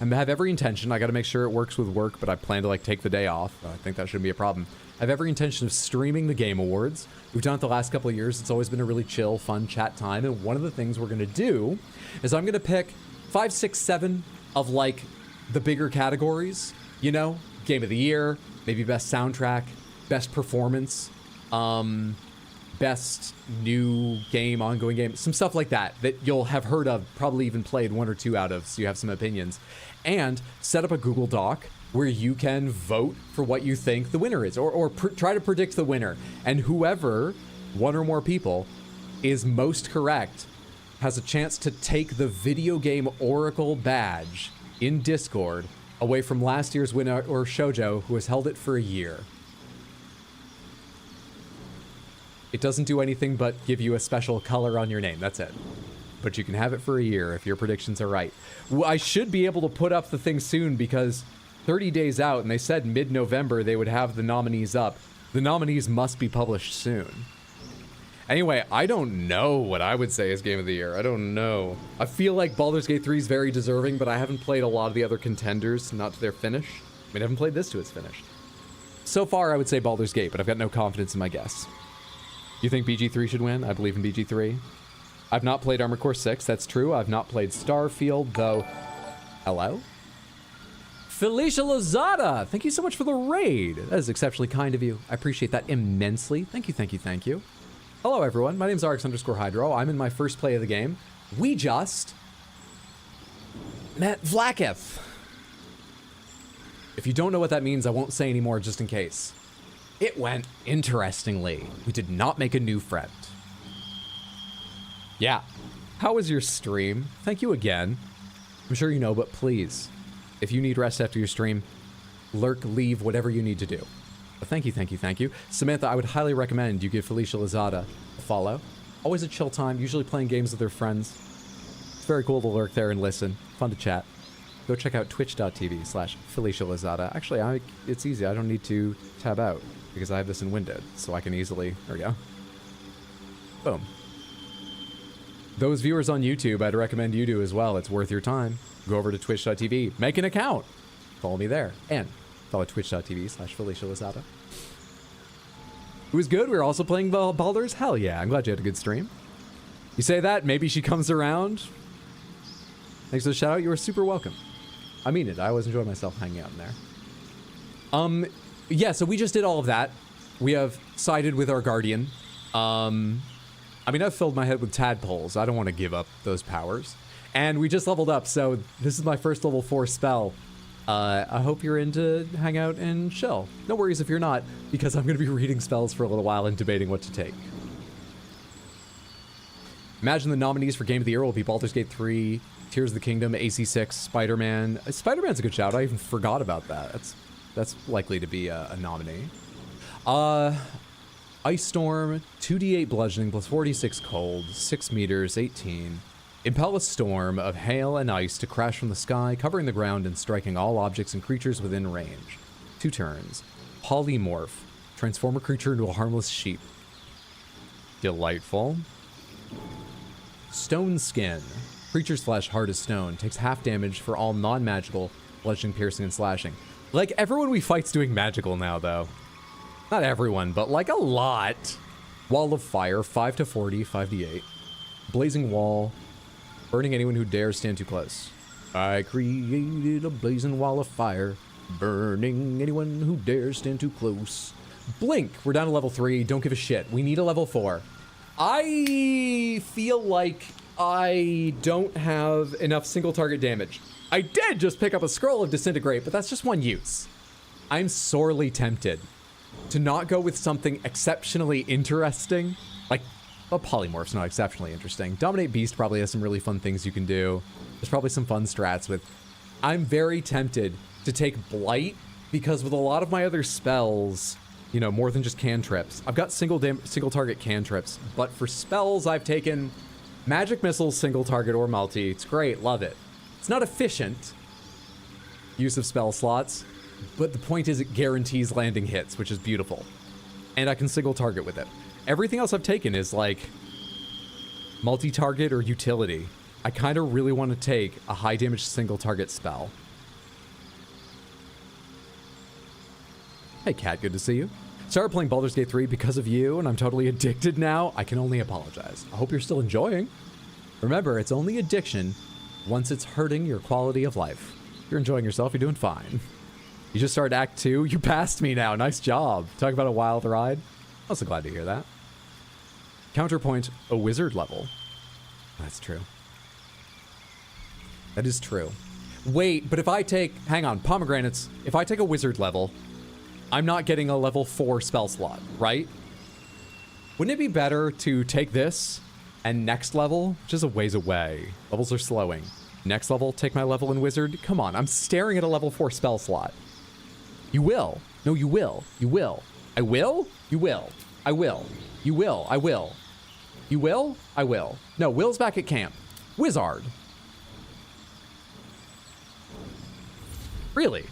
have every intention, I gotta make sure it works with work, but I plan to like take the day off. I think that shouldn't be a problem. I have every intention of streaming the Game Awards. We've done it the last couple of years. It's always been a really chill, fun chat time. And one of the things we're gonna do is I'm gonna pick 5, 6, 7 of like the bigger categories, you know, Game of the Year, maybe best soundtrack, best performance, best new game, ongoing game, some stuff like that you'll have heard of, probably even played 1 or 2 out of, so you have some opinions, and set up a Google Doc where you can vote for what you think the winner is, or try to predict the winner, and whoever, 1 or more people, is most correct has a chance to take the Video Game Oracle badge in Discord away from last year's winner, or Shoujo, who has held it for a year. It doesn't do anything but give you a special color on your name. That's it. But you can have it for a year if your predictions are right. I should be able to put up the thing soon because 30 days out, and they said mid-November they would have the nominees up. The nominees must be published soon. Anyway, I don't know what I would say is Game of the Year. I don't know. I feel like Baldur's Gate 3 is very deserving, but I haven't played a lot of the other contenders, not to their finish. I haven't played this to its finish. So far, I would say Baldur's Gate, but I've got no confidence in my guess. You think BG3 should win? I believe in BG3. I've not played Armored Core 6, that's true. I've not played Starfield, though. Hello? Felicia Lozada, thank you so much for the raid. That is exceptionally kind of you. I appreciate that immensely. Thank you, thank you, thank you. Hello, everyone. My name's RX_Hydro. I'm in my first play of the game. We just met Vlaakith. If you don't know what that means, I won't say anymore just in case. It went interestingly. We did not make a new friend. Yeah. How was your stream? Thank you again. I'm sure you know, but please, if you need rest after your stream, lurk, leave, whatever you need to do. But thank you, thank you, thank you. Samantha, I would highly recommend you give Felicia Lozada a follow. Always a chill time, usually playing games with their friends. It's very cool to lurk there and listen. Fun to chat. Go check out twitch.tv/Felicia Lozada. Actually, it's easy. I don't need to tab out because I have this in windowed, so I can easily, there we go. Boom. Those viewers on YouTube, I'd recommend you do as well. It's worth your time. Go over to twitch.tv, make an account, follow me there, and follow twitch.tv/Felicia Lozada. It was good. We were also playing Baldur's. Hell yeah. I'm glad you had a good stream. You say that, maybe she comes around. Thanks for the shout out. You were super welcome. I mean it. I always enjoy myself hanging out in there. Yeah, so we just did all of that. We have sided with our guardian. I mean, I've filled my head with tadpoles. I don't want to give up those powers. And we just leveled up, so this is my first level 4 spell. I hope you're in to hang out and chill. No worries if you're not, because I'm going to be reading spells for a little while and debating what to take. Imagine the nominees for Game of the Year will be Baldur's Gate 3, Tears of the Kingdom, AC6, Spider-Man. Spider-Man's a good shout. I even forgot about that. That's likely to be a nominee. Ice Storm, 2d8 bludgeoning plus 46 cold, 6 meters, 18. Impel a storm of hail and ice to crash from the sky, covering the ground and striking all objects and creatures within range. 2 turns. Polymorph, transform a creature into a harmless sheep. Delightful. Stone Skin. Creature / heart of stone. Takes half damage for all non-magical bludgeoning, piercing, and slashing. Like, everyone we fight's doing magical now, though. Not everyone, but like a lot. Wall of Fire, 5 to 40, 5d8. Blazing Wall. Burning anyone who dares stand too close. I created a blazing wall of fire. Burning anyone who dares stand too close. Blink. We're down to level 3. Don't give a shit. We need a level 4. I feel like I don't have enough single target damage. I did just pick up a scroll of Disintegrate, but that's just one use. I'm sorely tempted to not go with something exceptionally interesting. Like, a Polymorph's not exceptionally interesting. Dominate Beast probably has some really fun things you can do. There's probably some fun strats with. I'm very tempted to take Blight, because with a lot of my other spells, you know, more than just cantrips, I've got single target cantrips, but for spells I've taken Magic Missiles, single target or multi. It's great, love it. It's not efficient use of spell slots, but the point is it guarantees landing hits, which is beautiful. And I can single target with it. Everything else I've taken is like multi-target or utility. I kind of really want to take a high damage single target spell. Hey Kat, good to see you. Started playing Baldur's Gate 3 because of you, and I'm totally addicted now. I can only apologize. I hope you're still enjoying. Remember, it's only addiction once it's hurting your quality of life. If you're enjoying yourself, you're doing fine. You just started Act 2. You passed me now. Nice job. Talk about a wild ride. I'm so glad to hear that. Counterpoint, a wizard level. That's true. That is true. Wait, but if I take... Hang on, pomegranates. If I take a wizard level, I'm not getting a level 4 spell slot, right? Wouldn't it be better to take this and next level, which is a ways away. Levels are slowing. Next level, take my level in wizard. Come on, I'm staring at a level 4 spell slot. You will. No, you will. You will. I will? You will. I will. You will. I will. You will? I will. No, Will's back at camp. Wizard. Really?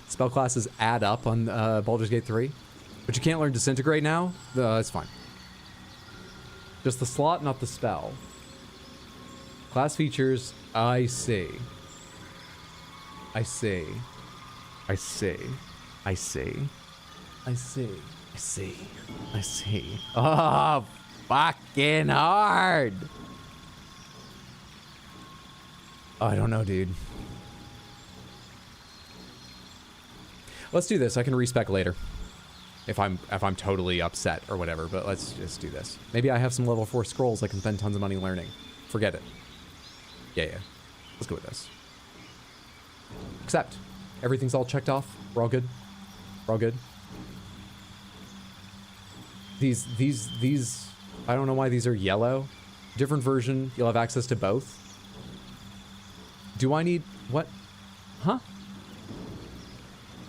Spell classes add up on Baldur's Gate 3, but you can't learn Disintegrate now? It's fine. Just the slot, not the spell. Class features, I see. I see. I see. I see. I see. I see. I see. Oh, fucking hard. Oh, I don't know, dude. Let's do this. I can respec later. If I'm totally upset or whatever, but let's just do this. Maybe I have some level 4 scrolls I can spend tons of money learning. Forget it. Yeah. Let's go with this. Accept. Everything's all checked off. We're all good. We're all good. These, I don't know why these are yellow. Different version, you'll have access to both. Do I need, what? Huh?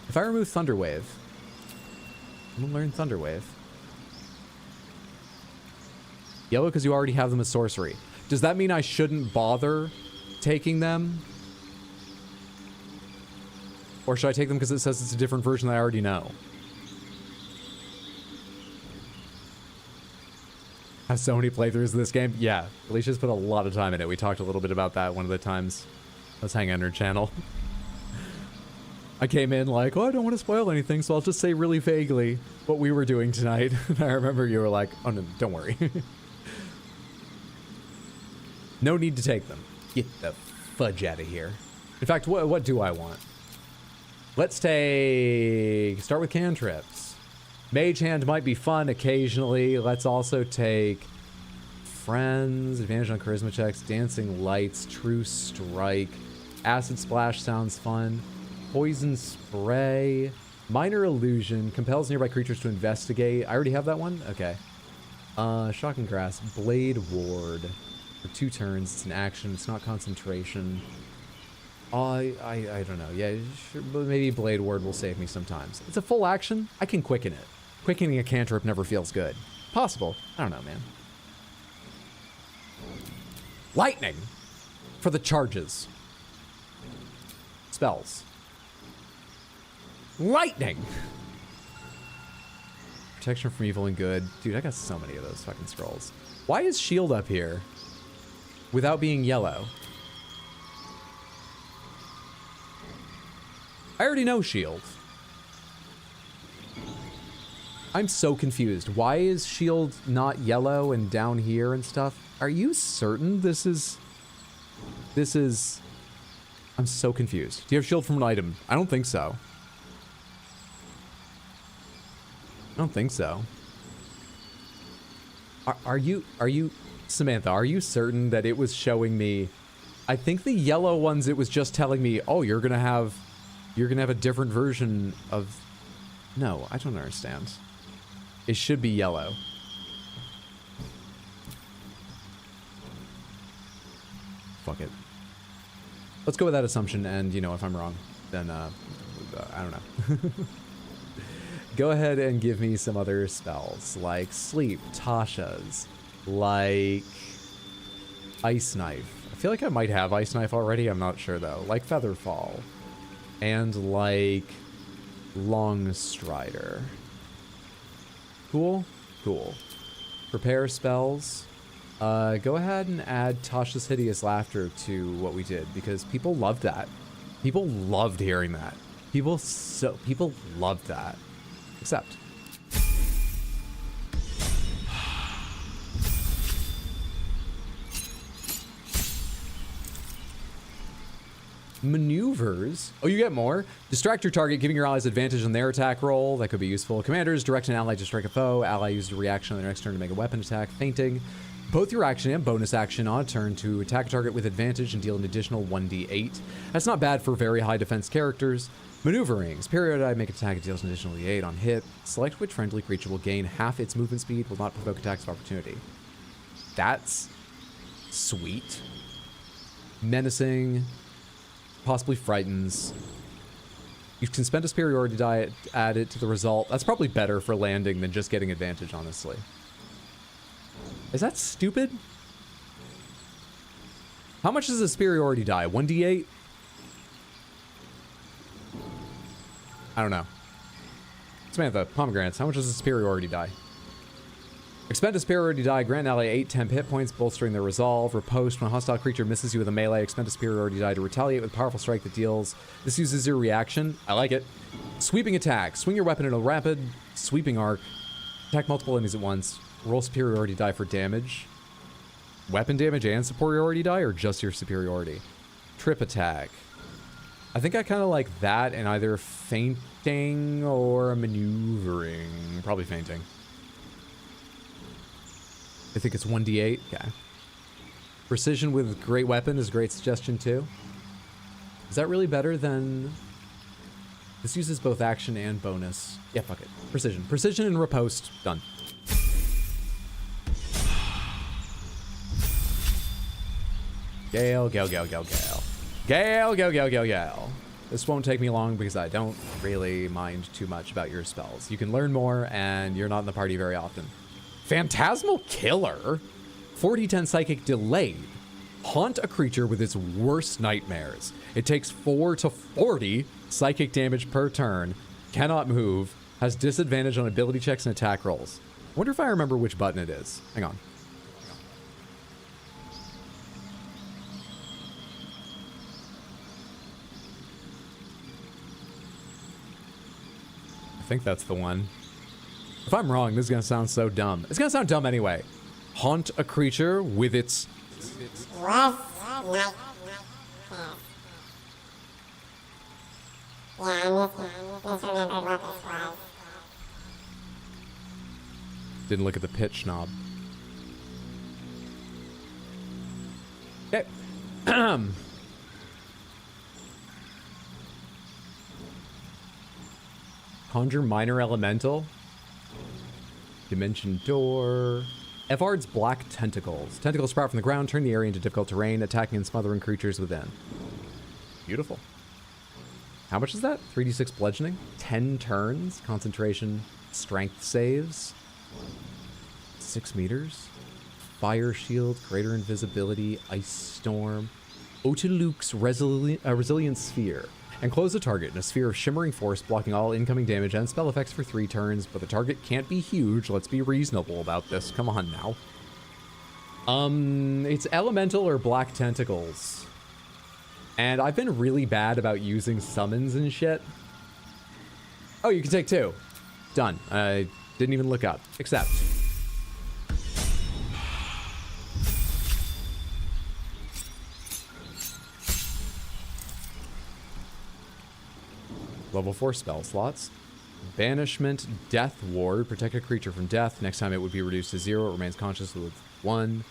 If I remove Thunderwave, I'm gonna learn Thunderwave. Yellow because you already have them as sorcery. Does that mean I shouldn't bother taking them? Or should I take them because it says it's a different version that I already know? I have so many playthroughs of this game. Yeah, Alicia's put a lot of time in it. We talked a little bit about that one of the times I was hanging on her channel. I came in like, oh, I don't want to spoil anything, so I'll just say really vaguely what we were doing tonight. And I remember you were like, oh, no, don't worry. No need to take them. Get the fudge out of here. In fact, what do I want? Let's start with cantrips. Mage Hand might be fun occasionally. Let's also take Friends, advantage on charisma checks, Dancing Lights, True Strike, Acid Splash sounds fun. Poison Spray, Minor Illusion, compels nearby creatures to investigate. I already have that one? Okay. Shocking Grass, Blade Ward. For 2 turns, it's an action, it's not concentration. I don't know. Yeah, sure, but maybe Blade Ward will save me sometimes. It's a full action. I can quicken it. Quickening a cantrip never feels good. Possible. I don't know, man. Lightning! For the charges. Spells. Lightning! Protection from evil and good. Dude, I got so many of those fucking scrolls. Why is shield up here without being yellow? I already know shield. I'm so confused. Why is shield not yellow and down here and stuff? Are you certain this is... I'm so confused. Do you have shield from an item? I don't think so. I don't think so. Are you, Samantha, are you certain that it was showing me... I think the yellow ones, it was just telling me, oh, you're gonna have a different version of... No, I don't understand. It should be yellow. Fuck it. Let's go with that assumption, and, you know, if I'm wrong, then, I don't know. Go ahead and give me some other spells, like Sleep, Tasha's, like Ice Knife. I feel like I might have Ice Knife already, I'm not sure, though. Like Featherfall. And, like, Long Strider. Cool? Cool. Prepare spells. Go ahead and add Tasha's Hideous Laughter to what we did, because people loved that. People loved hearing that. People loved that. Accept. Maneuvers. Oh, you get more. Distract your target, giving your allies advantage on their attack roll. That could be useful. Commanders, direct an ally to strike a foe. Ally uses a reaction on their next turn to make a weapon attack. Feinting. Both your action and bonus action on a turn to attack a target with advantage and deal an additional 1d8. That's not bad for very high defense characters. Maneuverings. Periodically make an attack that deals an additional d8 on hit. Select which friendly creature will gain half its movement speed, will not provoke attacks of opportunity. That's sweet. Menacing. Possibly frightens. You can spend a superiority die, add it to the result. That's probably better for landing than just getting advantage, honestly. Is that stupid? How much is a superiority die? 1d8? I don't know. Samantha, pomegranates, how much is a superiority die? Expend a superiority die, grant an ally 8 temp hit points, bolstering their resolve. Riposte, when a hostile creature misses you with a melee, expend a superiority die to retaliate with a powerful strike that deals. This uses your reaction. I like it. Sweeping attack. Swing your weapon in a rapid sweeping arc. Attack multiple enemies at once. Roll superiority die for damage. Weapon damage and superiority die, or just your superiority? Trip attack. I think I kind of like that in either fainting or maneuvering. Probably fainting. I think it's 1d8. Okay. Precision with great weapon is a great suggestion too. Is that really better than... This uses both action and bonus. Yeah, fuck it. Precision. Precision and riposte. Done. Gale, Gale, Gale, Gale, Gale. Gale, Gale, Gale, Gale, Gale. This won't take me long because I don't really mind too much about your spells. You can learn more and you're not in the party very often. Phantasmal Killer. 4d10 psychic delayed. Haunt a creature with its worst nightmares. It takes 4 to 40 psychic damage per turn. Cannot move. Has disadvantage on ability checks and attack rolls. I wonder if I remember which button it is. Hang on. I think that's the one. If I'm wrong, this is going to sound so dumb. It's going to sound dumb anyway. Haunt a creature with its... Didn't look at the pitch knob. Okay. Conjure minor elemental. Dimension door. Evard's black tentacles. Tentacles sprout from the ground, turn the area into difficult terrain, attacking and smothering creatures within. Beautiful. How much is that? 3d6 bludgeoning? 10 turns. Concentration. Strength saves. 6 meters. Fire shield. Greater invisibility. Ice storm. Otiluke's resilient sphere. Enclose the target in a sphere of shimmering force, blocking all incoming damage and spell effects for 3 turns, but the target can't be huge. Let's be reasonable about this. Come on now. It's elemental or black tentacles. And I've been really bad about using summons and shit. Oh, you can take 2. Done. I didn't even look up. Accept. Level 4 spell slots. Banishment, Death Ward. Protect a creature from death. Next time it would be reduced to 0. It remains conscious with 1.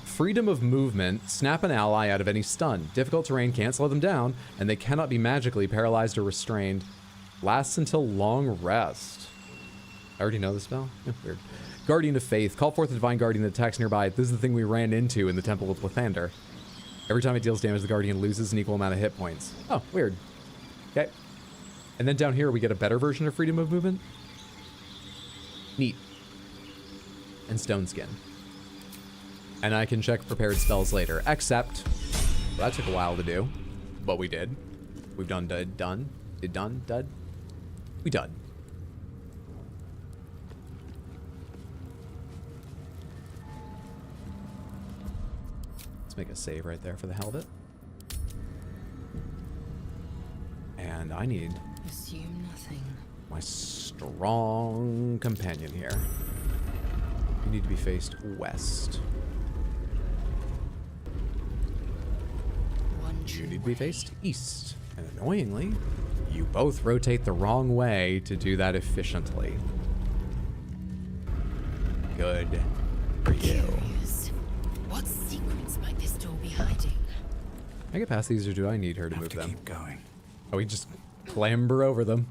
Freedom of movement. Snap an ally out of any stun. Difficult terrain can't slow them down, and they cannot be magically paralyzed or restrained. Lasts until long rest. I already know the spell? Yeah, weird. Guardian of Faith. Call forth a divine guardian that attacks nearby. This is the thing we ran into in the Temple of Lathander. Every time it deals damage, the guardian loses an equal amount of hit points. Oh, weird. Okay. And then down here, we get a better version of freedom of movement. Neat. And stone skin. And I can check prepared spells later, except that took a while to do, but we did. We've done, done. We done. Let's make a save right there for the hell of it. And I need... Assume nothing. My strong companion here. You need to be faced west. You need to be faced east. And annoyingly, you both rotate the wrong way to do that efficiently. Good for you. Curious. What secrets might this door be hiding? Can I get past these, or do I need her to move them? Keep going. Oh, we just clamber over them.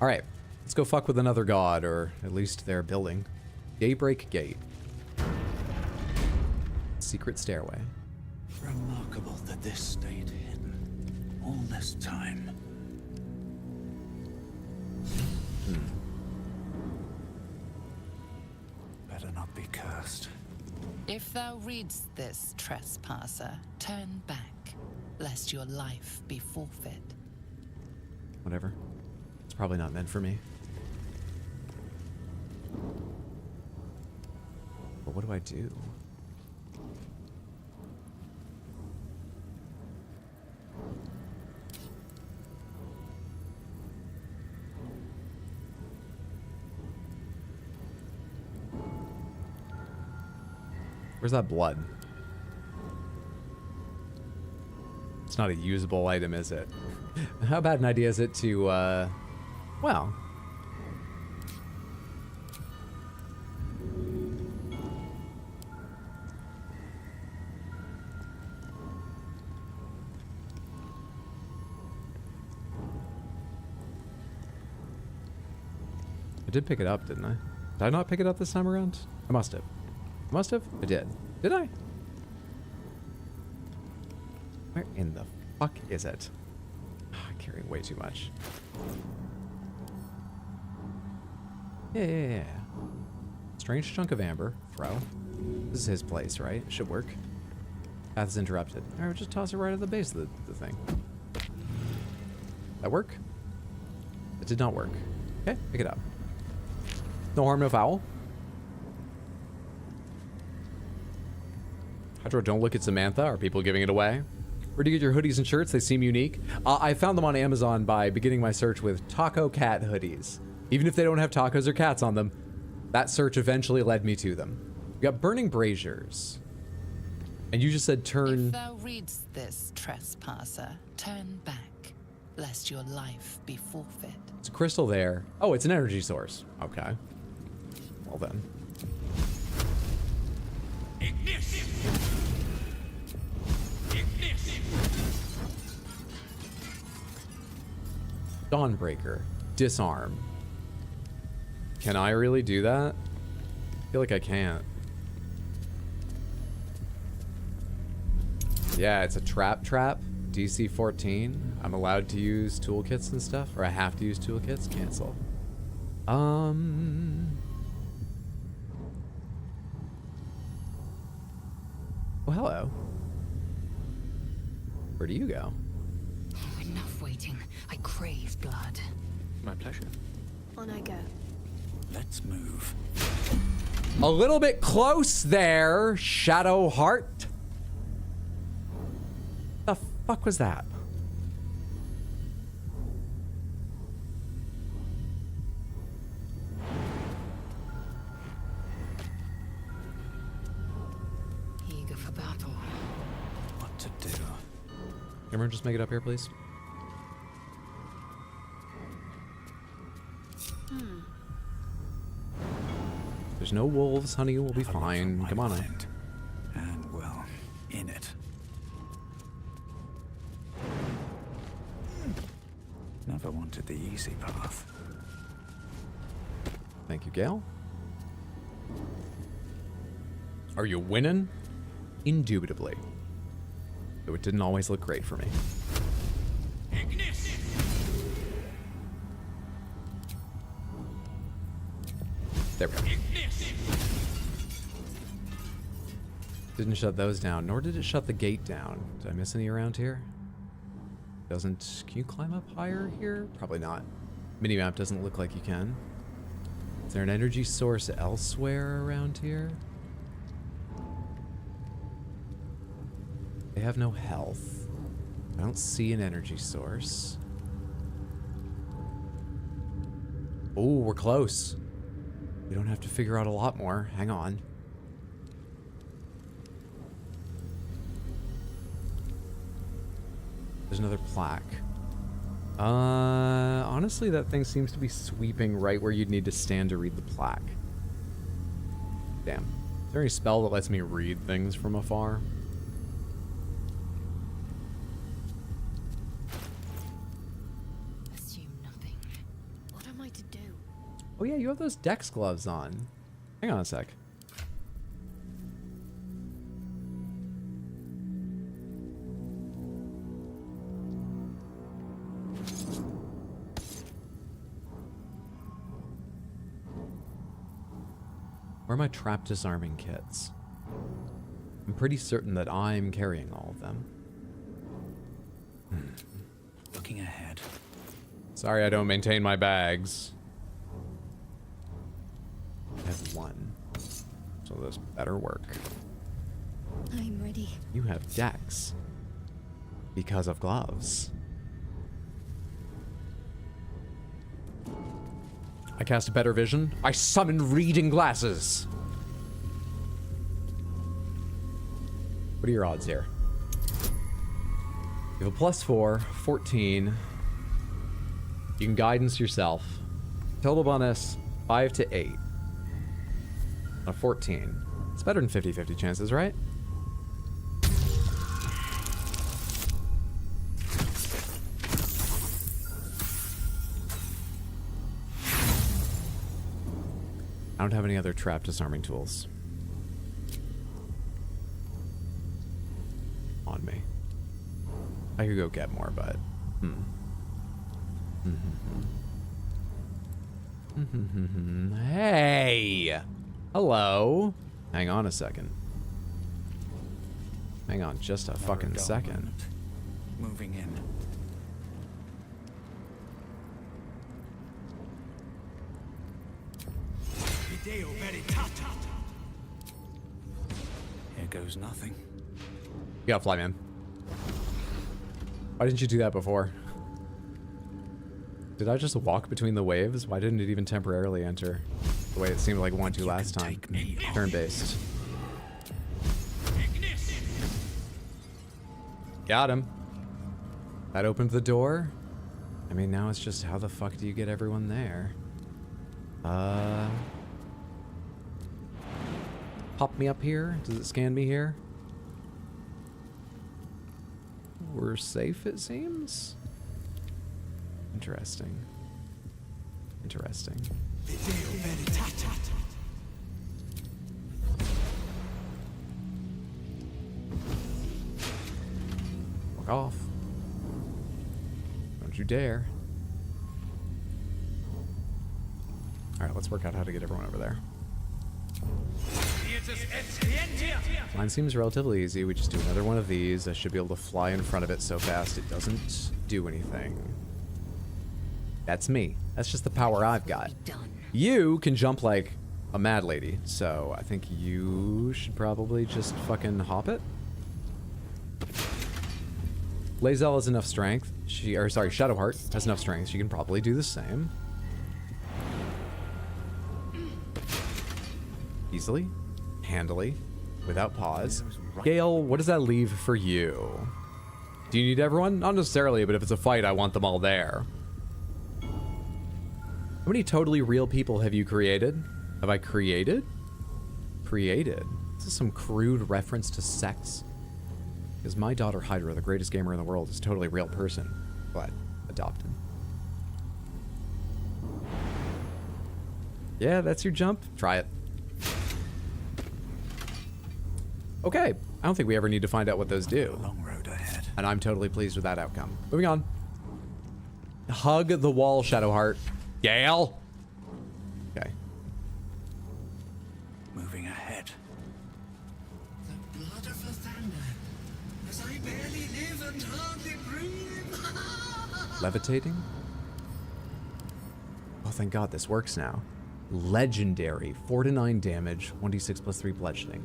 All right, let's go fuck with another god, or at least their building. Daybreak Gate. Secret stairway. Remarkable that this stayed hidden all this time. Better not be cursed. If thou readst this, trespasser, turn back, lest your life be forfeit. Whatever. It's probably not meant for me. But what do I do? Where's that blood? It's not a usable item, is it? How bad an idea is it to, well... I did pick it up, didn't I? Did I not pick it up this time around? I must have. I must have? I did. Did I? Where in the fuck is it? I'm carrying way too much. Yeah. Strange chunk of amber. Throw. This is his place, right? Should work. Path is interrupted. Alright, just toss it right at the base of the thing. That work? It did not work. Okay, pick it up. No harm, no foul. Hydro, don't look at Samantha. Are people giving it away? Where do you get your hoodies and shirts? They seem unique. I found them on Amazon by beginning my search with taco cat hoodies. Even if they don't have tacos or cats on them, that search eventually led me to them. We got burning braziers. And you just said turn... If thou readst this, trespasser, turn back, lest your life be forfeit. It's a crystal there. Oh, it's an energy source. Okay. Well then. Dawnbreaker. Disarm. Can I really do that? I feel like I can't. Yeah, it's a trap. DC 14. I'm allowed to use toolkits and stuff, or I have to use toolkits. Cancel. Oh, hello. Where do you go? Oh, enough waiting. I crave blood. My pleasure. On I go. Let's move. A little bit close there, Shadow Heart. The fuck was that? Eager for battle. What to do? Cameron, just make it up here, please. There's no wolves, honey. We'll be fine. Come on. And well, in it. Never wanted the easy path. Thank you, Gale. Are you winning? Indubitably. Though it didn't always look great for me. There we go. Didn't shut those down, nor did it shut the gate down. Did I miss any around here? Doesn't... Can you climb up higher here? Probably not. Minimap doesn't look like you can. Is there an energy source elsewhere around here? They have no health. I don't see an energy source. Oh, we're close. We don't have to figure out a lot more. Hang on. There's another plaque. Honestly, that thing seems to be sweeping right where you'd need to stand to read the plaque. Damn. Is there any spell that lets me read things from afar? Assume nothing. What am I to do? Oh yeah, you have those Dex gloves on. Hang on a sec. Where are my trap disarming kits? I'm pretty certain that I'm carrying all of them. Looking ahead. Sorry I don't maintain my bags. I have one. So this better work. I'm ready. You have dex. Because of gloves. I cast better vision. I summon reading glasses. What are your odds here? You have a +4, 14. You can guidance yourself. Total bonus, 5 to 8. A 14. It's better than 50-50 chances, right? I don't have any other trap disarming tools on me. I could go get more, but Hey! Hello? Hang on a second. Hang on just a fucking second. Moving in. Here goes nothing. You gotta fly, man. Why didn't you do that before? Did I just walk between the waves? Why didn't it even temporarily enter? The way it seemed like it wanted to last time. Turn-based. Got him. That opened the door. I mean, now it's just how the fuck do you get everyone there? Pop me up here? Does it scan me here? We're safe, it seems. Interesting. Interesting. Walk off. Don't you dare. Alright, let's work out how to get everyone over there. Mine seems relatively easy. We just do another one of these. I should be able to fly in front of it so fast it doesn't do anything. That's me. That's just the power I've got. You can jump like a mad lady, so I think you should probably just fucking hop it. Lae'zel has enough strength. Shadowheart has enough strength. She can probably do the same. Easily, handily, without pause. Gale, what does that leave for you? Do you need everyone? Not necessarily, but if it's a fight, I want them all there. How many totally real people have you created? Have I created? Created. This is some crude reference to sex. Because my daughter Hydra, the greatest gamer in the world, is a totally real person, but adopted. Yeah, that's your jump. Try it. Okay, I don't think we ever need to find out what those do. Long road ahead. And I'm totally pleased with that outcome. Moving on. Hug the wall, Shadowheart. Gale. Okay. Moving ahead. The blood of Lathander, as I barely live and hardly breathe. Levitating? Oh, thank God this works now. Legendary. 4 to 9 damage, 1d6 plus 3 bludgeoning.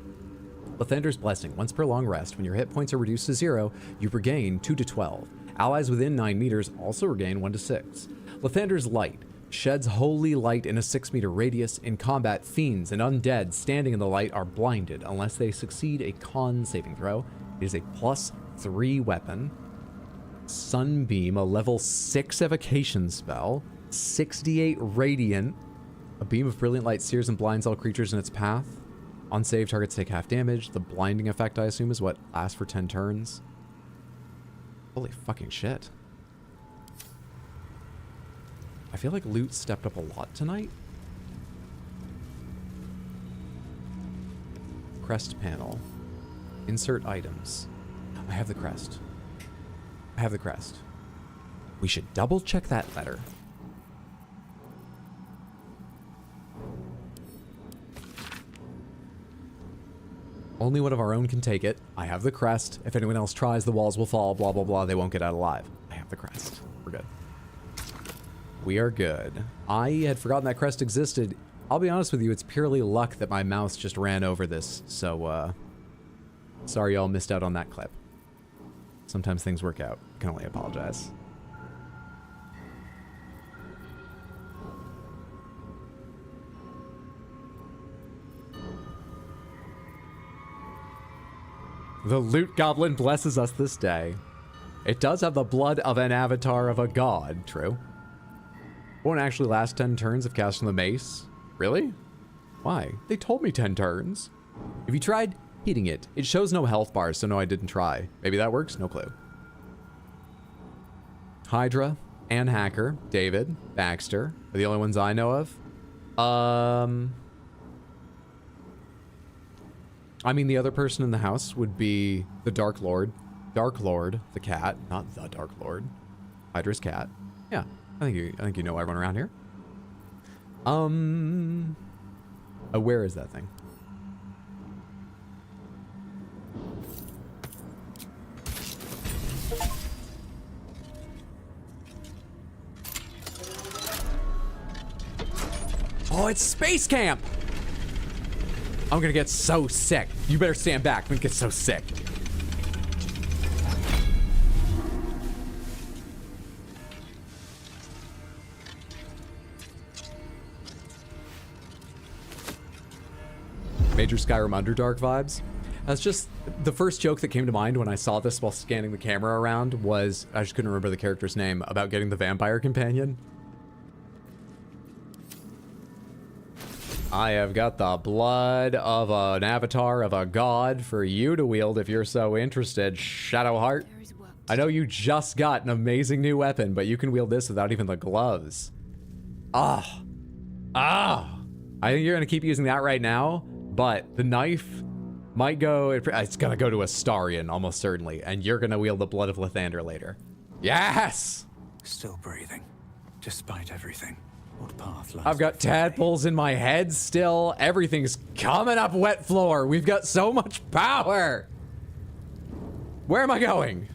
Lathander's Blessing. Once per long rest, when your hit points are reduced to 0, you regain 2 to 12. Allies within 9 meters also regain 1 to 6. Lathander's Light. Sheds holy light in a 6-meter radius. In combat, fiends and undead standing in the light are blinded unless they succeed a con saving throw. It is a +3 weapon. Sunbeam, a level 6 evocation spell. 68 radiant. A beam of brilliant light sears and blinds all creatures in its path. On save, targets take half damage. The blinding effect, I assume, is what lasts for 10 turns. Holy fucking shit. I feel like loot stepped up a lot tonight. Crest panel. Insert items. I have the crest. I have the crest. We should double check that letter. Only one of our own can take it. I have the crest. If anyone else tries, the walls will fall, blah, blah, blah. They won't get out alive. I have the crest. We're good. We are good. I had forgotten that crest existed. I'll be honest with you, it's purely luck that my mouse just ran over this. So, sorry y'all missed out on that clip. Sometimes things work out. I can only apologize. The loot goblin blesses us this day. It does have the blood of an avatar of a god, true. Won't actually last 10 turns of casting the mace. Really? Why? They told me 10 turns. Have you tried hitting it? It shows no health bars, so no, I didn't try. Maybe that works? No clue. Hydra and Hacker, David, Baxter are the only ones I know of. I mean, the other person in the house would be the Dark Lord. Dark Lord, the cat, not the Dark Lord. Hydra's cat. Yeah, I think you know everyone around here. Where is that thing? Oh, it's Space Camp! I'm gonna get so sick. You better stand back. I'm gonna get so sick. Major Skyrim Underdark vibes. That's just the first joke that came to mind when I saw this while scanning the camera around was, I just couldn't remember the character's name, about getting the vampire companion. I have got the blood of an avatar of a god for you to wield if you're so interested, Shadowheart. I know you just got an amazing new weapon, but you can wield this without even the gloves. I think you're gonna keep using that right now, but the knife might go, it's gonna go to Astarion almost certainly, and you're gonna wield the blood of Lathander later. Yes! Still breathing, despite everything. What path lies? I've got tadpoles in my head still. Everything's coming up wet floor. We've got so much power. Where am I going?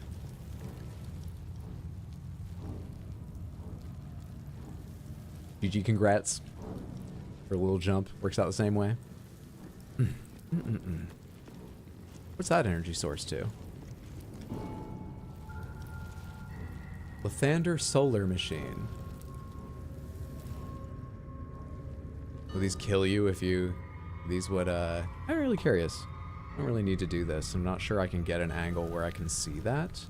GG, congrats. For a little jump. Works out the same way. What's that energy source to? Lathander Solar Machine. Will these kill you if you... These would, I'm really curious. I don't really need to do this. I'm not sure I can get an angle where I can see that.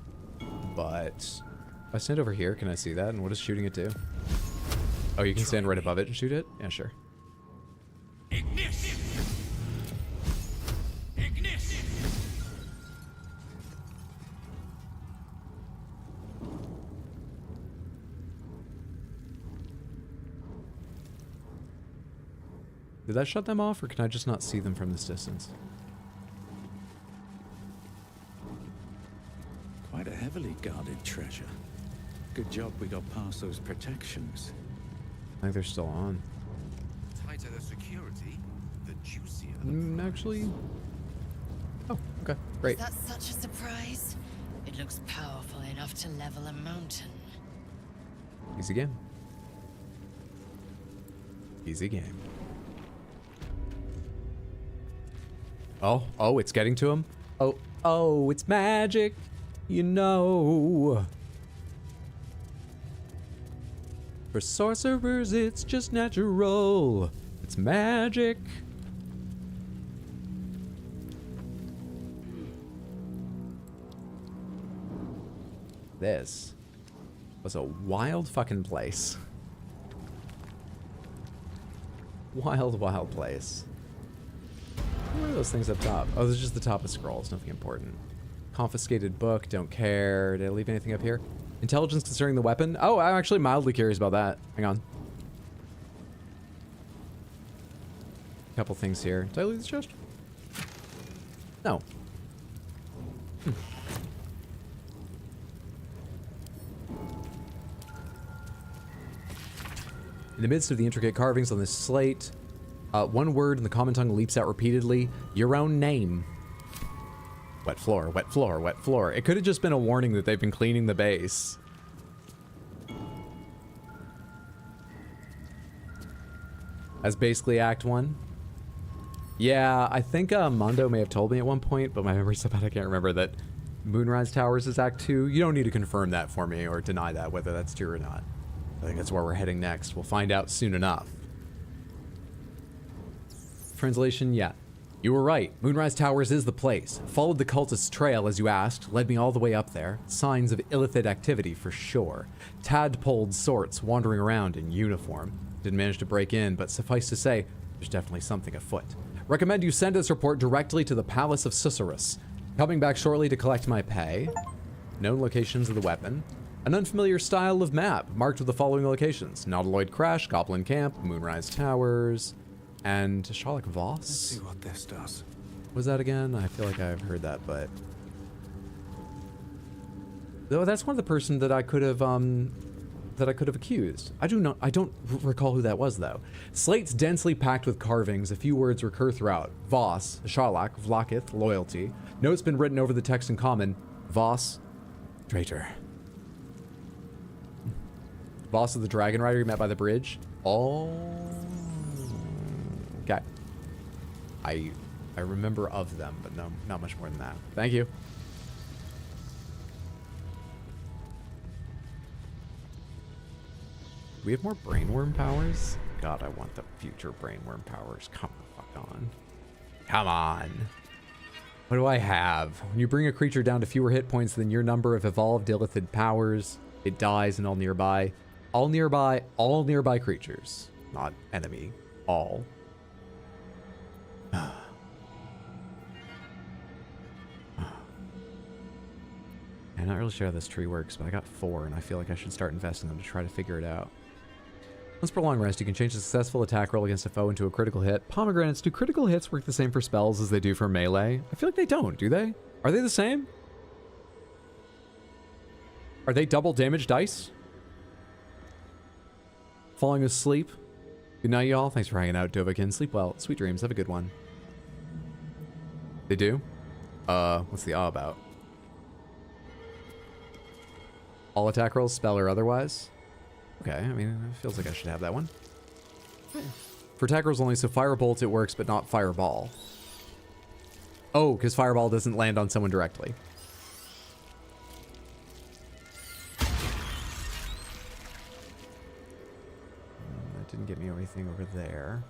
But... if I stand over here, can I see that? And what does shooting it do? Oh, you can stand right above it and shoot it? Yeah, sure. Ignis! Ignis! Did that shut them off, or can I just not see them from this distance? Quite a heavily guarded treasure. Good job we got past those protections. I think they're still on. Tighter the security, the juicier. Actually... oh, okay, great. Is that such a surprise? It looks powerful enough to level a mountain. Easy game. Easy game. Oh, it's getting to him. Oh, it's magic, you know. For sorcerers, it's just natural. It's magic. This was a wild fucking place. Wild, wild place. What are those things up top? Oh, this is just the top of scrolls, nothing important. Confiscated book, don't care. Did I leave anything up here? Intelligence concerning the weapon? Oh, I'm actually mildly curious about that. Hang on. A couple things here. Did I leave this chest? No. In the midst of the intricate carvings on this slate, one word in the common tongue leaps out repeatedly. Your own name. Wet floor, wet floor, wet floor. It could have just been a warning that they've been cleaning the base. as basically Act 1. Yeah, I think Mondo may have told me at one point, but my memory's so bad I can't remember, that Moonrise Towers is Act 2. You don't need to confirm that for me or deny that, whether that's true or not. I think that's where we're heading next. We'll find out soon enough. Translation, yeah. You were right. Moonrise Towers is the place. Followed the cultist's trail, as you asked. Led me all the way up there. Signs of illicit activity, for sure. Tadpoled sorts wandering around in uniform. Didn't manage to break in, but suffice to say, there's definitely something afoot. Recommend you send this report directly to the Palace of Susurrus. Coming back shortly to collect my pay. Known locations of the weapon. An unfamiliar style of map, marked with the following locations. Nautiloid Crash, Goblin Camp, Moonrise Towers, and Sherlock Voss. Let's see what this does. What was that again? I feel like I've heard that, but... Though that's one of the person that I could have, accused. I don't recall who that was, though. Slates densely packed with carvings. A few words recur throughout. Voss, Sherlock, Vlakith, loyalty. Notes been written over the text in common. Voss, traitor. Voss of the Dragon Rider you met by the bridge. Oh. Okay. I remember of them, but no, not much more than that. Thank you. Do we have more brainworm powers? God, I want the future brainworm powers. Come the fuck on. Come on. What do I have? When you bring a creature down to fewer hit points than your number of evolved illithid powers, it dies and all nearby creatures. Not enemy. All. I'm not really sure how this tree works, but I got 4, and I feel like I should start investing them to try to figure it out. Once per long rest, you can change a successful attack roll against a foe into a critical hit. Pomegranates, do critical hits work the same for spells as they do for melee? I feel like they don't, do they? Are they the same? Are they double damage dice? Falling asleep. Good night, y'all. Thanks for hanging out, Dovakin. Sleep well. Sweet dreams. Have a good one. They do? What's the about? All attack rolls, spell or otherwise? Okay, I mean, it feels like I should have that one. For attack rolls only, so Firebolt it works, but not Fireball. Oh, because Fireball doesn't land on someone directly. That didn't get me anything over there.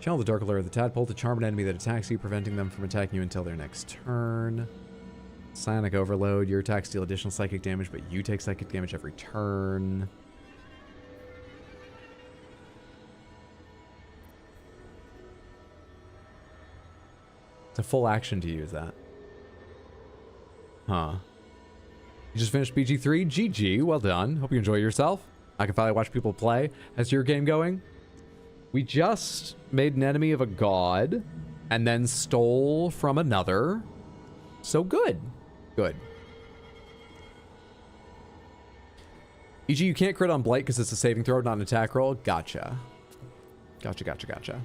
Channel the Dark Allure of the Tadpole to charm an enemy that attacks you, preventing them from attacking you until their next turn. Psionic Overload. Your attacks deal additional psychic damage, but you take psychic damage every turn. It's a full action to use that. Huh. You just finished BG3? GG. Well done. Hope you enjoy yourself. I can finally watch people play. How's your game going? We just made an enemy of a god and then stole from another. So good. Good. E.g., you can't crit on Blight because it's a saving throw, not an attack roll. Gotcha. Gotcha.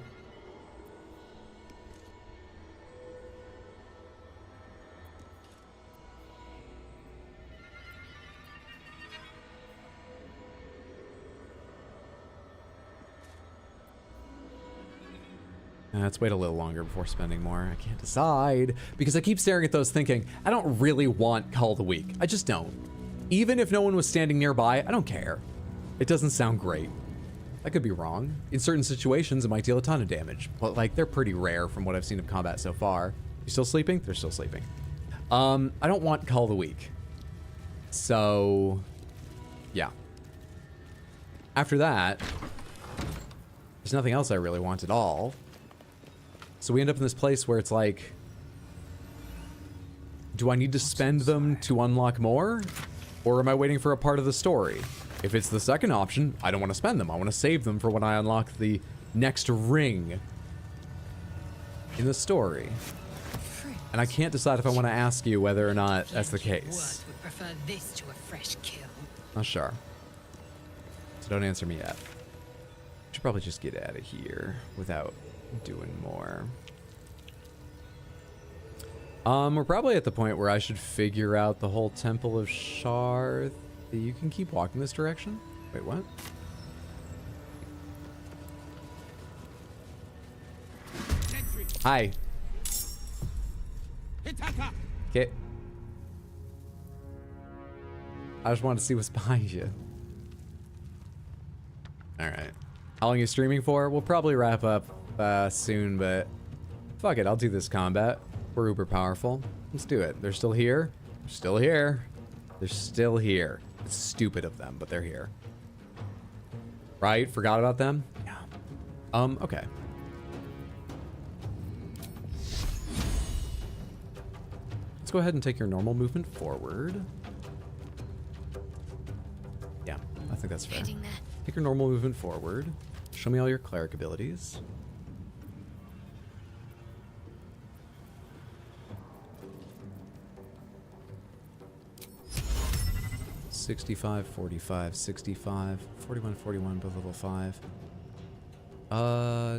Let's wait a little longer before spending more. I can't decide because I keep staring at those thinking, I don't really want Call of the Week. I just don't. Even if no one was standing nearby, I don't care. It doesn't sound great. I could be wrong. In certain situations, it might deal a ton of damage, but like they're pretty rare from what I've seen of combat so far. You still sleeping? They're still sleeping. I don't want Call of the Week. So, yeah. After that, there's nothing else I really want at all. So we end up in this place where it's like, do I need to spend them to unlock more? Or am I waiting for a part of the story? If it's the second option, I don't want to spend them. I want to save them for when I unlock the next ring in the story. And I can't decide if I want to ask you whether or not that's the case. Would prefer this to a fresh kill. Not sure. So don't answer me yet. Should probably just get out of here without doing more. We're probably at the point where I should figure out the whole Temple of Sharth. You can keep walking this direction? Wait, what? Hi. Okay. I just wanted to see what's behind you. Alright. How long are you streaming for? We'll probably wrap up soon, but fuck it, I'll do this combat. We're uber powerful. Let's do it. They're still here. They're still here. They're still here. It's stupid of them, but they're here. Right? Forgot about them? Yeah. Okay. Let's go ahead and take your normal movement forward. Yeah, I think that's fair. Take your normal movement forward. Show me all your cleric abilities. $65, $45, $65, $41, $41, both level 5.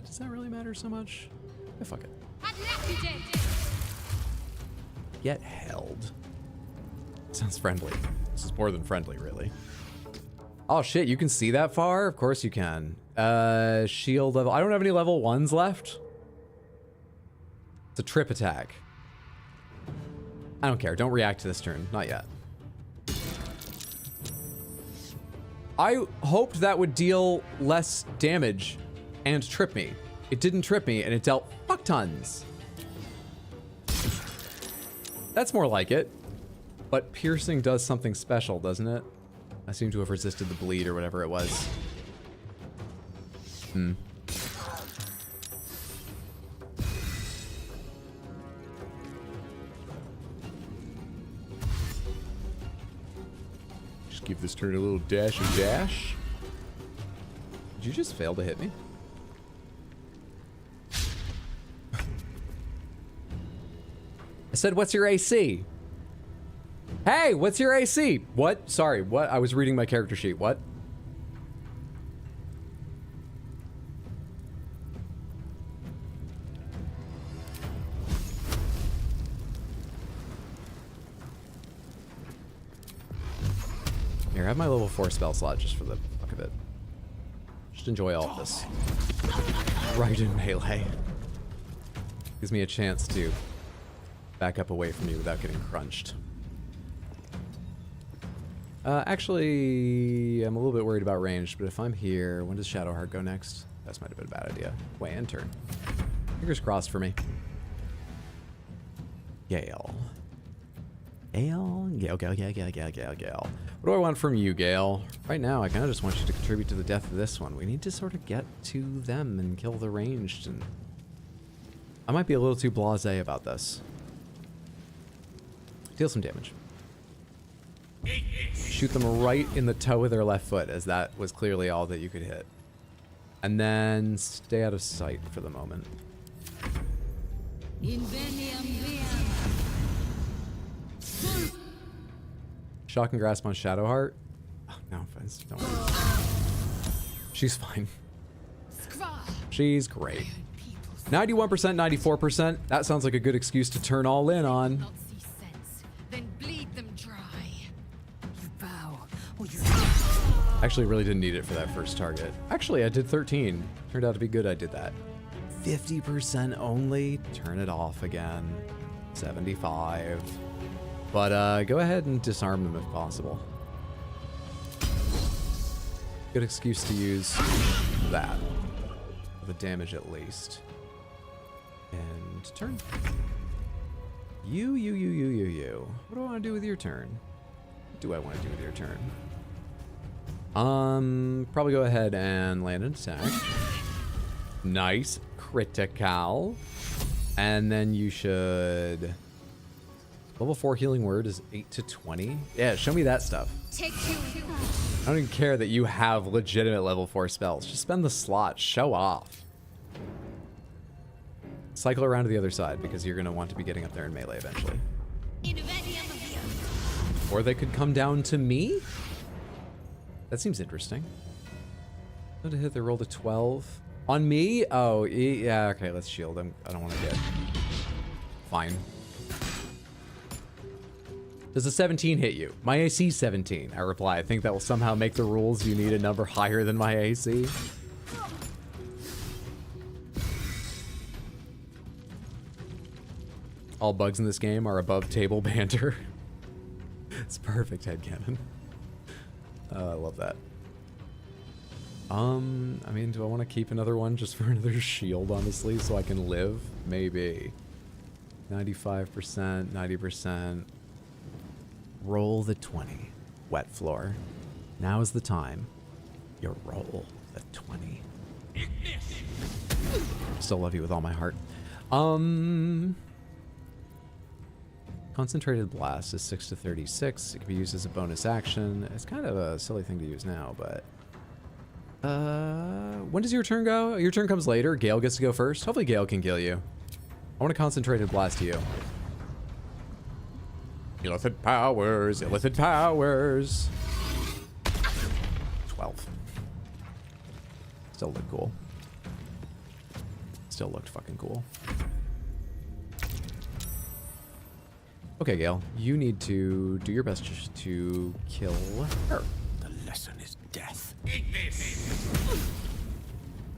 Does that really matter so much? Yeah, fuck it. Get held. Sounds friendly. This is more than friendly, really. Oh shit, you can see that far? Of course you can. Shield level. I don't have any level 1s left. It's a trip attack. I don't care. Don't react to this turn. Not yet. I hoped that would deal less damage and trip me. It didn't trip me, and it dealt fuck tons. That's more like it. But piercing does something special, doesn't it? I seem to have resisted the bleed or whatever it was. Just give this turn a little dash and dash. Did you just fail to hit me? I said, what's your AC? Hey, what's your AC? What? Sorry, what? I was reading my character sheet. What? Here, have my level 4 spell slot just for the fuck of it. Just enjoy all of this. Right in melee. Gives me a chance to back up away from you without getting crunched. Actually, I'm a little bit worried about range, but if I'm here, when does Shadowheart go next? That might have been a bad idea. Wait, end turn. Fingers crossed for me. Gale. Gale. What do I want from you, Gale? Right now, I kind of just want you to contribute to the death of this one. We need to sort of get to them and kill the ranged, and I might be a little too blasé about this. Deal some damage. Shoot them right in the toe with their left foot, as that was clearly all that you could hit. And then stay out of sight for the moment. Shock and grasp on Shadowheart. Oh, no offense. Don't worry. She's fine. She's great. 91%, 94%. That sounds like a good excuse to turn all in on. Actually, really didn't need it for that first target. Actually, I did 13. Turned out to be good I did that. 50% only. Turn it off again. 75. But go ahead and disarm them if possible. Good excuse to use that. The damage at least. And turn. You. What do I want to do with your turn? What do I want to do with your turn? Probably go ahead and land an attack. Nice. Critical. And then you should... Level 4 healing word is 8 to 20. Yeah, show me that stuff. I don't even care that you have legitimate level 4 spells. Just spend the slot. Show off. Cycle around to the other side because you're going to want to be getting up there in melee eventually. Or they could come down to me? That seems interesting. How to hit the roll to 12. On me? Oh, yeah, okay, let's shield. I don't want to get... Fine. Does a 17 hit you? My AC is 17. I reply, I think that will somehow make the rules you need a number higher than my AC. All bugs in this game are above table banter. It's perfect headcanon. I love that. I mean, do I want to keep another one just for another shield, honestly, so I can live? Maybe. 95%, 90%. Roll the 20. Wet floor. Now is the time. You roll the 20. Still love you with all my heart. Concentrated blast is 6 to 36. It can be used as a bonus action. It's kind of a silly thing to use now, but when does your turn go? Your turn comes later. Gale gets to go first. Hopefully Gale can kill you. I want a concentrated blast to you. Illicit powers, illicit powers. 12. Still looked cool. Still looked fucking cool. Okay, Gale, you need to do your best just to kill her. The lesson is death.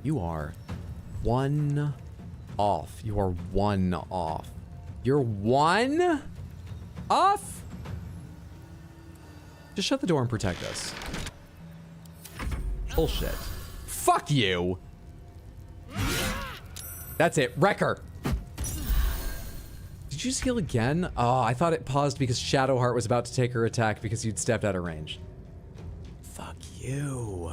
You are 1 off. You are 1 off. You're 1 off? Just shut the door and protect us. Bullshit. Fuck you. That's it. Wrecker. Did you just heal again? Oh, I thought it paused because Shadowheart was about to take her attack because you'd stepped out of range. Fuck you.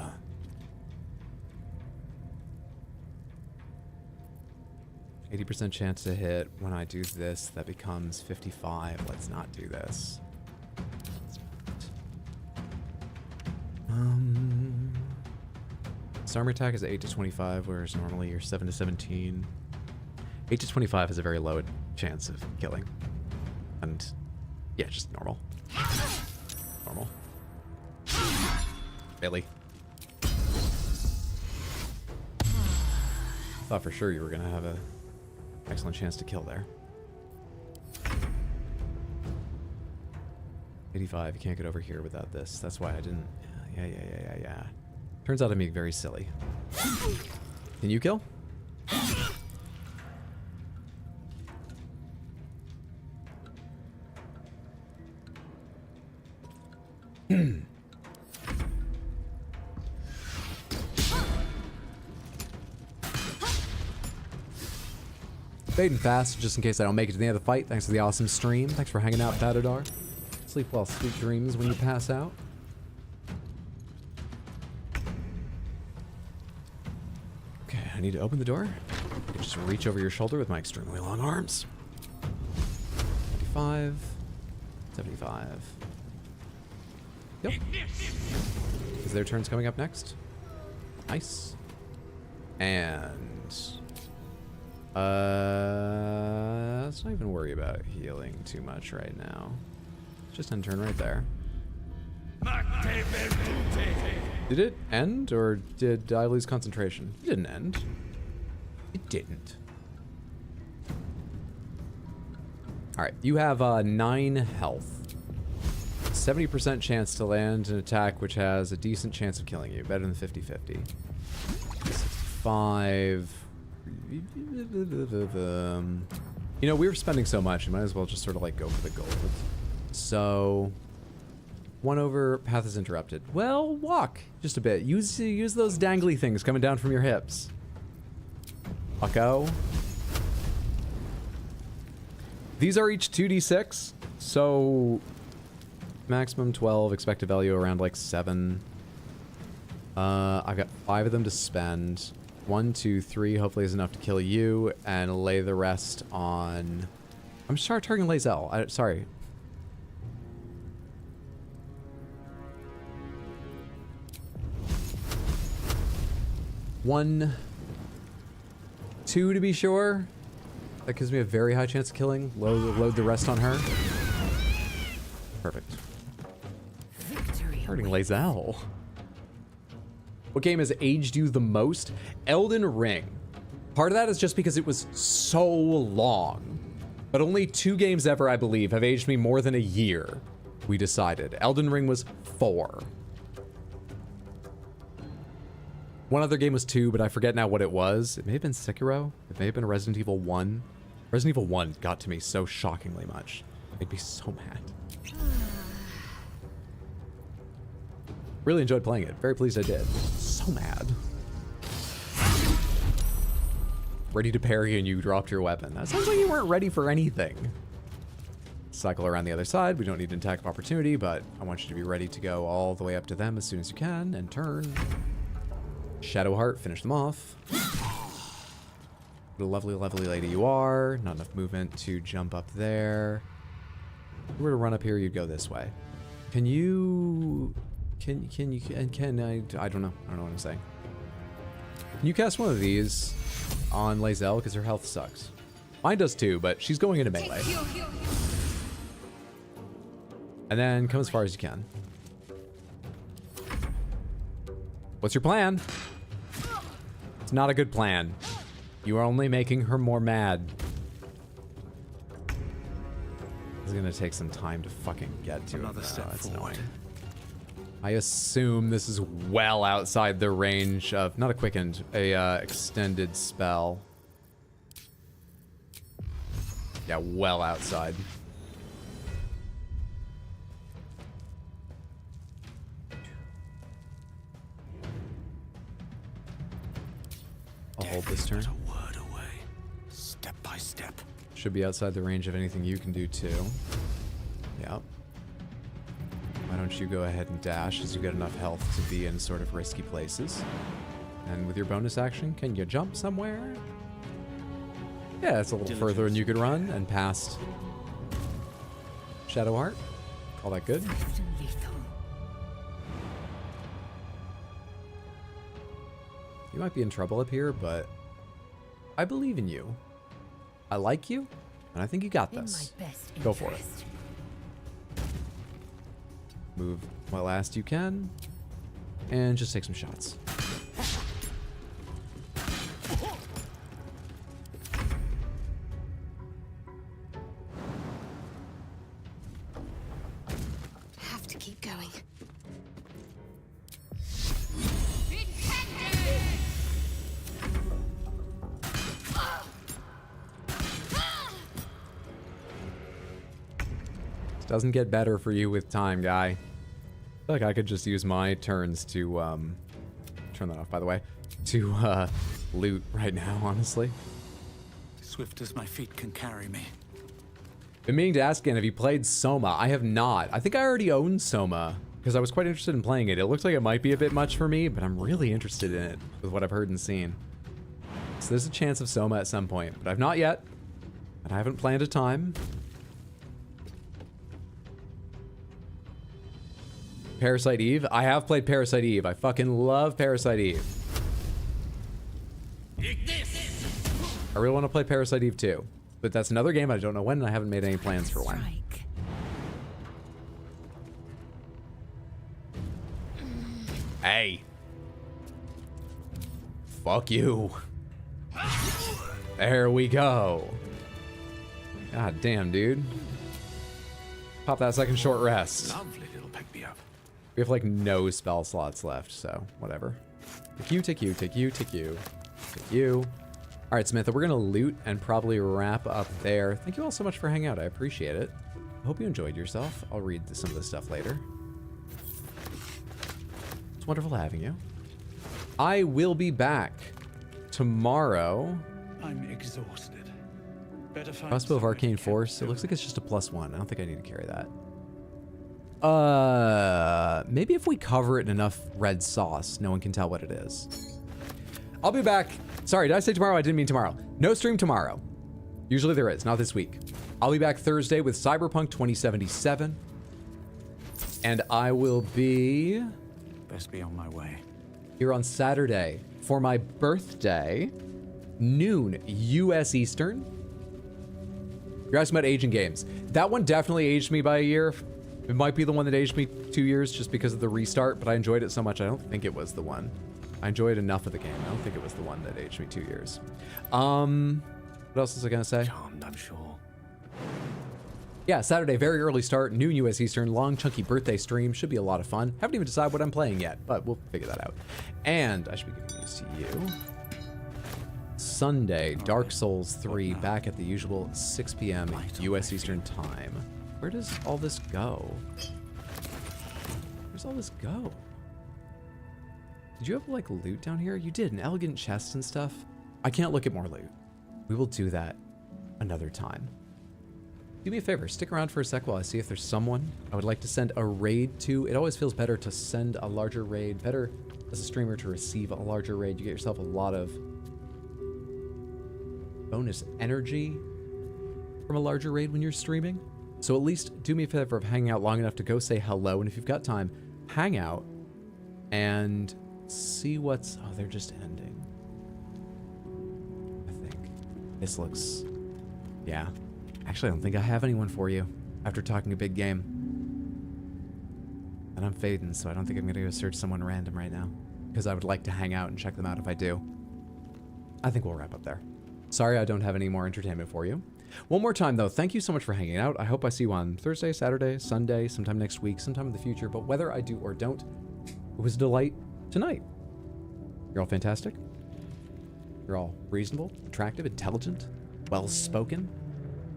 %80 chance to hit. When I do this, that becomes 55. Let's not do this. Armor attack is 8 to 25, whereas normally you're 7 to 17. 8 to 25 has a very low chance of killing. And yeah, just normal. Normal. Billy. Thought for sure you were gonna have a excellent chance to kill there. 85, you can't get over here without this. That's why I didn't. Yeah. Turns out I'm being very silly. Can you kill? Fading fast, just in case I don't make it to the end of the fight. Thanks for the awesome stream. Thanks for hanging out, Batadar. Sleep well, sweet dreams when you pass out. Okay, I need to open the door. I can just reach over your shoulder with my extremely long arms. 75. 75. Yep. Is their turns coming up next? Nice. And let's not even worry about healing too much right now. Just end turn right there. Did it end, or did I lose concentration? It didn't end. It didn't. Alright, you have 9 health. 70% chance to land an attack which has a decent chance of killing you. Better than 50-50. 5. You know, we were spending so much, you might as well just sort of like go for the gold. So 1 over, path is interrupted. Well, walk just a bit. Use those dangly things coming down from your hips. Bucko. These are each 2d6, so maximum 12, expected value around like 7. I've got 5 of them to spend. 1, 2, 3 hopefully is enough to kill you, and lay the rest on. I'm just targeting Lae'zel. Sorry. One, 2 to be sure. That gives me a very high chance of killing. Load the rest on her. Perfect. Targeting Lae'zel. What game has aged you the most? Elden Ring. Part of that is just because it was so long. But only 2 games ever, I believe, have aged me more than a year, we decided. Elden Ring was 4. One other game was 2, but I forget now what it was. It may have been Sekiro. It may have been Resident Evil 1. Resident Evil 1 got to me so shockingly much. It made me so mad. Really enjoyed playing it. Very pleased I did. So mad. Ready to parry and you dropped your weapon. That sounds like you weren't ready for anything. Cycle around the other side. We don't need an attack of opportunity, but I want you to be ready to go all the way up to them as soon as you can and turn. Shadowheart, finish them off. What a lovely, lovely lady you are. Not enough movement to jump up there. If you were to run up here, you'd go this way. Can you... I don't know. I don't know what I'm saying. Can you cast one of these on Lae'zel? Because her health sucks. Mine does too, but she's going into melee. And then come as far as you can. What's your plan? It's not a good plan. You are only making her more mad. It's gonna take some time to fucking get to another step forward. I assume this is well outside the range of, not a quickened, extended spell. Yeah, well outside. I'll hold this turn. A word away, step by step. Should be outside the range of anything you can do too. Yep. Why don't you go ahead and dash, as you get enough health to be in sort of risky places. And with your bonus action, can you jump somewhere? Yeah, it's a little further than you could run and past Shadowheart. Call that good. You might be in trouble up here, but I believe in you. I like you, and I think you got this. Go for it. Move what last you can, and just take some shots. Have to keep going. Doesn't get better for you with time, guy. I feel like I could just use my turns to, turn that off, by the way, to, loot right now, honestly. Swift as my feet can carry me. Been meaning to ask again, have you played Soma? I have not. I think I already own Soma, because I was quite interested in playing it. It looks like it might be a bit much for me, but I'm really interested in it with what I've heard and seen. So there's a chance of Soma at some point, but I've not yet, and I haven't planned a time. Parasite Eve? I have played Parasite Eve. I fucking love Parasite Eve. I really want to play Parasite Eve too. But that's another game I don't know when, and I haven't made any plans for when. Hey. Fuck you. There we go. God damn, dude. Pop that second short rest. Lovely little pick me up. We have like no spell slots left, so whatever. Take you, take you, take you, take you, take you. All right, Samantha, we're gonna loot and probably wrap up there. Thank you all so much for hanging out. I appreciate it. I hope you enjoyed yourself. I'll read some of this stuff later. It's wonderful having you. I will be back tomorrow. I'm exhausted. Better find Crossbow of Arcane Force. It looks like it's just a +1. I don't think I need to carry that. Maybe if we cover it in enough red sauce, no one can tell what it is. I'll be back. Sorry, did I say tomorrow? I didn't mean tomorrow. No stream tomorrow. Usually there is, not this week. I'll be back Thursday with Cyberpunk 2077. And I will be... Best be on my way. Here on Saturday for my birthday, noon US Eastern. You're asking about aging games. That one definitely aged me by a year. It might be the one that aged me 2 years just because of the restart, but I enjoyed it so much I don't think it was the one. I enjoyed enough of the game. I don't think it was the one that aged me 2 years. What else was I gonna say? Charmed, I'm sure. Yeah, Saturday, very early start, noon US Eastern, long chunky birthday stream. Should be a lot of fun. Haven't even decided what I'm playing yet, but we'll figure that out. And I should be giving these to you. Sunday, Dark Souls 3, back at the usual 6 p.m. US Eastern time. Where does all this go? Where's all this go? Did you have, like, loot down here? You did, an elegant chest and stuff. I can't look at more loot. We will do that another time. Do me a favor, stick around for a sec while I see if there's someone I would like to send a raid to. It always feels better to send a larger raid. Better as a streamer to receive a larger raid. You get yourself a lot of bonus energy from a larger raid when you're streaming. So at least do me a favor of hanging out long enough to go say hello. And if you've got time, hang out and see what's... Oh, they're just ending. I think. This looks... Yeah. Actually, I don't think I have anyone for you after talking a big game. And I'm fading, so I don't think I'm going to go search someone random right now. Because I would like to hang out and check them out if I do. I think we'll wrap up there. Sorry I don't have any more entertainment for you. One more time, though, thank you so much for hanging out. I hope I see you on Thursday, Saturday, Sunday, sometime next week, sometime in the future. But whether I do or don't, it was a delight tonight. You're all fantastic. You're all reasonable, attractive, intelligent, well-spoken.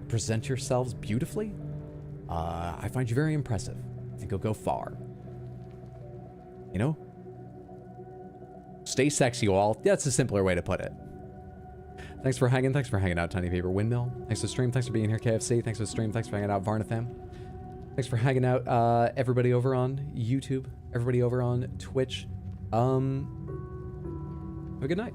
Present yourselves beautifully. I find you very impressive. I think you'll go far. You know? Stay sexy, all. That's a simpler way to put it. Thanks for hanging. Thanks for hanging out, Tiny Paper Windmill. Thanks for the stream. Thanks for being here, KFC. Thanks for the stream. Thanks for hanging out, Varnafam. Thanks for hanging out, everybody over on YouTube. Everybody over on Twitch. Have a good night.